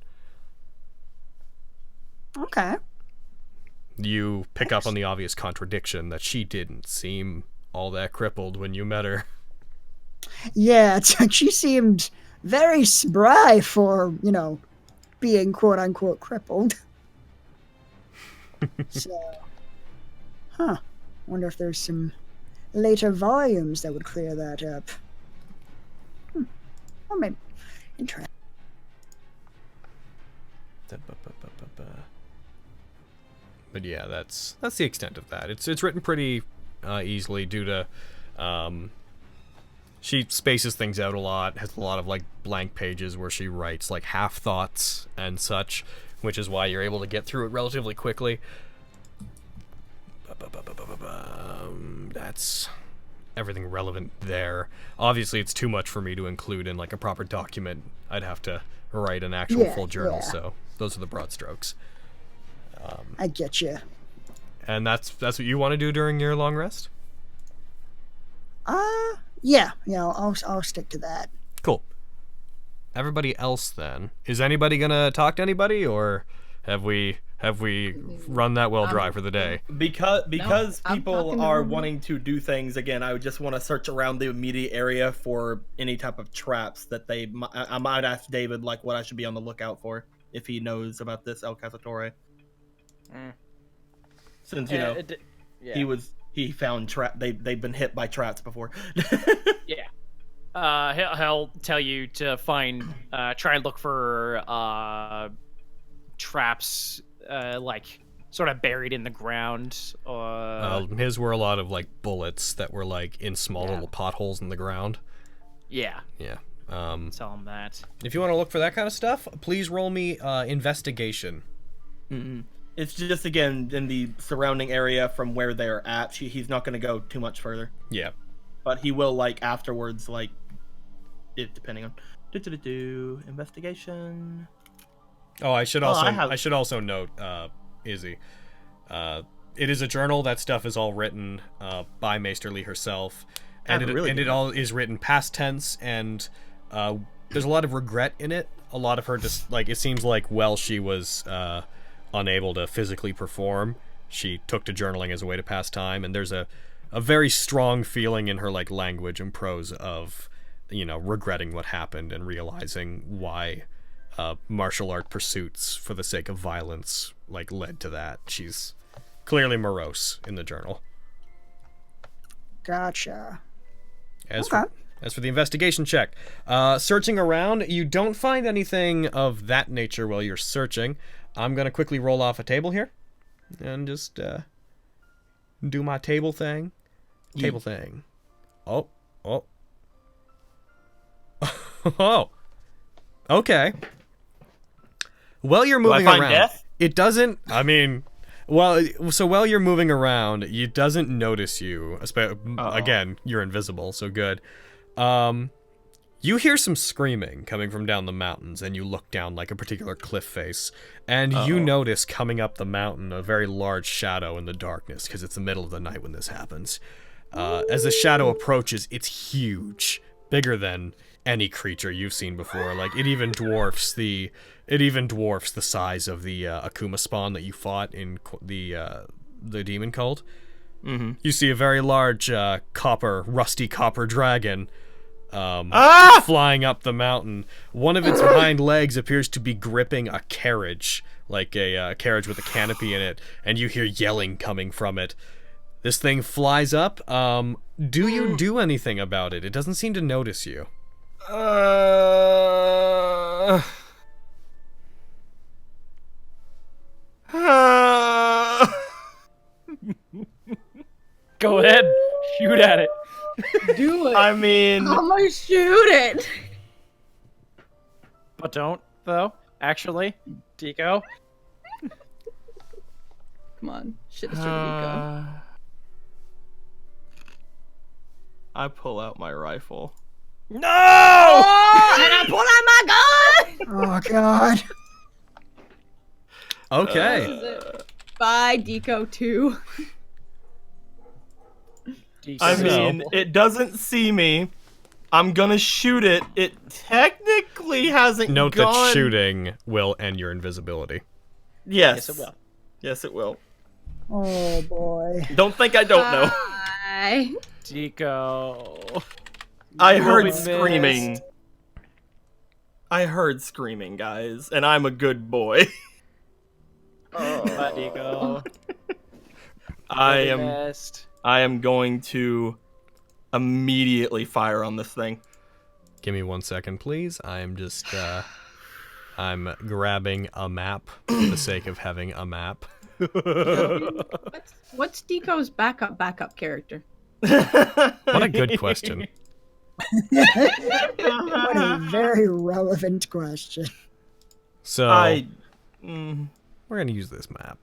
Okay. You pick up on the obvious contradiction that she didn't seem all that crippled when you met her. Yeah, it's like she seemed very spry for, being quote-unquote crippled. So, wonder if there's some later volumes that would clear that up. Or maybe interesting. But yeah, that's the extent of that. It's written pretty easily due to she spaces things out a lot, has a lot of like blank pages where she writes like half thoughts and such, which is why you're able to get through it relatively quickly. That's everything relevant there. Obviously, it's too much for me to include in like a proper document. I'd have to write an actual full journal, so those are the broad strokes. I get you. And that's what you want to do during your long rest? Yeah, I'll stick to that. Cool. Everybody else then. Is anybody gonna talk to anybody, or have we run that well dry for the day? Because I'm people talking to are them. wanting to do things again, I would just want to search around the immediate area for any type of traps that I might ask David like what I should be on the lookout for if he knows about this El Cazatore. Since he found they've been hit by traps before. Yeah. He'll tell you to try and look for traps like sort of buried in the ground. His were a lot of like bullets that were like in small little potholes in the ground. Yeah. Yeah. Tell him that. If you want to look for that kind of stuff, please roll me investigation. Mm-mm. It's just again in the surrounding area from where they're at. He's not going to go too much further. Yeah. But he will like afterwards, like it depending on investigation. Oh, I should also note, Izzy. It is a journal. That stuff is all written by Maester Lee herself, and it all is written past tense. And there's a lot of regret in it. A lot of her just like, it seems like while she was unable to physically perform, she took to journaling as a way to pass time, and there's a very strong feeling in her like language and prose of, you know, regretting what happened and realizing why martial art pursuits for the sake of violence like led to that. She's clearly morose in the journal. Gotcha. As for the investigation check, searching around, you don't find anything of that nature while you're searching. I'm gonna quickly roll off a table here and just do my table thing. Table thing. Oh. Oh. Okay. While you're moving Do I find around, death? it doesn't. I mean, well, so while you're moving around, it doesn't notice you. Again, you're invisible, so good. You hear some screaming coming from down the mountains, and you look down like a particular cliff face, and you notice coming up the mountain a very large shadow in the darkness, because it's the middle of the night when this happens. As the shadow approaches, it's huge, bigger than any creature you've seen before. Like, it even dwarfs the size of the Akuma spawn that you fought in the demon cult. Mm-hmm. You see a very large rusty copper dragon flying up the mountain. One of its hind legs appears to be gripping a carriage, like a carriage with a canopy in it, and you hear yelling coming from it. This thing flies up. Do you do anything about it? It doesn't seem to notice you. Go ahead, shoot at it. Do it. I mean, I'm gonna shoot it. But don't, though. Actually, Tico. Come on, shit this Nico. I pull out my rifle. No! Oh, and I pull out my gun. Oh god. Okay. Bye, Deco 2. I mean, it doesn't see me. I'm gonna shoot it. It technically hasn't Note gone... that shooting will end your invisibility. Yes. Yes, it will. Yes, it will. Oh boy. Don't think I don't know. Bye. Tico. I You will heard be screaming. missed. I heard screaming, guys, and I'm a good boy. Bye, Tico. I You'll be am. missed. I am going to immediately fire on this thing. Give me 1 second, please. I'm just, I'm grabbing a map for the sake of having a map. What's Deco's backup character? What a good question. What a very relevant question. So, Mm, we're gonna use this map.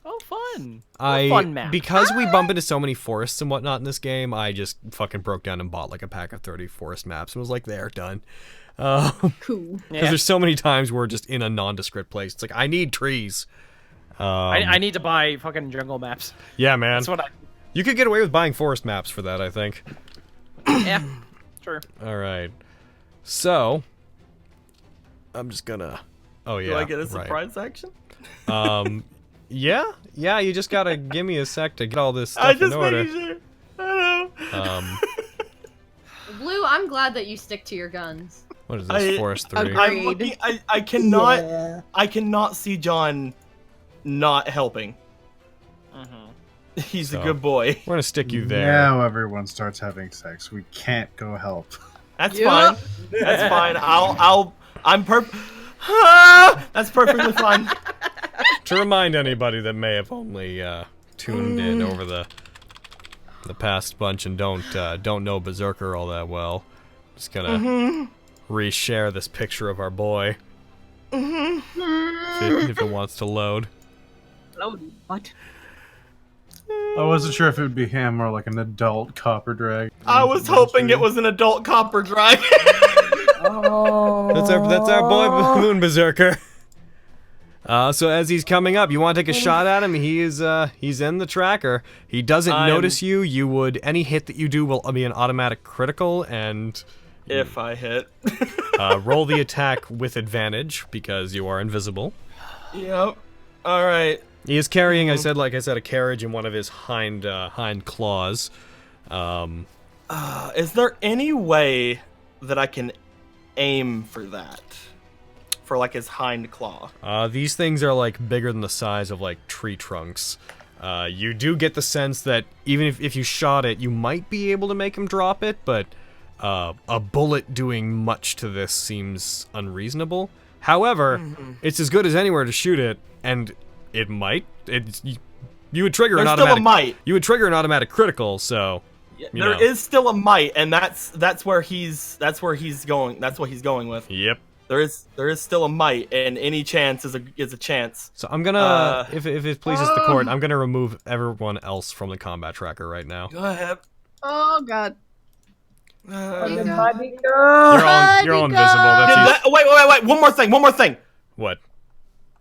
Oh, fun. A fun map. Because we bump into so many forests and whatnot in this game, I just fucking broke down and bought like a pack of 30 forest maps and was like, there, done. Cool. Because there's so many times we're just in a nondescript place. It's like, I need trees. I need to buy fucking jungle maps. Yeah, man. That's what I... You could get away with buying forest maps for that, I think. Yeah, sure. Alright. So, I'm just gonna... Oh, yeah. do I get a right. surprise action? Yeah, you just gotta give me a sec to get all this I stuff in just order. making sure. I know. Blue, I'm glad that you stick to your guns. What is this? Forest 3. Agreed. I'm looking. I cannot. Yeah. I cannot see John not helping. He's So, a good boy. We're gonna stick you there. Now everyone starts having sex. We can't go help. That's Yep. fine. That's fine. I'm That's perfectly fine. To remind anybody that may have only tuned in over the past bunch and don't know Berserker all that well, just gonna reshare this picture of our boy. If it wants to load. What? I wasn't sure if it would be him or like an adult copper drag. I was hoping it was an adult copper dragon. Oh. That's our boy Moon Berserker. So as he's coming up, you want to take a shot at him? He's in the tracker. He doesn't notice you. Any hit that you do will be an automatic critical, and If I hit. Roll the attack with advantage because you are invisible. Yep. All right. He is carrying, like I said, a carriage in one of his hind claws. Is there any way that I can aim for that? For like his hind claw? These things are like bigger than the size of like tree trunks. You do get the sense that even if you shot it, you might be able to make him drop it, but a bullet doing much to this seems unreasonable. However, it's as good as anywhere to shoot it, and it might. You would trigger an automatic. Still a might. You would trigger an automatic critical, so. There is still a might, and that's where he's going. That's what he's going with. Yep. There is still a might, and any chance is a chance. So I'm gonna, if it pleases the court, I'm gonna remove everyone else from the combat tracker right now. Go ahead. Oh god. You're all invisible. Wait! One more thing. What?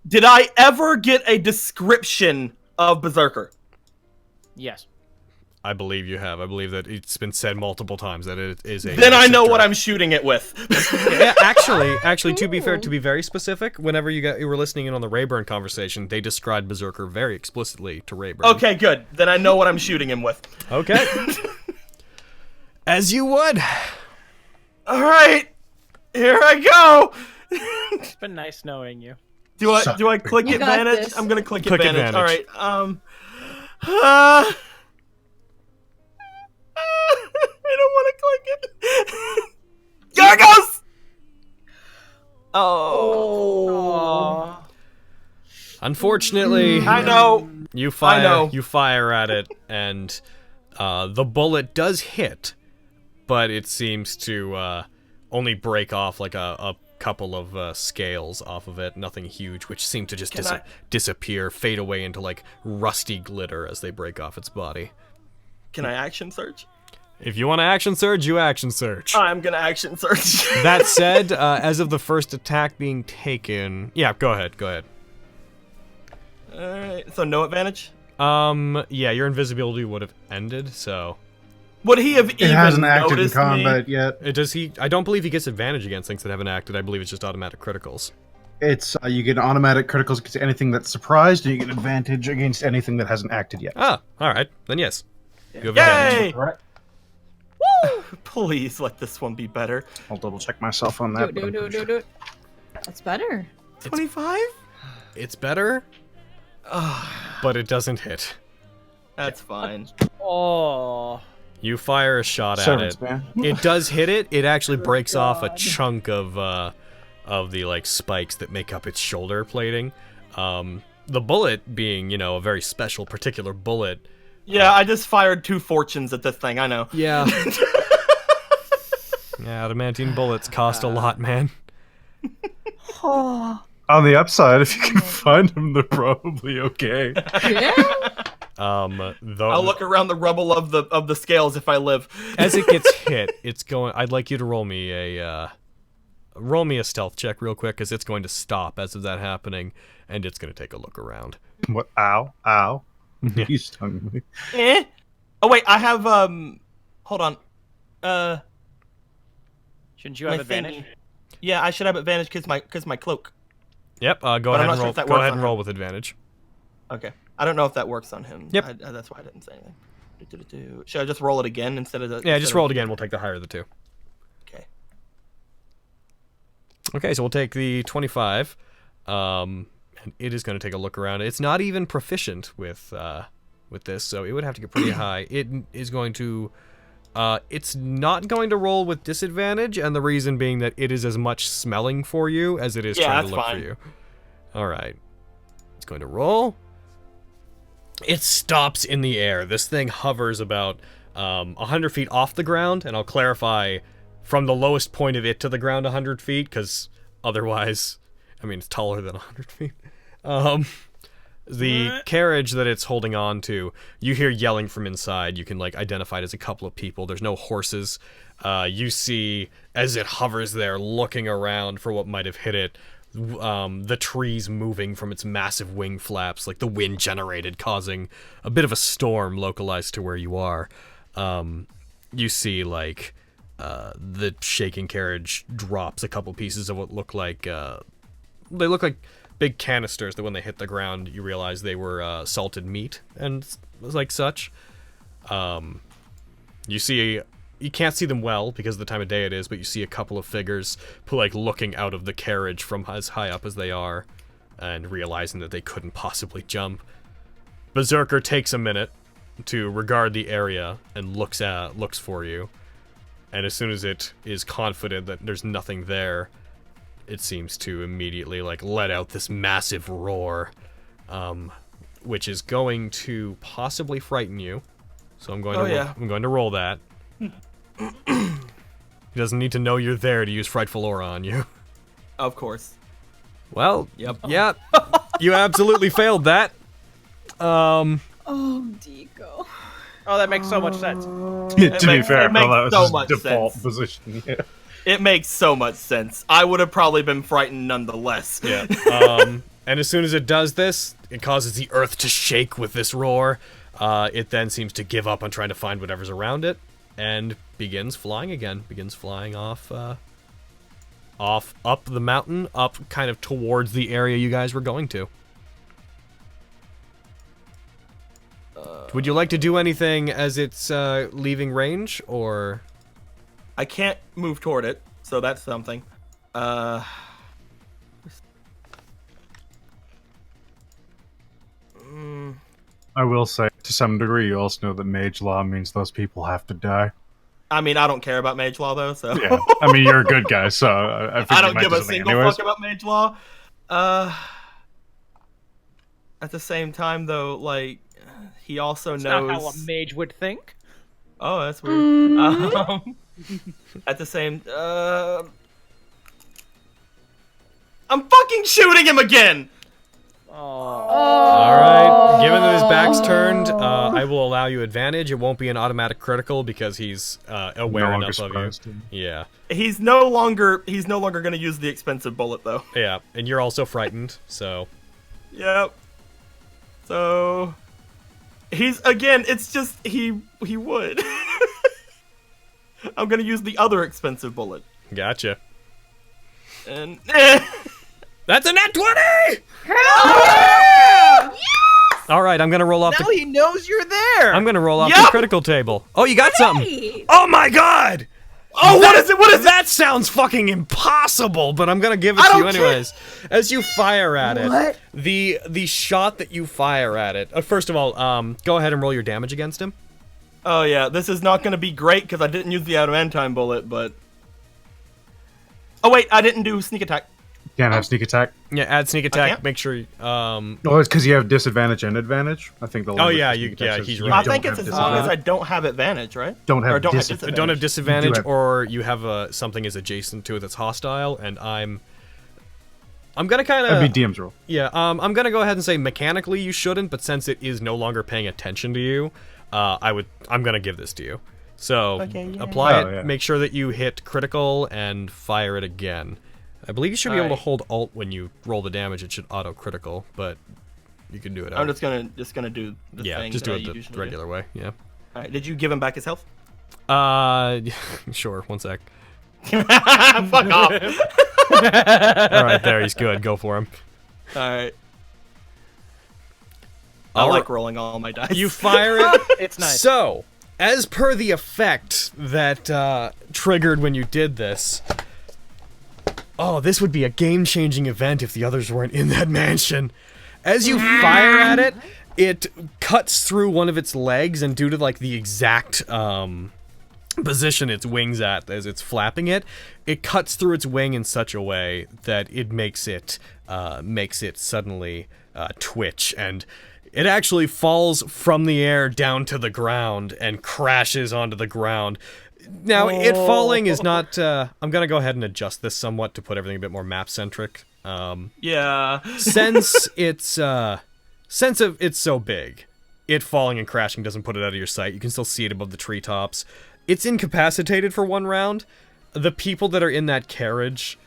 Did I ever get a description of Berserker? Yes. I believe you have. I believe that it's been said multiple times that it is a. Then I know what I'm shooting it with. Yeah, actually, to be fair, to be very specific, whenever you were listening in on the Rayburn conversation, they described Berserker very explicitly to Rayburn. Okay, good. Then I know what I'm shooting him with. Okay. As you would. All right, here I go. It's been nice knowing you. Do I click You got advantage? this. I'm gonna click Click advantage. advantage. All right. I don't want to click it. There it goes. Oh. Unfortunately, I know. you fire. I know. You fire at it, and the bullet does hit, but it seems to only break off like a couple of scales off of it. Nothing huge, which seem to just disappear, fade away into like rusty glitter as they break off its body. Can I action search? If you want to action surge, you action surge. I'm gonna action search. That said, as of the first attack being taken, yeah, go ahead. Alright, so no advantage? Yeah, your invisibility would have ended, so. Would he have even hasn't acted in noticed combat me? yet. Does he? I don't believe he gets advantage against things that haven't acted. I believe it's just automatic criticals. It's you get automatic criticals against anything that's surprised, and you get advantage against anything that hasn't acted yet. Ah, alright. Then yes. You have advantage. Yay! Right. Woo! Please let this one be better. I'll double check myself on that. Do. That's better. 25? It's better, but it doesn't hit. That's fine. Oh. You fire a shot at Servants, it. man. It does hit it. It actually breaks off a chunk of the like spikes that make up its shoulder plating. The bullet being, a very special, particular bullet. Yeah, I just fired 2 fortunes at this thing, I know. Yeah. Yeah, adamantine bullets cost a lot, man. On the upside, if you can find them, they're probably okay. Yeah. I'll look around the rubble of the scales if I live. As it gets hit, it's going. I'd like you to roll me a stealth check real quick, because it's going to stop as of that happening, and it's going to take a look around. What? Ow! Ow! Yeah. You stung me. Oh wait, I have hold on. Shouldn't you have My advantage? thingy. Yeah, I should have advantage because my cloak. Yep. Go I'm ahead not and sure roll. if that Go works ahead on and roll him. with advantage. Okay. I don't know if that works on him. Yep. That's why I didn't say anything. Should I just roll it again instead of the? Yeah, just roll it again. We'll take the higher of the two. Okay. Okay, so we'll take the 25, and it is going to take a look around. It's not even proficient with this, so it would have to get pretty high. It is going to, it's not going to roll with disadvantage, and the reason being that it is as much smelling for you as it is trying to look for you. All right, it's going to roll. It stops in the air. This thing hovers about 100 feet off the ground, and I'll clarify, from the lowest point of it to the ground 100 feet, because otherwise, I mean, it's taller than 100 feet. The carriage that it's holding on to, you hear yelling from inside. You can identify it as a couple of people. There's no horses. You see, as it hovers there, looking around for what might have hit it, the trees moving from its massive wing flaps, like the wind generated, causing a bit of a storm localized to where you are. You see, the shaking carriage drops a couple pieces of what look like they look like big canisters that when they hit the ground you realize they were salted meat and like such. You can't see them well because of the time of day it is, but you see a couple of figures like looking out of the carriage from as high up as they are and realizing that they couldn't possibly jump. Berserker takes a minute to regard the area and looks for you. And as soon as it is confident that there's nothing there, it seems to immediately like let out this massive roar, which is going to possibly frighten you. So I'm going I'm going to roll that. He doesn't need to know you're there to use Frightful Aura on you. Of course. Well, yeah, you absolutely failed that. Oh, Deco. Oh, that makes so much sense. To be fair, makes that was so his much default sense. position. Yeah. It makes so much sense. I would have probably been frightened nonetheless. Yeah. And as soon as it does this, it causes the earth to shake with this roar. It then seems to give up on trying to find whatever's around it, and begins flying again. Begins flying off up the mountain, up kind of towards the area you guys were going to. Would you like to do anything as it's leaving range, or? I can't move toward it, so that's something. I will say, to some degree, you also know that mage law means those people have to die. I mean, I don't care about mage law though, so. Yeah, I mean, you're a good guy, so I think I you don't might give do a something single anyways. fuck about mage law. At the same time, though, like, he also That's knows. not how a mage would think. Oh, that's weird. At the same, I'm fucking shooting him again. Alright, given that his back's turned, I will allow you advantage. It won't be an automatic critical because he's aware No enough longer of you. surprised. Yeah. He's no longer gonna use the expensive bullet though. Yeah, and you're also frightened, so... Yep. So he's again. It's just he would. I'm gonna use the other expensive bullet. Gotcha. And That's a nat 20! Yes! Alright, I'm gonna roll off Now he knows you're there. I'm gonna roll off Yup! the critical table. Oh, you got something! Hey! Oh my god! oh, what is it? What is it? That sounds fucking impossible, but I'm gonna give it I to you don't care. anyways. As you fire at it, What? the shot that you fire at it. First of all, go ahead and roll your damage against him. Oh yeah, this is not gonna be great because I didn't use the time bullet, but. Oh wait, I didn't do sneak attack. Can't have sneak attack. Yeah, add sneak can't? attack. Make sure. Oh, it's because you have disadvantage and advantage. I think the. Oh, language yeah, for you- sneak attack yeah, says he's you right. I think don't it's have as long as I disadvantage. don't have advantage, right? Don't have Or don't have disadvantage. don't have disadvantage, have- or you have something is adjacent to it that's hostile, and I'm gonna kind That'd of be DM's rule. yeah. I'm gonna go ahead and say mechanically you shouldn't, but since it is no longer paying attention to you, I'm gonna give this to you. So Okay, yay. apply Oh, it. yeah. Make sure that you hit critical and fire it again. I believe you should be able to Alright. hold Alt when you roll the damage. It should auto critical, but you can do it. I'm out. just gonna do the yeah, thing just that do I it the usually regular way. Yeah. All right, did you give him back his health? Sure. One sec. Fuck off. All right, there he's good. Go for him. All right. I All like right. rolling all my dice. You fire it. It's nice. So, as per the effect that triggered when you did this, oh, this would be a game-changing event if the others weren't in that mansion. As you fire at it, it cuts through one of its legs, and due to like the exact position its wings at as it's flapping it, it cuts through its wing in such a way that it makes it suddenly twitch, and it actually falls from the air down to the ground and crashes onto the ground. Now, it falling is not... I'm going to go ahead and adjust this somewhat to put everything a bit more map-centric. Yeah. Since it's so big, it falling and crashing doesn't put it out of your sight. You can still see it above the treetops. It's incapacitated for one round. The people that are in that carriage,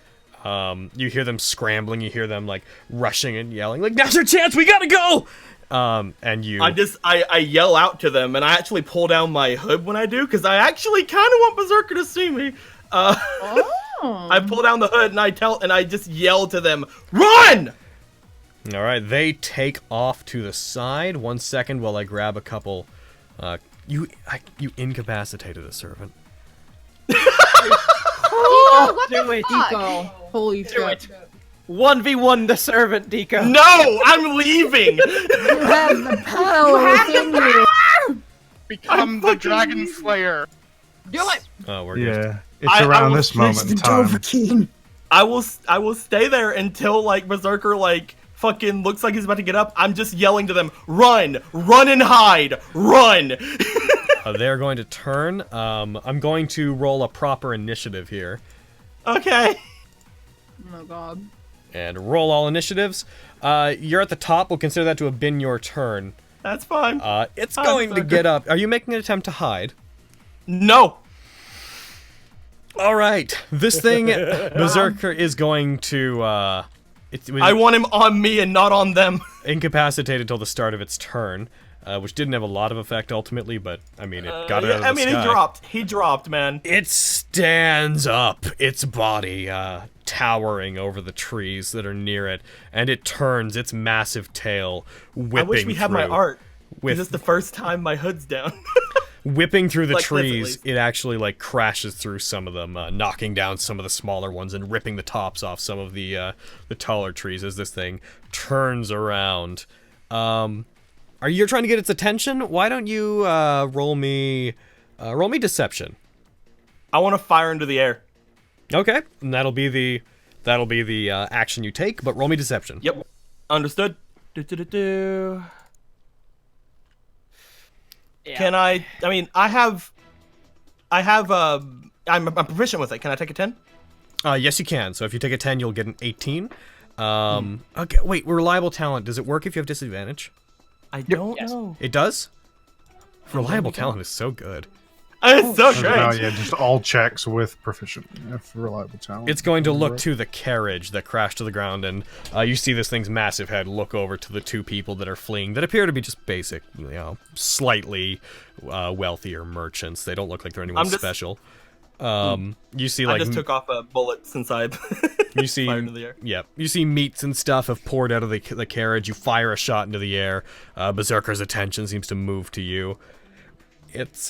you hear them scrambling, you hear them, like, rushing and yelling, like, now's our chance, we gotta go! And you. I yell out to them, and I actually pull down my hood when I do, because I actually kind of want Berserker to see me. I pull down the hood, and I just yell to them, "Run!" All right, they take off to the side. 1 second while I grab a couple. You incapacitated a servant. Oh, what Do it. Deco. Holy Do shit. it. 1v1 the servant, Deco. No, I'm leaving. You have the power within you. Become the Dragon Slayer. Do it! Oh, we're good. Yeah, it's I around will this moment in It's the time. Dovahkiin. I will stay there until like Berserker like fucking looks like he's about to get up. I'm just yelling to them, "Run! Run and hide! Run!" They're going to turn. I'm going to roll a proper initiative here. Okay. Oh god. And roll all initiatives. You're at the top. We'll consider that to have been your turn. That's fine. It's Hi, going to Berserker. get up. Are you making an attempt to hide? No. All right. This thing, Berserker, is going to. I want him on me and not on them. Incapacitated until the start of its turn, which didn't have a lot of effect ultimately, but I mean, it got it out of the I mean, sky. he dropped, man. It stands up, its body towering over the trees that are near it, and it turns its massive tail, whipping I wish we had my through. art. With This is the first time my hood's down. whipping through the Like this, at trees, least. it actually like crashes through some of them, knocking down some of the smaller ones and ripping the tops off some of the taller trees as this thing turns around. Are you trying to get its attention? Why don't you roll me deception? I want to fire into the air. Okay, and that'll be the action you take. But roll me deception. Yep. Understood. Do. Yeah. Can I mean, I'm proficient with it. Can I take a 10? Yes, you can. So if you take a 10, you'll get an 18. Okay, wait. Reliable talent. Does it work if you have disadvantage? I don't Yes. know. It does. Reliable talent is so good. It's so So great. now, yeah, just all checks with proficient. For reliable talent. It's going to look to the carriage that crashed to the ground, and you see this thing's massive head look over to the two people that are fleeing that appear to be just basic, slightly wealthier merchants. They don't look like they're anyone I'm just- special. You see, I like, just took off a bullet since I you see, fired into the air. yeah, you see meats and stuff have poured out of the carriage. You fire a shot into the air. Berserker's attention seems to move to you. It's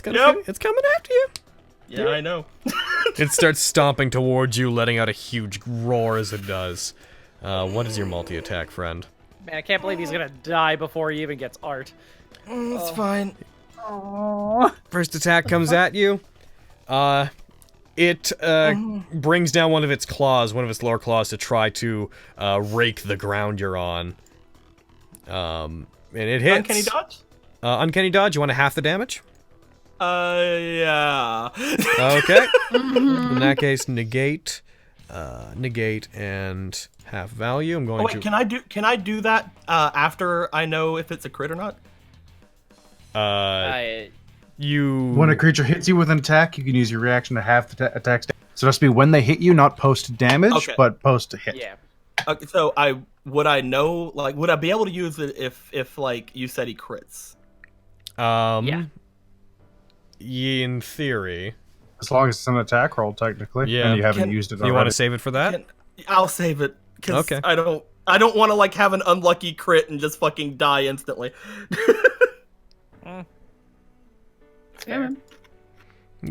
coming after you. Yeah, I know. It starts stomping towards you, letting out a huge roar as it does. What is your multi-attack, friend? Man, I can't believe he's gonna die before he even gets art. It's fine. First attack comes at you. It brings down one of its claws, one of its lower claws, to try to rake the ground you're on. And it hits. Uncanny dodge? Uncanny dodge. You want to half the damage? Yeah. Okay. In that case, negate, and half value. I'm going Oh wait, to. can I do that after I know if it's a crit or not? You. When a creature hits you with an attack, you can use your reaction to half the attack's damage. So that's be when they hit you, not post damage, Okay. but post hit. Yeah. Okay, so would I know, like, would I be able to use it if like you said he crits? Yeah. In theory. As long as it's an attack roll, technically. Yeah. And you haven't Can- used it You want already. to save it for that? I'll save it because Okay. I don't want to like have an unlucky crit and just fucking die instantly. Yeah, man.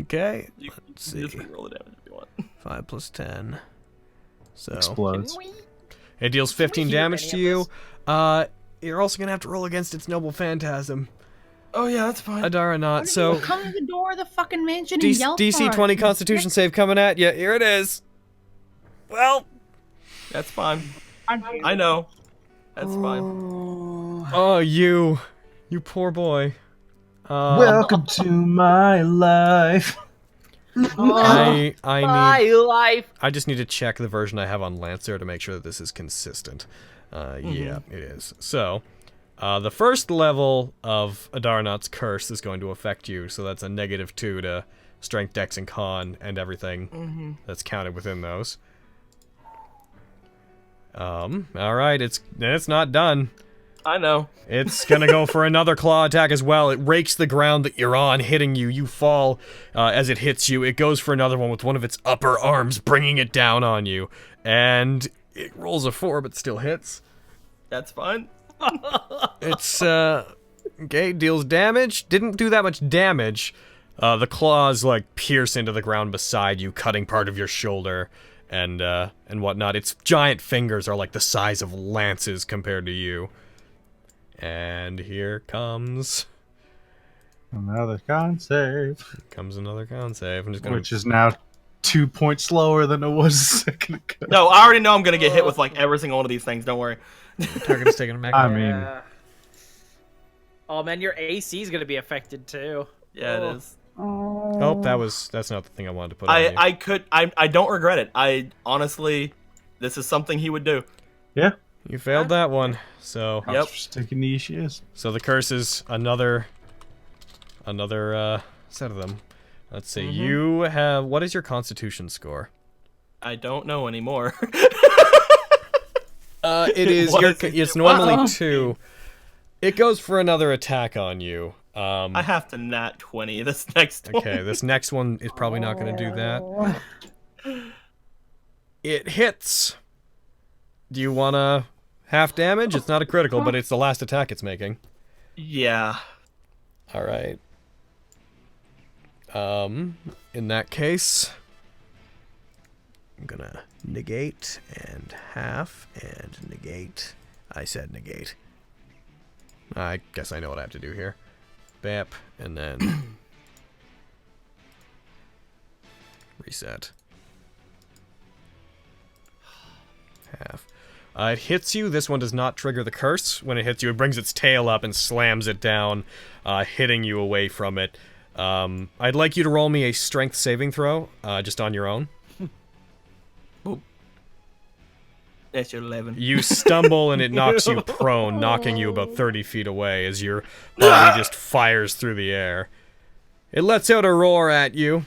Okay. You Let's can just see. roll the damage if you want. 5 plus 10. So Explodes. it deals 15 hear damage any to of you. You're also gonna have to roll against its noble phantasm, Oh yeah, that's fine. Adara not. So Come to the door of the fucking mansion and yell for DC us. 20 Constitution save coming at you. Here it is. Well, That's fine. I know. That's fine. oh you poor boy. Welcome to my life. I need. life. I just need to check the version I have on Lancer to make sure that this is consistent. Yeah, it is. So, the first level of Adarnot's curse is going to affect you, so that's a -2 to strength, dex, and con, and everything that's counted within those. All right, it's not done. I know. It's gonna go for another claw attack as well. It rakes the ground that you're on, hitting you. You fall as it hits you. It goes for another one with one of its upper arms, bringing it down on you. And it rolls a 4, but still hits. That's fine. It's, okay, deals damage. Didn't do that much damage. The claws, like, pierce into the ground beside you, cutting part of your shoulder and whatnot. Its giant fingers are like the size of lances compared to you. And here comes... Another con save. Comes another con save. I'm just gonna... Which is now 2 points slower than it was a second ago. No, I already know I'm gonna get hit with like every single one of these things. Don't worry. Target is taking a mech. I mean, oh man, your AC is gonna be affected too. Yeah, it is. Oh, that's not the thing I wanted to put on you. I don't regret it. I honestly, this is something he would do. Yeah. You failed that one, so... Yep. Just taking the issues. So the curse is another set of them. Let's see, you have... What is your constitution score? I don't know anymore. It is... It's normally 2. It goes for another attack on you. I have to nat 20 this next one. Okay, this next one is probably not going to do that. It hits. Do you want to half damage? It's not a critical, but it's the last attack it's making. Yeah. All right. In that case, I'm gonna negate and half and negate. I said negate. I guess I know what I have to do here. Bap, and then reset. Half. It hits you. This one does not trigger the curse. When it hits you, it brings its tail up and slams it down, hitting you away from it. I'd like you to roll me a strength saving throw, just on your own. That's your 11. You stumble and it knocks you prone, knocking you about 30 feet away as your body just fires through the air. It lets out a roar at you,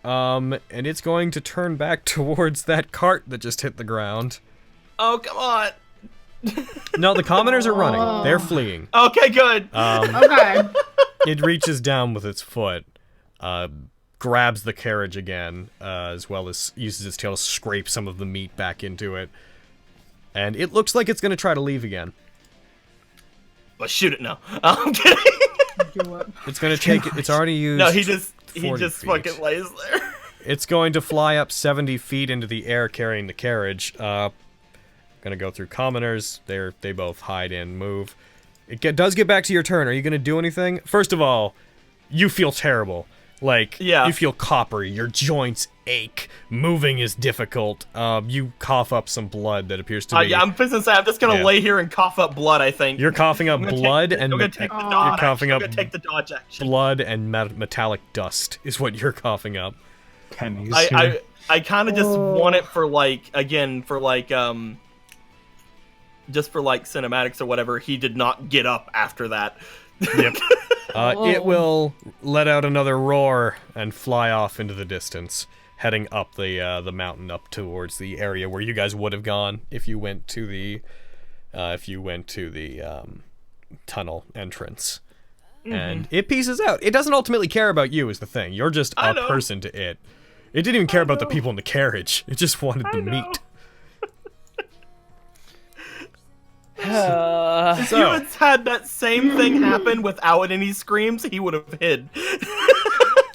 and it's going to turn back towards that cart that just hit the ground. Oh, come on. No, the commoners are running. They're fleeing. Okay, good. Okay. It reaches down with its foot, grabs the carriage again, as well as uses its tail to scrape some of the meat back into it. And it looks like it's going to try to leave again. But shoot it now. I'm kidding. It's going to take it. It's already used. No, he just feet. fucking lays there. It's going to fly up 70 feet into the air carrying the carriage. Going to go through commoners. They both hide and move. It does get back to your turn. Are you going to do anything? First of all, you feel terrible. Like, yeah. You feel coppery. Your joints ache. Moving is difficult. You cough up some blood that appears to be... Yeah, I'm just going to lay here and cough up blood, I think. You're coughing up blood and... I'm going to take the dodge. You're coughing up take the dodge action. blood and metallic dust is what you're coughing up. Pennies. I kind of just want it for, like, again, for, like, just for, like, cinematics or whatever. He did not get up after that. Yep. It will let out another roar and fly off into the distance, heading up the mountain up towards the area where you guys would have gone if you went to the tunnel entrance. And it pieces out. It doesn't ultimately care about you, is the thing. You're just a person to it. It didn't even care about the people in the carriage. It just wanted the meat. If you had had that same thing happen without any screams, he would have hid.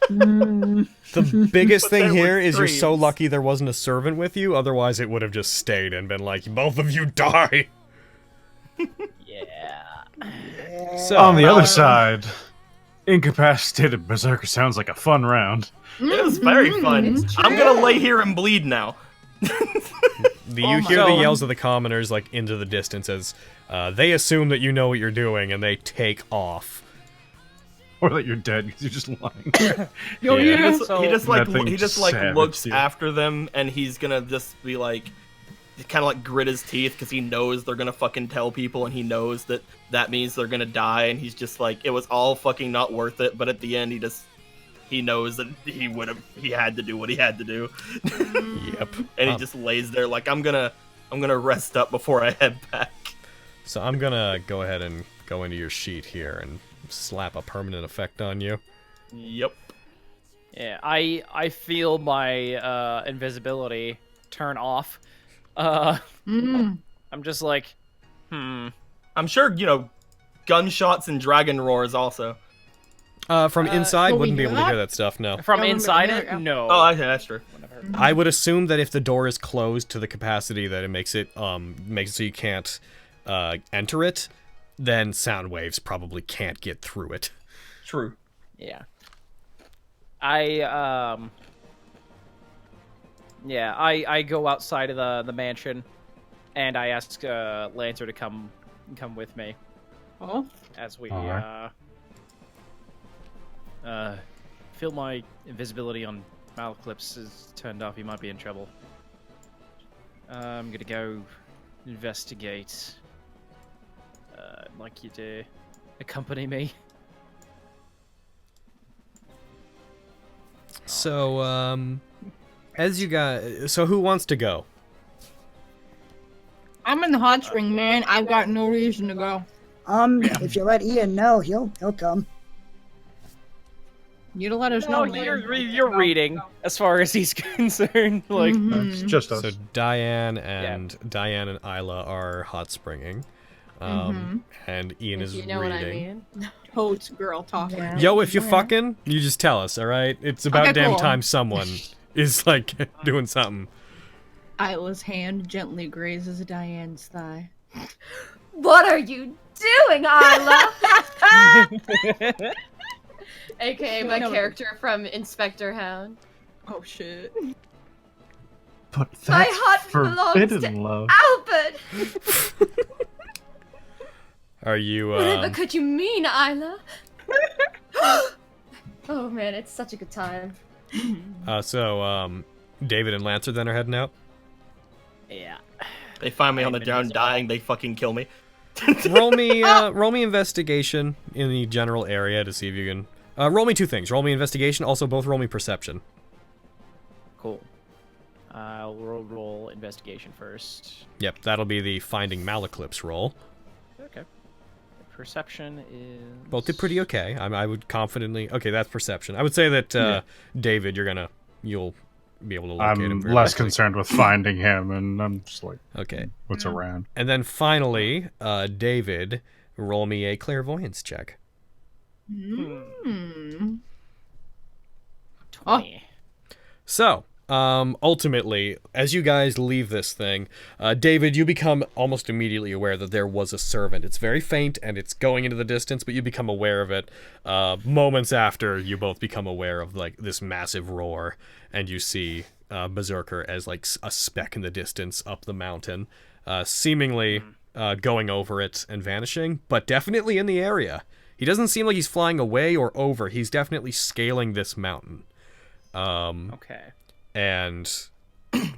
The biggest thing here is you're so lucky there wasn't a servant with you, otherwise it would have just stayed and been like, both of you die! Yeah. So, on the other side, incapacitated Berserker sounds like a fun round. It was very fun. I'm gonna lay here and bleed now. You hear the yells of the commoners like into the distance as they assume that you know what you're doing and they take off. Or that you're dead because you're just lying. He just looks savage, after them and he's gonna just be like, kind of like grit his teeth because he knows they're gonna fucking tell people and he knows that means they're gonna die and he's just like, it was all fucking not worth it, but at the end he knows that he had to do what he had to do. Yep. And he just lays there like, I'm gonna rest up before I head back. So I'm gonna go ahead and go into your sheet here and slap a permanent effect on you. Yep. Yeah, I feel my invisibility turn off. Mm. I'm just like, I'm sure, gunshots and dragon roars also. From inside, will we wouldn't be hear able to hear that? that stuff, no. from Yeah, inside yeah, it, yeah. no. Oh, okay, that's true. I would assume that if the door is closed to the capacity that it makes it so you can't enter it, then sound waves probably can't get through it. True. Yeah. I go outside of the mansion, and I ask Lancer to come with me Oh. as we Alright. feel my invisibility on Malclips is turned off. He might be in trouble. I'm gonna go investigate. I'd like you to accompany me. So, as you guys... So who wants to go? I'm in the hot spring, man. I've got no reason to go. If you let Ian know, he'll come. You to let us No, know. man. you're reading as far as he's concerned. Like, It's just us. So Diane and Isla are hot springing. And Ian is You know reading. what I mean? Totes girl talking. Yeah. Yo, if you fucking, you just tell us, alright? It's about Okay, damn cool. time someone is, like, doing something. Isla's hand gently grazes Diane's thigh. What are you doing, Isla? AKA my character from Inspector Hound. Oh shit. But My that's heart belongs forbidden to love. Albert! Are you, Whatever could you mean, Isla? Oh man, it's such a good time. David and Lancer then are heading out? yeah. They find me on the I'm ground invisible. dying, they fucking kill me. roll me investigation in the general area to see if you can... roll me two things. Roll me investigation, also both roll me perception. Cool. I'll roll investigation first. Yep, that'll be the finding Malaclips roll. Okay. Perception is... Both did pretty okay. I would confidently... Okay, that's perception. I would say that, David, you'll be able to locate him I'm very less quickly. concerned with finding him, and I'm just like, Okay. what's around? And then finally, David, roll me a clairvoyance check. 20. So, ultimately, as you guys leave this thing, David, you become almost immediately aware that there was a servant. It's very faint, and it's going into the distance, but you become aware of it. Moments after, you both become aware of, like, this massive roar, and you see Berserker as, like, a speck in the distance up the mountain, seemingly going over it and vanishing, but definitely in the area. He doesn't seem like he's flying away or over. He's definitely scaling this mountain. Okay. And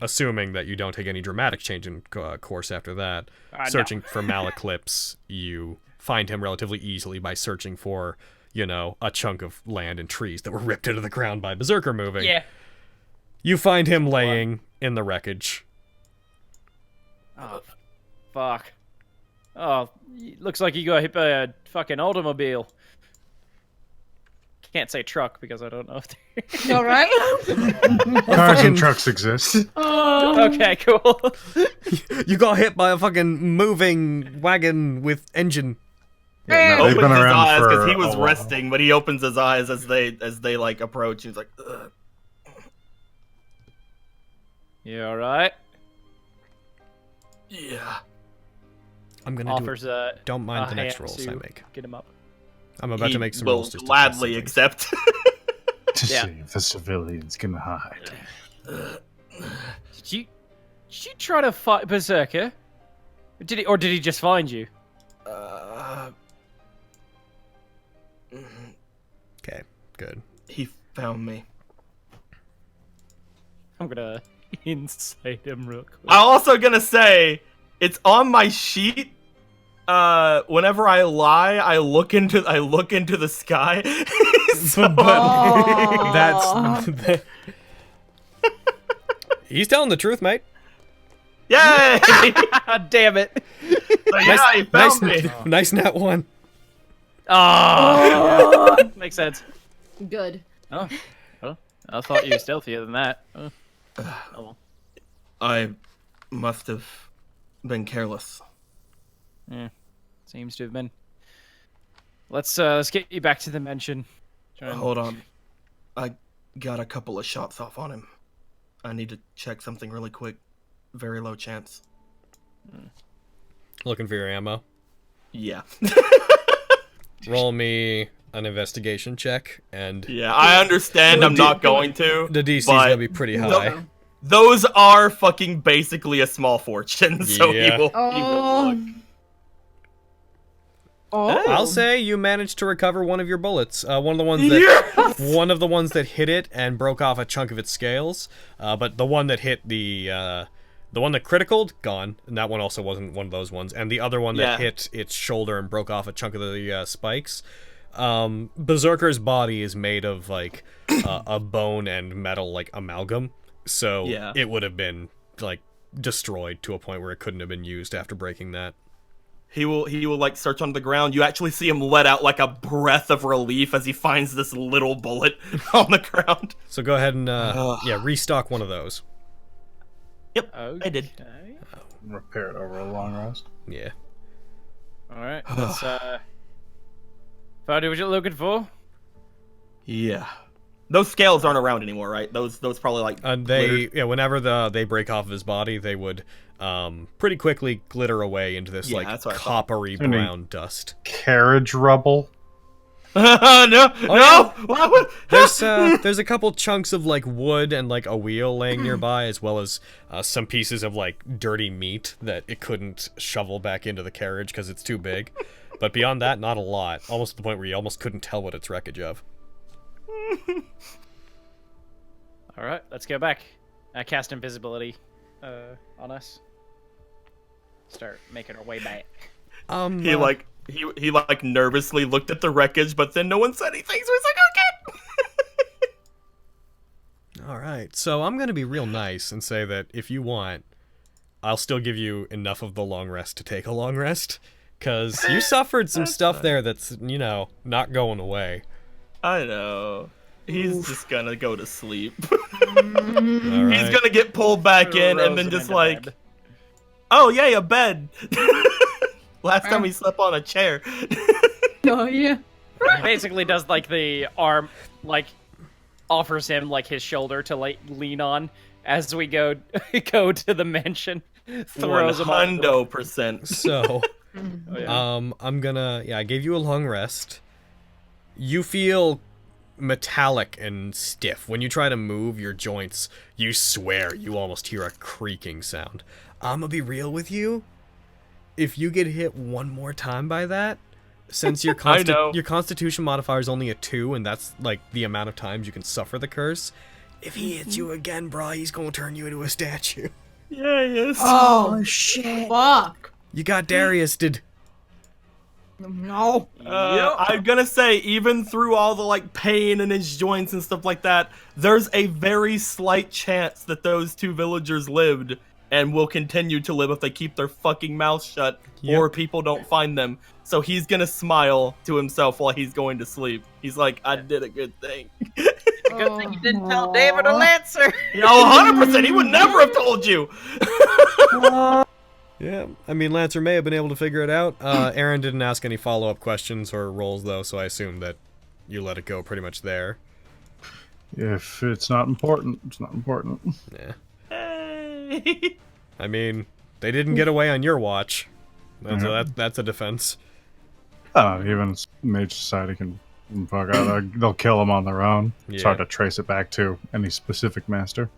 assuming that you don't take any dramatic change in course after that, No. searching for Malaclips, you find him relatively easily by searching for, a chunk of land and trees that were ripped into the ground by Berserker moving. Yeah. You find him laying in the wreckage. Oh, fuck. Oh, looks like you got hit by a fucking automobile. Can't say truck because I don't know if they're... You alright? Cars and trucks exist. Okay, cool. You got hit by a fucking moving wagon with engine. Yeah, no, they've Opens been his around eyes for because he a was while. resting, but he opens his eyes as they like approach. He's like, ugh. You alright? Yeah. I'm gonna Offers do it. Don't mind the next hand rolls to I make. Get him up. I'm about He to make some will rolls just to gladly test some things. accept. To Yeah. see if the civilians can hide. Did you try to fight Berserker? Did he just find you? Okay, good. He found me. I'm gonna insight him real quick. I'm also gonna say it's on my sheet. Whenever I lie, I look into the sky. So, That's he's telling the truth, mate. Yay! Damn it! So, yeah, he found me. Nice Nat 1. Oh, yeah. Makes sense. Good. Oh, well, I thought you were stealthier than that. Oh, well. I must have been careless. Yeah, seems to have been. Let's get you back to the mansion. Hold on. I got a couple of shots off on him. I need to check something really quick. Very low chance. Looking for your ammo. Yeah. Roll me an investigation check, and Yeah, I understand I'm not going to. the DC's but gonna be pretty high. Those are fucking basically a small fortune, so Yeah. he will look. I'll say you managed to recover one of your bullets. One of the ones that hit it and broke off a chunk of its scales. But the one that hit the one that criticaled, gone, and that one also wasn't one of those ones. And the other one that hit its shoulder and broke off a chunk of the spikes. Berserker's body is made of like a bone and metal like amalgam, so it would have been like destroyed to a point where it couldn't have been used after breaking that. He will like search on the ground. You actually see him let out like a breath of relief as he finds this little bullet on the ground. So go ahead and restock one of those. Yep, Okay. I did. Repair it over a long rest. Yeah. All right. Let's find what you're looking for. Yeah. Those scales aren't around anymore, right? Those probably like glittered. Whenever they break off of his body, they would pretty quickly glitter away into this like that's what I thought. coppery brown dust. Carriage rubble. No. There's a couple chunks of like wood and like a wheel laying nearby, as well as some pieces of like dirty meat that it couldn't shovel back into the carriage because it's too big. But beyond that, not a lot. Almost to the point where you almost couldn't tell what it's wreckage of. All right, let's go back. Cast invisibility on us. Start making our way back. He nervously looked at the wreckage, but then no one said anything, so he's like, okay. All right, so I'm gonna be real nice and say that if you want, I'll still give you enough of the long rest to take a long rest, because you suffered some stuff there that's not going away. I know. He's just gonna go to sleep. All right. He's gonna get pulled back in and then just like, bed. Oh yay, a bed. Last time he slept on a chair. Oh yeah. He basically does like the arm, like offers him like his shoulder to like lean on as we go to the mansion. Throws him 100%. So, I'm gonna I gave you a long rest. You feel metallic and stiff. When you try to move your joints, you swear you almost hear a creaking sound. I'm gonna be real with you. If you get hit one more time by that, since your constitution modifier is only a 2, and that's like the amount of times you can suffer the curse, if he hits you again, bro, he's gonna turn you into a statue. Yeah, yes. Oh shit! Fuck. You got Darius-ed. No. I'm gonna say, even through all the like pain in his joints and stuff like that, there's a very slight chance that those 2 villagers lived and will continue to live if they keep their fucking mouths shut or people don't find them. So he's gonna smile to himself while he's going to sleep. He's like, I did a good thing. Good thing you didn't tell David or Lancer. 100%. He would never have told you. Yeah, I mean, Lancer may have been able to figure it out. Aaron didn't ask any follow-up questions or rolls, though, so I assume that you let it go pretty much there. If it's not important, it's not important. Yeah. I mean, they didn't get away on your watch. That's a defense. Even Mage Society can fuck out. They'll kill them on their own. It's hard to trace it back to any specific master.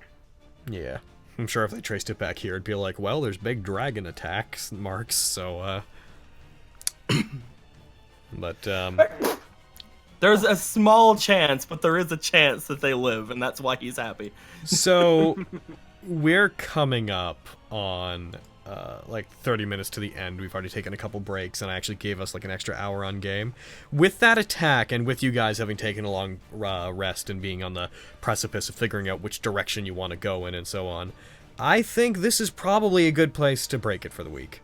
Yeah. I'm sure if they traced it back here, it'd be like, well, there's big dragon attacks marks, so, But, There's a small chance, but there is a chance that they live, and that's why he's happy. So, we're coming up on, like 30 minutes to the end. We've already taken a couple breaks, and I actually gave us like an extra hour on game. With that attack, and with you guys having taken a long rest and being on the precipice of figuring out which direction you want to go in and so on, I think this is probably a good place to break it for the week.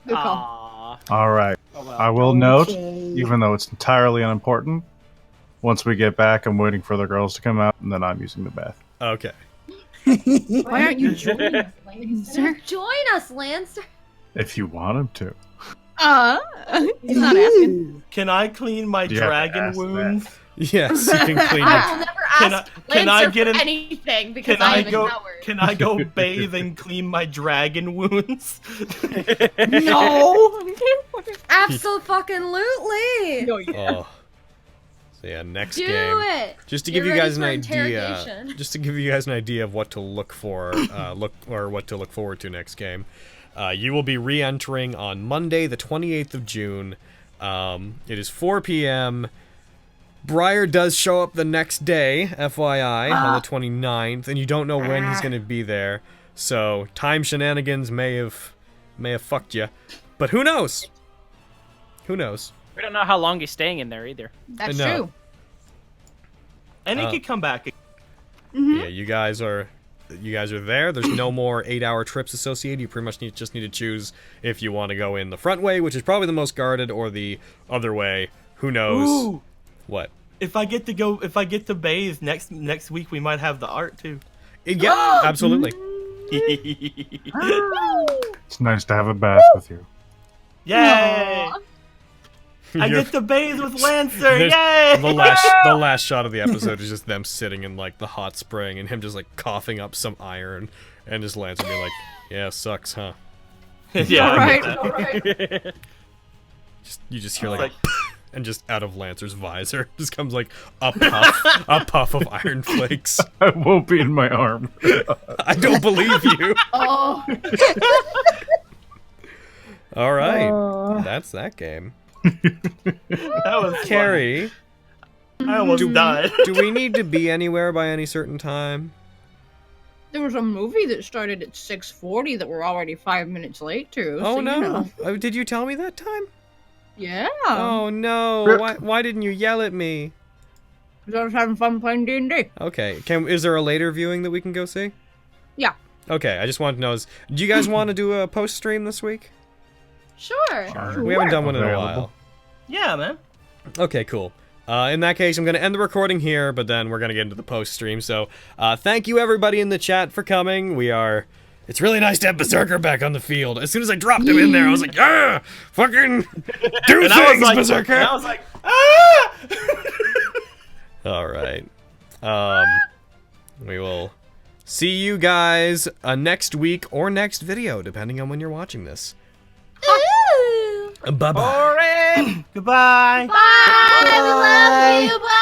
Good call. Aw. All right. Oh, well. I will note, Okay. even though it's entirely unimportant, once we get back, I'm waiting for the girls to come out, and then I'm using the bath. Okay. Why aren't you joining us, Lancer? Join us, Lancer. If you want them to. He's not asking. Ooh. Can I clean my You have to dragon ask that. wounds? Yes, you can clean I it. will never Can ask can I Lancer get for an- anything because Can I I am a go? coward. Can I go bathe and clean my dragon wounds? No. Absolutely. No, yeah. Oh. So yeah, next Do game. it. Just to Get give you ready guys an for idea. interrogation. Just to give you guys an idea of what to look for, what to look forward to next game. You will be re-entering on Monday, the 28th of June. It is 4 p.m. Briar does show up the next day, FYI, on the 29th, and you don't know when he's going to be there. So time shenanigans may have fucked you, but who knows? Who knows? We don't know how long he's staying in there either. That's No. true. And he could come back. Yeah, you guys are there. There's no more 8-hour trips associated. You pretty much just need to choose if you want to go in the front way, which is probably the most guarded, or the other way. Who knows? Ooh, What? if I get to bathe next week, we might have the art too. Yeah, absolutely. It's nice to have a bath with you. Yay! I You're- get to bathe with Lancer. There's- Yay! the last shot of the episode is just them sitting in like the hot spring and him just like coughing up some iron and just Lancer being like, "Yeah, sucks, huh?" Yeah. Alright, alright. You just hear like, Like- and just out of Lancer's visor just comes like a puff of iron flakes. I won't be in my arm. I don't believe you. Oh. All right, that's that game. That was Carrie, funny. I almost died. do we need to be anywhere by any certain time? There was a movie that started at 6:40 that we're already 5 minutes late to. Oh so, no! You know. Oh, did you tell me that time? Yeah. Oh no! Rip. Why didn't you yell at me? I was having fun playing D&D. Okay, is there a later viewing that we can go see? Yeah. Okay, I just want to know, do you guys want to do a post stream this week? Sure. We haven't done one in a Available. while. Yeah, man. Okay, cool. In that case, I'm going to end the recording here, but then we're going to get into the post stream. So, thank you everybody in the chat for coming. It's really nice to have Berserker back on the field. As soon as I dropped him in there, I was like, yeah, fucking do And I was things, like, Berserker. and I was like, ah! All right. We will see you guys next week or next video, depending on when you're watching this. Bye-bye. Goodbye. Bye. We love you. Bye.